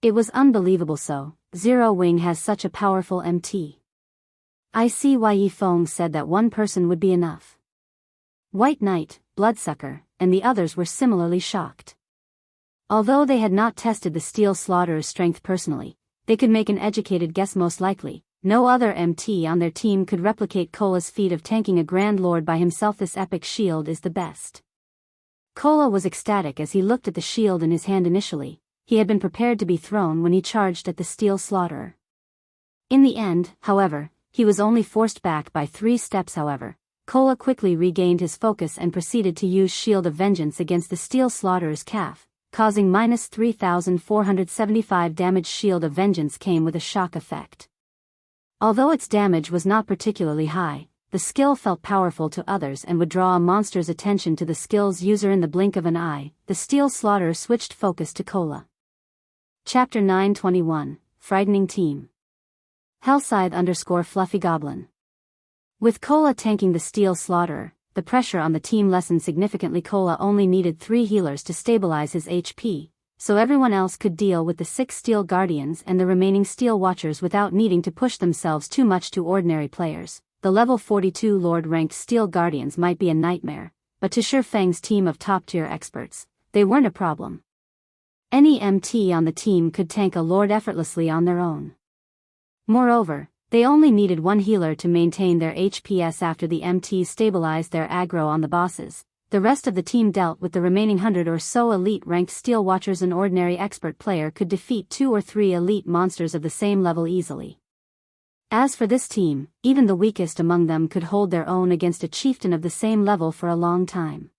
It was unbelievable. So, Zero Wing has such a powerful MT. I see why Yi Feng said that one person would be enough. White Knight, Bloodsucker, and the others were similarly shocked. Although they had not tested the Steel Slaughterer's strength personally, they could make an educated guess. Most likely, no other MT on their team could replicate Cola's feat of tanking a Grand Lord by himself. This epic shield is the best. Cola was ecstatic as he looked at the shield in his hand. Initially, he had been prepared to be thrown when he charged at the Steel Slaughterer. In the end, however, he was only forced back by 3 steps. However, Cola quickly regained his focus and proceeded to use Shield of Vengeance against the Steel Slaughterer's calf, causing minus 3,475 damage. Shield of Vengeance came with a shock effect. Although its damage was not particularly high, the skill felt powerful to others and would draw a monster's attention to the skill's user in the blink of an eye. The Steel Slaughterer switched focus to Cola. Chapter 921, Frightening Team. Hellscythe_Fluffy Goblin. With Cola tanking the Steel Slaughterer, the pressure on the team lessened significantly. Cola only needed 3 healers to stabilize his HP, so everyone else could deal with the 6 Steel Guardians and the remaining Steel Watchers without needing to push themselves too much. To ordinary players, the level 42 Lord-ranked Steel Guardians might be a nightmare, but to Shi Feng's team of top-tier experts, they weren't a problem. Any MT on the team could tank a Lord effortlessly on their own. Moreover, they only needed 1 healer to maintain their HPS. After the MTs stabilized their aggro on the bosses, the rest of the team dealt with the remaining 100 or so elite-ranked Steel Watchers. An ordinary expert player could defeat 2 or 3 elite monsters of the same level easily. As for this team, even the weakest among them could hold their own against a chieftain of the same level for a long time.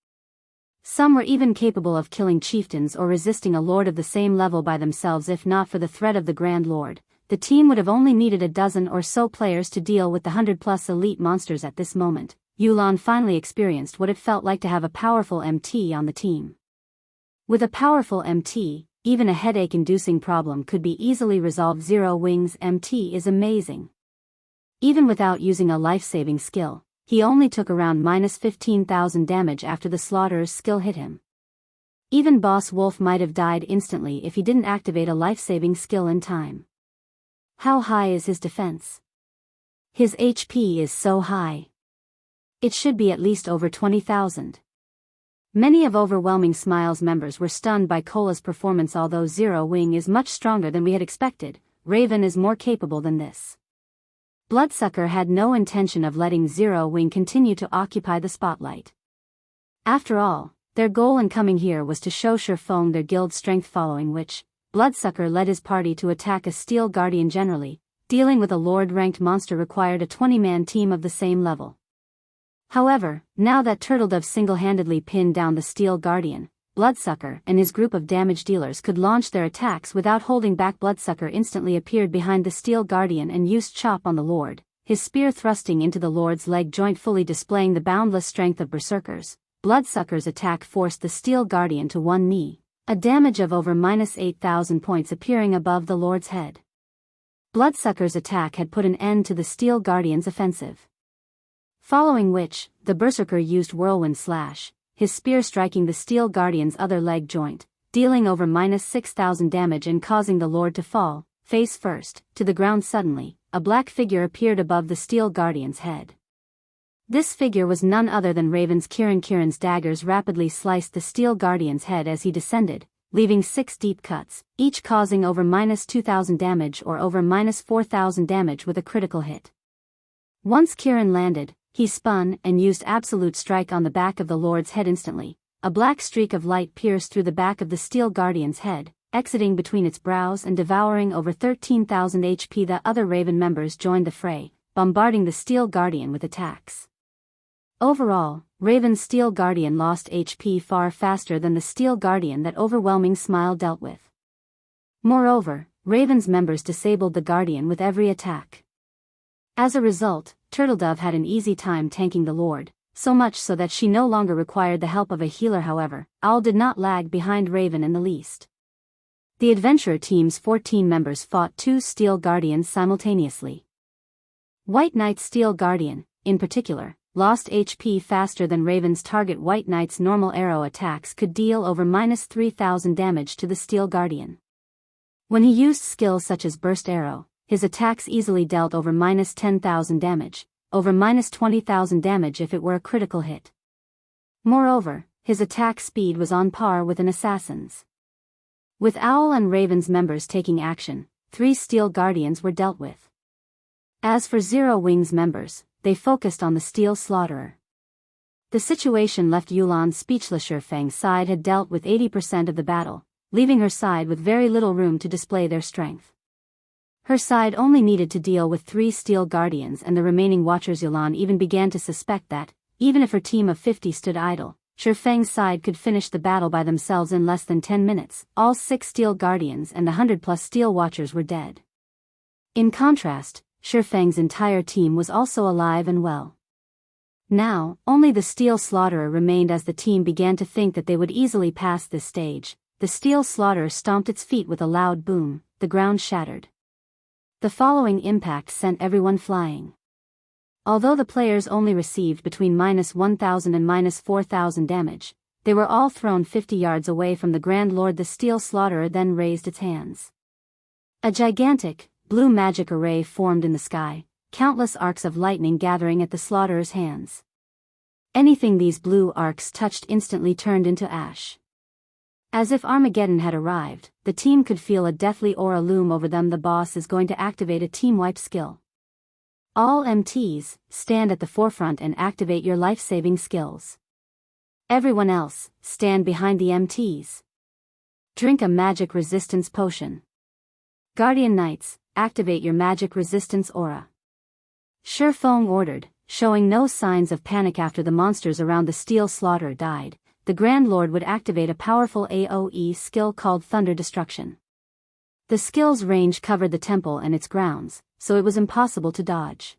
Some were even capable of killing chieftains or resisting a lord of the same level by themselves. If not for the threat of the Grand Lord, the team would have only needed a dozen or so players to deal with the 100+ elite monsters. At this moment, Yulan finally experienced what it felt like to have a powerful MT on the team. With a powerful MT, even a headache-inducing problem could be easily resolved. Zero Wing's MT is amazing. Even without using a life-saving skill, he only took around minus 15,000 damage after the Slaughterer's skill hit him. Even Boss Wolf might have died instantly if he didn't activate a life-saving skill in time. How high is his defense? His HP is so high. It should be at least over 20,000. Many of Overwhelming Smile's members were stunned by Cola's performance. Although Zero Wing is much stronger than we had expected, Raven is more capable than this. Bloodsucker had no intention of letting Zero Wing continue to occupy the spotlight. After all, their goal in coming here was to show Shi Feng their guild strength, following which, Bloodsucker led his party to attack a Steel Guardian. Generally, dealing with a Lord-ranked monster required a 20-man team of the same level. However, now that Turtledove single-handedly pinned down the Steel Guardian, Bloodsucker and his group of damage dealers could launch their attacks without holding back. Bloodsucker instantly appeared behind the Steel Guardian and used Chop on the Lord, his spear thrusting into the Lord's leg joint, fully displaying the boundless strength of berserkers. Bloodsucker's attack forced the Steel Guardian to one knee, a damage of over minus 8,000 points appearing above the Lord's head. Bloodsucker's attack had put an end to the Steel Guardian's offensive. Following which, the Berserker used Whirlwind Slash, his spear striking the Steel Guardian's other leg joint, dealing over minus 6,000 damage and causing the Lord to fall, face first, to the ground. Suddenly, a black figure appeared above the Steel Guardian's head. This figure was none other than Raven's Kirin. Kirin's daggers rapidly sliced the Steel Guardian's head as he descended, leaving 6 deep cuts, each causing over minus 2,000 damage or over minus 4,000 damage with a critical hit. Once Kirin landed, he spun and used Absolute Strike on the back of the Lord's head. Instantly, a black streak of light pierced through the back of the Steel Guardian's head, exiting between its brows and devouring over 13,000 HP. The other Raven members joined the fray, bombarding the Steel Guardian with attacks. Overall, Raven's Steel Guardian lost HP far faster than the Steel Guardian that Overwhelming Smile dealt with. Moreover, Raven's members disabled the Guardian with every attack. As a result, Turtledove had an easy time tanking the Lord, so much so that she no longer required the help of a healer. However, Owl did not lag behind Raven in the least. The adventurer team's 14 members fought 2 Steel Guardians simultaneously. White Knight's Steel Guardian, in particular, lost HP faster than Raven's target. White Knight's normal arrow attacks could deal over -3,000 damage to the Steel Guardian. When he used skills such as Burst Arrow, his attacks easily dealt over -10,000 damage, over -20,000 damage if it were a critical hit. Moreover, his attack speed was on par with an assassin's. With Owl and Raven's members taking action, 3 Steel Guardians were dealt with. As for Zero Wings members, they focused on the Steel Slaughterer. The situation left Yulan speechless. Shifeng's side had dealt with 80% of the battle, leaving her side with very little room to display their strength. Her side only needed to deal with 3 Steel Guardians and the remaining Watchers. Yulan even began to suspect that, even if her team of 50 stood idle, Shifeng's side could finish the battle by themselves in less than 10 minutes. All 6 Steel Guardians and the 100+ Steel Watchers were dead. In contrast, Shifeng's entire team was also alive and well. Now, only the Steel Slaughterer remained. As the team began to think that they would easily pass this stage, the Steel Slaughterer stomped its feet with a loud boom. The ground shattered. The following impact sent everyone flying. Although the players only received between -1,000 and -4,000 damage, they were all thrown 50 yards away from the Grand Lord. The Steel Slaughterer then raised its hands. A gigantic, blue magic array formed in the sky, countless arcs of lightning gathering at the Slaughterer's hands. Anything these blue arcs touched instantly turned into ash. As if Armageddon had arrived, the team could feel a deathly aura loom over them. The boss is going to activate a team wipe skill. All MTs, stand at the forefront and activate your life-saving skills. Everyone else, stand behind the MTs. Drink a magic resistance potion. Guardian Knights, activate your magic resistance aura. Shifeng ordered, showing no signs of panic. After the monsters around the Steel Slaughterer died, the Grand Lord would activate a powerful AoE skill called Thunder Destruction. The skill's range covered the temple and its grounds, so it was impossible to dodge.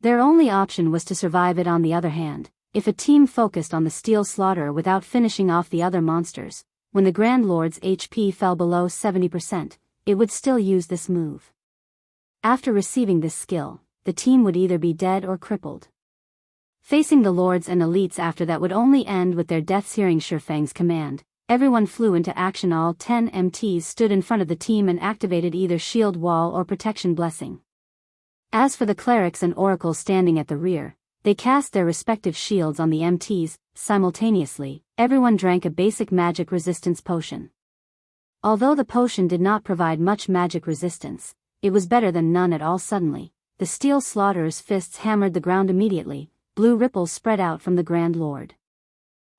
Their only option was to survive it. On the other hand, if a team focused on the Steel Slaughterer without finishing off the other monsters, when the Grand Lord's HP fell below 70%, it would still use this move. After receiving this skill, the team would either be dead or crippled. Facing the lords and elites after that would only end with their deaths. Hearing Shifeng's command, everyone flew into action. All 10 MTs stood in front of the team and activated either Shield Wall or Protection Blessing. As for the clerics and oracles standing at the rear, they cast their respective shields on the MTs. Simultaneously, everyone drank a basic magic resistance potion. Although the potion did not provide much magic resistance, it was better than none at all. Suddenly, the Steel Slaughtener's fists hammered the ground. Immediately, blue ripples spread out from the Grand Lord.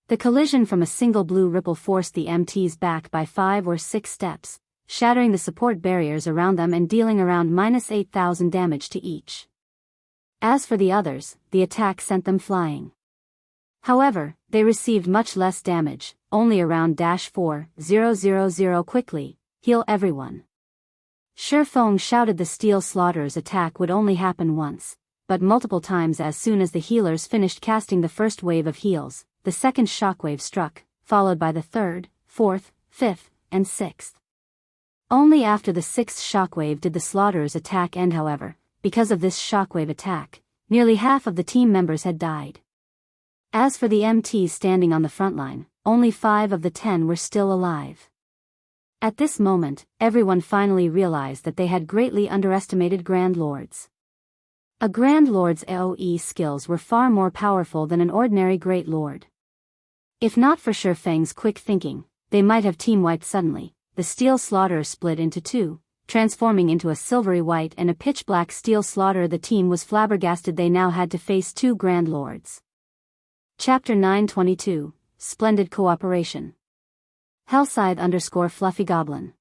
The collision from a single blue ripple forced the MTs back by 5 or 6 steps, shattering the support barriers around them and dealing around -8,000 damage to each. As for the others, the attack sent them flying. However, they received much less damage, only around -4,000. Quickly, heal everyone. Shifeng shouted the Steel Slaughtener's attack would only happen once, but multiple times. As soon as the healers finished casting the first wave of heals, the second shockwave struck, followed by the third, fourth, fifth, and sixth. Only after the 6th shockwave did the Slaughterer's attack end. However, because of this shockwave attack, nearly half of the team members had died. As for the MTs standing on the front line, only 5 of the 10 were still alive. At this moment, everyone finally realized that they had greatly underestimated Grand Lords. A Grand Lord's AoE skills were far more powerful than an ordinary Great Lord. If not for Shifeng's quick thinking, they might have team-wiped suddenly. The Steel Slaughterer split into 2, transforming into a silvery white and a pitch-black Steel Slaughterer. The team was flabbergasted. They now had to face 2 Grand Lords. Chapter 922, Splendid Cooperation. Hellscythe_Fluffy Goblin.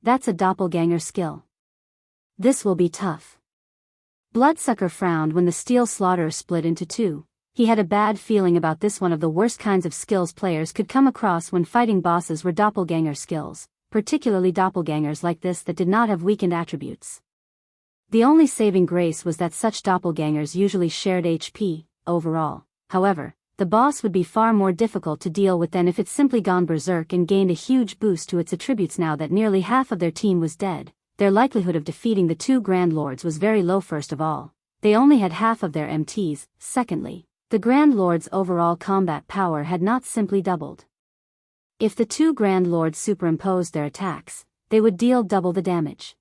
That's a doppelganger skill. This will be tough. Bloodsucker frowned when the Steel Slaughterer split into 2. He had a bad feeling about this. One of the worst kinds of skills players could come across when fighting bosses were doppelganger skills, particularly doppelgangers like this that did not have weakened attributes. The only saving grace was that such doppelgangers usually shared HP, overall. However, the boss would be far more difficult to deal with than if it simply gone berserk and gained a huge boost to its attributes. Now that nearly half of their team was dead, their likelihood of defeating the two Grand Lords was very low. First of all, they only had half of their MTs. Secondly, the Grand Lords' overall combat power had not simply doubled. If the two Grand Lords superimposed their attacks, they would deal double the damage.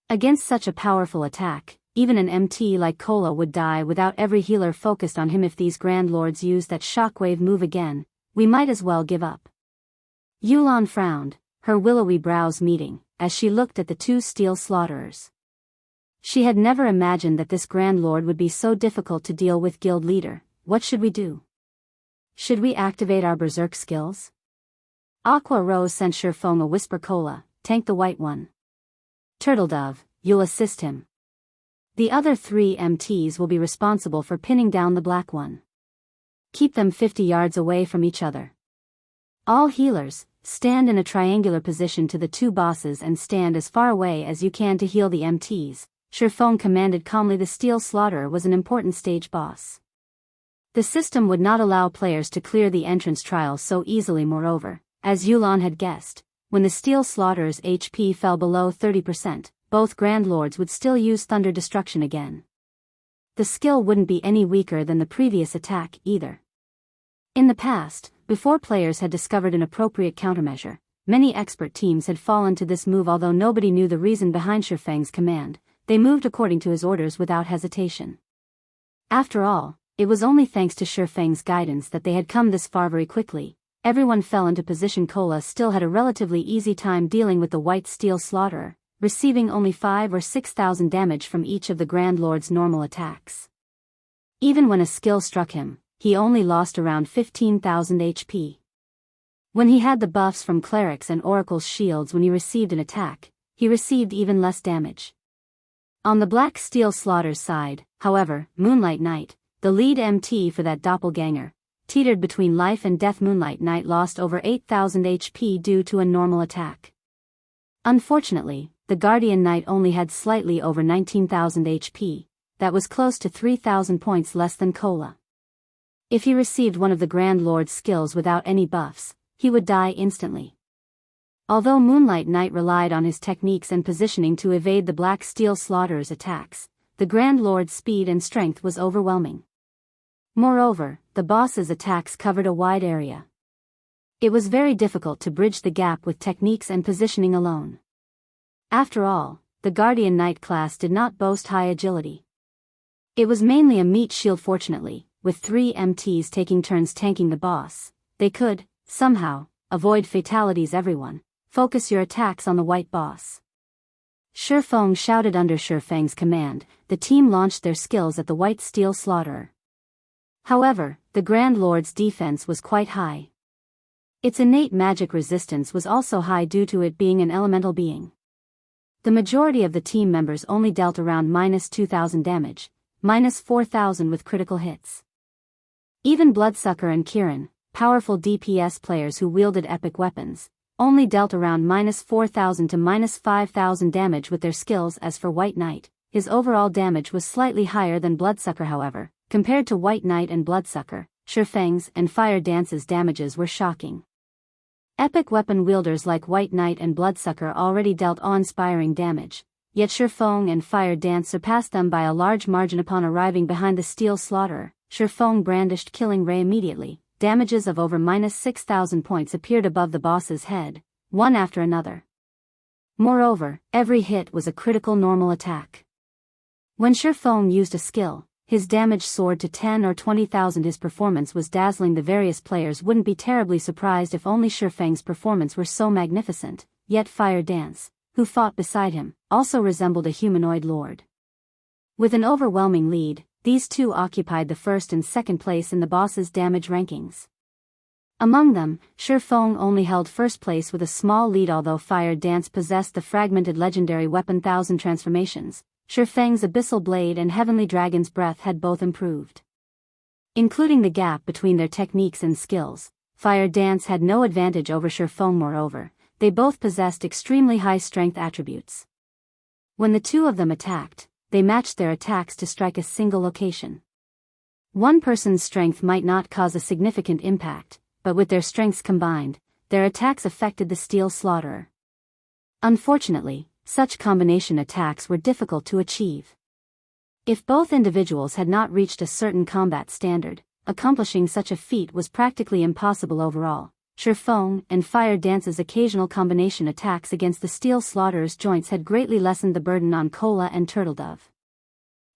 Against such a powerful attack, even an MT like Cola would die without every healer focused on him. If these Grand Lords used that shockwave move again, we might as well give up. Yulan frowned, her willowy brows meeting, as she looked at the two steel slaughterers. She had never imagined that this Grand Lord would be so difficult to deal with. Guild leader, what should we do? Should we activate our berserk skills? Aqua Rose sent Shifeng a whisper. Cola, tank the white one. Turtledove, you'll assist him. The other 3 MTs will be responsible for pinning down the black one. Keep them 50 yards away from each other. All healers, stand in a triangular position to the two bosses and stand as far away as you can to heal the MTs, Shifeng commanded calmly. The Steel Slaughterer was an important stage boss. The system would not allow players to clear the entrance trials so easily. Moreover, as Yulan had guessed, when the Steel Slaughterer's HP fell below 30%, both Grand Lords would still use Thunder Destruction again. The skill wouldn't be any weaker than the previous attack, either. In the past, before players had discovered an appropriate countermeasure, many expert teams had fallen to this move. Although nobody knew the reason behind Shifeng's command, they moved according to his orders without hesitation. After all, it was only thanks to Shifeng's guidance that they had come this far very quickly. Everyone fell into position. Cola still had a relatively easy time dealing with the white Steel Slaughterer, receiving only 5,000 or 6,000 damage from each of the Grand Lord's normal attacks. Even when a skill struck him, he only lost around 15,000 HP. When he had the buffs from Clerics and Oracle's shields, when he received an attack, he received even less damage. On the Black Steel Slaughter's side, however, Moonlight Knight, the lead MT for that doppelganger, teetered between life and death. Moonlight Knight lost over 8,000 HP due to a normal attack. Unfortunately, the Guardian Knight only had slightly over 19,000 HP, that was close to 3,000 points less than Cola. If he received one of the Grand Lord's skills without any buffs, he would die instantly. Although Moonlight Knight relied on his techniques and positioning to evade the Black Steel Slaughterer's attacks, the Grand Lord's speed and strength was overwhelming. Moreover, the boss's attacks covered a wide area. It was very difficult to bridge the gap with techniques and positioning alone. After all, the Guardian Knight class did not boast high agility. It was mainly a meat shield. Fortunately, with 3 MTs taking turns tanking the boss, they could, somehow, avoid fatalities. Everyone, focus your attacks on the white boss. Shifeng shouted. Under Shifeng's command, the team launched their skills at the white Steel Slaughterer. However, the Grand Lord's defense was quite high. Its innate magic resistance was also high due to it being an elemental being. The majority of the team members only dealt around -2,000 damage, -4,000 with critical hits. Even Bloodsucker and Kirin, powerful DPS players who wielded epic weapons, only dealt around -4,000 to -5,000 damage with their skills. As for White Knight, his overall damage was slightly higher than Bloodsucker. However, compared to White Knight and Bloodsucker, Shifeng's and Fire Dance's damages were shocking. Epic weapon wielders like White Knight and Bloodsucker already dealt awe-inspiring damage, yet Shifeng and Fire Dance surpassed them by a large margin. Upon arriving behind the Steel Slaughterer, Shifeng brandished Killing Ray immediately. Damages of over -6,000 points appeared above the boss's head, one after another. Moreover, every hit was a critical normal attack. When Shifeng used a skill, his damage soared to 10 or 20,000. His performance was dazzling. The various players wouldn't be terribly surprised if only Shifeng's performance were so magnificent, yet Fire Dance, who fought beside him, also resembled a humanoid lord. With an overwhelming lead, these two occupied the first and second place in the boss's damage rankings. Among them, Shifeng only held first place with a small lead. Although Fire Dance possessed the fragmented legendary weapon Thousand Transformations, Shifeng's Abyssal Blade and Heavenly Dragon's Breath had both improved. Including the gap between their techniques and skills, Fire Dance had no advantage over Shifeng. Moreover, they both possessed extremely high strength attributes. When the two of them attacked, they matched their attacks to strike a single location. One person's strength might not cause a significant impact, but with their strengths combined, their attacks affected the Steel Slaughterer. Unfortunately, such combination attacks were difficult to achieve. If both individuals had not reached a certain combat standard, accomplishing such a feat was practically impossible overall. Sherfong and Fire Dance's occasional combination attacks against the Steel Slaughterer's joints had greatly lessened the burden on Cola and Turtledove.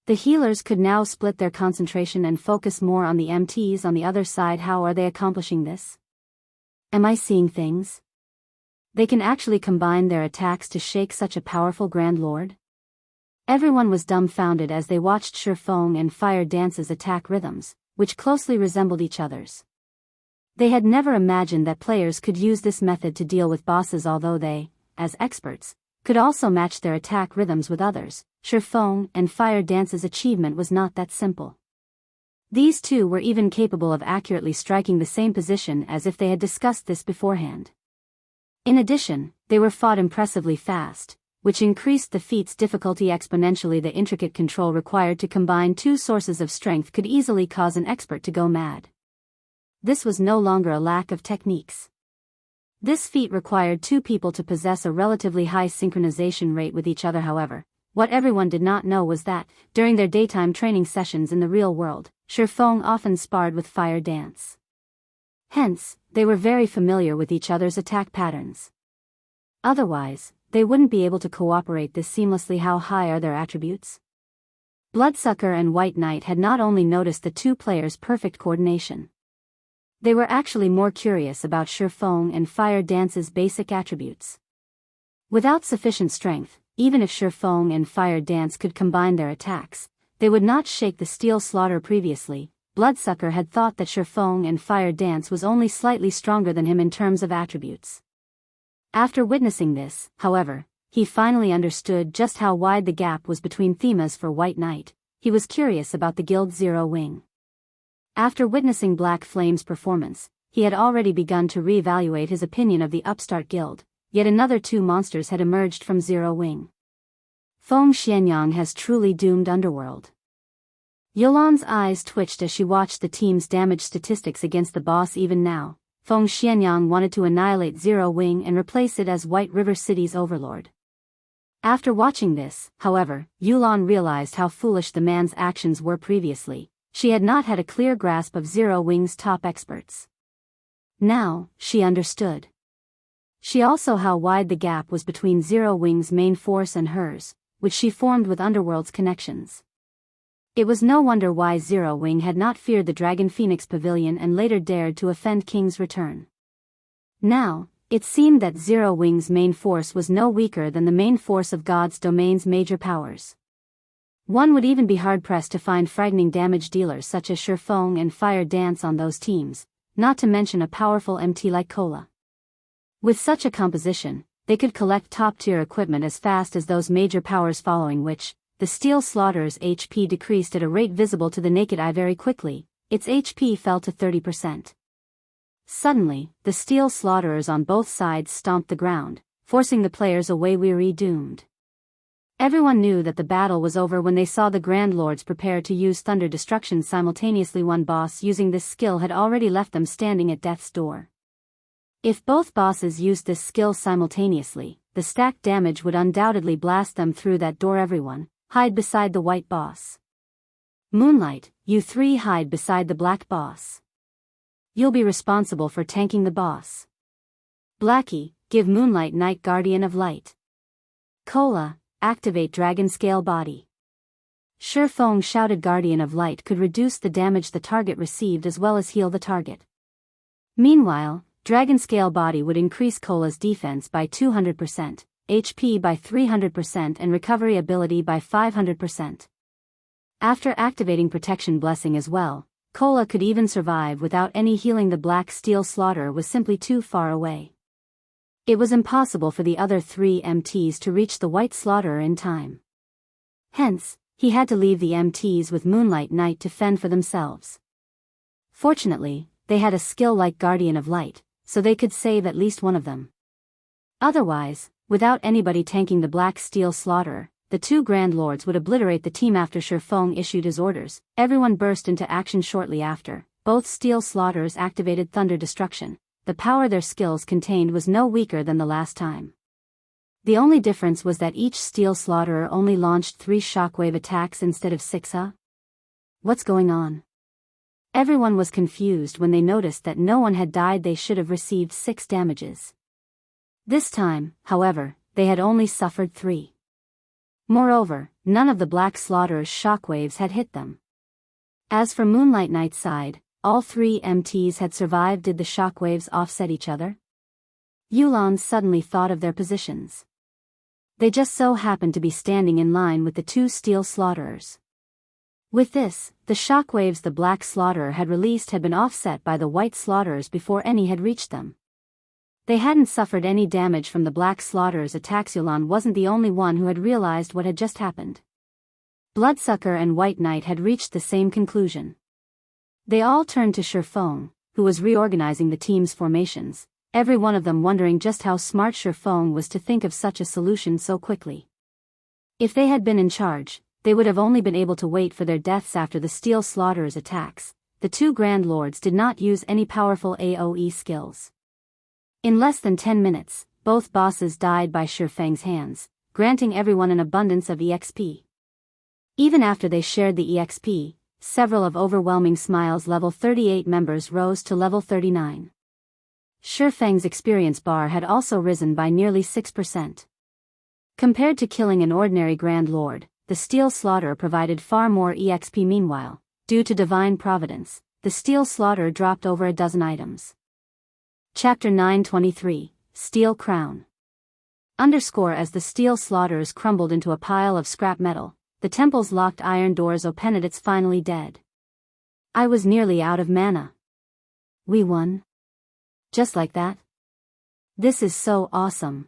The healers could now split their concentration and focus more on the MTs on the other side. How are they accomplishing this? Am I seeing things? They can actually combine their attacks to shake such a powerful Grand Lord? Everyone was dumbfounded as they watched Sherfong and Fire Dance's attack rhythms, which closely resembled each other's. They had never imagined that players could use this method to deal with bosses, although they, as experts, could also match their attack rhythms with others. Sherfong and Fire Dance's achievement was not that simple. These two were even capable of accurately striking the same position as if they had discussed this beforehand. In addition, they were fought impressively fast, which increased the feat's difficulty exponentially. The intricate control required to combine two sources of strength could easily cause an expert to go mad. This was no longer a lack of techniques. This feat required two people to possess a relatively high synchronization rate with each other. However, what everyone did not know was that, during their daytime training sessions in the real world, Sherfong often sparred with Fire Dance. Hence, they were very familiar with each other's attack patterns. Otherwise, they wouldn't be able to cooperate this seamlessly. How high are their attributes? Bloodsucker and White Knight had not only noticed the two players' perfect coordination. They were actually more curious about Sherfong and Fire Dance's basic attributes. Without sufficient strength, even if Sherfong and Fire Dance could combine their attacks, they would not shake the Steel Slaughter. Previously, Bloodsucker had thought that Sherfong and Fire Dance was only slightly stronger than him in terms of attributes. After witnessing this, however, he finally understood just how wide the gap was between themas for White Knight. He was curious about the Guild Zero Wing. After witnessing Black Flame's performance, he had already begun to reevaluate his opinion of the upstart guild. Yet another two monsters had emerged from Zero Wing. Feng Xianyang has truly doomed Underworld. Yolan's eyes twitched as she watched the team's damage statistics against the boss. Even now, Feng Xianyang wanted to annihilate Zero Wing and replace it as White River City's overlord. After watching this, however, Yulan realized how foolish the man's actions were previously. She had not had a clear grasp of Zero Wing's top experts. Now, she understood. She also how wide the gap was between Zero Wing's main force and hers, which she formed with Underworld's connections. It was no wonder why Zero Wing had not feared the Dragon Phoenix Pavilion and later dared to offend King's return. Now, it seemed that Zero Wing's main force was no weaker than the main force of God's domain's major powers. One would even be hard-pressed to find frightening damage dealers such as Sherfong and Fire Dance on those teams, not to mention a powerful MT like Cola. With such a composition, they could collect top-tier equipment as fast as those major powers, following which, the Steel Slaughterer's HP decreased at a rate visible to the naked eye. Very quickly, its HP fell to 30%. Suddenly, the Steel Slaughterers on both sides stomped the ground, forcing the players away doomed. Everyone knew that the battle was over when they saw the Grand Lords prepare to use Thunder Destruction simultaneously. One boss using this skill had already left them standing at death's door. If both bosses used this skill simultaneously, the stacked damage would undoubtedly blast them through that door. Everyone, hide beside the white boss. Moonlight, you three hide beside the black boss. You'll be responsible for tanking the boss. Blackie, give Moonlight Night Guardian of Light. Cola, activate Dragon Scale Body. Sherfong shouted Guardian of Light could reduce the damage the target received as well as heal the target. Meanwhile, Dragon Scale Body would increase Cola's defense by 200%, HP by 300% and recovery ability by 500%. After activating Protection Blessing as well, Cola could even survive without any healing. The Black Steel Slaughterer was simply too far away. It was impossible for the other three MTs to reach the White Slaughterer in time. Hence, he had to leave the MTs with Moonlight Knight to fend for themselves. Fortunately, they had a skill like Guardian of Light, so they could save at least one of them. Otherwise, without anybody tanking the Black Steel Slaughterer, the two Grand Lords would obliterate the team after Shifeng issued his orders. Everyone burst into action shortly after. Both Steel Slaughterers activated Thunder Destruction. The power their skills contained was no weaker than the last time. The only difference was that each Steel Slaughterer only launched 3 shockwave attacks instead of 6. What's going on? Everyone was confused when they noticed that no one had died. They should have received 6 damages. This time, however, they had only suffered 3. Moreover, none of the Black Slaughterer's shockwaves had hit them. As for Moonlight Knight's side, all 3 MTs had survived. Did the shockwaves offset each other? Yulan suddenly thought of their positions. They just so happened to be standing in line with the 2 Steel Slaughterers. With this, the shockwaves the Black Slaughterer had released had been offset by the White Slaughterers before any had reached them. They hadn't suffered any damage from the Black Slaughterer's attacks. Yulan wasn't the only one who had realized what had just happened. Bloodsucker and White Knight had reached the same conclusion. They all turned to Shifeng, who was reorganizing the team's formations, every one of them wondering just how smart Shifeng was to think of such a solution so quickly. If they had been in charge, they would have only been able to wait for their deaths after the Steel Slaughterer's attacks. The 2 Grand Lords did not use any powerful AoE skills. In less than 10 minutes, both bosses died by Shifeng's hands, granting everyone an abundance of EXP. Even after they shared the EXP, several of Overwhelming Smile's level 38 members rose to level 39. Shifeng's experience bar had also risen by nearly 6%. Compared to killing an ordinary Grand Lord, the Steel Slaughterer provided far more EXP. Meanwhile, due to divine providence, the Steel Slaughterer dropped over a dozen items. Chapter 923, Steel Crown. As the Steel Slaughterers crumbled into a pile of scrap metal, the temple's locked iron doors opened. It's finally dead. I was nearly out of mana. We won. Just like that? This is so awesome.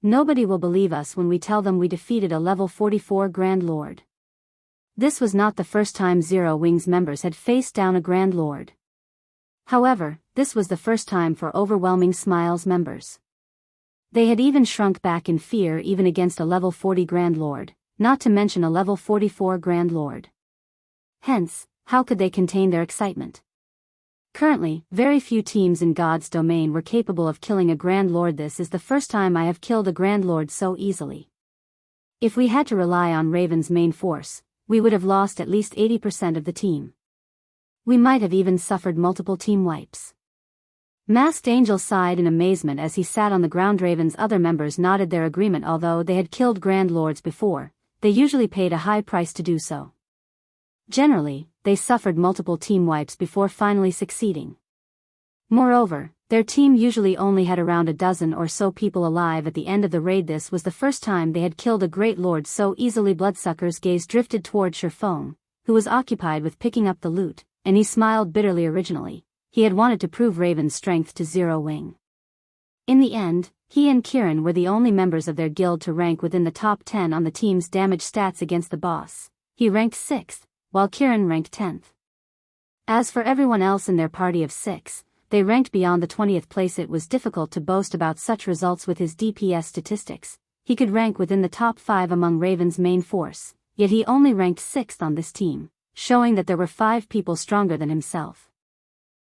Nobody will believe us when we tell them we defeated a level 44 Grand Lord. This was not the first time Zero Wings members had faced down a Grand Lord. However, this was the first time for Overwhelming Smiles members. They had even shrunk back in fear even against a level 40 Grand Lord, not to mention a level 44 Grand Lord. Hence, how could they contain their excitement? Currently, very few teams in God's domain were capable of killing a Grand Lord. This is the first time I have killed a Grand Lord so easily. If we had to rely on Raven's main force, we would have lost at least 80% of the team. We might have even suffered multiple team wipes. Masked Angel sighed in amazement as he sat on the ground. Raven's other members nodded their agreement. Although they had killed Grand Lords before, they usually paid a high price to do so. Generally, they suffered multiple team wipes before finally succeeding. Moreover, their team usually only had around a dozen or so people alive at the end of the raid. This was the first time they had killed a Great Lord so easily. Bloodsucker's gaze drifted toward Shifeng, who was occupied with picking up the loot, and he smiled bitterly. Originally, he had wanted to prove Raven's strength to Zero Wing. In the end, he and Kirin were the only members of their guild to rank within the top 10 on the team's damage stats against the boss. He ranked 6th, while Kirin ranked 10th. As for everyone else in their party of 6, they ranked beyond the 20th place. It was difficult to boast about such results with his DPS statistics. He could rank within the top 5 among Raven's main force, yet he only ranked 6th on this team, showing that there were 5 people stronger than himself.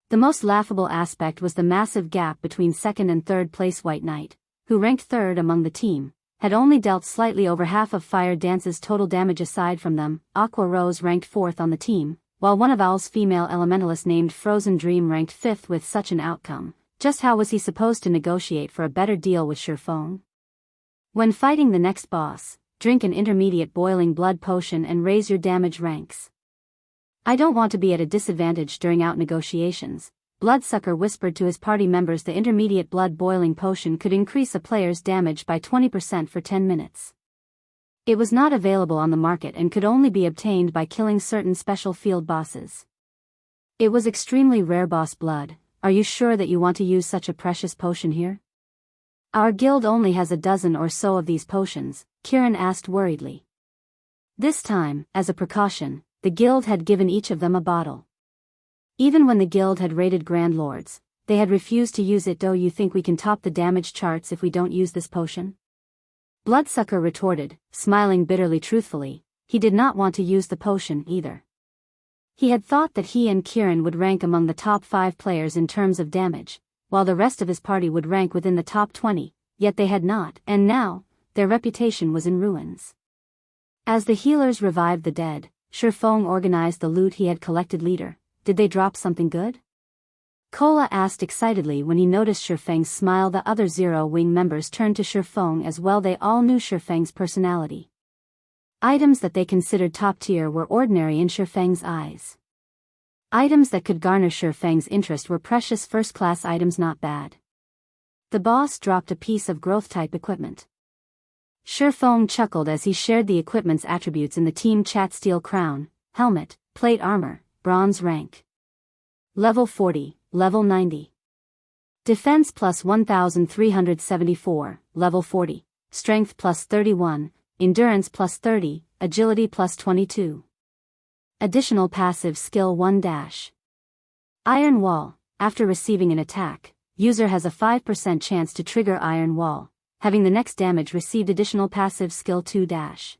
The most laughable aspect was the massive gap between 2nd and 3rd place. White Knight, who ranked 3rd among the team, had only dealt slightly over half of Fire Dance's total damage. Aside from them, Aqua Rose ranked 4th on the team, while one of Owl's female elementalists named Frozen Dream ranked 5th. With such an outcome, just how was he supposed to negotiate for a better deal with Shifeng? When fighting the next boss, drink an intermediate boiling blood potion and raise your damage ranks. I don't want to be at a disadvantage during out negotiations, Bloodsucker whispered to his party members. The intermediate blood boiling potion could increase a player's damage by 20% for 10 minutes. It was not available on the market and could only be obtained by killing certain special field bosses. It was extremely rare. Boss Blood, are you sure that you want to use such a precious potion here? Our guild only has a dozen or so of these potions, Kirin asked worriedly. This time, as a precaution, the guild had given each of them a bottle. Even when the guild had raided Grand Lords, they had refused to use it. Do you think we can top the damage charts if we don't use this potion? Bloodsucker retorted, smiling bitterly truthfully, he did not want to use the potion either. He had thought that he and Kieran would rank among the top 5 players in terms of damage, while the rest of his party would rank within the top 20, yet they had not, and now, their reputation was in ruins. As the healers revived the dead, Shifeng organized the loot he had collected. Leader, did they drop something good? Kola asked excitedly when he noticed Shifeng's smile. The other Zero Wing members turned to Shifeng as well. They all knew Shifeng's personality. Items that they considered top tier were ordinary in Shifeng's eyes. Items that could garner Shifeng's interest were precious first-class items, not bad. The boss dropped a piece of growth-type equipment. Shifeng chuckled as he shared the equipment's attributes in the team chat. Steel crown, helmet, plate armor, bronze rank. Level 40, level 90. Defense plus 1374, level 40. Strength plus 31, endurance plus 30, agility plus 22. Additional passive skill 1 dash. Iron Wall, after receiving an attack, user has a 5% chance to trigger Iron Wall, having the next damage received. Additional passive skill 2 dash.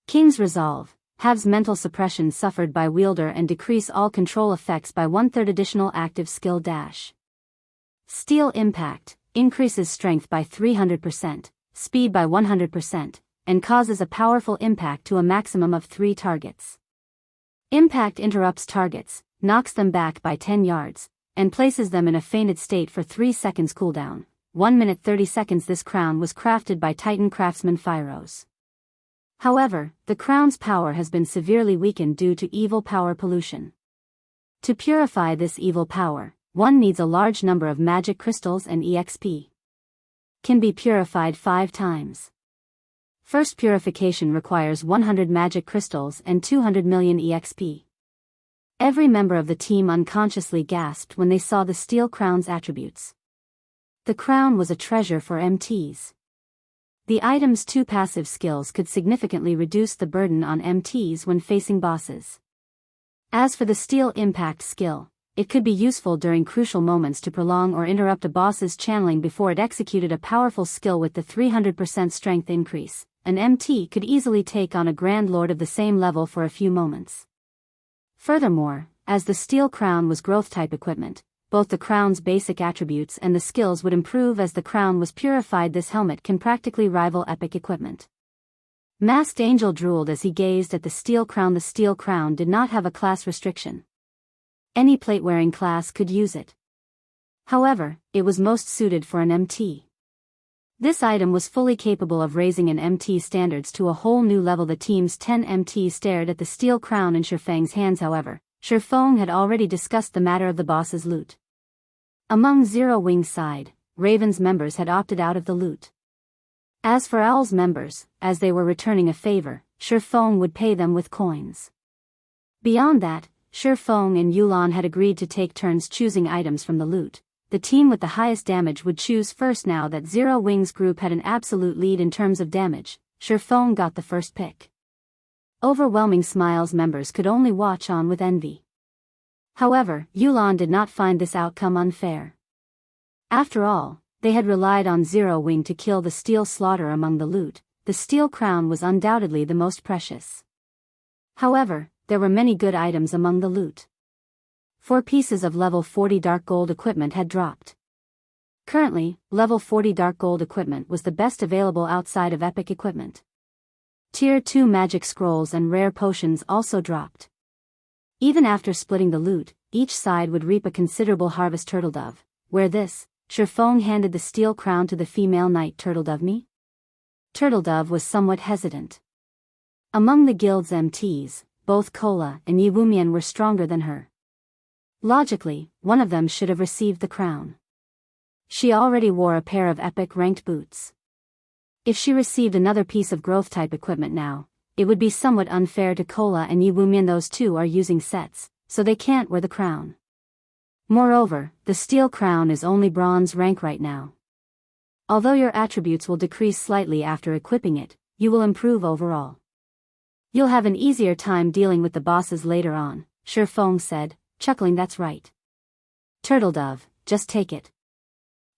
King's Resolve, halves mental suppression suffered by wielder and decrease all control effects by 1/3. Additional active skill dash. Steel Impact, increases strength by 300%, speed by 100%, and causes a powerful impact to a maximum of 3 targets. Impact interrupts targets, knocks them back by 10 yards, and places them in a fainted state for 3 seconds cooldown, 1 minute 30 seconds. This crown was crafted by Titan craftsman Phyros. However, the crown's power has been severely weakened due to evil power pollution. To purify this evil power, one needs a large number of magic crystals and EXP. Can be purified 5 times. First purification requires 100 magic crystals and 200 million EXP. Every member of the team unconsciously gasped when they saw the steel crown's attributes. The crown was a treasure for MTs. The item's 2 passive skills could significantly reduce the burden on MTs when facing bosses. As for the Steel Impact skill, it could be useful during crucial moments to prolong or interrupt a boss's channeling before it executed. A powerful skill with the 300% strength increase, an MT could easily take on a Grand Lord of the same level for a few moments. Furthermore, as the Steel Crown was growth-type equipment, both the crown's basic attributes and the skills would improve as the crown was purified. This helmet can practically rival epic equipment. Masked Angel drooled as he gazed at the steel crown. The steel crown did not have a class restriction. Any plate-wearing class could use it. However, it was most suited for an MT. This item was fully capable of raising an MT standards to a whole new level. The team's 10 MTs stared at the steel crown in Shifeng's hands. However, Shifeng had already discussed the matter of the boss's loot. Among Zero Wing's side, Raven's members had opted out of the loot. As for Owl's members, as they were returning a favor, Shifeng would pay them with coins. Beyond that, Shifeng and Yulan had agreed to take turns choosing items from the loot. The team with the highest damage would choose first. Now that Zero Wing's group had an absolute lead in terms of damage, Shifeng got the first pick. Overwhelming Smiles members could only watch on with envy. However, Yulan did not find this outcome unfair. After all, they had relied on Zero Wing to kill the steel slaughter. Among the loot, the steel crown was undoubtedly the most precious. However, there were many good items among the loot. 4 pieces of level 40 dark gold equipment had dropped. Currently, level 40 dark gold equipment was the best available outside of epic equipment. Tier 2 magic scrolls and rare potions also dropped. Even after splitting the loot, each side would reap a considerable harvest. Turtledove, where this, Shifeng handed the steel crown to the female knight. Turtledove me? Turtledove was somewhat hesitant. Among the guild's MTs, both Kola and Yiwumian were stronger than her. Logically, one of them should have received the crown. She already wore a pair of epic ranked boots. If she received another piece of growth-type equipment now, it would be somewhat unfair to Kola and Yiwumian. Those two are using sets, so they can't wear the crown. Moreover, the steel crown is only bronze rank right now. Although your attributes will decrease slightly after equipping it, you will improve overall. You'll have an easier time dealing with the bosses later on, Shifeng said, chuckling. That's right. Turtledove, just take it.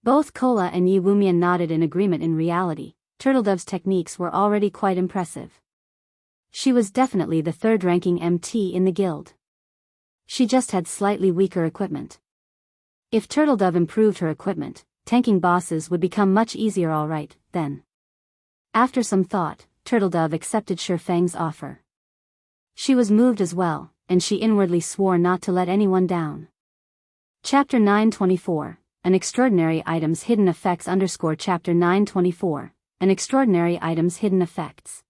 Both Kola and Yiwumian nodded in agreement. In reality, Turtledove's techniques were already quite impressive. She was definitely the third-ranking MT in the guild. She just had slightly weaker equipment. If Turtledove improved her equipment, tanking bosses would become much easier. Alright, then. After some thought, Turtledove accepted Shifeng's offer. She was moved as well, and she inwardly swore not to let anyone down. Chapter 924, An Extraordinary Items Hidden Effects Chapter 924, An Extraordinary Items Hidden Effects.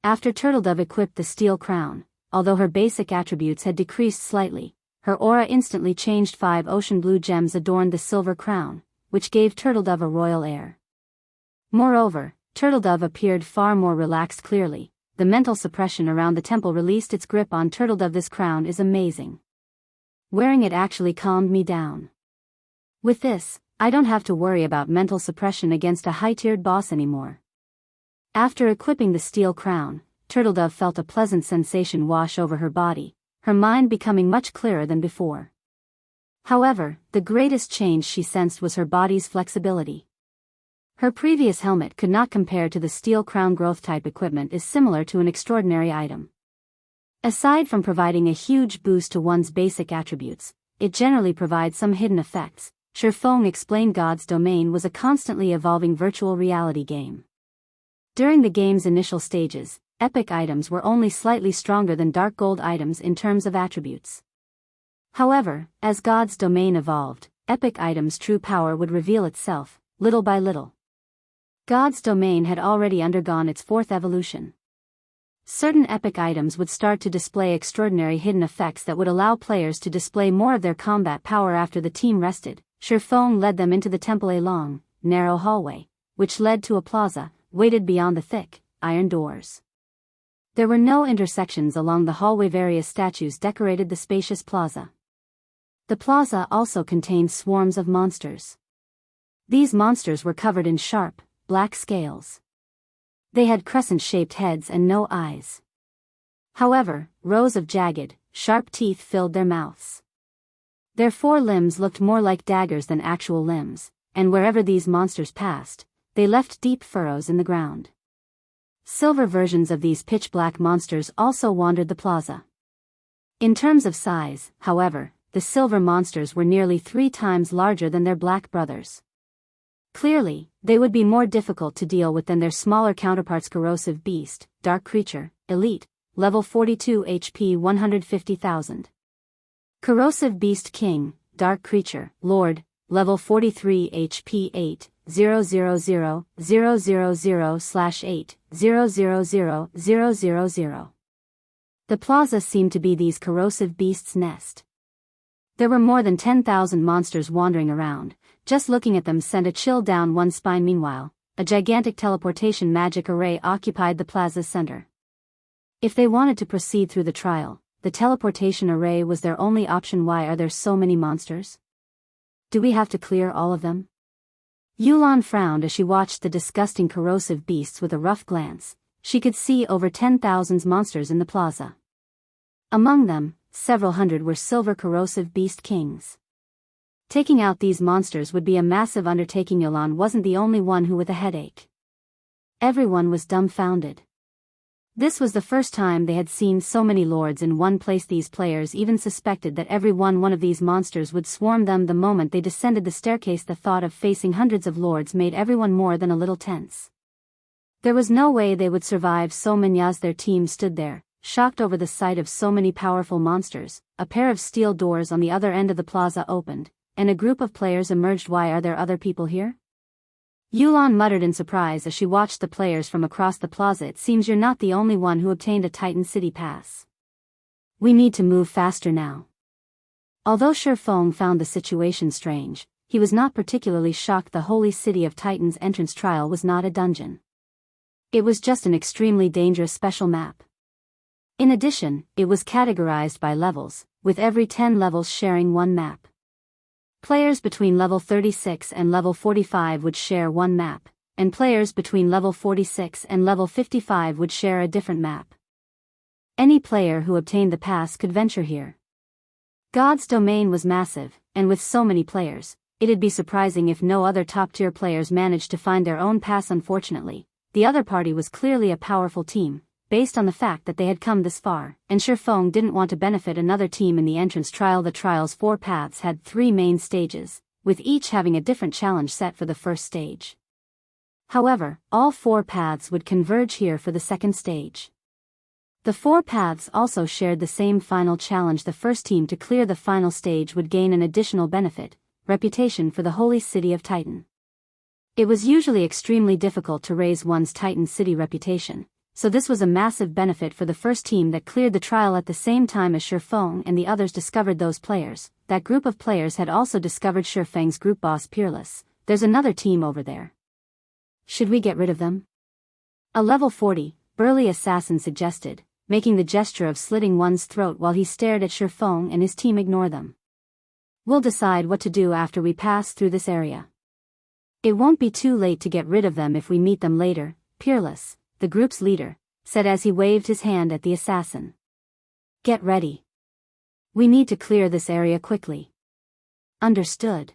After Turtledove equipped the steel crown, although her basic attributes had decreased slightly, her aura instantly changed. 5 ocean blue gems adorned the silver crown, which gave Turtledove a royal air. Moreover, Turtledove appeared far more relaxed. Clearly, the mental suppression around the temple released its grip on Turtledove. This crown is amazing. Wearing it actually calmed me down. With this, I don't have to worry about mental suppression against a high-tiered boss anymore. After equipping the steel crown, Turtledove felt a pleasant sensation wash over her body, her mind becoming much clearer than before. However, the greatest change she sensed was her body's flexibility. Her previous helmet could not compare to the steel crown. Growth-type equipment is similar to an extraordinary item. Aside from providing a huge boost to one's basic attributes, it generally provides some hidden effects. Shifeng explained God's Domain was a constantly evolving virtual reality game. During the game's initial stages, epic items were only slightly stronger than dark gold items in terms of attributes. However, as God's Domain evolved, epic items' true power would reveal itself, little by little. God's Domain had already undergone its 4th evolution. Certain epic items would start to display extraordinary hidden effects that would allow players to display more of their combat power. After the team rested, Shifeng led them into the temple. A long, narrow hallway, which led to a plaza, waited beyond the thick, iron doors. There were no intersections along the hallway. Various statues decorated the spacious plaza. The plaza also contained swarms of monsters. These monsters were covered in sharp, black scales. They had crescent-shaped heads and no eyes. However, rows of jagged, sharp teeth filled their mouths. Their 4 limbs looked more like daggers than actual limbs, and wherever these monsters passed, they left deep furrows in the ground. Silver versions of these pitch-black monsters also wandered the plaza. In terms of size, however, the silver monsters were nearly 3 times larger than their black brothers. Clearly, they would be more difficult to deal with than their smaller counterparts. Corrosive Beast, Dark Creature, Elite, Level 42 HP 150,000. Corrosive Beast King, Dark Creature, Lord, Level 43 HP 8,000/8,000,000. The plaza seemed to be these corrosive beasts' nest. There were more than 10,000 monsters wandering around. Just looking at them sent a chill down one's spine. Meanwhile, a gigantic teleportation magic array occupied the plaza's center. If they wanted to proceed through the trial, the teleportation array was their only option. Why are there so many monsters? Do we have to clear all of them? Yulan frowned as she watched the disgusting corrosive beasts. With a rough glance, she could see over 10,000 monsters in the plaza. Among them, several hundred were silver corrosive beast kings. Taking out these monsters would be a massive undertaking. Yulan wasn't the only one who with a headache. Everyone was dumbfounded. This was the first time they had seen so many lords in one place. These players even suspected that every one of these monsters would swarm them the moment they descended the staircase. The thought of facing hundreds of lords made everyone more than a little tense. There was no way they would survive so many. As their team stood there, shocked over the sight of so many powerful monsters, a pair of steel doors on the other end of the plaza opened, and a group of players emerged. Why are there other people here? Yulan muttered in surprise as she watched the players from across the plaza. It seems you're not the only one who obtained a Titan City pass. We need to move faster now. Although Shifeng found the situation strange, he was not particularly shocked. The holy city of Titans entrance trial was not a dungeon. It was just an extremely dangerous special map. In addition, it was categorized by levels, with every 10 levels sharing one map. Players between level 36 and level 45 would share one map, and players between level 46 and level 55 would share a different map. Any player who obtained the pass could venture here. God's Domain was massive, and with so many players, it'd be surprising if no other top-tier players managed to find their own pass. Unfortunately, the other party was clearly a powerful team, based on the fact that they had come this far, and Shifeng didn't want to benefit another team in the entrance trial. The trial's 4 paths had 3 main stages, with each having a different challenge set for the first stage. However, all 4 paths would converge here for the second stage. The 4 paths also shared the same final challenge. The first team to clear the final stage would gain an additional benefit, reputation for the holy city of Titan. It was usually extremely difficult to raise one's Titan city reputation, so this was a massive benefit for the first team that cleared the trial. At the same time as Shifeng and the others discovered those players, that group of players had also discovered Shifeng's group boss Peerless. There's another team over there. Should we get rid of them? A level 40, burly assassin suggested, making the gesture of slitting one's throat while he stared at Shifeng and his team ignore them. We'll decide what to do after we pass through this area. It won't be too late to get rid of them if we meet them later, Peerless, the group's leader, said as he waved his hand at the assassin. Get ready. We need to clear this area quickly. Understood.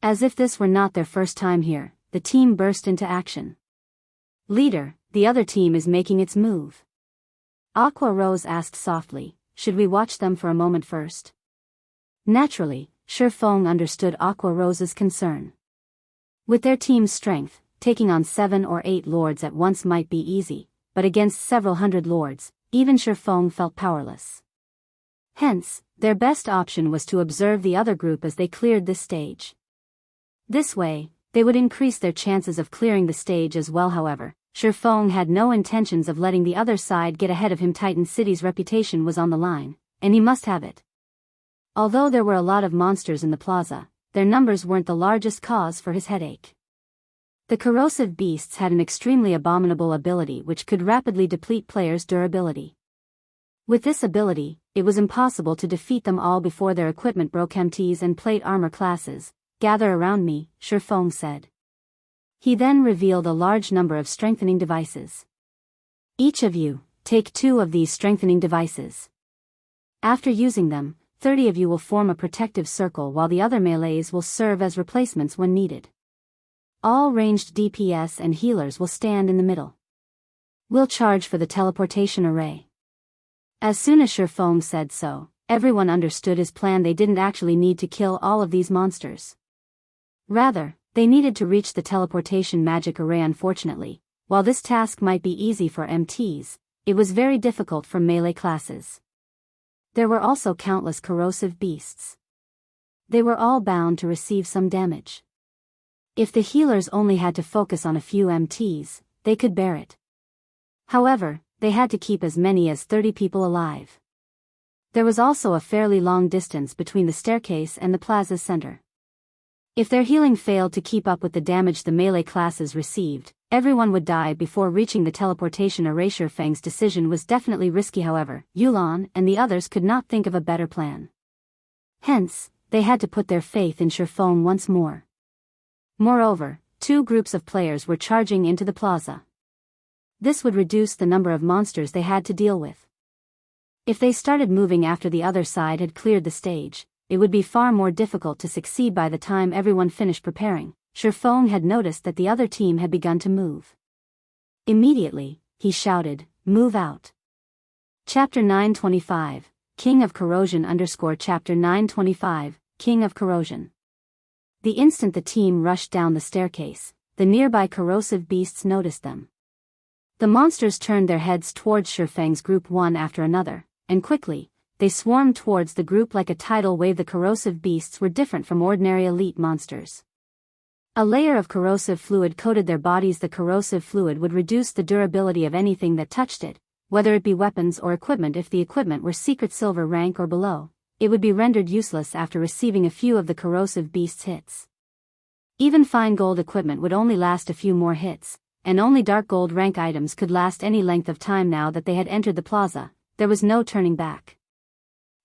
As if this were not their first time here, the team burst into action. Leader, the other team is making its move. Aqua Rose asked softly, should we watch them for a moment first? Naturally, Shifeng understood Aqua Rose's concern. With their team's strength, taking on 7 or 8 lords at once might be easy, but against several hundred lords, even Shifeng felt powerless. Hence, their best option was to observe the other group as they cleared this stage. This way, they would increase their chances of clearing the stage as well. However, Shifeng had no intentions of letting the other side get ahead of him. Titan City's reputation was on the line, and he must have it. Although there were a lot of monsters in the plaza, their numbers weren't the largest cause for his headache. The corrosive beasts had an extremely abominable ability which could rapidly deplete players' durability. With this ability, it was impossible to defeat them all before their equipment broke. MTs and plate armor classes, gather around me, Shifeng said. He then revealed a large number of strengthening devices. Each of you, take 2 of these strengthening devices. After using them, 30 of you will form a protective circle while the other melees will serve as replacements when needed. All ranged DPS and healers will stand in the middle. We'll charge for the teleportation array. As soon as Shifeng said so, everyone understood his plan. They didn't actually need to kill all of these monsters. Rather, they needed to reach the teleportation magic array. Unfortunately, while this task might be easy for MTs, it was very difficult for melee classes. There were also countless corrosive beasts. They were all bound to receive some damage. If the healers only had to focus on a few MTs, they could bear it. However, they had to keep as many as 30 people alive. There was also a fairly long distance between the staircase and the plaza's center. If their healing failed to keep up with the damage the melee classes received, everyone would die before reaching the teleportation array. Shifeng's decision was definitely risky. However, Yulan and the others could not think of a better plan. Hence, they had to put their faith in Shifeng once more. Moreover, 2 groups of players were charging into the plaza. This would reduce the number of monsters they had to deal with. If they started moving after the other side had cleared the stage, it would be far more difficult to succeed. By the time everyone finished preparing, Shifeng had noticed that the other team had begun to move. Immediately, he shouted, "Move out." Chapter 925, King of Corrosion _ Chapter 925, King of Corrosion. The instant the team rushed down the staircase, the nearby corrosive beasts noticed them. The monsters turned their heads towards Shifeng's group one after another, and quickly, they swarmed towards the group like a tidal wave. The corrosive beasts were different from ordinary elite monsters. A layer of corrosive fluid coated their bodies. The corrosive fluid would reduce the durability of anything that touched it, whether it be weapons or equipment. If the equipment were secret silver rank or below, it would be rendered useless after receiving a few of the corrosive beast's hits. Even fine gold equipment would only last a few more hits, and only dark gold rank items could last any length of time. Now that they had entered the plaza, there was no turning back.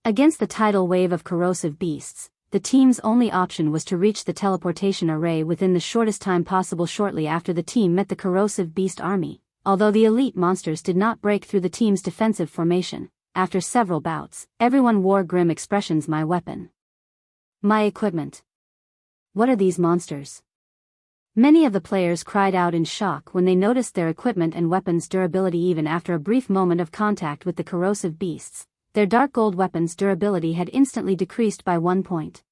Against the tidal wave of corrosive beasts, the team's only option was to reach the teleportation array within the shortest time possible. Shortly after the team met the corrosive beast army, although the elite monsters did not break through the team's defensive formation, after several bouts, everyone wore grim expressions. My weapon. My equipment. What are these monsters? Many of the players cried out in shock when they noticed their equipment and weapons' durability. Even after a brief moment of contact with the corrosive beasts, their dark gold weapons' durability had instantly decreased by 1 point.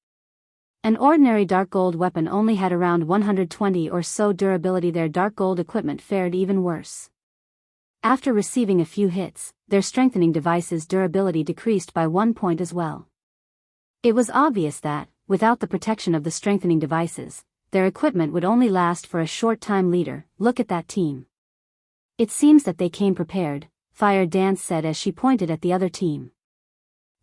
An ordinary dark gold weapon only had around 120 or so durability. Their dark gold equipment fared even worse. After receiving a few hits, their strengthening devices' durability decreased by 1 point as well. It was obvious that, without the protection of the strengthening devices, their equipment would only last for a short time. Leader, look at that team. It seems that they came prepared, Fire Dance said as she pointed at the other team.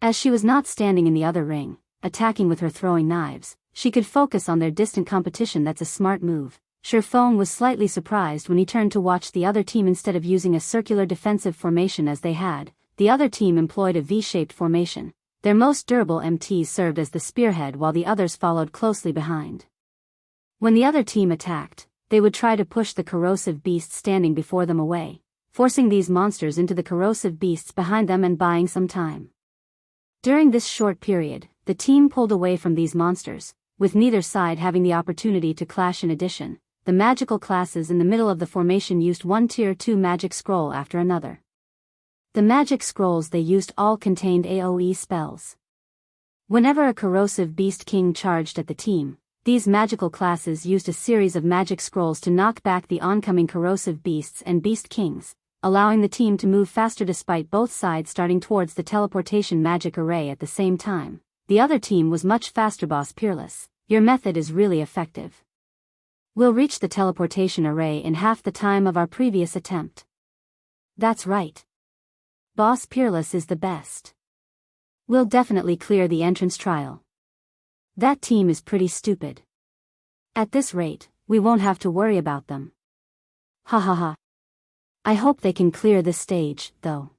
As she was not standing in the other ring, attacking with her throwing knives, she could focus on their distant competition. That's a smart move. Shifeng was slightly surprised when he turned to watch the other team. Instead of using a circular defensive formation as they had, the other team employed a V-shaped formation. Their most durable MTs served as the spearhead while the others followed closely behind. When the other team attacked, they would try to push the corrosive beasts standing before them away, forcing these monsters into the corrosive beasts behind them and buying some time. During this short period, the team pulled away from these monsters, with neither side having the opportunity to clash. In addition, the magical classes in the middle of the formation used one tier 2 magic scroll after another. The magic scrolls they used all contained AoE spells. Whenever a corrosive beast king charged at the team, these magical classes used a series of magic scrolls to knock back the oncoming corrosive beasts and beast kings, allowing the team to move faster despite both sides starting towards the teleportation magic array at the same time. The other team was much faster. Boss Peerless, your method is really effective. We'll reach the teleportation array in half the time of our previous attempt. That's right. Boss Peerless is the best. We'll definitely clear the entrance trial. That team is pretty stupid. At this rate, we won't have to worry about them. Ha ha ha. I hope they can clear this stage, though.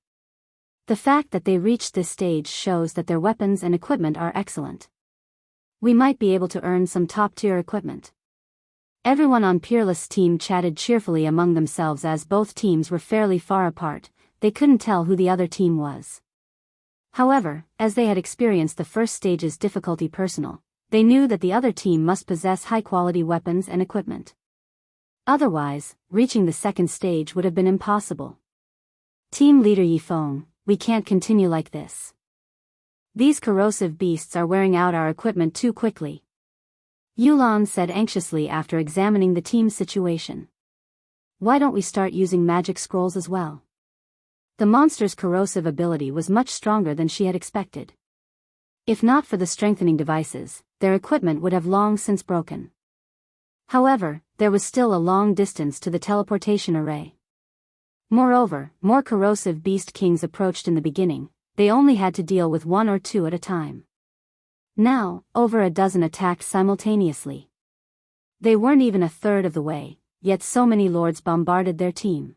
The fact that they reached this stage shows that their weapons and equipment are excellent. We might be able to earn some top-tier equipment. Everyone on Peerless' team chatted cheerfully among themselves. As both teams were fairly far apart, they couldn't tell who the other team was. However, as they had experienced the first stage's difficulty personal, they knew that the other team must possess high-quality weapons and equipment. Otherwise, reaching the second stage would have been impossible. Team leader Yifeng, we can't continue like this. These corrosive beasts are wearing out our equipment too quickly. Yulan said anxiously after examining the team's situation. Why don't we start using magic scrolls as well? The monster's corrosive ability was much stronger than she had expected. If not for the strengthening devices, their equipment would have long since broken. However, there was still a long distance to the teleportation array. Moreover, more corrosive beast kings approached. In the beginning, they only had to deal with 1 or 2 at a time. Now, over a dozen attacked simultaneously. They weren't even a third of the way, yet so many lords bombarded their team.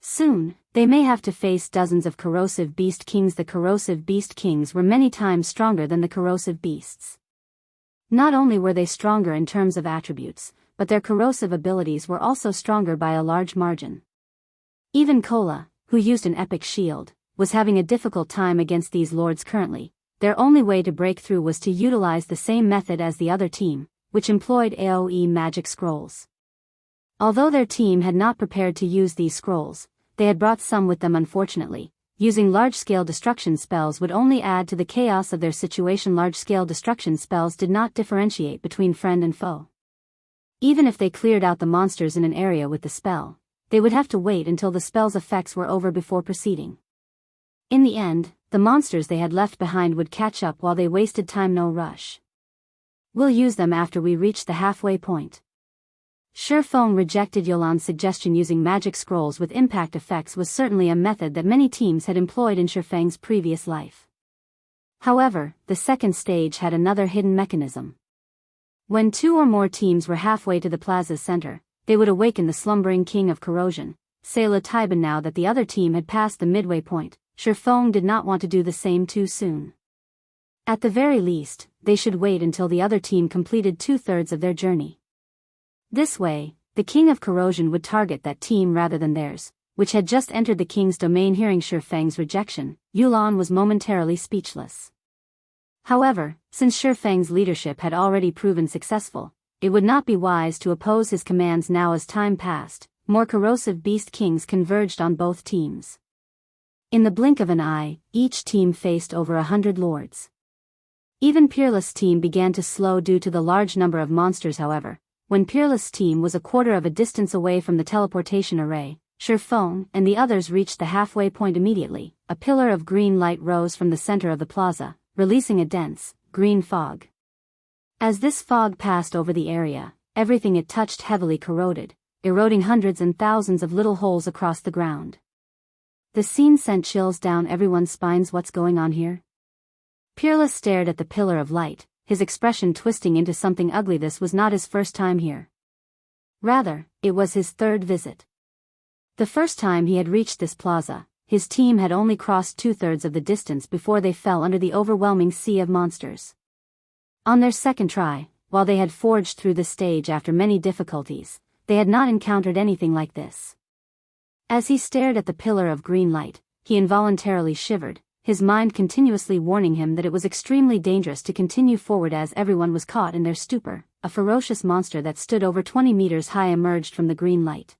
Soon, they may have to face dozens of corrosive beast kings. The corrosive beast kings were many times stronger than the corrosive beasts. Not only were they stronger in terms of attributes, but their corrosive abilities were also stronger by a large margin. Even Kola, who used an epic shield, was having a difficult time against these lords currently. Their only way to break through was to utilize the same method as the other team, which employed AoE magic scrolls. Although their team had not prepared to use these scrolls, they had brought some with them. Unfortunately, using large-scale destruction spells would only add to the chaos of their situation. Large-scale destruction spells did not differentiate between friend and foe. Even if they cleared out the monsters in an area with the spell, they would have to wait until the spell's effects were over before proceeding. In the end, the monsters they had left behind would catch up while they wasted time. No rush. We'll use them after we reach the halfway point. Shifeng rejected Yolan's suggestion. Using magic scrolls with impact effects was certainly a method that many teams had employed in Shifeng's previous life. However, the second stage had another hidden mechanism. When 2 or more teams were halfway to the plaza's center, they would awaken the slumbering king of Corrosion, Sayla Taiban. Now that the other team had passed the midway point, Shifeng did not want to do the same too soon. At the very least, they should wait until the other team completed 2/3 of their journey. This way, the king of Corrosion would target that team rather than theirs, which had just entered the king's domain. Hearing Shifeng's rejection, Yulan was momentarily speechless. However, since Shifeng's leadership had already proven successful, it would not be wise to oppose his commands now. As time passed, more corrosive beast kings converged on both teams. In the blink of an eye, each team faced over 100 lords. Even Peerless' team began to slow due to the large number of monsters. However, when Peerless' team was a quarter of a distance away from the teleportation array, Shifeng and the others reached the halfway point immediately. A pillar of green light rose from the center of the plaza, releasing a dense, green fog. As this fog passed over the area, everything it touched heavily corroded, eroding hundreds and thousands of little holes across the ground. The scene sent chills down everyone's spines. What's going on here? Peerless stared at the pillar of light, his expression twisting into something ugly. This was not his first time here. Rather, it was his third visit. The first time he had reached this plaza, his team had only crossed 2/3 of the distance before they fell under the overwhelming sea of monsters. On their second try, while they had forged through the stage after many difficulties, they had not encountered anything like this. As he stared at the pillar of green light, he involuntarily shivered, his mind continuously warning him that it was extremely dangerous to continue forward. As everyone was caught in their stupor, a ferocious monster that stood over 20 meters high emerged from the green light.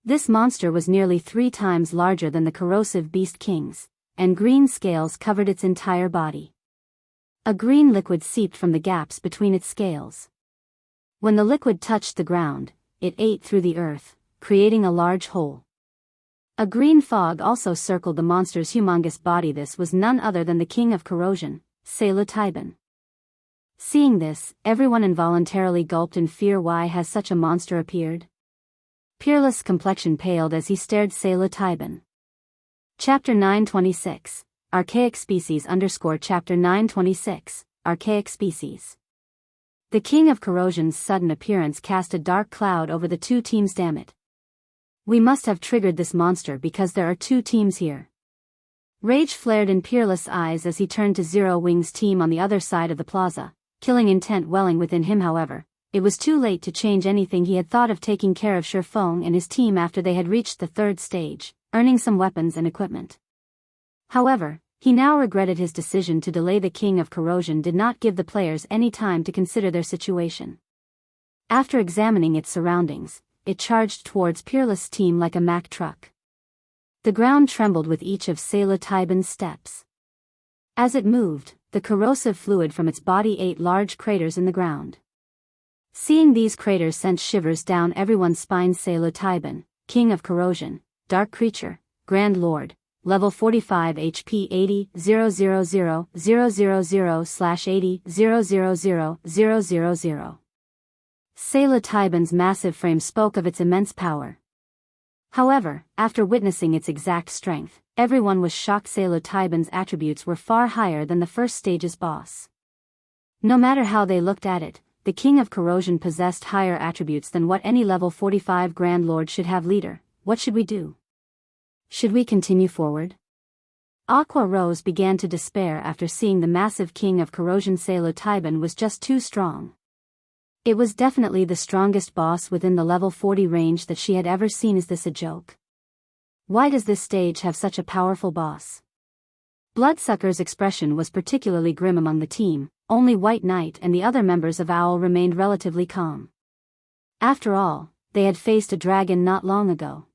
This monster was nearly 3 times larger than the corrosive beast kings, and green scales covered its entire body. A green liquid seeped from the gaps between its scales. When the liquid touched the ground, it ate through the earth, creating a large hole. A green fog also circled the monster's humongous body. This was none other than the king of corrosion, Splendid. Seeing this, everyone involuntarily gulped in fear. Why has such a monster appeared? Peerless' complexion paled as he stared Splendid. Chapter 926, Archaic Species Chapter 926, Archaic Species. The king of corrosion's sudden appearance cast a dark cloud over the two teams. Damn it. We must have triggered this monster because there are 2 teams here. Rage flared in Peerless' eyes as he turned to Zero Wing's team on the other side of the plaza, killing intent welling within him. However, it was too late to change anything. He had thought of taking care of Shifeng and his team after they had reached the 3rd stage, earning some weapons and equipment. However, he now regretted his decision to delay. The king of corrosion did not give the players any time to consider their situation. After examining its surroundings, it charged towards Peerless' team like a Mack truck. The ground trembled with each of Splendid's steps. As it moved, the corrosive fluid from its body ate large craters in the ground. Seeing these craters sent shivers down everyone's spine. Splendid, king of corrosion, dark creature, grand lord, level 45 HP 80,000/80,000,000. Splendid's massive frame spoke of its immense power. However, after witnessing its exact strength, everyone was shocked. Splendid's attributes were far higher than the first stage's boss. No matter how they looked at it, the king of corrosion possessed higher attributes than what any level 45 Grand Lord should have. Leader, what should we do? Should we continue forward? Aqua Rose began to despair after seeing the massive king of corrosion. Splendid was just too strong. It was definitely the strongest boss within the level 40 range that she had ever seen. Is this a joke? Why does this stage have such a powerful boss? Bloodsucker's expression was particularly grim among the team. Only White Knight and the other members of Owl remained relatively calm. After all, they had faced a dragon not long ago.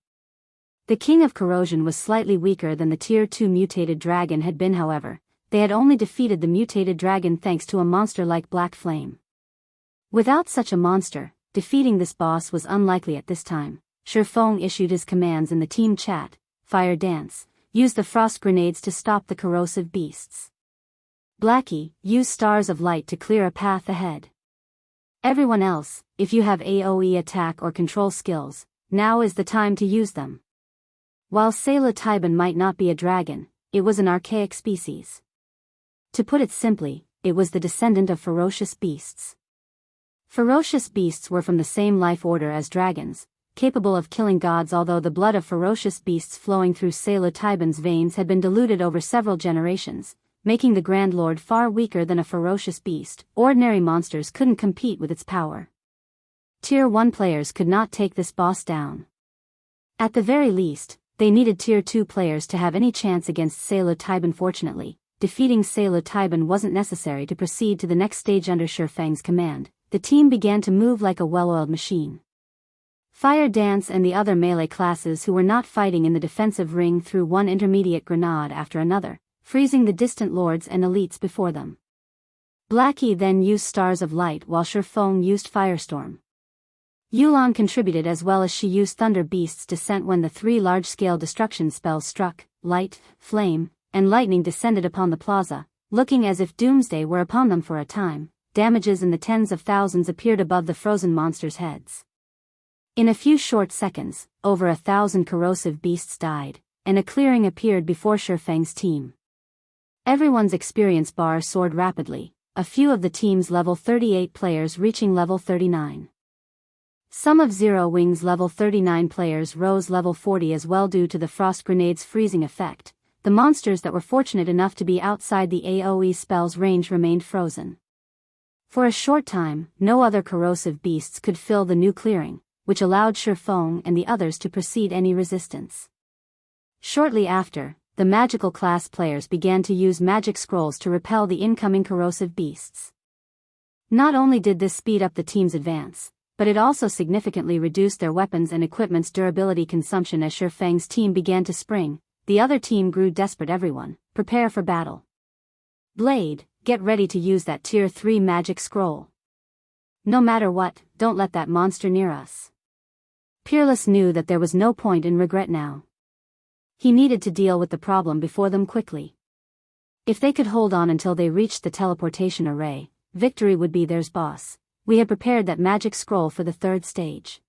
The king of corrosion was slightly weaker than the tier 2 mutated dragon had been. However, they had only defeated the mutated dragon thanks to a monster like Black Flame. Without such a monster, defeating this boss was unlikely at this time. Shifeng issued his commands in the team chat: Fire Dance, use the frost grenades to stop the corrosive beasts. Blackie, use stars of light to clear a path ahead. Everyone else, if you have AoE attack or control skills, now is the time to use them. While Splendid might not be a dragon, it was an archaic species. To put it simply, it was the descendant of ferocious beasts. Ferocious beasts were from the same life order as dragons, capable of killing gods. Although the blood of ferocious beasts flowing through Splendid's veins had been diluted over several generations, making the Grand Lord far weaker than a ferocious beast, ordinary monsters couldn't compete with its power. Tier 1 players could not take this boss down. At the very least, they needed Tier 2 players to have any chance against Splendid. Unfortunately, defeating Taiban wasn't necessary to proceed to the next stage under Fang's command. The team began to move like a well-oiled machine. Fire Dance and the other melee classes who were not fighting in the defensive ring threw one intermediate grenade after another, freezing the distant lords and elites before them. Blackie then used Stars of Light while Feng used Firestorm. Yulan contributed as well as she used Thunder Beast's Descent when the three large-scale destruction spells struck. Light, flame, and lightning descended upon the plaza, looking as if doomsday were upon them for a time. Damages in the tens of thousands appeared above the frozen monsters' heads. In a few short seconds, over 1,000 corrosive beasts died, and a clearing appeared before Feng's team. Everyone's experience bar soared rapidly, a few of the team's level 38 players reaching level 39. Some of Zero Wing's level 39 players rose level 40 as well due to the Frost Grenade's freezing effect. The monsters that were fortunate enough to be outside the AoE spell's range remained frozen. For a short time, no other corrosive beasts could fill the new clearing, which allowed Feng and the others to proceed any resistance. Shortly after, the magical class players began to use magic scrolls to repel the incoming corrosive beasts. Not only did this speed up the team's advance, but it also significantly reduced their weapons and equipment's durability consumption as Feng's team began to spring. The other team grew desperate. Everyone, prepare for battle. Blade, get ready to use that tier 3 magic scroll. No matter what, don't let that monster near us. Peerless knew that there was no point in regret now. He needed to deal with the problem before them quickly. If they could hold on until they reached the teleportation array, victory would be theirs. Boss, we have prepared that magic scroll for the third stage.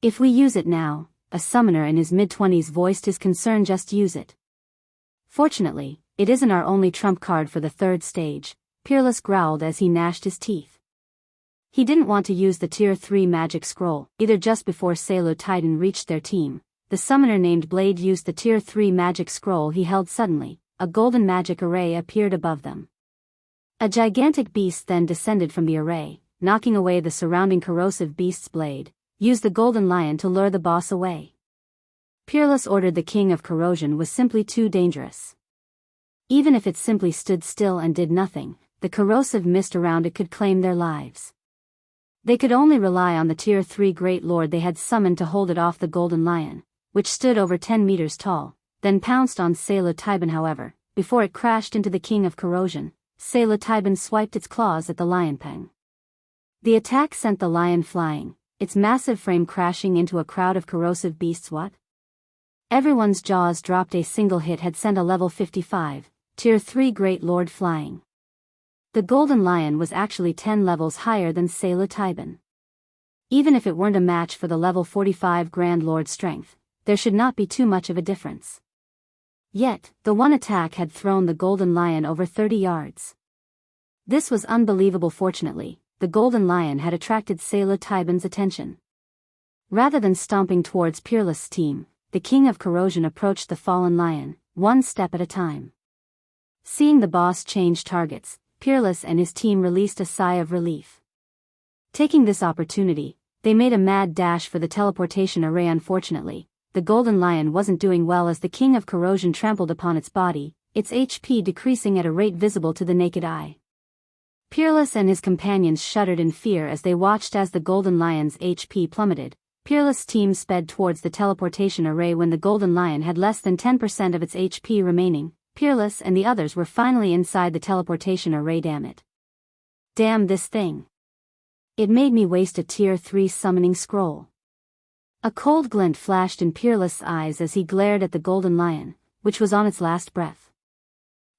If we use it now, a summoner in his mid-20s voiced his concern. Just use it. Fortunately, it isn't our only trump card for the third stage, Peerless growled as he gnashed his teeth. He didn't want to use the tier 3 magic scroll, either. Just before Titan reached their team, the summoner named Blade used the tier 3 magic scroll he held. Suddenly, a golden magic array appeared above them. A gigantic beast then descended from the array, knocking away the surrounding corrosive beast's blade. Use the golden lion to lure the boss away. Peerless ordered. The king of corrosion was simply too dangerous. Even if it simply stood still and did nothing, the corrosive mist around it could claim their lives. They could only rely on the tier 3 great lord they had summoned to hold it off. The golden lion, which stood over 10 meters tall, then pounced on Taiban. However, before it crashed into the king of corrosion, Taiban swiped its claws at the lion peng. The attack sent the lion flying, its massive frame crashing into a crowd of corrosive beasts. What? Everyone's jaws dropped. A single hit had sent a level 55, tier 3 great lord flying. The golden lion was actually 10 levels higher than Taiban. Even if it weren't a match for the level 45 grand lord strength, there should not be too much of a difference. Yet, the one attack had thrown the golden lion over 30 yards. This was unbelievable. Fortunately, the golden lion had attracted Taiban's attention. Rather than stomping towards Peerless' team, the king of corrosion approached the fallen lion, one step at a time. Seeing the boss change targets, Peerless and his team released a sigh of relief. Taking this opportunity, they made a mad dash for the teleportation array. Unfortunately, the golden lion wasn't doing well as the king of corrosion trampled upon its body, its HP decreasing at a rate visible to the naked eye. Peerless and his companions shuddered in fear as they watched as the golden lion's HP plummeted. Peerless' team sped towards the teleportation array when the golden lion had less than 10% of its HP remaining. Peerless and the others were finally inside the teleportation array. Damn it. Damn this thing. It made me waste a tier 3 summoning scroll. A cold glint flashed in Peerless' eyes as he glared at the golden lion, which was on its last breath.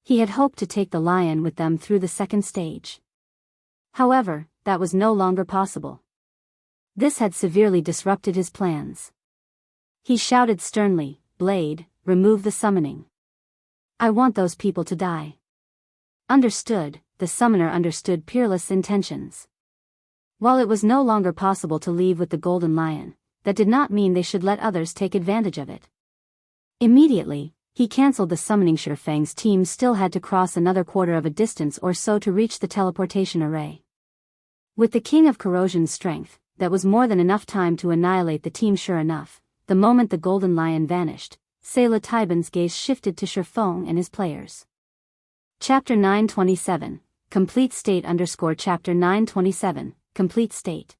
He had hoped to take the lion with them through the second stage. However, that was no longer possible. This had severely disrupted his plans. He shouted sternly, "Blade, remove the summoning. I want those people to die." Understood, the summoner understood Peerless' intentions. While it was no longer possible to leave with the golden lion, that did not mean they should let others take advantage of it. Immediately, he cancelled the summoning. Feng's team still had to cross another quarter of a distance or so to reach the teleportation array. With the king of corrosion's strength, that was more than enough time to annihilate the team. Sure enough, the moment the golden lion vanished, Taiban's gaze shifted to Feng and his players. Chapter 927, Complete State _ Chapter 927, Complete State.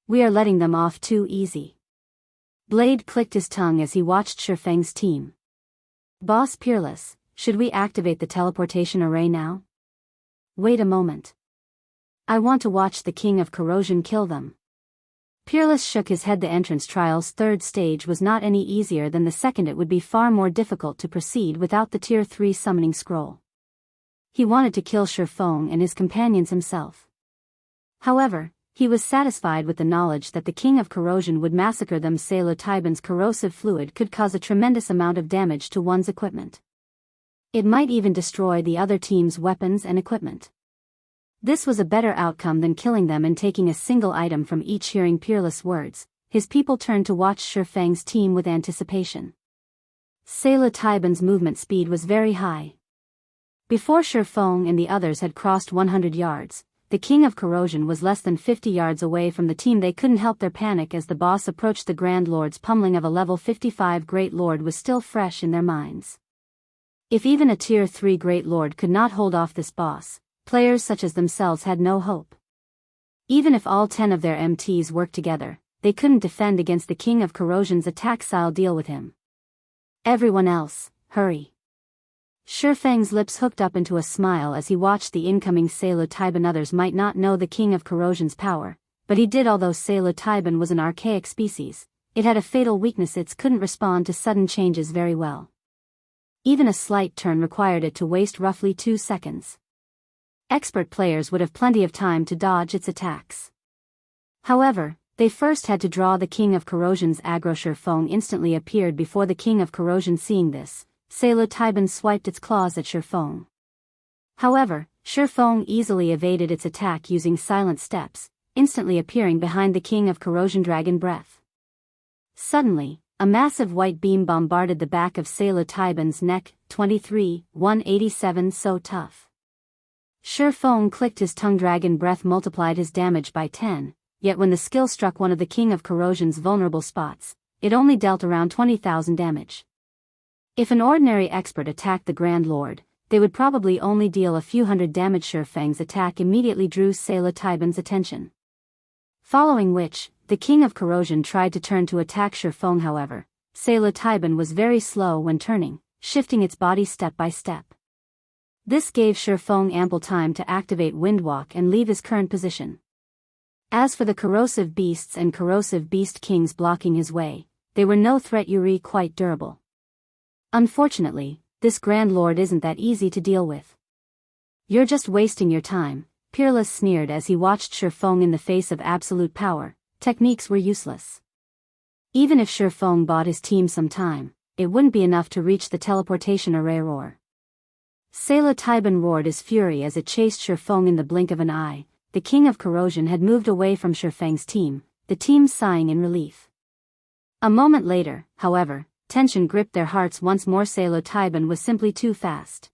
We are letting them off too easy. Blade clicked his tongue as he watched Shifeng's team. Boss Peerless, should we activate the teleportation array now? Wait a moment. I want to watch the King of Corrosion kill them. Peerless shook his head. The entrance trial's third stage was not any easier than the second. It would be far more difficult to proceed without the Tier 3 summoning scroll. He wanted to kill Shifeng and his companions himself. However, he was satisfied with the knowledge that the King of Corrosion would massacre them. Psilocybin's corrosive fluid could cause a tremendous amount of damage to one's equipment. It might even destroy the other team's weapons and equipment. This was a better outcome than killing them and taking a single item from each. Hearing Peerless' words, his people turned to watch Shifeng's team with anticipation. Psilocybin's movement speed was very high. Before Shifeng and the others had crossed 100 yards, the King of Corrosion was less than 50 yards away from the team. They couldn't help their panic as the boss approached. The Grand Lord's pummeling of a level 55 Great Lord was still fresh in their minds. If even a Tier 3 Great Lord could not hold off this boss, players such as themselves had no hope. Even if all 10 of their MTs worked together, they couldn't defend against the King of Corrosion's attack style. Deal with him. Everyone else, hurry. Shifeng's lips hooked up into a smile as he watched the incoming Psilocybin. Others might not know the King of Corrosion's power, but he did. Although Psilocybin was an archaic species, it had a fatal weakness: it couldn't respond to sudden changes very well. Even a slight turn required it to waste roughly 2 seconds. Expert players would have plenty of time to dodge its attacks. However, they first had to draw the King of Corrosion's aggro. Shifeng instantly appeared before the King of Corrosion. Seeing this, Psilocybin swiped its claws at Shifeng. However, Shifeng easily evaded its attack using silent steps, instantly appearing behind the King of Corrosion. Dragon Breath. Suddenly, a massive white beam bombarded the back of Psilocybin's neck. 23/187 So tough. Shifeng clicked his tongue. Dragon Breath multiplied his damage by 10, yet when the skill struck one of the King of Corrosion's vulnerable spots, it only dealt around 20,000 damage. If an ordinary expert attacked the Grand Lord, they would probably only deal a few hundred damage. Shifeng's attack immediately drew Psilocybin's attention. Following which, the King of Corrosion tried to turn to attack Shifeng. However, Psilocybin was very slow when turning, shifting its body step by step. This gave Shifeng ample time to activate Windwalk and leave his current position. As for the corrosive beasts and corrosive beast kings blocking his way, they were no threat. Yuri quite durable. Unfortunately, this Grand Lord isn't that easy to deal with. You're just wasting your time, Peerless sneered as he watched Shifeng. In the face of absolute power, techniques were useless. Even if Shifeng bought his team some time, it wouldn't be enough to reach the teleportation array. Roar. Psilocybin roared his fury as it chased Shifeng. In the blink of an eye, the King of Corrosion had moved away from Shifeng's team, the team sighing in relief. A moment later, however, tension gripped their hearts once more. Psilocybin was simply too fast.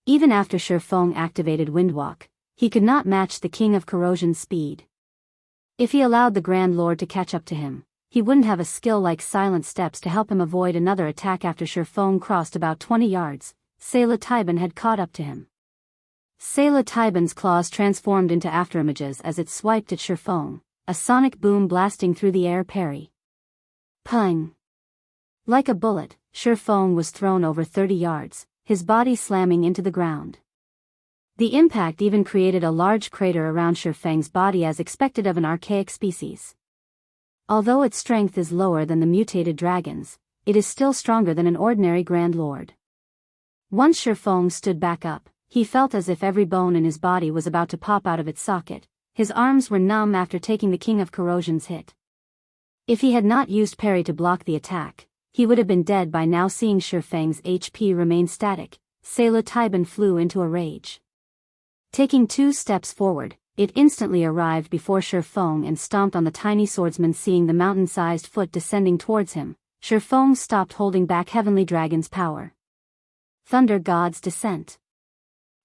Even after Shifeng activated Windwalk, he could not match the King of Corrosion's speed. If he allowed the Grand Lord to catch up to him, he wouldn't have a skill like Silent Steps to help him avoid another attack. After Shifeng crossed about 20 yards, Psilocybin had caught up to him. Psilocybin's claws transformed into afterimages as it swiped at Shifeng, a sonic boom blasting through the air. Parry. Pung. Like a bullet, Shifeng was thrown over 30 yards, his body slamming into the ground. The impact even created a large crater around Shifeng's body as expected of an archaic species. Although its strength is lower than the mutated dragons, it is still stronger than an ordinary Grand Lord. Once Shifeng stood back up, he felt as if every bone in his body was about to pop out of its socket. His arms were numb after taking the King of Corrosion's hit. If he had not used parry to block the attack, he would have been dead by now. Seeing Shifeng's HP remain static, Psilocybin flew into a rage. Taking 2 steps forward, it instantly arrived before Shifeng and stomped on the tiny swordsman. Seeing the mountain-sized foot descending towards him, Shifeng stopped holding back Heavenly Dragon's power. Thunder God's Descent.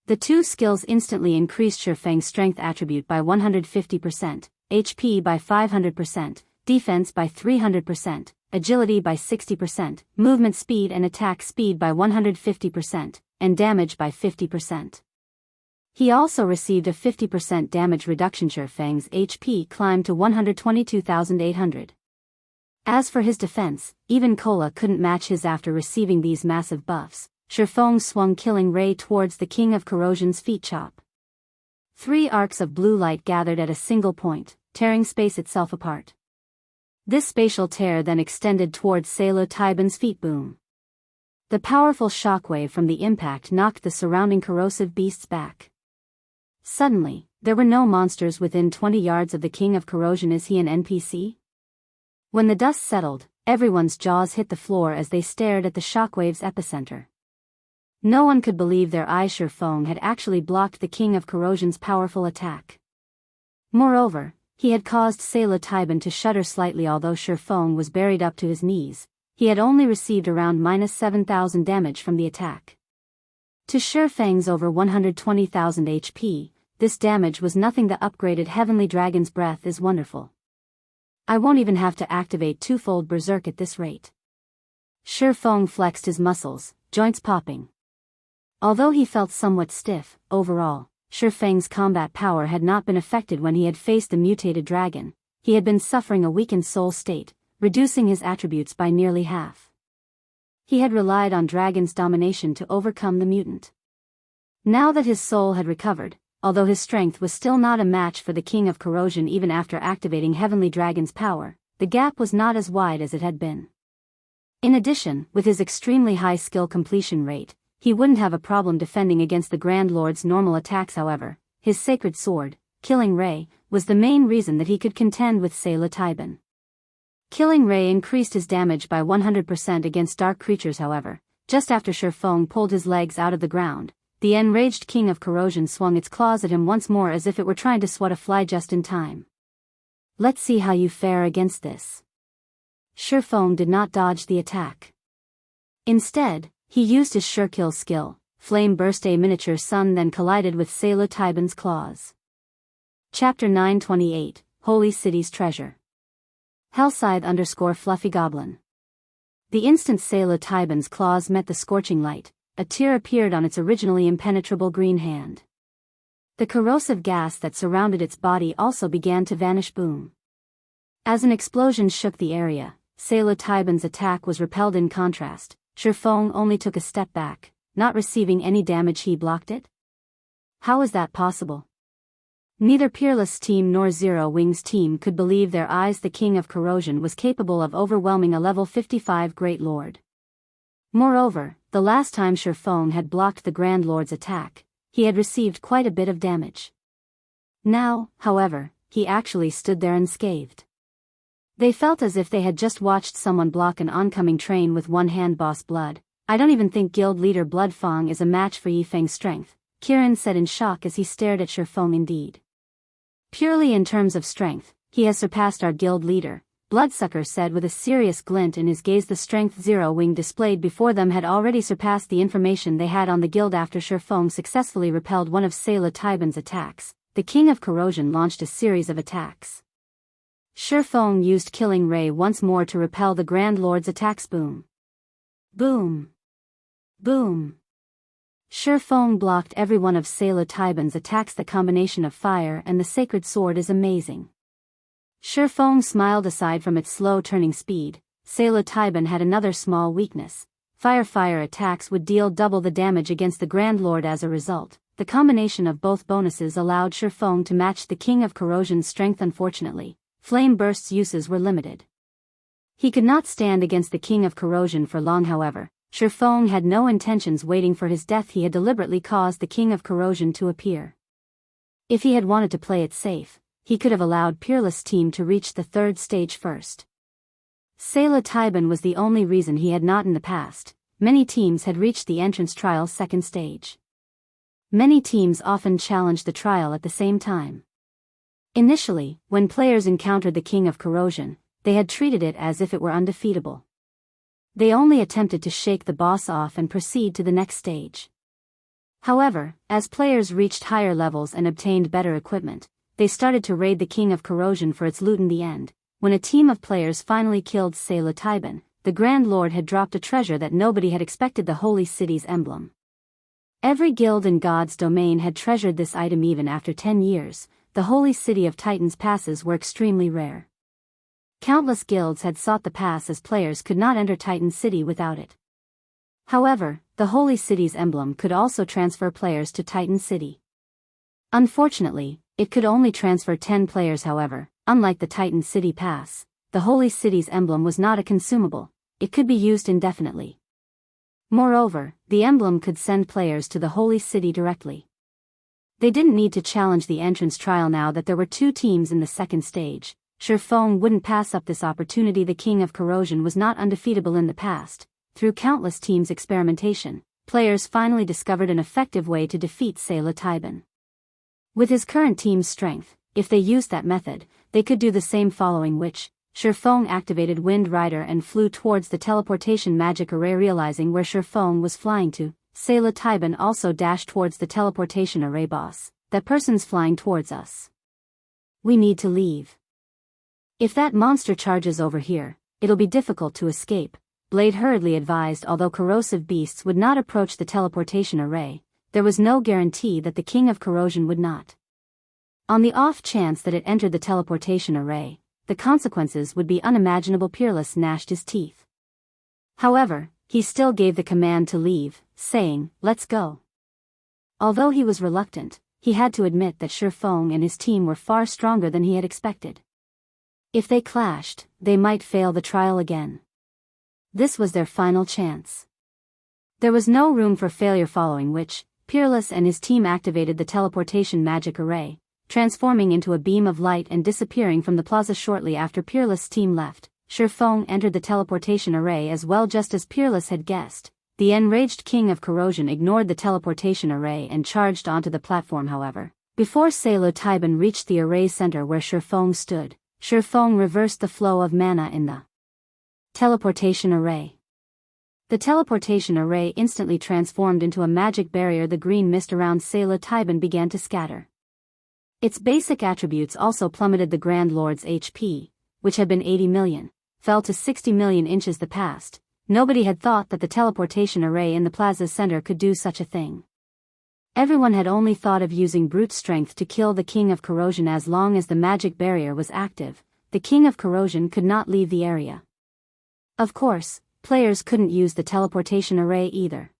The 2 skills instantly increased Shifeng's strength attribute by 150%, HP by 500%, defense by 300%, agility by 60%, movement speed and attack speed by 150%, and damage by 50%. He also received a 50% damage reduction. Shifeng's HP climbed to 122,800. As for his defense, even Cola couldn't match his after receiving these massive buffs. Shifeng swung Killing Ray towards the King of Corrosion's feet chop. 3 arcs of blue light gathered at a single point, tearing space itself apart. This spatial tear then extended towards Psilocybin's feet. Boom. The powerful shockwave from the impact knocked the surrounding corrosive beasts back. Suddenly, there were no monsters within 20 yards of the King of Corrosion. Is he an NPC? When the dust settled, everyone's jaws hit the floor as they stared at the shockwave's epicenter. No one could believe their eyes. Shifeng had actually blocked the King of Corrosion's powerful attack. Moreover, he had caused Psilocybin to shudder slightly. Although Shifeng was buried up to his knees, he had only received around -7,000 damage from the attack. To Shifeng's over 120,000 HP, this damage was nothing. The upgraded Heavenly Dragon's Breath is wonderful. I won't even have to activate twofold Berserk at this rate. Shifeng flexed his muscles, joints popping. Although he felt somewhat stiff, overall, Shifeng's combat power had not been affected when he had faced the mutated dragon. He had been suffering a weakened soul state, reducing his attributes by nearly half. He had relied on dragon's domination to overcome the mutant. Now that his soul had recovered, although his strength was still not a match for the King of Corrosion even after activating Heavenly Dragon's power, the gap was not as wide as it had been. In addition, with his extremely high skill completion rate, he wouldn't have a problem defending against the Grand Lord's normal attacks. However, his sacred sword, Killing Ray, was the main reason that he could contend with Psilocybin. Killing Ray increased his damage by 100% against dark creatures. However, just after Shifeng pulled his legs out of the ground, the enraged King of Corrosion swung its claws at him once more as if it were trying to swat a fly just in time. Let's see how you fare against this. Shifeng did not dodge the attack. Instead, he used his sure kill skill, Flame Burst. A miniature sun then collided with Psilocybin's claws. Chapter 928, Holy City's Treasure. Hellscythe _ Goblin. The instant Psilocybin's claws met the scorching light, a tear appeared on its originally impenetrable green hand. The corrosive gas that surrounded its body also began to vanish. Boom. As an explosion shook the area, Psilocybin's attack was repelled. In contrast, Shifeng only took a step back, not receiving any damage. He blocked it? How is that possible? Neither Peerless Team nor Zero Wings Team could believe their eyes. The King of Corrosion was capable of overwhelming a level 55 Great Lord. Moreover, the last time Shifeng had blocked the Grand Lord's attack, he had received quite a bit of damage. Now, however, he actually stood there unscathed. They felt as if they had just watched someone block an oncoming train with one hand. Boss Blood, I don't even think Guild Leader Bloodfang is a match for Yifeng's strength, Kirin said in shock as he stared at Shifeng. Indeed. Purely in terms of strength, he has surpassed our guild leader, Bloodsucker said with a serious glint in his gaze. The strength Zero Wing displayed before them had already surpassed the information they had on the guild. After Shifeng successfully repelled one of Psilocybin's attacks, the King of Corrosion launched a series of attacks. Shifeng used Killing Ray once more to repel the Grand Lord's attacks. Boom. Boom. Boom. Shifeng blocked every one of Psilocybin's attacks. The combination of fire and the sacred sword is amazing. Shifeng smiled. Aside from its slow-turning speed, Psilocybin had another small weakness. Fire attacks would deal double the damage against the Grand Lord. As a result, the combination of both bonuses allowed Shifeng to match the King of Corrosion's strength. Unfortunately, Flame Burst's uses were limited. He could not stand against the King of Corrosion for long. However, Shifeng had no intentions waiting for his death. He had deliberately caused the King of Corrosion to appear. If he had wanted to play it safe, he could have allowed Peerless Team to reach the third stage first. Psilocybin was the only reason he had not. In the past, many teams had reached the entrance trial's second stage. Many teams often challenged the trial at the same time. Initially, when players encountered the King of Corrosion, they had treated it as if it were undefeatable. They only attempted to shake the boss off and proceed to the next stage. However, as players reached higher levels and obtained better equipment, they started to raid the King of Corrosion for its loot. In the end, when a team of players finally killed Psilocybin, the Grand Lord had dropped a treasure that nobody had expected: the Holy City's emblem. Every guild in God's domain had treasured this item even after 10 years. The holy city of Titan's passes were extremely rare. Countless guilds had sought the pass as players could not enter Titan's city without it. However, the holy city's emblem could also transfer players to Titan City. Unfortunately, it could only transfer 10 players. However, unlike the Titan City pass, the holy city's emblem was not a consumable, it could be used indefinitely. Moreover, the emblem could send players to the holy city directly. They didn't need to challenge the entrance trial now that there were 2 teams in the second stage. Feng wouldn't pass up this opportunity. The King of Corrosion was not undefeatable in the past. Through countless teams' experimentation, players finally discovered an effective way to defeat Taiban. With his current team's strength, if they used that method, they could do the same. Following which, Feng activated Wind Rider and flew towards the teleportation magic array. Realizing where Feng was flying to, Taiban also dashed towards the teleportation array. Boss, that person's flying towards us. We need to leave. If that monster charges over here, it'll be difficult to escape, Blade hurriedly advised. Although corrosive beasts would not approach the teleportation array, there was no guarantee that the King of Corrosion would not. On the off chance that it entered the teleportation array, the consequences would be unimaginable. Peerless gnashed his teeth. However, he still gave the command to leave, saying, "Let's go." Although he was reluctant, he had to admit that Feng and his team were far stronger than he had expected. If they clashed, they might fail the trial again. This was their final chance. There was no room for failure. Following which, Peerless and his team activated the teleportation magic array, transforming into a beam of light and disappearing from the plaza. Shortly after Peerless' team left, Feng entered the teleportation array as well. Just as Peerless had guessed, the enraged King of Corrosion ignored the teleportation array and charged onto the platform. However, before Taiban reached the array's center where Feng stood, Feng reversed the flow of mana in the teleportation array. The teleportation array instantly transformed into a magic barrier. The green mist around Taiban began to scatter. Its basic attributes also plummeted. The Grand Lord's HP, which had been 80 million, fell to 60 million inches. The past, nobody had thought that the teleportation array in the plaza's center could do such a thing. Everyone had only thought of using brute strength to kill the King of Corrosion. As long as the magic barrier was active, the King of Corrosion could not leave the area. Of course, players couldn't use the teleportation array either.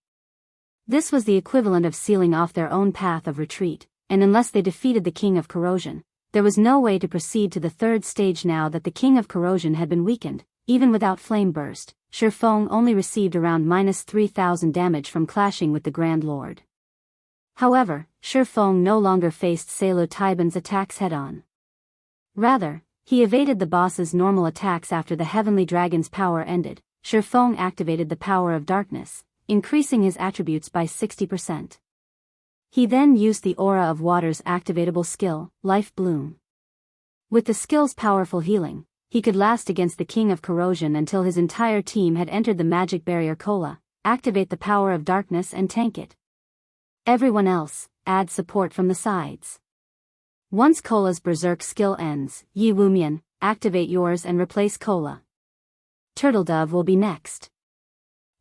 This was the equivalent of sealing off their own path of retreat, and unless they defeated the King of Corrosion, there was no way to proceed to the third stage. Now that the King of Corrosion had been weakened, even without Flame Burst, Feng only received around -3,000 damage from clashing with the Grand Lord. However, Feng no longer faced Taiban's attacks head-on. Rather, he evaded the boss's normal attacks. After the Heavenly Dragon's power ended, Feng activated the power of darkness, increasing his attributes by 60%. He then used the Aura of Water's activatable skill, Life Bloom. With the skill's powerful healing, he could last against the King of Corrosion until his entire team had entered the magic barrier. Cola, activate the power of darkness and tank it. Everyone else, add support from the sides. Once Cola's berserk skill ends, Yi Wumian, activate yours and replace Cola. Turtledove will be next.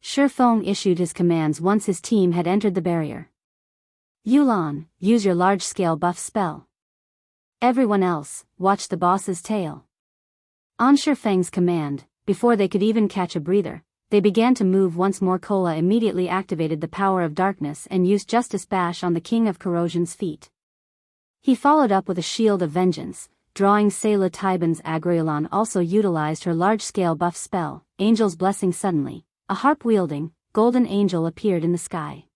Feng issued his commands once his team had entered the barrier. Yulan, use your large-scale buff spell. Everyone else, watch the boss's tail. On Feng's command, before they could even catch a breather, they began to move once more. Cola immediately activated the power of darkness and used Justice Bash on the King of Corrosion's feet. He followed up with a Shield of Vengeance, drawing Taiban's Agriolon. Also utilized her large-scale buff spell, Angel's Blessing. Suddenly, a harp-wielding, golden angel appeared in the sky.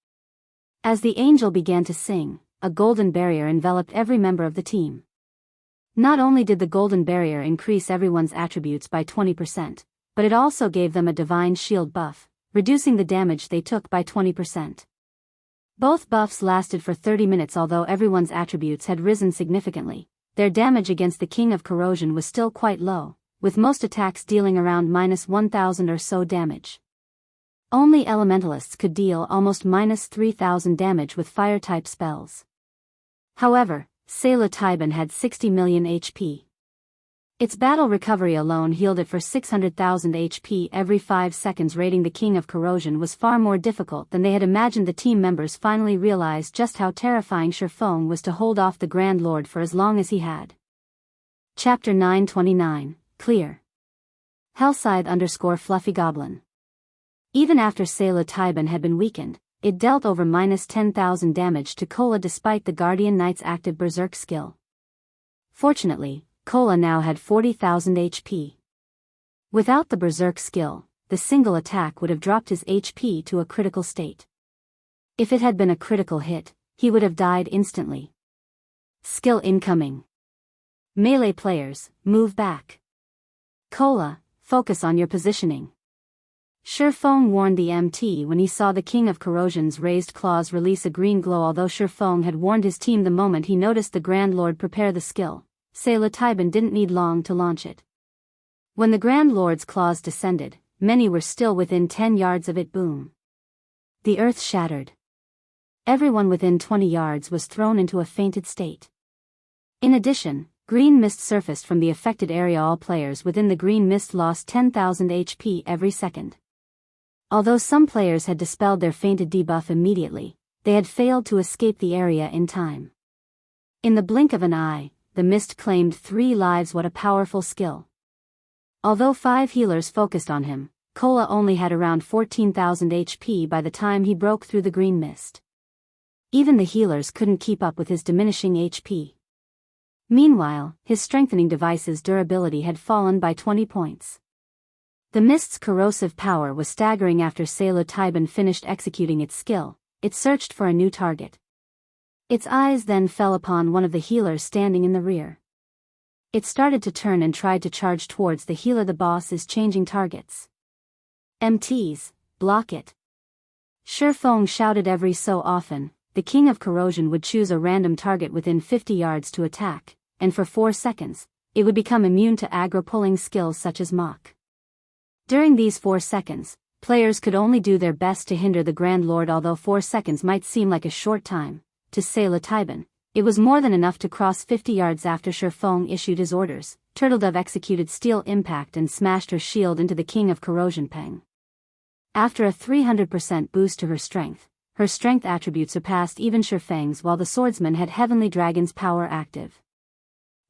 As the angel began to sing, a golden barrier enveloped every member of the team. Not only did the golden barrier increase everyone's attributes by 20%, but it also gave them a divine shield buff, reducing the damage they took by 20%. Both buffs lasted for 30 minutes. Although everyone's attributes had risen significantly, their damage against the King of Corrosion was still quite low, with most attacks dealing around -1,000 or so damage. Only elementalists could deal almost -3,000 damage with fire-type spells. However, Taiban had 60 million HP. Its battle recovery alone healed it for 600,000 HP every 5 seconds. Raiding the King of Corrosion was far more difficult than they had imagined. The team members finally realized just how terrifying Shifeng was to hold off the Grand Lord for as long as he had. Chapter 929, Clear. Hellscythe_Fluffy Goblin. Even after Sayla Taiban had been weakened, it dealt over -10,000 damage to Kola despite the Guardian Knight's active Berserk skill. Fortunately, Kola now had 40,000 HP. Without the Berserk skill, the single attack would have dropped his HP to a critical state. If it had been a critical hit, he would have died instantly. Skill incoming. Melee players, move back. Kola, focus on your positioning. Shifeng warned the MT when he saw the King of Corrosion's raised claws release a green glow. Although Shifeng had warned his team the moment he noticed the Grand Lord prepare the skill, Sayla Taiban didn't need long to launch it. When the Grand Lord's claws descended, many were still within 10 yards of it. Boom. The earth shattered. Everyone within 20 yards was thrown into a fainted state. In addition, green mist surfaced from the affected area. All players within the green mist lost 10,000 HP every second. Although some players had dispelled their fainted debuff immediately, they had failed to escape the area in time. In the blink of an eye, the mist claimed 3 lives. What a powerful skill. Although 5 healers focused on him, Kola only had around 14,000 HP by the time he broke through the green mist. Even the healers couldn't keep up with his diminishing HP. Meanwhile, his strengthening device's durability had fallen by 20 points. The mist's corrosive power was staggering. After Sayla Taiban finished executing its skill, it searched for a new target. Its eyes then fell upon one of the healers standing in the rear. It started to turn and tried to charge towards the healer. The boss is changing targets. MTs, block it. Shifeng shouted. Every so often, the King of Corrosion would choose a random target within 50 yards to attack, and for 4 seconds, it would become immune to aggro-pulling skills such as Mach. During these 4 seconds, players could only do their best to hinder the Grand Lord. Although 4 seconds might seem like a short time, to Sayla Taiban, it was more than enough to cross 50 yards. After Shifeng issued his orders, Turtledove executed Steel Impact and smashed her shield into the King of Corrosion. Peng. After a 300% boost to her strength attribute surpassed even Shifeng's, while the swordsman had Heavenly Dragon's power active.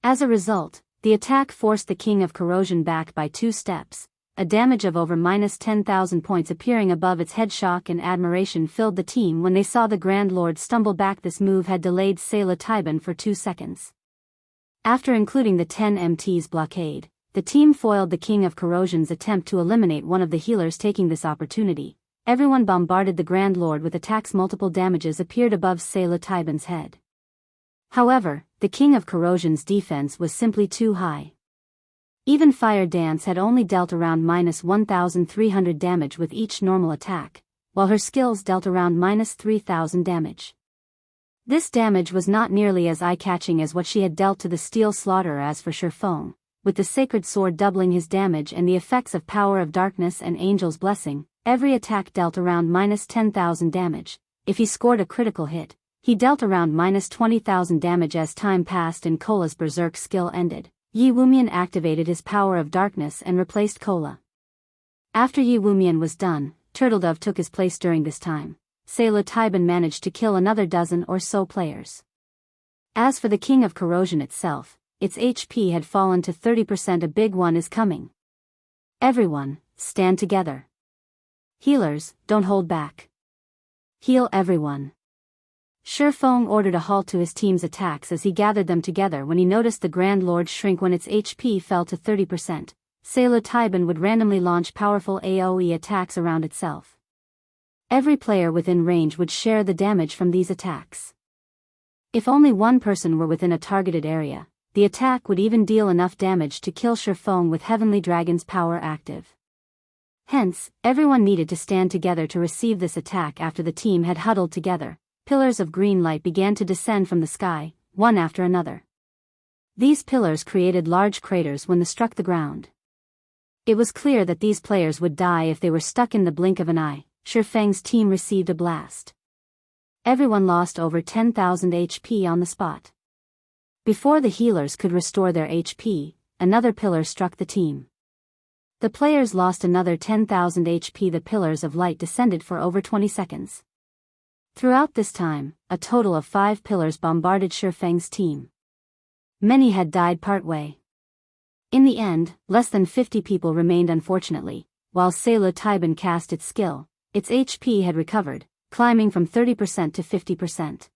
As a result, the attack forced the King of Corrosion back by 2 steps. A damage of over -10,000 points appearing above its head. Shock and admiration filled the team when they saw the Grand Lord stumble back. This move had delayed Sayla Taiban for 2 seconds. After including the 10 MT's blockade, the team foiled the King of Corrosion's attempt to eliminate one of the healers. Taking this opportunity, everyone bombarded the Grand Lord with attacks. Multiple damages appeared above Sayla Taiban's head. However, the King of Corrosion's defense was simply too high. Even Fire Dance had only dealt around -1,300 damage with each normal attack, while her skills dealt around -3,000 damage. This damage was not nearly as eye-catching as what she had dealt to the Steel Slaughterer. As for Shifeng, with the Sacred Sword doubling his damage and the effects of Power of Darkness and Angel's Blessing, every attack dealt around -10,000 damage. If he scored a critical hit, he dealt around -20,000 damage. As time passed and Kola's Berserk skill ended, Yi Wumian activated his Power of Darkness and replaced Kola. After Yi Wumian was done, Turtledove took his place. During this time, Sayla Taiban managed to kill another dozen or so players. As for the King of Corrosion itself, its HP had fallen to 30%. A big one is coming. Everyone, stand together. Healers, don't hold back. Heal everyone. Shifeng ordered a halt to his team's attacks as he gathered them together. When he noticed the Grand Lord shrink when its HP fell to 30%, Sayla Taiban would randomly launch powerful AoE attacks around itself. Every player within range would share the damage from these attacks. If only one person were within a targeted area, the attack would even deal enough damage to kill Shifeng with Heavenly Dragon's power active. Hence, everyone needed to stand together to receive this attack. After the team had huddled together, pillars of green light began to descend from the sky, one after another. These pillars created large craters when they struck the ground. It was clear that these players would die if they were stuck. In the blink of an eye, Shifeng's team received a blast. Everyone lost over 10,000 HP on the spot. Before the healers could restore their HP, another pillar struck the team. The players lost another 10,000 HP. The pillars of light descended for over 20 seconds. Throughout this time, a total of 5 pillars bombarded Shifeng's team. Many had died partway. In the end, less than 50 people remained. Unfortunately, while Candlelight cast its skill, its HP had recovered, climbing from 30% to 50%.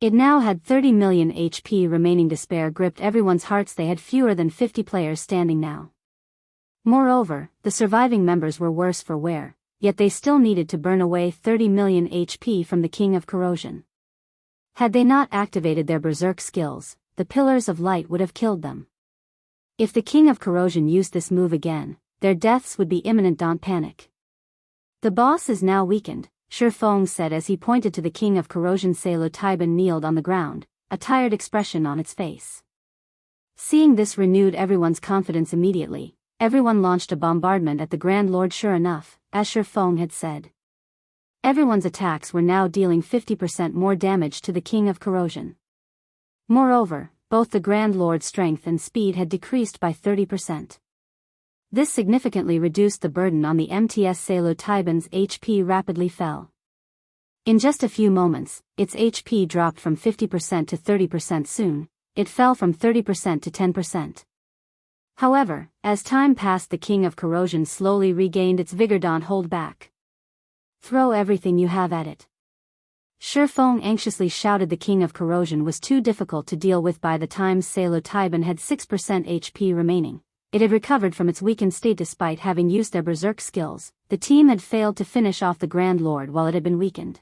It now had 30 million HP remaining. Despair gripped everyone's hearts. They had fewer than 50 players standing now. Moreover, the surviving members were worse for wear, yet they still needed to burn away 30 million HP from the King of Corrosion. Had they not activated their berserk skills, the Pillars of Light would have killed them. If the King of Corrosion used this move again, their deaths would be imminent. Don't panic. The boss is now weakened, Shifeng said as he pointed to the King of Corrosion. Candlelight kneeled on the ground, a tired expression on its face. Seeing this renewed everyone's confidence immediately. Everyone launched a bombardment at the Grand Lord. Sure enough, as Shifeng had said, everyone's attacks were now dealing 50% more damage to the King of Corrosion. Moreover, both the Grand Lord's strength and speed had decreased by 30%. This significantly reduced the burden on the MTS. Candlelight's HP rapidly fell. In just a few moments, its HP dropped from 50% to 30%. Soon, it fell from 30% to 10%. However, as time passed, the King of Corrosion slowly regained its vigor. Don't hold back. Throw everything you have at it. Shifeng anxiously shouted. The King of Corrosion was too difficult to deal with. By the time Candlelight had 6% HP remaining, it had recovered from its weakened state. Despite having used their berserk skills, the team had failed to finish off the Grand Lord while it had been weakened.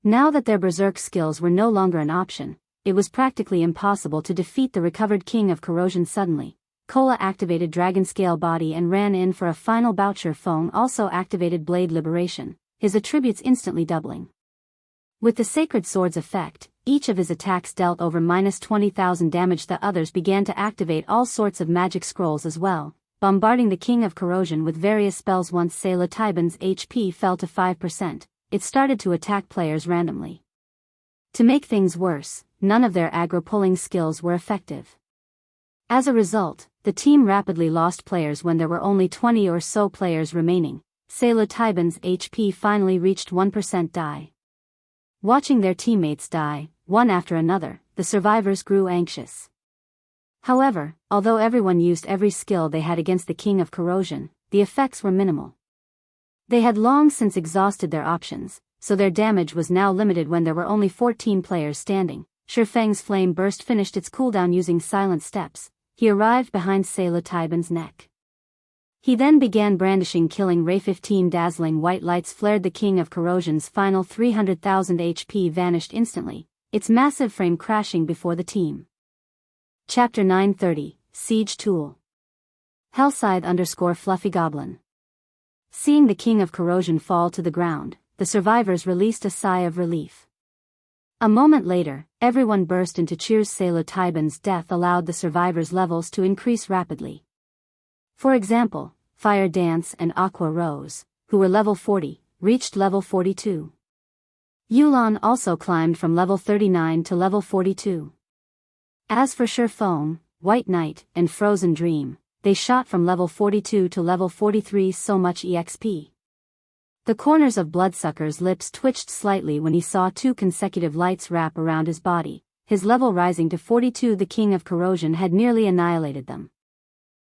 Now that their berserk skills were no longer an option, it was practically impossible to defeat the recovered King of Corrosion. Suddenly, Kola activated Dragon Scale Body and ran in for a final bout. Shifeng also activated Blade Liberation, his attributes instantly doubling. With the Sacred Sword's effect, each of his attacks dealt over -20,000 damage. The others began to activate all sorts of magic scrolls as well, bombarding the King of Corrosion with various spells. Once Candlelight's HP fell to 5%, it started to attack players randomly. To make things worse, none of their aggro-pulling skills were effective. As a result, the team rapidly lost players. When there were only 20 or so players remaining, Candlelight's HP finally reached 1%. Die. Watching their teammates die, one after another, the survivors grew anxious. However, although everyone used every skill they had against the King of Corrosion, the effects were minimal. They had long since exhausted their options, so their damage was now limited. When there were only 14 players standing, Shifeng's flame burst finished its cooldown using silent steps. He arrived behind Candlelight's neck. He then began brandishing Killing Ray. 15 dazzling white lights flared. The King of Corrosion's final 300,000 HP vanished instantly, its massive frame crashing before the team. Chapter 930, Siege Tool. Hellscythe_Fluffy Goblin. Seeing the King of Corrosion fall to the ground, the survivors released a sigh of relief. A moment later, everyone burst into cheers. Candlelight's death allowed the survivors' levels to increase rapidly. For example, Fire Dance and Aqua Rose, who were level 40, reached level 42. Yulan also climbed from level 39 to level 42. As for Shifeng, White Knight, and Frozen Dream, they shot from level 42 to level 43. So much EXP. The corners of Bloodsucker's lips twitched slightly when he saw 2 consecutive lights wrap around his body, his level rising to 42. The King of Corrosion had nearly annihilated them.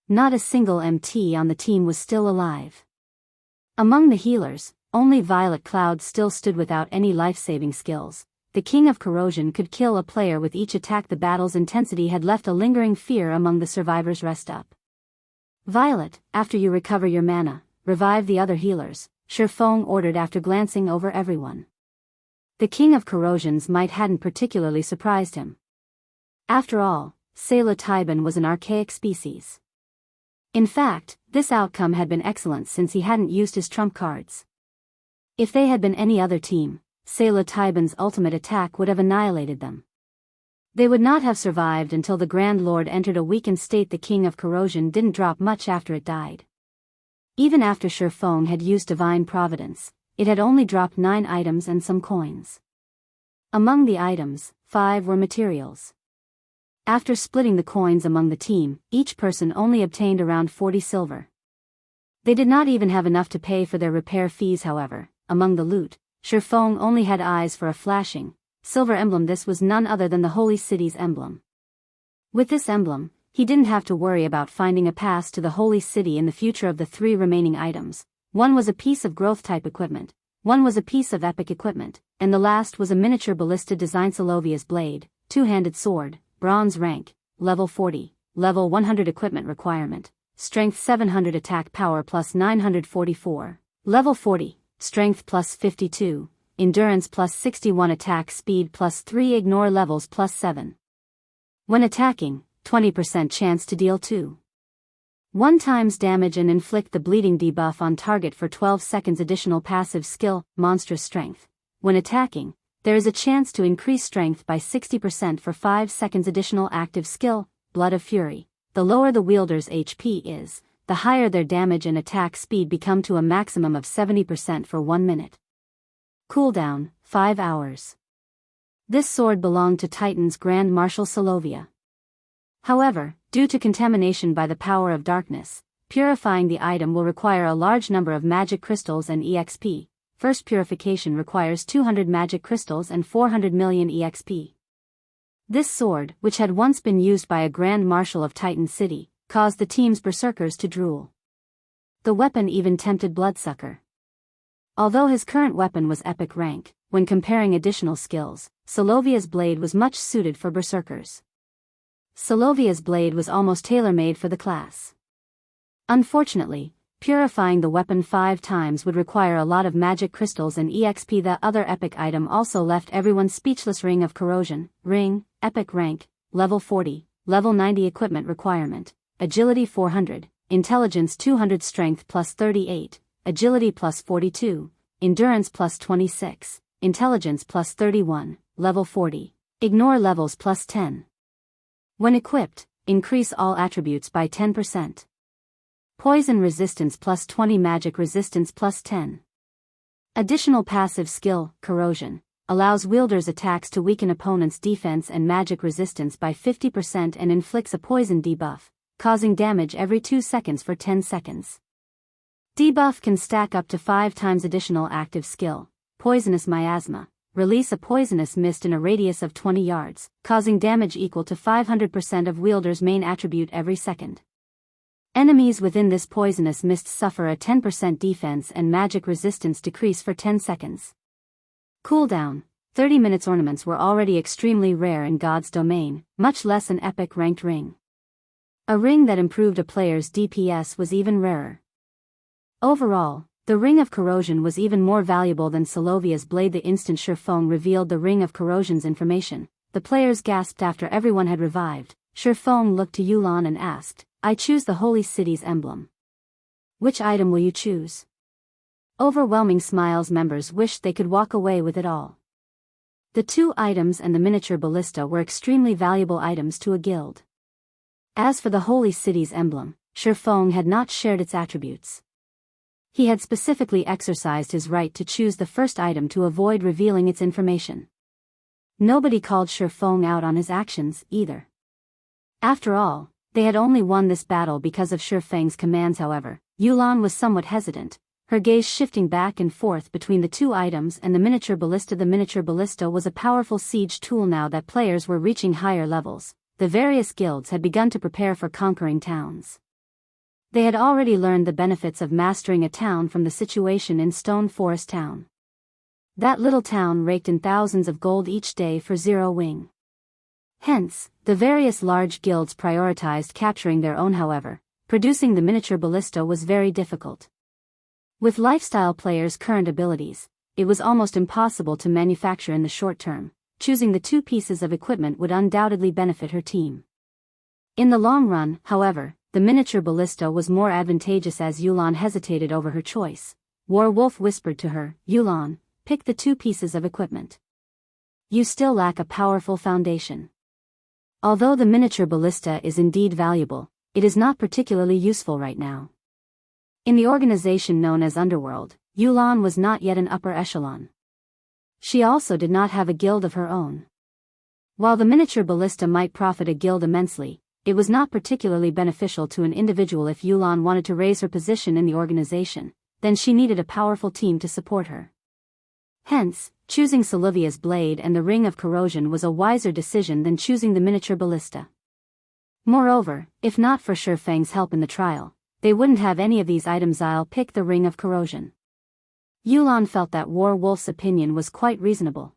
Not a single MT on the team was still alive. Among the healers, only Violet Cloud still stood without any life-saving skills. The King of Corrosion could kill a player with each attack. The battle's intensity had left a lingering fear among the survivors. Rest up. Violet, after you recover your mana, revive the other healers, Shifeng ordered after glancing over everyone. The King of Corrosion's might hadn't particularly surprised him. After all, Candlelight was an archaic species. In fact, this outcome had been excellent since he hadn't used his trump cards. If they had been any other team, Candlelight's ultimate attack would have annihilated them. They would not have survived until the Grand Lord entered a weakened state. The King of Corrosion didn't drop much after it died. Even after Shifeng had used Divine Providence, it had only dropped 9 items and some coins. Among the items, 5 were materials. After splitting the coins among the team, each person only obtained around 40 silver. They did not even have enough to pay for their repair fees however. Among the loot, Shifeng only had eyes for a flashing silver emblem. This was none other than the Holy City's emblem. With this emblem, he didn't have to worry about finding a pass to the Holy City in the future. Of the 3 remaining items, one was a piece of growth-type equipment, one was a piece of epic equipment, and the last was a miniature ballista design Solovia's blade, two-handed sword, bronze rank, level 40, level 100 equipment requirement, strength 700 attack power plus 944, level 40, strength plus 52, endurance plus 61 attack speed plus 3 ignore levels plus 7. When attacking, 20% chance to deal 2/1 times damage and inflict the bleeding debuff on target for 12 seconds. Additional passive skill, monstrous strength. When attacking, there is a chance to increase strength by 60% for 5 seconds. Additional active skill, Blood of Fury. The lower the wielder's HP is, the higher their damage and attack speed become to a maximum of 70% for 1 minute. Cooldown, 5 hours. This sword belonged to Titan's Grand Marshal Solovia. However, due to contamination by the power of darkness, purifying the item will require a large number of magic crystals and EXP. First purification requires 200 magic crystals and 400 million EXP. This sword, which had once been used by a Grand Marshal of Titan City, caused the team's berserkers to drool. The weapon even tempted Bloodsucker. Although his current weapon was epic rank, when comparing additional skills, Solovia's blade was much suited for berserkers. Solovia's blade was almost tailor-made for the class. Unfortunately, purifying the weapon 5 times would require a lot of magic crystals and EXP. The other epic item also left everyone speechless. Ring of Corrosion, ring, epic rank, level 40, level 90 equipment requirement, agility 400, intelligence 200, strength plus 38, agility plus 42, endurance plus 26, intelligence plus 31, level 40, ignore levels plus 10. When equipped, increase all attributes by 10%. Poison resistance plus 20, magic resistance plus 10. Additional passive skill, Corrosion, allows wielders' attacks to weaken opponents' defense and magic resistance by 50% and inflicts a poison debuff, causing damage every 2 seconds for 10 seconds. Debuff can stack up to 5 times. Additional active skill, Poisonous Miasma. Release a poisonous mist in a radius of 20 yards, causing damage equal to 500% of wielder's main attribute every second. Enemies within this poisonous mist suffer a 10% defense and magic resistance decrease for 10 seconds. Cooldown, 30 minutes. Ornaments were already extremely rare in God's domain, much less an epic ranked ring. A ring that improved a player's DPS was even rarer. Overall, the Ring of Corrosion was even more valuable than Solovia's blade. The instant Shifeng revealed the Ring of Corrosion's information, the players gasped. After everyone had revived, Shifeng looked to Yulan and asked, "I choose the Holy City's emblem. Which item will you choose?" Overwhelming smiles. Members wished they could walk away with it all. The 2 items and the miniature ballista were extremely valuable items to a guild. As for the Holy City's emblem, Shifeng had not shared its attributes. He had specifically exercised his right to choose the first item to avoid revealing its information. Nobody called Shifeng out on his actions, either. After all, they had only won this battle because of Shifeng's commands. However, Yulan was somewhat hesitant, her gaze shifting back and forth between the 2 items and the miniature ballista. The miniature ballista was a powerful siege tool. Now that players were reaching higher levels, the various guilds had begun to prepare for conquering towns. They had already learned the benefits of mastering a town from the situation in Stone Forest Town. That little town raked in thousands of gold each day for 0 wing. Hence, the various large guilds prioritized capturing their own. However, producing the miniature ballista was very difficult. With lifestyle players' current abilities, it was almost impossible to manufacture in the short term. Choosing the 2 pieces of equipment would undoubtedly benefit her team. In the long run, however, the miniature ballista was more advantageous. As Yulan hesitated over her choice, Warwolf whispered to her, "Yulan, pick the 2 pieces of equipment. You still lack a powerful foundation. Although the miniature ballista is indeed valuable, it is not particularly useful right now." In the organization known as Underworld, Yulan was not yet an upper echelon. She also did not have a guild of her own. While the miniature ballista might profit a guild immensely, it was not particularly beneficial to an individual. If Yulan wanted to raise her position in the organization, then she needed a powerful team to support her. Hence, choosing Sylvia's blade and the Ring of Corrosion was a wiser decision than choosing the miniature ballista. Moreover, if not for Shifeng's help in the trial, they wouldn't have any of these items. I'll pick the Ring of Corrosion. Yulan felt that War Wolf's opinion was quite reasonable.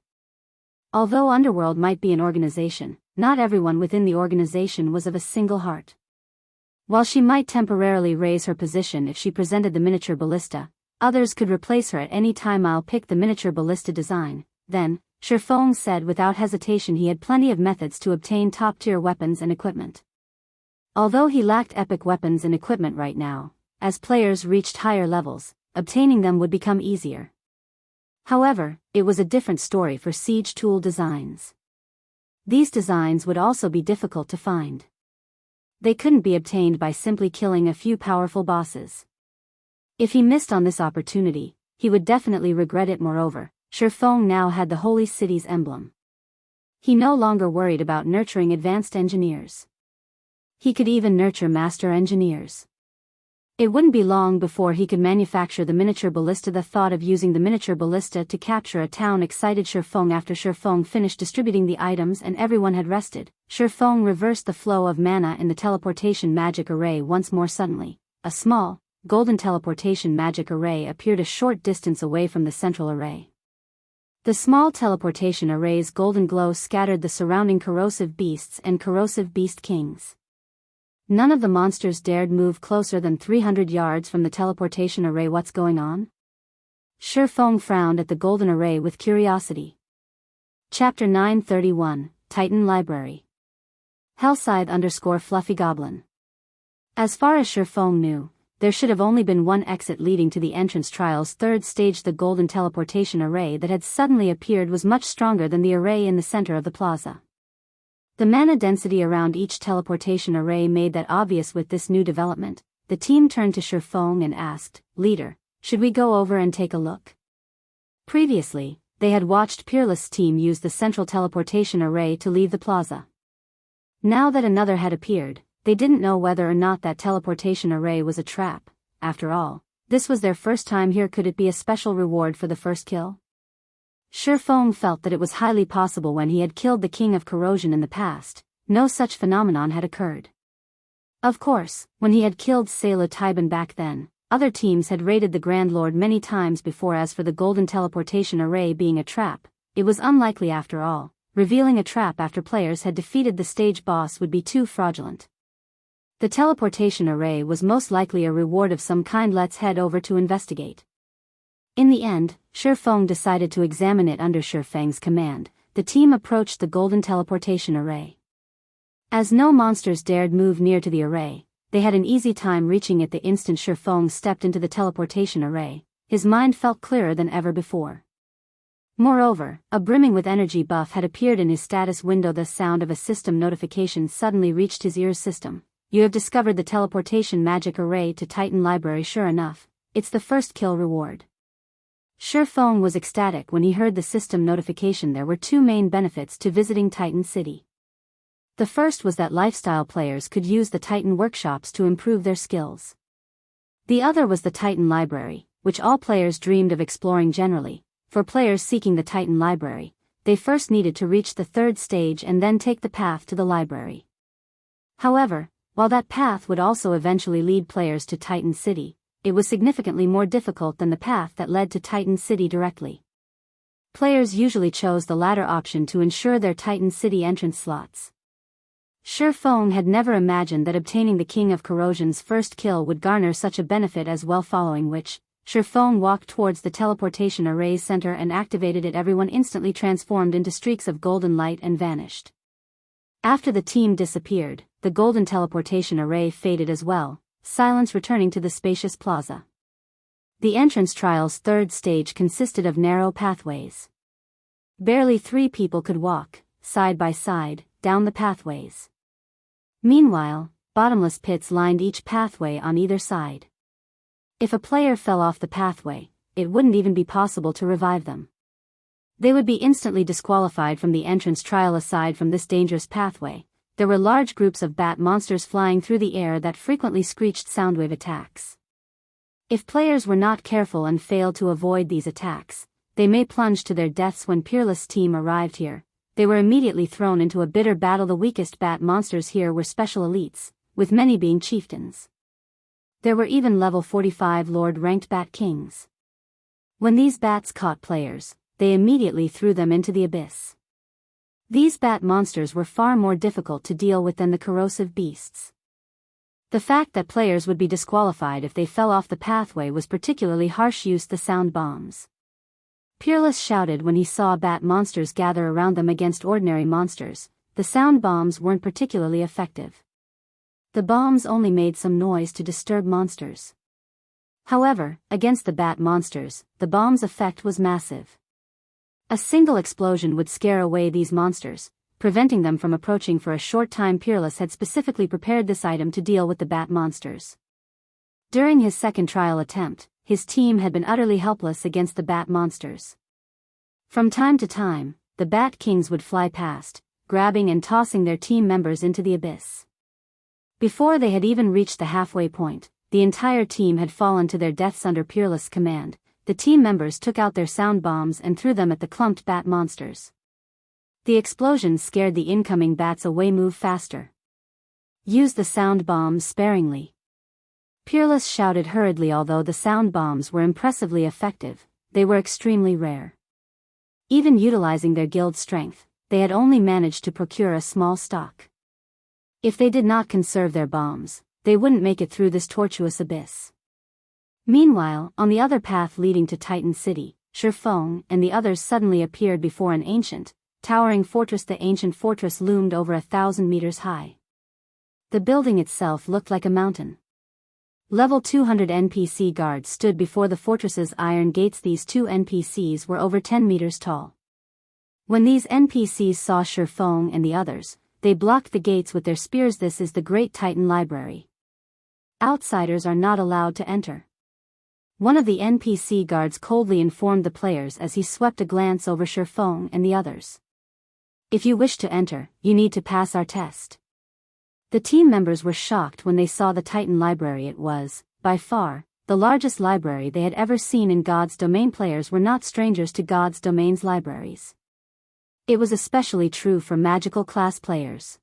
Although Underworld might be an organization, not everyone within the organization was of a single heart. While she might temporarily raise her position if she presented the miniature ballista, others could replace her at any time. I'll pick the miniature ballista design. Then, Shifeng said without hesitation he had plenty of methods to obtain top-tier weapons and equipment. Although he lacked epic weapons and equipment right now, as players reached higher levels, obtaining them would become easier. However, it was a different story for siege tool designs. These designs would also be difficult to find. They couldn't be obtained by simply killing a few powerful bosses. If he missed on this opportunity, he would definitely regret it. Moreover, Shifeng now had the Holy City's emblem. He no longer worried about nurturing advanced engineers. He could even nurture master engineers. It wouldn't be long before he could manufacture the miniature ballista. The thought of using the miniature ballista to capture a town excited Shifeng. After Shifeng finished distributing the items and everyone had rested, Shifeng reversed the flow of mana in the teleportation magic array once more. Suddenly, a small, golden teleportation magic array appeared a short distance away from the central array. The small teleportation array's golden glow scattered the surrounding corrosive beasts and corrosive beast kings. None of the monsters dared move closer than 300 yards from the teleportation array. What's going on? Shifeng frowned at the golden array with curiosity. Chapter 931, Titan Library. Hellscythe _ Fluffy As far as Shifeng knew, there should have only been one exit leading to the entrance trial's third stage. The golden teleportation array that had suddenly appeared was much stronger than the array in the center of the plaza. The mana density around each teleportation array made that obvious. With this new development, the team turned to Shifeng and asked, "Leader, should we go over and take a look?" Previously, they had watched Peerless' team use the central teleportation array to leave the plaza. Now that another had appeared, they didn't know whether or not that teleportation array was a trap. After all, this was their first time here. Could it be a special reward for the first kill? Shifeng felt that it was highly possible. When he had killed the King of Corrosion in the past, no such phenomenon had occurred. Of course, when he had killed Sailor Taiban back then, other teams had raided the Grand Lord many times before. As for the golden teleportation array being a trap, it was unlikely. After all, revealing a trap after players had defeated the stage boss would be too fraudulent. The teleportation array was most likely a reward of some kind. Let's head over to investigate. In the end, Shifeng decided to examine it under Shifeng's command. The team approached the golden teleportation array. As no monsters dared move near to the array, they had an easy time reaching it. The instant Shifeng stepped into the teleportation array, his mind felt clearer than ever before. Moreover, a brimming with energy buff had appeared in his status window. The sound of a system notification suddenly reached his ears. "System, you have discovered the teleportation magic array to Titan Library. Sure enough, it's the first kill reward." Shifeng was ecstatic when he heard the system notification. There were two main benefits to visiting Titan City. The first was that lifestyle players could use the Titan workshops to improve their skills. The other was the Titan Library, which all players dreamed of exploring. Generally, for players seeking the Titan Library, they first needed to reach the third stage and then take the path to the library. However, while that path would also eventually lead players to Titan City, it was significantly more difficult than the path that led to Titan City directly. Players usually chose the latter option to ensure their Titan City entrance slots. Shifeng had never imagined that obtaining the King of Corrosion's first kill would garner such a benefit as well. Following which, Shifeng walked towards the teleportation array's center and activated it. Everyone instantly transformed into streaks of golden light and vanished. After the team disappeared, the golden teleportation array faded as well, silence returning to the spacious plaza. The entrance trial's third stage consisted of narrow pathways. Barely 3 people could walk, side by side, down the pathways. Meanwhile, bottomless pits lined each pathway on either side. If a player fell off the pathway, it wouldn't even be possible to revive them. They would be instantly disqualified from the entrance trial. Aside from this dangerous pathway, there were large groups of bat monsters flying through the air that frequently screeched soundwave attacks. If players were not careful and failed to avoid these attacks, they may plunge to their deaths. When Peerless' team arrived here, they were immediately thrown into a bitter battle. The weakest bat monsters here were special elites, with many being chieftains. There were even level 45 Lord-ranked bat kings. When these bats caught players, they immediately threw them into the abyss. These bat monsters were far more difficult to deal with than the corrosive beasts. The fact that players would be disqualified if they fell off the pathway was particularly harsh. Used the sound bombs. Peerless shouted when he saw bat monsters gather around them. Against ordinary monsters, the sound bombs weren't particularly effective. The bombs only made some noise to disturb monsters. However, against the bat monsters, the bomb's effect was massive. A single explosion would scare away these monsters, preventing them from approaching for a short time. Peerless had specifically prepared this item to deal with the bat monsters. During his second trial attempt, his team had been utterly helpless against the bat monsters. From time to time, the bat kings would fly past, grabbing and tossing their team members into the abyss. Before they had even reached the halfway point, the entire team had fallen to their deaths. Under Peerless' command, the team members took out their sound bombs and threw them at the clumped bat monsters. The explosions scared the incoming bats away. Move faster. Use the sound bombs sparingly. Peerless shouted hurriedly. Although the sound bombs were impressively effective, they were extremely rare. Even utilizing their guild strength, they had only managed to procure a small stock. If they did not conserve their bombs, they wouldn't make it through this tortuous abyss. Meanwhile, on the other path leading to Titan City, Shifeng and the others suddenly appeared before an ancient, towering fortress. The ancient fortress loomed over 1,000 meters high. The building itself looked like a mountain. Level 200 NPC guards stood before the fortress's iron gates. These two NPCs were over 10 meters tall. When these NPCs saw Shifeng and the others, they blocked the gates with their spears. This is the Great Titan Library. Outsiders are not allowed to enter. One of the NPC guards coldly informed the players as he swept a glance over Shifeng and the others. If you wish to enter, you need to pass our test. The team members were shocked when they saw the Titan Library. It was, by far, the largest library they had ever seen in God's Domain. Players were not strangers to God's Domain's libraries. It was especially true for magical class players.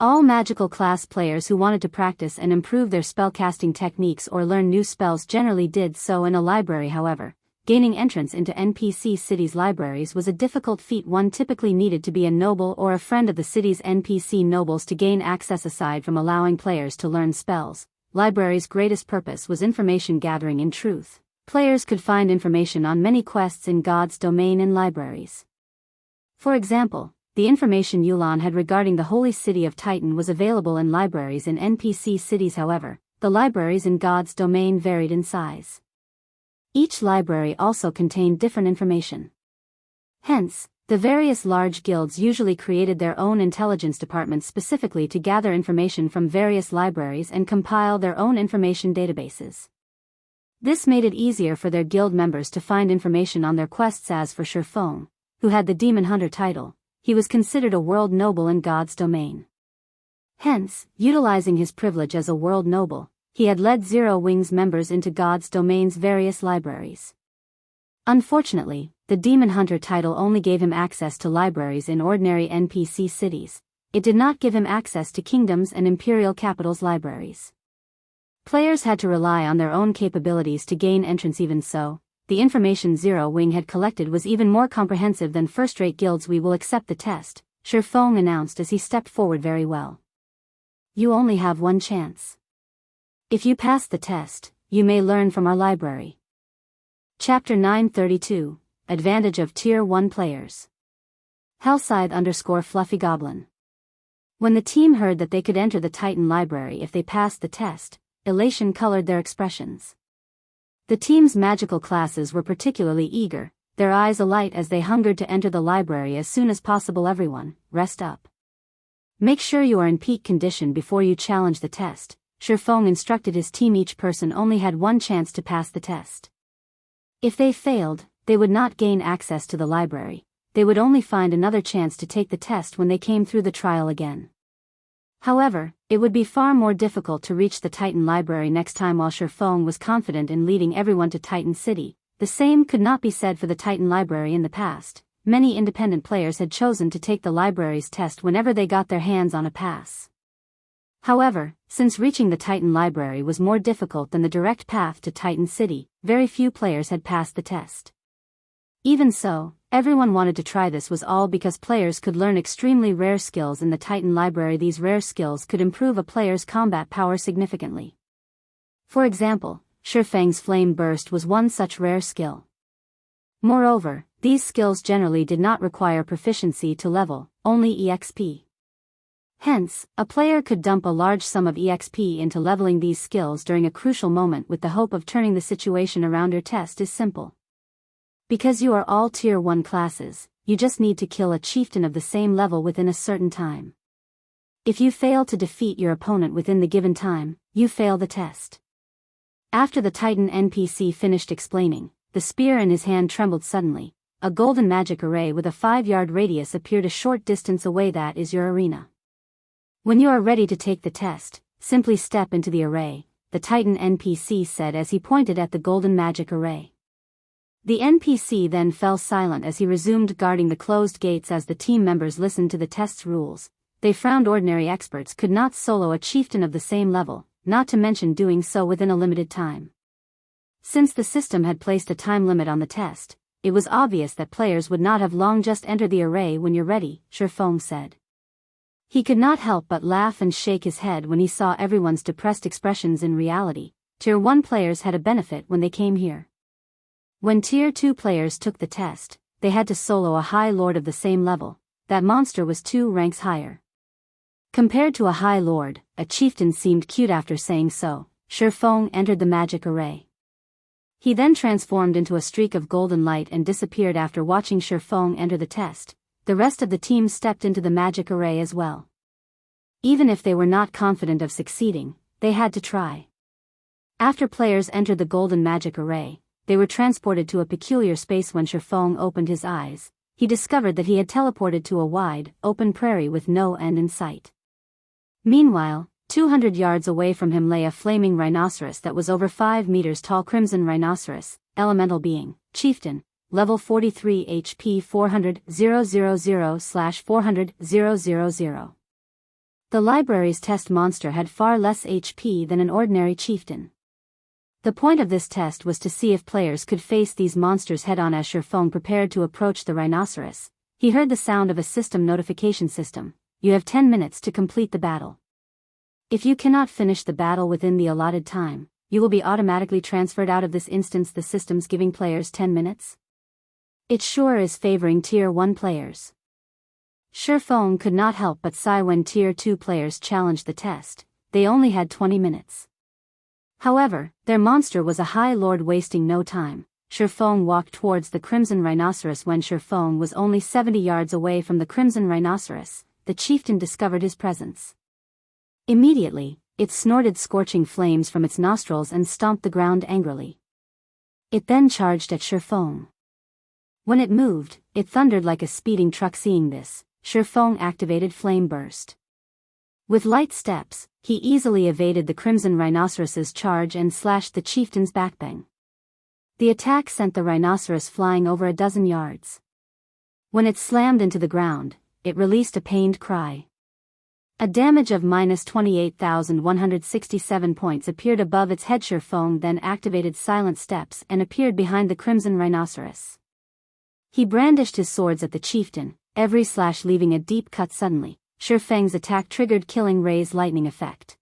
All magical class players who wanted to practice and improve their spellcasting techniques or learn new spells generally did so in a library. However, gaining entrance into NPC cities' libraries was a difficult feat. One typically needed to be a noble or a friend of the city's NPC nobles to gain access. Aside from allowing players to learn spells, libraries' greatest purpose was information gathering. In truth, players could find information on many quests in God's Domain in libraries. For example, the information Yulan had regarding the holy city of Titan was available in libraries in NPC cities. However, the libraries in God's Domain varied in size. Each library also contained different information. Hence, the various large guilds usually created their own intelligence departments specifically to gather information from various libraries and compile their own information databases. This made it easier for their guild members to find information on their quests. As for Shifeng, who had the Demon Hunter title, he was considered a world noble in God's Domain. Hence, utilizing his privilege as a world noble, he had led Zero Wings members into God's Domain's various libraries. Unfortunately, the Demon Hunter title only gave him access to libraries in ordinary NPC cities. It did not give him access to kingdoms and imperial capitals' libraries. Players had to rely on their own capabilities to gain entrance. Even so, the information Zero Wing had collected was even more comprehensive than first-rate guilds. We will accept the test, Shifeng announced as he stepped forward. Very well. You only have one chance. If you pass the test, you may learn from our library. Chapter 932, Advantage of Tier 1 Players. Hellscythe_Fluffy Goblin. When the team heard that they could enter the Titan Library if they passed the test, elation colored their expressions. The team's magical classes were particularly eager, their eyes alight as they hungered to enter the library as soon as possible. Everyone, rest up. Make sure you are in peak condition before you challenge the test, Shifeng instructed his team. Each person only had one chance to pass the test. If they failed, they would not gain access to the library. They would only find another chance to take the test when they came through the trial again. However, it would be far more difficult to reach the Titan Library next time. While Shifeng was confident in leading everyone to Titan City, the same could not be said for the Titan Library in the past. Many independent players had chosen to take the library's test whenever they got their hands on a pass. However, since reaching the Titan Library was more difficult than the direct path to Titan City, very few players had passed the test. Even so, everyone wanted to try this, was all because players could learn extremely rare skills in the Titan Library. These rare skills could improve a player's combat power significantly. For example, Shifeng's Flame Burst was one such rare skill. Moreover, these skills generally did not require proficiency to level, only EXP. Hence, a player could dump a large sum of EXP into leveling these skills during a crucial moment with the hope of turning the situation around. Your test is simple. Because you are all Tier 1 classes, you just need to kill a chieftain of the same level within a certain time. If you fail to defeat your opponent within the given time, you fail the test. After the Titan NPC finished explaining, the spear in his hand trembled suddenly. A golden magic array with a 5-yard radius appeared a short distance away. That is your arena. When you are ready to take the test, simply step into the array, the Titan NPC said as he pointed at the golden magic array. The NPC then fell silent as he resumed guarding the closed gates. As the team members listened to the test's rules, they frowned. Ordinary experts could not solo a chieftain of the same level, not to mention doing so within a limited time. Since the system had placed a time limit on the test, it was obvious that players would not have long. Just enter the array when you're ready, Shifeng said. He could not help but laugh and shake his head when he saw everyone's depressed expressions. In reality, Tier 1 players had a benefit when they came here. When Tier 2 players took the test, they had to solo a High Lord of the same level. That monster was 2 ranks higher. Compared to a High Lord, a chieftain seemed cute. After saying so, Shifeng entered the magic array. He then transformed into a streak of golden light and disappeared. After watching Shifeng enter the test, the rest of the team stepped into the magic array as well. Even if they were not confident of succeeding, they had to try. After players entered the golden magic array, they were transported to a peculiar space. When Shifeng opened his eyes, he discovered that he had teleported to a wide, open prairie with no end in sight. Meanwhile, 200 yards away from him lay a flaming rhinoceros that was over 5 meters tall. Crimson Rhinoceros, Elemental Being, Chieftain, Level 43 HP 400,000/400,000. The library's test monster had far less HP than an ordinary chieftain. The point of this test was to see if players could face these monsters head-on. As Shifeng prepared to approach the rhinoceros, he heard the sound of a system notification system. You have 10 minutes to complete the battle. If you cannot finish the battle within the allotted time, you will be automatically transferred out of this instance. The system's giving players 10 minutes. It sure is favoring Tier 1 players. Shifeng could not help but sigh when Tier 2 players challenged the test. They only had 20 minutes. However, their monster was a High Lord. Wasting no time, Shifeng walked towards the Crimson Rhinoceros. When Shifeng was only 70 yards away from the Crimson Rhinoceros, the chieftain discovered his presence. Immediately, it snorted scorching flames from its nostrils and stomped the ground angrily. It then charged at Shifeng. When it moved, it thundered like a speeding truck. Seeing this, Shifeng activated Flame Burst. With light steps, he easily evaded the Crimson Rhinoceros's charge and slashed the chieftain's backbone. The attack sent the rhinoceros flying over a dozen yards. When it slammed into the ground, it released a pained cry. A damage of -28,167 points appeared above its head. Shifeng then activated Silent Steps and appeared behind the Crimson Rhinoceros. He brandished his swords at the chieftain, every slash leaving a deep cut. Suddenly, Shifeng's attack triggered Killing Ray's lightning effect.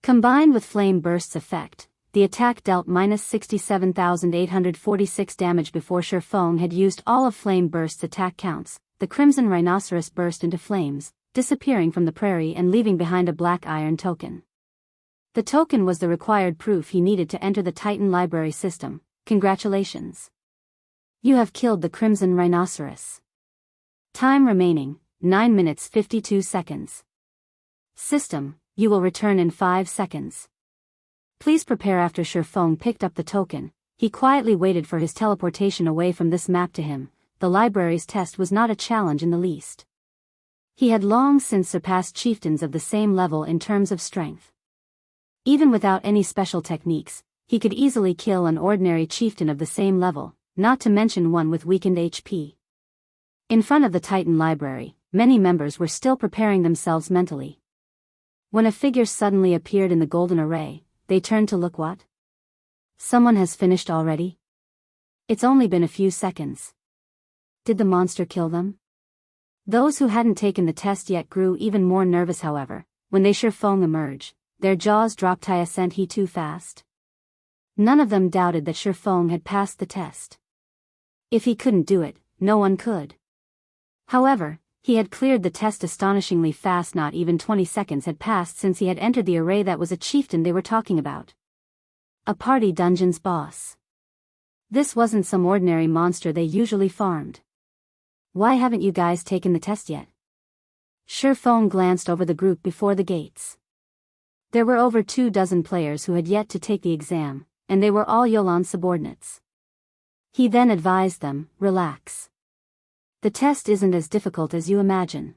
Combined with Flame Burst's effect, the attack dealt -67,846 damage. Before Shifeng had used all of Flame Burst's attack counts, the Crimson Rhinoceros burst into flames, disappearing from the prairie and leaving behind a black iron token. The token was the required proof he needed to enter the Titan Library system. Congratulations! You have killed the Crimson Rhinoceros. Time remaining, 9 minutes 52 seconds. System, you will return in 5 seconds. Please prepare. After Shifeng picked up the token, he quietly waited for his teleportation away from this map to him. The library's test was not a challenge in the least. He had long since surpassed chieftains of the same level in terms of strength. Even without any special techniques, he could easily kill an ordinary chieftain of the same level, not to mention one with weakened HP. In front of the Titan library, many members were still preparing themselves mentally. When a figure suddenly appeared in the golden array, they turned to look. What? Someone has finished already? It's only been a few seconds. Did the monster kill them? Those who hadn't taken the test yet grew even more nervous. However, when they saw Feng emerge, their jaws dropped. Sent he too fast? None of them doubted that Shi Feng had passed the test. If he couldn't do it, no one could. However, he had cleared the test astonishingly fast. Not even 20 seconds had passed since he had entered the array that was a chieftain they were talking about. A party dungeon's boss. This wasn't some ordinary monster they usually farmed. Why haven't you guys taken the test yet? Shi Feng glanced over the group before the gates. There were over 24 players who had yet to take the exam, and they were all Yolan's subordinates. He then advised them, relax. The test isn't as difficult as you imagine.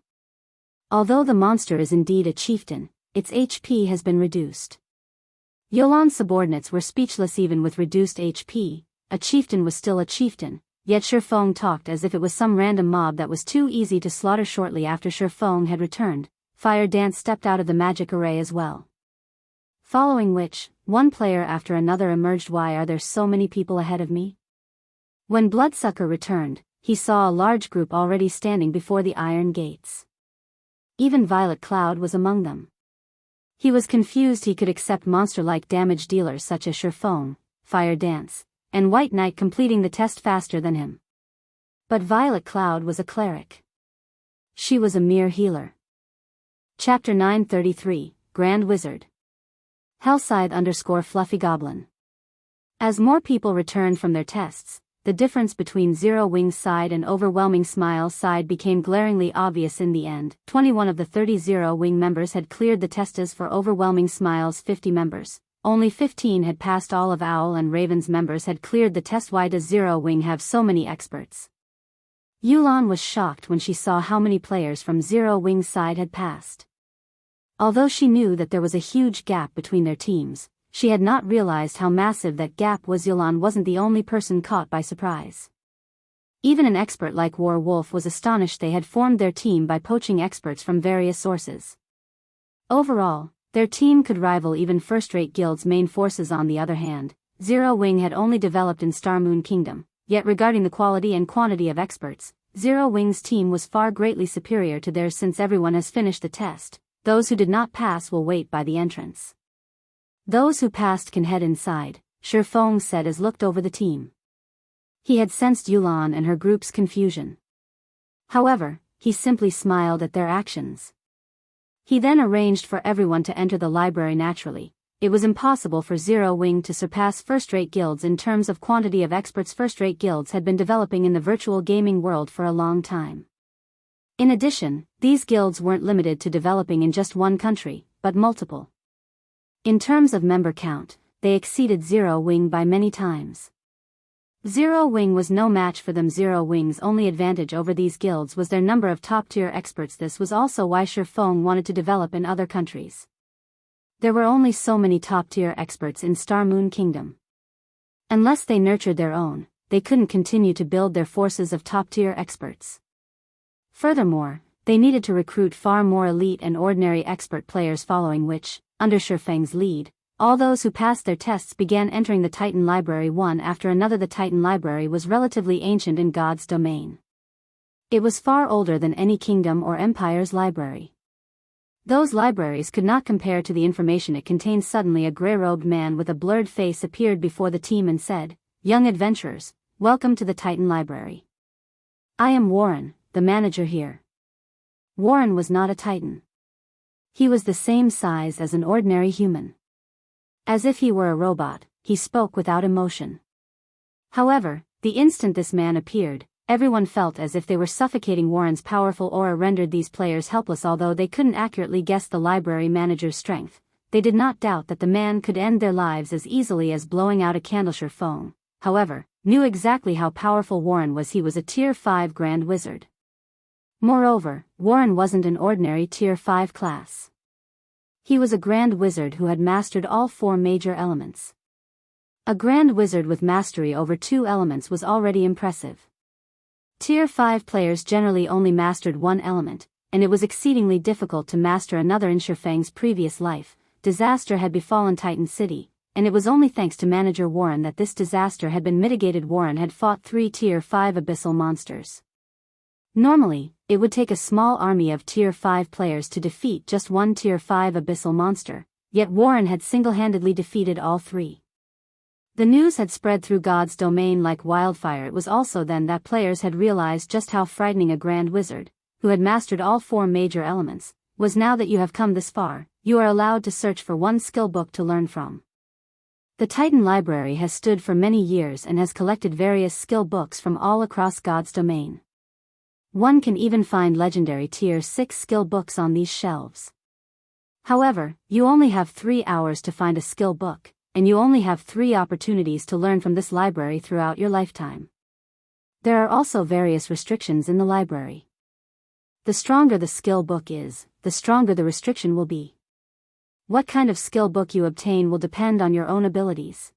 Although the monster is indeed a chieftain, its HP has been reduced. Yolan's subordinates were speechless. Even with reduced HP, a chieftain was still a chieftain, yet Shi Feng talked as if it was some random mob that was too easy to slaughter. Shortly after Shi Feng had returned, Fire Dance stepped out of the magic array as well. Following which, one player after another emerged. Why are there so many people ahead of me? When Bloodsucker returned, he saw a large group already standing before the iron gates. Even Violet Cloud was among them. He was confused. He could accept monster-like damage dealers such as Shi Feng, Fire Dance, and White Knight completing the test faster than him. But Violet Cloud was a cleric. She was a mere healer. Chapter 933, Grand Wizard. Hellscythe_Fluffy Goblin. As more people returned from their tests, the difference between Zero Wings' side and Overwhelming Smile's side became glaringly obvious. In the end, 21 of the 30 Zero Wing members had cleared the tests. For Overwhelming Smile's 50 members, only 15 had passed. All of Owl and Raven's members had cleared the test. Why does Zero Wing have so many experts? Yulan was shocked when she saw how many players from Zero Wing's side had passed. Although she knew that there was a huge gap between their teams, she had not realized how massive that gap was. Yulan wasn't the only person caught by surprise. Even an expert like War Wolf was astonished. They had formed their team by poaching experts from various sources. Overall, their team could rival even first-rate guilds' main forces. On the other hand, Zero Wing had only developed in Star Moon Kingdom, yet regarding the quality and quantity of experts, Zero Wing's team was far greatly superior to theirs. Since everyone has finished the test, those who did not pass will wait by the entrance. Those who passed can head inside, Shi Feng said as looked over the team. He had sensed Yulan and her group's confusion. However, he simply smiled at their actions. He then arranged for everyone to enter the library naturally. It was impossible for Zero Wing to surpass first-rate guilds in terms of quantity of experts. First-rate guilds had been developing in the virtual gaming world for a long time. In addition, these guilds weren't limited to developing in just one country, but multiple. In terms of member count, they exceeded Zero Wing by many times. Zero Wing was no match for them. Zero Wing's only advantage over these guilds was their number of top-tier experts. This was also why Shi Feng wanted to develop in other countries. There were only so many top-tier experts in Star Moon Kingdom. Unless they nurtured their own, they couldn't continue to build their forces of top-tier experts. Furthermore, they needed to recruit far more elite and ordinary expert players. Following which, under Shi Feng's lead, all those who passed their tests began entering the Titan Library one after another. The Titan Library was relatively ancient in God's domain. It was far older than any kingdom or empire's library. Those libraries could not compare to the information it contained. Suddenly a grey-robed man with a blurred face appeared before the team and said, "Young adventurers, welcome to the Titan Library. I am Warren, the manager here." Warren was not a Titan. He was the same size as an ordinary human. As if he were a robot, he spoke without emotion. However, the instant this man appeared, everyone felt as if they were suffocating. Warren's powerful aura rendered these players helpless. Although they couldn't accurately guess the library manager's strength, they did not doubt that the man could end their lives as easily as blowing out a candle. Shi Feng, however, knew exactly how powerful Warren was. He was a Tier 5 Grand Wizard. Moreover, Warren wasn't an ordinary Tier 5 class. He was a Grand Wizard who had mastered all 4 major elements. A Grand Wizard with mastery over 2 elements was already impressive. Tier 5 players generally only mastered one element, and it was exceedingly difficult to master another. In Shifang's previous life, disaster had befallen Titan City, and it was only thanks to manager Warren that this disaster had been mitigated. Warren had fought 3 Tier 5 abyssal monsters. Normally, it would take a small army of Tier 5 players to defeat just one Tier 5 abyssal monster, yet Warren had single-handedly defeated all 3. The news had spread through God's domain like wildfire. It was also then that players had realized just how frightening a Grand Wizard, who had mastered all 4 major elements, was. Now that you have come this far, you are allowed to search for one skill book to learn from. The Titan Library has stood for many years and has collected various skill books from all across God's domain. One can even find legendary Tier 6 skill books on these shelves. However, you only have 3 hours to find a skill book, and you only have 3 opportunities to learn from this library throughout your lifetime. There are also various restrictions in the library. The stronger the skill book is, the stronger the restriction will be. What kind of skill book you obtain will depend on your own abilities.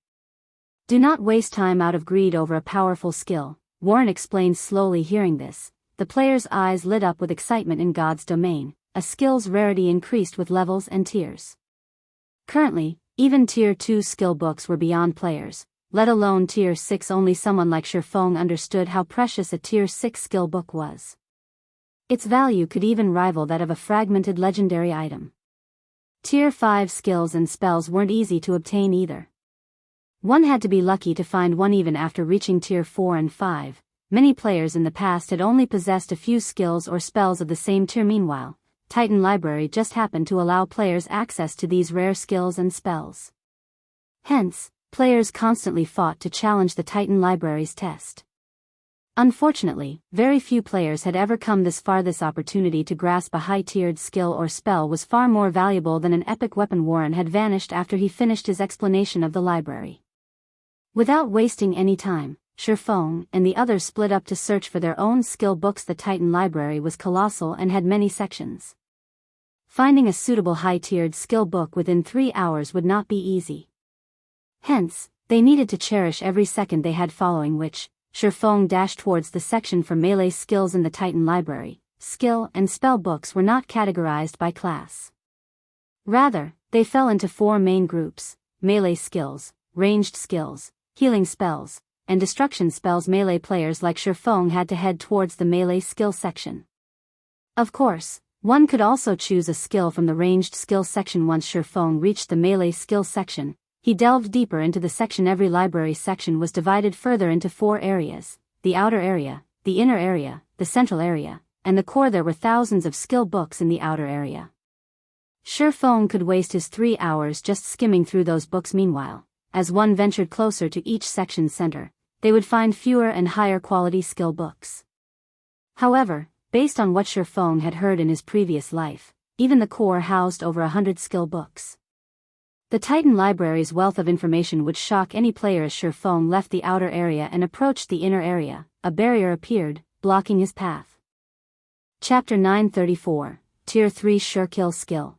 Do not waste time out of greed over a powerful skill, Warren explained slowly. Hearing this, the player's eyes lit up with excitement. In God's domain, a skill's rarity increased with levels and tiers. Currently, even Tier 2 skill books were beyond players, let alone Tier 6. Only someone like Shifang understood how precious a Tier 6 skill book was. Its value could even rival that of a fragmented legendary item. Tier 5 skills and spells weren't easy to obtain either. One had to be lucky to find one. Even after reaching Tier 4 and 5, many players in the past had only possessed a few skills or spells of the same tier. Meanwhile, Titan Library just happened to allow players access to these rare skills and spells. Hence, players constantly fought to challenge the Titan Library's test. Unfortunately, very few players had ever come this far. This opportunity to grasp a high-tiered skill or spell was far more valuable than an epic weapon. Warren had vanished after he finished his explanation of the library. Without wasting any time, Shifang and the others split up to search for their own skill books. The Titan Library was colossal and had many sections. Finding a suitable high-tiered skill book within 3 hours would not be easy. Hence, they needed to cherish every second they had. Following which, Shifang dashed towards the section for melee skills in the Titan Library. Skill and spell books were not categorized by class. Rather, they fell into 4 main groups: melee skills, ranged skills, healing spells, and destruction spells. Melee players like Shifang had to head towards the melee skill section. Of course, one could also choose a skill from the ranged skill section. Once Shifang reached the melee skill section, he delved deeper into the section. Every library section was divided further into 4 areas: the outer area, the inner area, the central area, and the core. There were thousands of skill books in the outer area. Shifang could waste his 3 hours just skimming through those books. Meanwhile, as one ventured closer to each section's center, they would find fewer and higher quality skill books. However, based on what Shifang had heard in his previous life, even the core housed over 100 skill books. The Titan Library's wealth of information would shock any player. As Shifang left the outer area and approached the inner area, a barrier appeared, blocking his path. Chapter 934, Tier 3 Sure Kill Skill.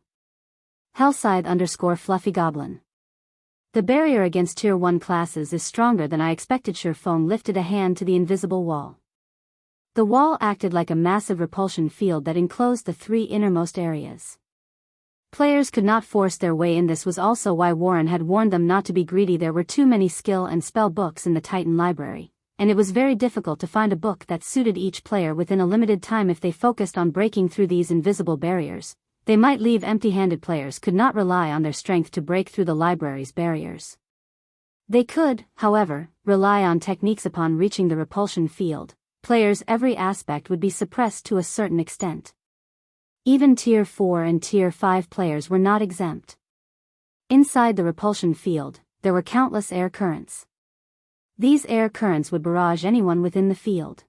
Hellscythe_Fluffy Goblin. The barrier against Tier 1 classes is stronger than I expected. Shifang lifted a hand to the invisible wall. The wall acted like a massive repulsion field that enclosed the 3 innermost areas. Players could not force their way in. This was also why Warren had warned them not to be greedy. There were too many skill and spell books in the Titan Library, and it was very difficult to find a book that suited each player within a limited time. If they focused on breaking through these invisible barriers, they might leave empty-handed. Players could not rely on their strength to break through the library's barriers. They could, however, rely on techniques. Upon reaching the repulsion field, players' every aspect would be suppressed to a certain extent. Even Tier 4 and Tier 5 players were not exempt. Inside the repulsion field, there were countless air currents. These air currents would barrage anyone within the field.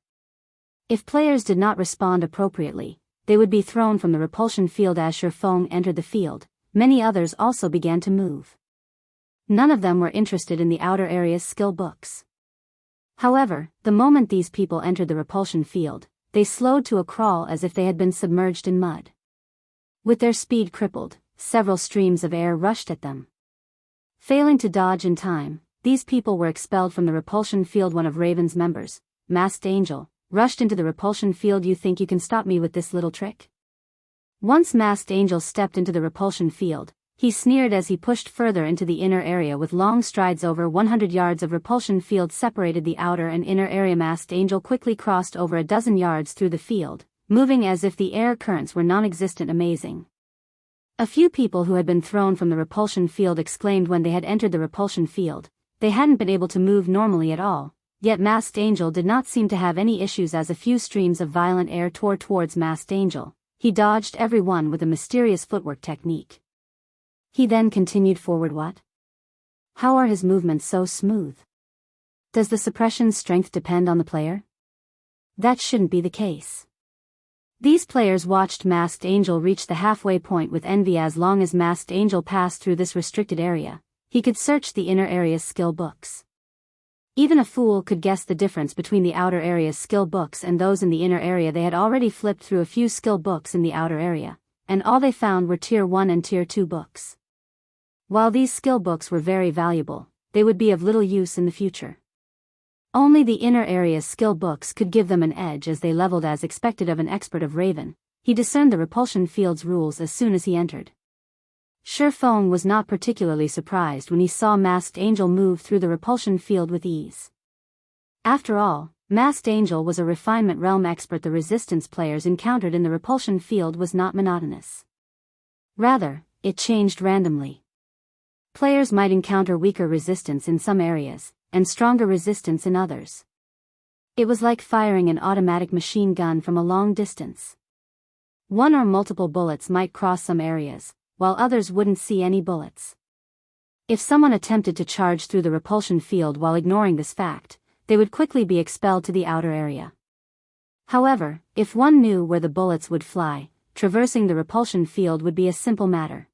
If players did not respond appropriately, they would be thrown from the repulsion field. As Shifang entered the field, many others also began to move. None of them were interested in the outer area's skill books. However, the moment these people entered the repulsion field, they slowed to a crawl as if they had been submerged in mud. With their speed crippled, several streams of air rushed at them. Failing to dodge in time, these people were expelled from the repulsion field. One of Raven's members, Masked Angel, rushed into the repulsion field. You think you can stop me with this little trick? Once Masked Angel stepped into the repulsion field, he sneered as he pushed further into the inner area with long strides. Over 100 yards of repulsion field separated the outer and inner area. Masked Angel quickly crossed over a dozen yards through the field, moving as if the air currents were non-existent. Amazing. A few people who had been thrown from the repulsion field exclaimed when they had entered the repulsion field. They hadn't been able to move normally at all, yet Masked Angel did not seem to have any issues as a few streams of violent air tore towards Masked Angel. He dodged every one with a mysterious footwork technique. He then continued forward. What? How are his movements so smooth? Does the suppression's strength depend on the player? That shouldn't be the case. These players watched Masked Angel reach the halfway point with envy. As long as Masked Angel passed through this restricted area, he could search the inner area's skill books. Even a fool could guess the difference between the outer area's skill books and those in the inner area. They had already flipped through a few skill books in the outer area, and all they found were Tier 1 and Tier 2 books. While these skill books were very valuable, they would be of little use in the future. Only the inner area's skill books could give them an edge as they leveled. As expected of an expert of Raven, he discerned the repulsion field's rules as soon as he entered. Feng was not particularly surprised when he saw Masked Angel move through the repulsion field with ease. After all, Masked Angel was a refinement realm expert. The resistance players encountered in the repulsion field was not monotonous. Rather, it changed randomly. Players might encounter weaker resistance in some areas, and stronger resistance in others. It was like firing an automatic machine gun from a long distance. One or multiple bullets might cross some areas, while others wouldn't see any bullets. If someone attempted to charge through the repulsion field while ignoring this fact, they would quickly be expelled to the outer area. However, if one knew where the bullets would fly, traversing the repulsion field would be a simple matter.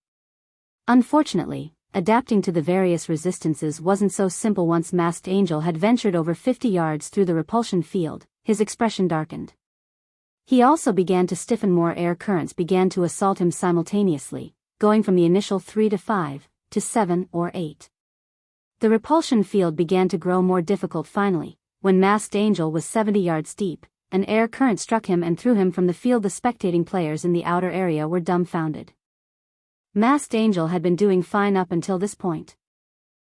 Unfortunately, adapting to the various resistances wasn't so simple. Once Masked Angel had ventured over 50 yards through the repulsion field, his expression darkened. He also began to stiffen. More air currents began to assault him simultaneously, going from the initial 3 to 5, to 7 or 8. The repulsion field began to grow more difficult. Finally, when Masked Angel was 70 yards deep, an air current struck him and threw him from the field. The spectating players in the outer area were dumbfounded. Masked Angel had been doing fine up until this point.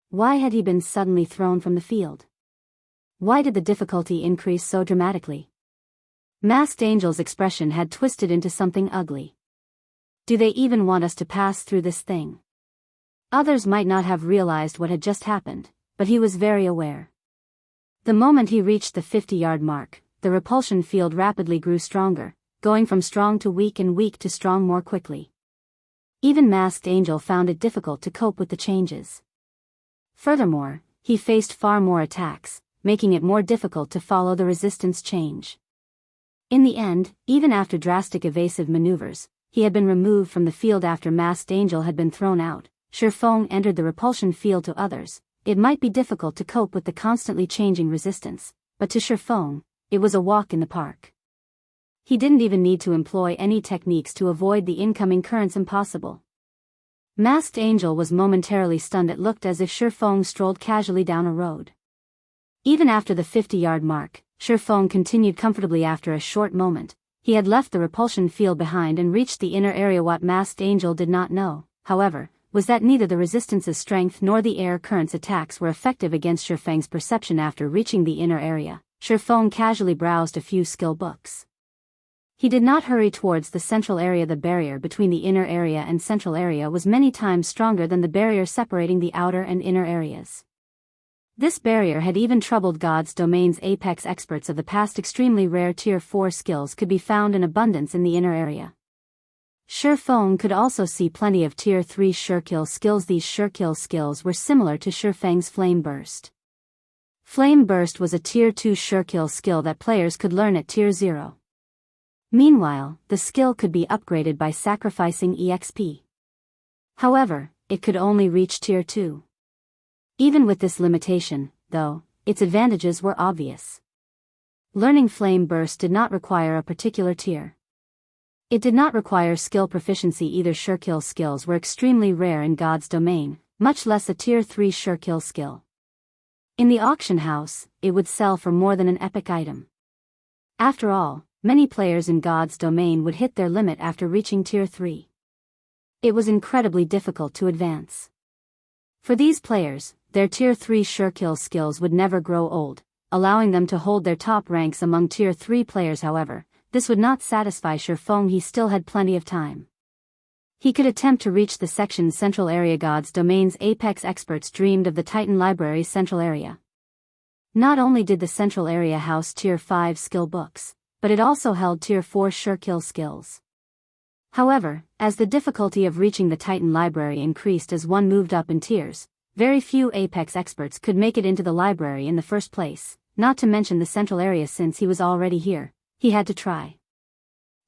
Why had he been suddenly thrown from the field? Why did the difficulty increase so dramatically? Masked Angel's expression had twisted into something ugly. Do they even want us to pass through this thing? Others might not have realized what had just happened, but he was very aware. The moment he reached the 50-yard mark, the repulsion field rapidly grew stronger, going from strong to weak and weak to strong more quickly. Even Masked Angel found it difficult to cope with the changes. Furthermore, he faced far more attacks, making it more difficult to follow the resistance change. In the end, even after drastic evasive maneuvers, he had been removed from the field. After Masked Angel had been thrown out, Feng entered the repulsion field. To others, it might be difficult to cope with the constantly changing resistance, but to Feng, it was a walk in the park. He didn't even need to employ any techniques to avoid the incoming currents. Impossible. Masked Angel was momentarily stunned. It looked as if Feng strolled casually down a road. Even after the 50-yard mark, Feng continued comfortably. After a short moment, he had left the repulsion field behind and reached the inner area. What Masked Angel did not know, however, was that neither the resistance's strength nor the air current's attacks were effective against Feng's perception. After reaching the inner area, Feng casually browsed a few skill books. He did not hurry towards the central area. The barrier between the inner area and central area was many times stronger than the barrier separating the outer and inner areas. This barrier had even troubled God's domain's apex experts of the past. Extremely rare Tier 4 skills could be found in abundance in the inner area. Feng could also see plenty of Tier 3 Surekill skills. These Surekill skills were similar to Feng's Flame Burst. Flame Burst was a Tier 2 Surekill skill that players could learn at Tier 0. Meanwhile, the skill could be upgraded by sacrificing EXP. However, it could only reach Tier 2. Even with this limitation, though, its advantages were obvious. Learning Flame Burst did not require a particular tier. It did not require skill proficiency either. Surekill skills were extremely rare in God's domain, much less a tier 3 surekill skill. In the auction house, it would sell for more than an epic item. After all, many players in God's domain would hit their limit after reaching tier 3. It was incredibly difficult to advance. For these players, their tier 3 surekill skills would never grow old, allowing them to hold their top ranks among tier 3 players. However, this would not satisfy Shifeng. He still had plenty of time. He could attempt to reach the section's central area. God's domain's apex experts dreamed of the Titan Library's central area. Not only did the central area house tier 5 skill books, but it also held tier 4 surekill skills. However, as the difficulty of reaching the Titan Library increased as one moved up in tiers, very few apex experts could make it into the library in the first place, not to mention the central area. Since he was already here, he had to try.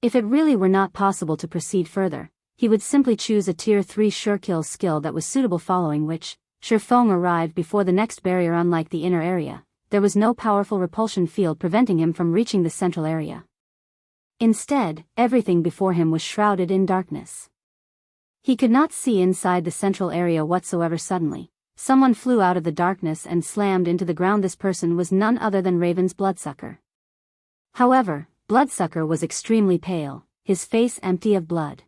If it really were not possible to proceed further, he would simply choose a tier 3 surekill skill that was suitable, following which, Shifeng arrived before the next barrier. Unlike the inner area, there was no powerful repulsion field preventing him from reaching the central area. Instead, everything before him was shrouded in darkness. He could not see inside the central area whatsoever. Suddenly, someone flew out of the darkness and slammed into the ground. This person was none other than Raven's Bloodsucker. However, Bloodsucker was extremely pale, his face empty of blood.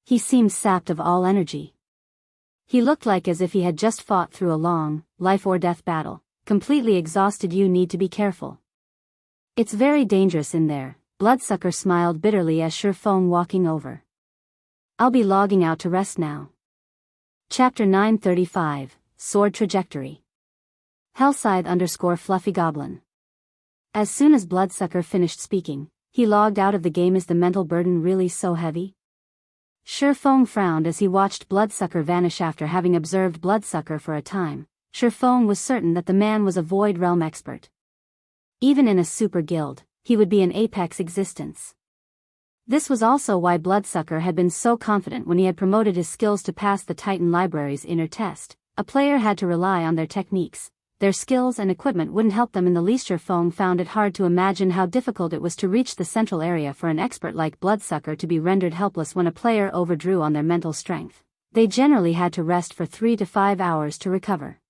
He seemed sapped of all energy. He looked like as if he had just fought through a long, life-or-death battle, completely exhausted. You need to be careful. It's very dangerous in there. Bloodsucker smiled bitterly as Shifeng walking over. I'll be logging out to rest now. Chapter 935, Sword Trajectory. Hellscythe_Fluffy Goblin. As soon as Bloodsucker finished speaking, he logged out of the game. Is the mental burden really so heavy? Shifeng frowned as he watched Bloodsucker vanish. After having observed Bloodsucker for a time, Shifeng was certain that the man was a Void Realm expert. Even in a super guild, he would be an apex existence. This was also why Bloodsucker had been so confident when he had promoted his skills to pass the Titan Library's inner test. A player had to rely on their techniques. Their skills and equipment wouldn't help them in the least. Shifeng found it hard to imagine how difficult it was to reach the central area for an expert like Bloodsucker to be rendered helpless when a player overdrew on their mental strength. They generally had to rest for 3 to 5 hours to recover.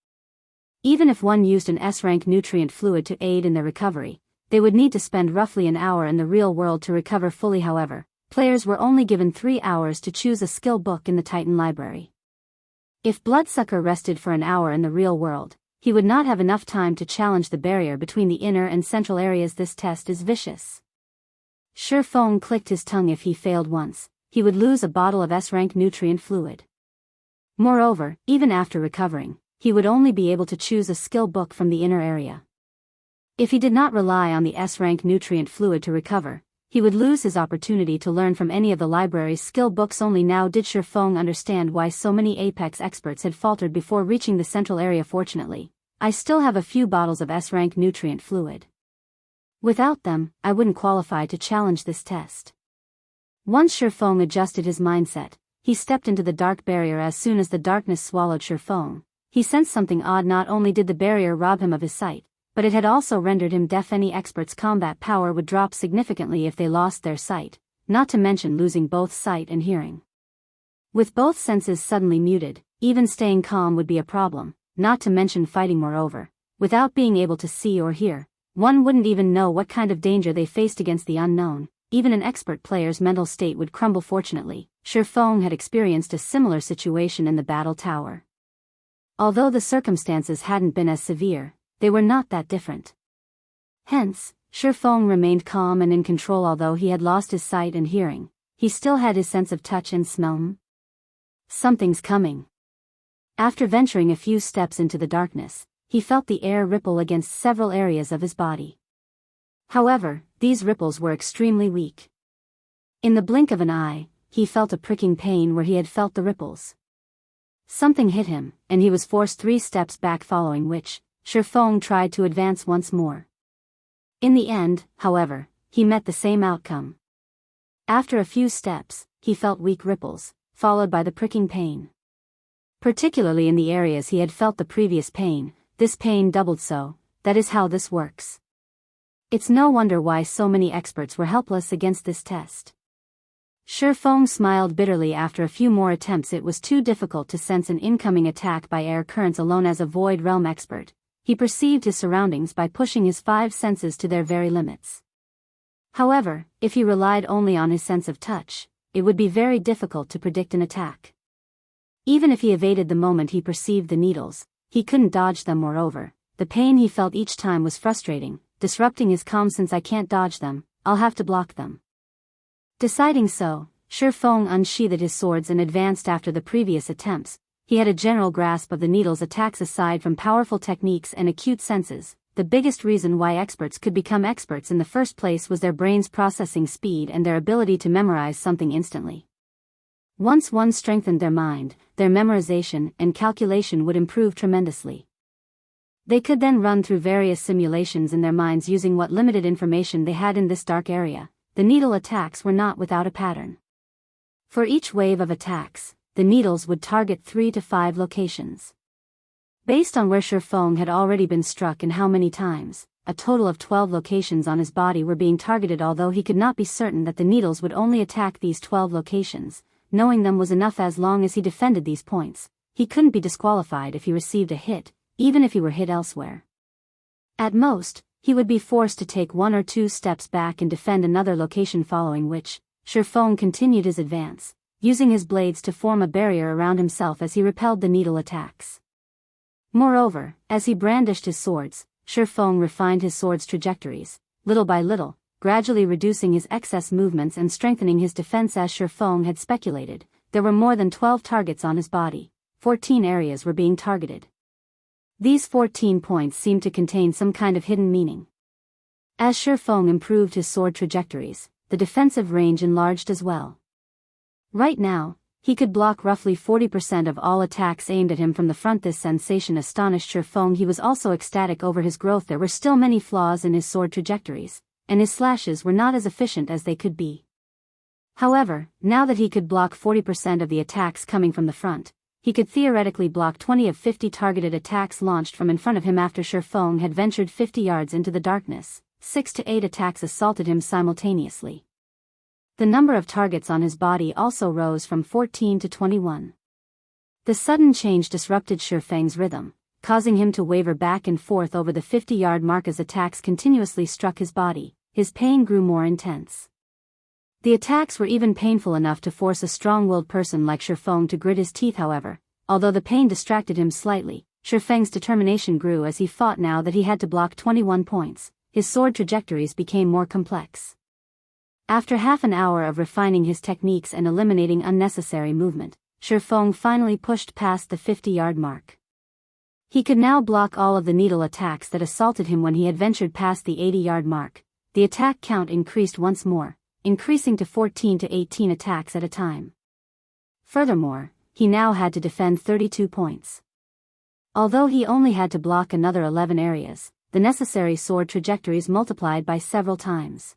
Even if one used an S-rank nutrient fluid to aid in their recovery, they would need to spend roughly an hour in the real world to recover fully. However, players were only given 3 hours to choose a skill book in the Titan Library. If Bloodsucker rested for an hour in the real world, he would not have enough time to challenge the barrier between the inner and central areas. This test is vicious. Shifeng clicked his tongue. If he failed once, he would lose a bottle of S-rank nutrient fluid. Moreover, even after recovering, he would only be able to choose a skill book from the inner area. If he did not rely on the S-rank nutrient fluid to recover, he would lose his opportunity to learn from any of the library's skill books. Only now did Shifeng understand why so many apex experts had faltered before reaching the central area. Fortunately, I still have a few bottles of S-rank nutrient fluid. Without them, I wouldn't qualify to challenge this test. Once Shifeng adjusted his mindset, he stepped into the dark barrier. As soon as the darkness swallowed Shifeng, he sensed something odd. Not only did the barrier rob him of his sight, but it had also rendered him deaf. Any expert's combat power would drop significantly if they lost their sight, not to mention losing both sight and hearing. With both senses suddenly muted, even staying calm would be a problem, not to mention fighting. Moreover, without being able to see or hear, one wouldn't even know what kind of danger they faced against the unknown. Even an expert player's mental state would crumble. Fortunately, Shifeng had experienced a similar situation in the battle tower. Although the circumstances hadn't been as severe, they were not that different. Hence, Shifeng remained calm and in control. Although he had lost his sight and hearing, he still had his sense of touch and smell. Something's coming. After venturing a few steps into the darkness, he felt the air ripple against several areas of his body. However, these ripples were extremely weak. In the blink of an eye, he felt a pricking pain where he had felt the ripples. Something hit him, and he was forced 3 steps back, following which, Shifeng tried to advance once more. In the end, however, he met the same outcome. After a few steps, he felt weak ripples, followed by the pricking pain. Particularly in the areas he had felt the previous pain, this pain doubled. So, that is how this works. It's no wonder why so many experts were helpless against this test. Shifeng smiled bitterly. After a few more attempts, it was too difficult to sense an incoming attack by air currents alone. As a Void Realm expert, he perceived his surroundings by pushing his 5 senses to their very limits. However, if he relied only on his sense of touch, it would be very difficult to predict an attack. Even if he evaded the moment he perceived the needles, he couldn't dodge them. Moreover, the pain he felt each time was frustrating, disrupting his calm. Since I can't dodge them, I'll have to block them. Deciding so, Shifeng unsheathed his swords and advanced. After the previous attempts, he had a general grasp of the needle's attacks. Aside from powerful techniques and acute senses, the biggest reason why experts could become experts in the first place was their brain's processing speed and their ability to memorize something instantly. Once one strengthened their mind, their memorization and calculation would improve tremendously. They could then run through various simulations in their minds using what limited information they had in this dark area. The needle attacks were not without a pattern. For each wave of attacks, the needles would target 3 to 5 locations. Based on where Shifeng had already been struck and how many times, a total of 12 locations on his body were being targeted. Although he could not be certain that the needles would only attack these 12 locations, knowing them was enough. As long as he defended these points, he couldn't be disqualified if he received a hit, even if he were hit elsewhere. At most, he would be forced to take 1 or 2 steps back and defend another location, following which, Shifeng continued his advance, using his blades to form a barrier around himself as he repelled the needle attacks. Moreover, as he brandished his swords, Shifeng refined his sword's trajectories, little by little, gradually reducing his excess movements and strengthening his defense. As Shifeng had speculated, there were more than 12 targets on his body. 14 areas were being targeted. These 14 points seemed to contain some kind of hidden meaning. As Shifeng improved his sword trajectories, the defensive range enlarged as well. Right now, he could block roughly 40% of all attacks aimed at him from the front. This sensation astonished Shifeng. He was also ecstatic over his growth. There were still many flaws in his sword trajectories, and his slashes were not as efficient as they could be. However, now that he could block 40% of the attacks coming from the front, he could theoretically block 20 of 50 targeted attacks launched from in front of him. After Shifeng had ventured 50 yards into the darkness, 6 to 8 attacks assaulted him simultaneously. The number of targets on his body also rose from 14 to 21. The sudden change disrupted Shifeng's rhythm, causing him to waver back and forth over the 50-yard mark. As attacks continuously struck his body, his pain grew more intense. The attacks were even painful enough to force a strong-willed person like Shifeng to grit his teeth. However, although the pain distracted him slightly, Shifeng's determination grew as he fought. Now that he had to block 21 points, his sword trajectories became more complex. After half an hour of refining his techniques and eliminating unnecessary movement, Shifeng finally pushed past the 50-yard mark. He could now block all of the needle attacks that assaulted him. When he had ventured past the 80-yard mark, the attack count increased once more, increasing to 14 to 18 attacks at a time. Furthermore, he now had to defend 32 points. Although he only had to block another 11 areas, the necessary sword trajectories multiplied by several times.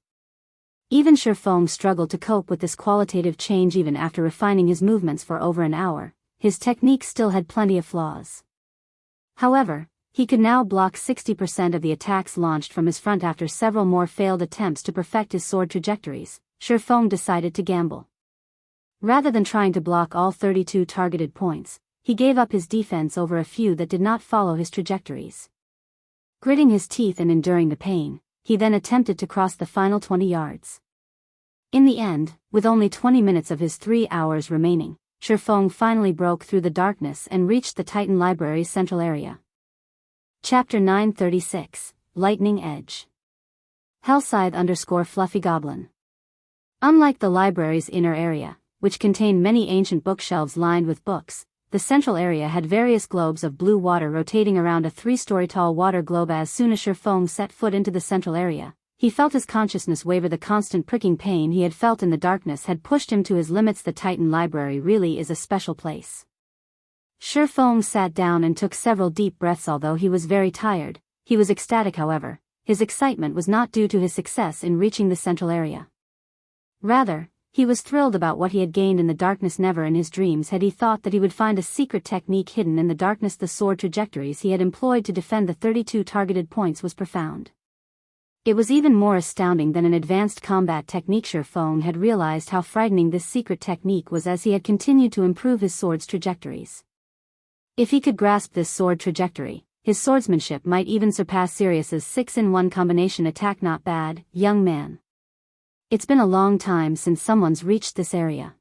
Even Shifeng struggled to cope with this qualitative change. Even after refining his movements for over an hour, his technique still had plenty of flaws. However, he could now block 60% of the attacks launched from his front. After several more failed attempts to perfect his sword trajectories, Shifeng decided to gamble. Rather than trying to block all 32 targeted points, he gave up his defense over a few that did not follow his trajectories. Gritting his teeth and enduring the pain, he then attempted to cross the final 20 yards. In the end, with only 20 minutes of his 3 hours remaining, Shifeng finally broke through the darkness and reached the Titan Library's central area. Chapter 936, Lightning Edge. Hellscythe_Fluffy Goblin. Unlike the library's inner area, which contained many ancient bookshelves lined with books, the central area had various globes of blue water rotating around a 3-story tall water globe. As soon as Shifeng set foot into the central area, he felt his consciousness waver. The constant pricking pain he had felt in the darkness had pushed him to his limits. The Titan Library really is a special place. Shifeng sat down and took several deep breaths. Although he was very tired, he was ecstatic. However, his excitement was not due to his success in reaching the central area. Rather, He was thrilled about what he had gained in the darkness. Never in his dreams had he thought that he would find a secret technique hidden in the darkness. The sword trajectories he had employed to defend the 32 targeted points was profound. It was even more astounding than an advanced combat technique. Feng had realized how frightening this secret technique was as he had continued to improve his sword's trajectories. If he could grasp this sword trajectory, his swordsmanship might even surpass Sirius's 6-in-1 combination attack. Not bad, young man. It's been a long time since someone's reached this area.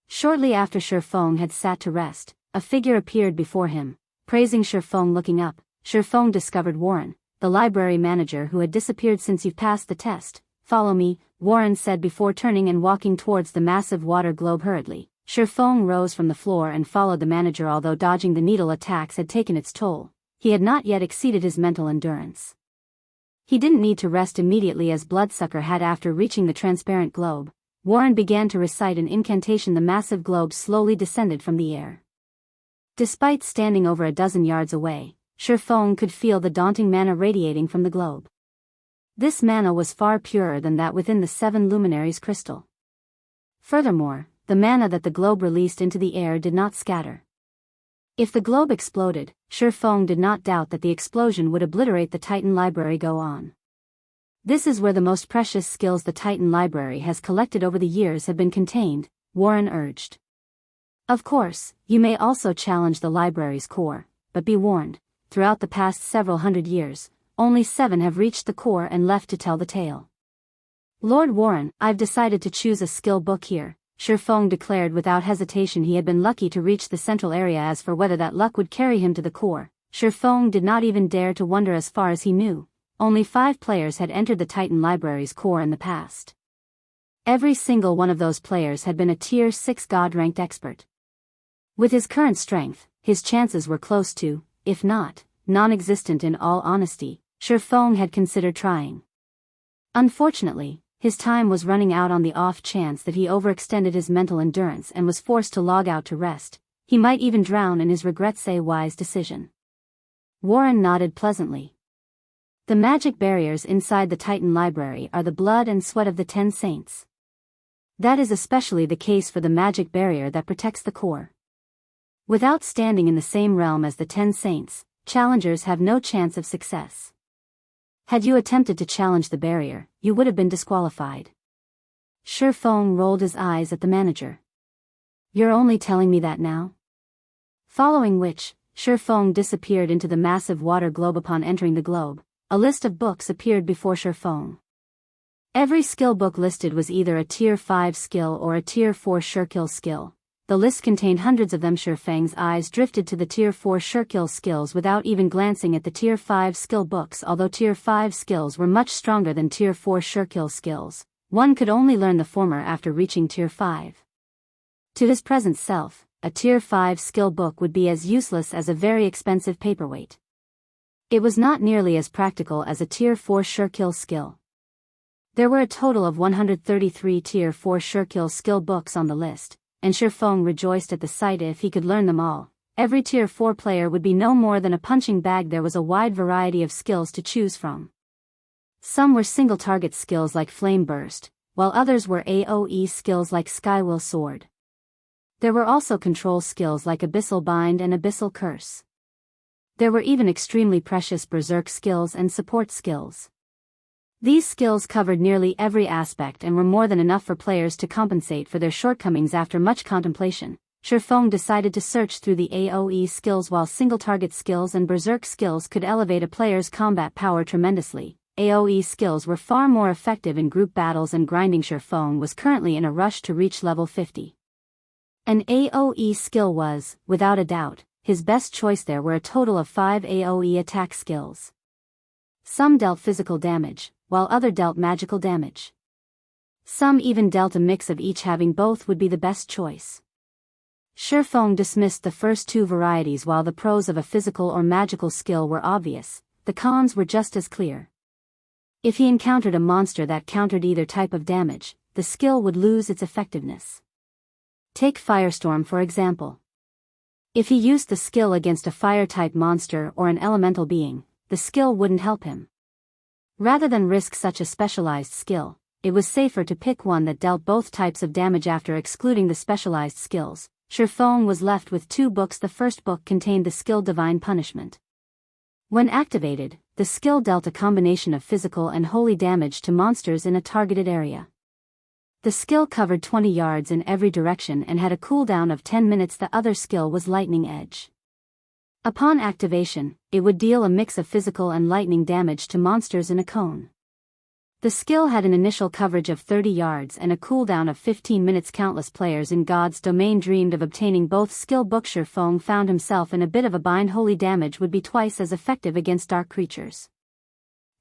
Shortly after Feng had sat to rest, a figure appeared before him, praising Feng. Looking up, Feng discovered Warren, the library manager who had disappeared since you've passed the test. Follow me, Warren said before turning and walking towards the massive water globe hurriedly. Feng rose from the floor and followed the manager. Although dodging the needle attacks had taken its toll, he had not yet exceeded his mental endurance. He didn't need to rest immediately as Bloodsucker had. After reaching the transparent globe, Warren began to recite an incantation. The massive globe slowly descended from the air. Despite standing over a dozen yards away, Feng could feel the daunting mana radiating from the globe. This mana was far purer than that within the 7 luminaries crystal. Furthermore, the mana that the globe released into the air did not scatter. If the globe exploded, Feng did not doubt that the explosion would obliterate the Titan Library. Go on. This is where the most precious skills the Titan Library has collected over the years have been contained, Warren urged. Of course, you may also challenge the library's core, but be warned, throughout the past several hundred years, only 7 have reached the core and left to tell the tale. Lord Warren, I've decided to choose a skill book here, Feng declared without hesitation. He had been lucky to reach the central area. As for whether that luck would carry him to the core, Feng did not even dare to wonder. As far as he knew, only 5 players had entered the Titan Library's core in the past. Every single one of those players had been a Tier 6 God-ranked expert. With his current strength, his chances were close to, if not, non-existent. In all honesty, Feng had considered trying. Unfortunately, his time was running out. On the off chance that he overextended his mental endurance and was forced to log out to rest, he might even drown in his regrets. A wise decision. Warren nodded pleasantly. The magic barriers inside the Titan Library are the blood and sweat of the 10 saints. That is especially the case for the magic barrier that protects the core. Without standing in the same realm as the 10 saints, challengers have no chance of success. Had you attempted to challenge the barrier, you would have been disqualified. Feng rolled his eyes at the manager. You're only telling me that now? Following which, Feng disappeared into the massive water globe. Upon entering the globe, a list of books appeared before Feng. Every skill book listed was either a Tier 5 skill or a Tier 4 Surekill skill. The list contained hundreds of them. Feng's eyes drifted to the Tier 4 Surekill skills without even glancing at the Tier 5 skill books. Although Tier 5 skills were much stronger than Tier 4 Surekill skills, one could only learn the former after reaching Tier 5. To his present self, a Tier 5 skill book would be as useless as a very expensive paperweight. It was not nearly as practical as a Tier 4 Surekill skill. There were a total of 133 Tier 4 Surekill skill books on the list, and Feng rejoiced at the sight. If he could learn them all, every Tier 4 player would be no more than a punching bag. There was a wide variety of skills to choose from. Some were single-target skills like Flame Burst, while others were AoE skills like Skywill Sword. There were also control skills like Abyssal Bind and Abyssal Curse. There were even extremely precious Berserk skills and support skills. These skills covered nearly every aspect and were more than enough for players to compensate for their shortcomings. After much contemplation, Feng decided to search through the AoE skills. While single-target skills and Berserk skills could elevate a player's combat power tremendously, AoE skills were far more effective in group battles and grinding. Feng was currently in a rush to reach level 50. An AoE skill was, without a doubt, his best choice. There were a total of 5 AoE attack skills. Some dealt physical damage, while other dealt magical damage. Some even dealt a mix of each. Having both would be the best choice. Feng dismissed the first 2 varieties. While the pros of a physical or magical skill were obvious, the cons were just as clear. If he encountered a monster that countered either type of damage, the skill would lose its effectiveness. Take Firestorm for example. If he used the skill against a fire-type monster or an elemental being, the skill wouldn't help him. Rather than risk such a specialized skill, it was safer to pick one that dealt both types of damage. After excluding the specialized skills, Shifeng was left with 2 books. The first book contained the skill Divine Punishment. When activated, the skill dealt a combination of physical and holy damage to monsters in a targeted area. The skill covered 20 yards in every direction and had a cooldown of 10 minutes. The other skill was Lightning Edge. Upon activation, it would deal a mix of physical and lightning damage to monsters in a cone. The skill had an initial coverage of 30 yards and a cooldown of 15 minutes. Countless players in God's domain dreamed of obtaining both skill books. Shifeng found himself in a bit of a bind. Holy damage would be twice as effective against dark creatures.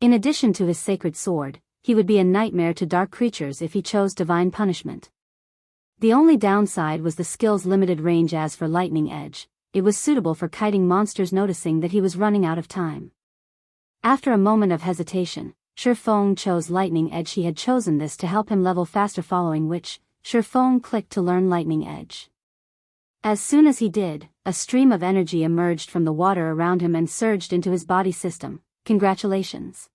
In addition to his sacred sword, he would be a nightmare to dark creatures if he chose Divine Punishment. The only downside was the skill's limited range. As for Lightning Edge, it was suitable for kiting monsters. Noticing that he was running out of time, after a moment of hesitation, Shifeng chose Lightning Edge. He had chosen this to help him level faster, following which, Shifeng clicked to learn Lightning Edge. As soon as he did, a stream of energy emerged from the water around him and surged into his body system. Congratulations!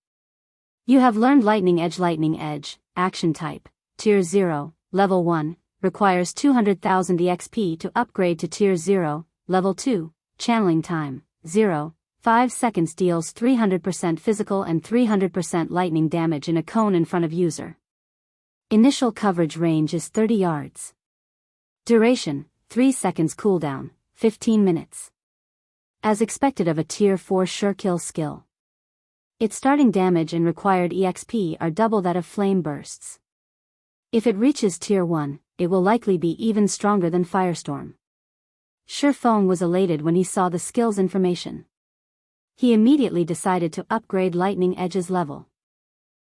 You have learned Lightning Edge. Lightning Edge, Action Type, Tier 0, Level 1, requires 200,000 EXP to upgrade to Tier 0, Level 2, Channeling Time, 0. 5 seconds, deals 300% physical and 300% lightning damage in a cone in front of user. Initial coverage range is 30 yards. Duration, 3 seconds. Cooldown, 15 minutes. As expected of a Tier 4 Sure Kill skill. Its starting damage and required EXP are double that of Flame Bursts. If it reaches Tier 1, it will likely be even stronger than Firestorm. Shifeng was elated when he saw the skill's information. He immediately decided to upgrade Lightning Edge's level.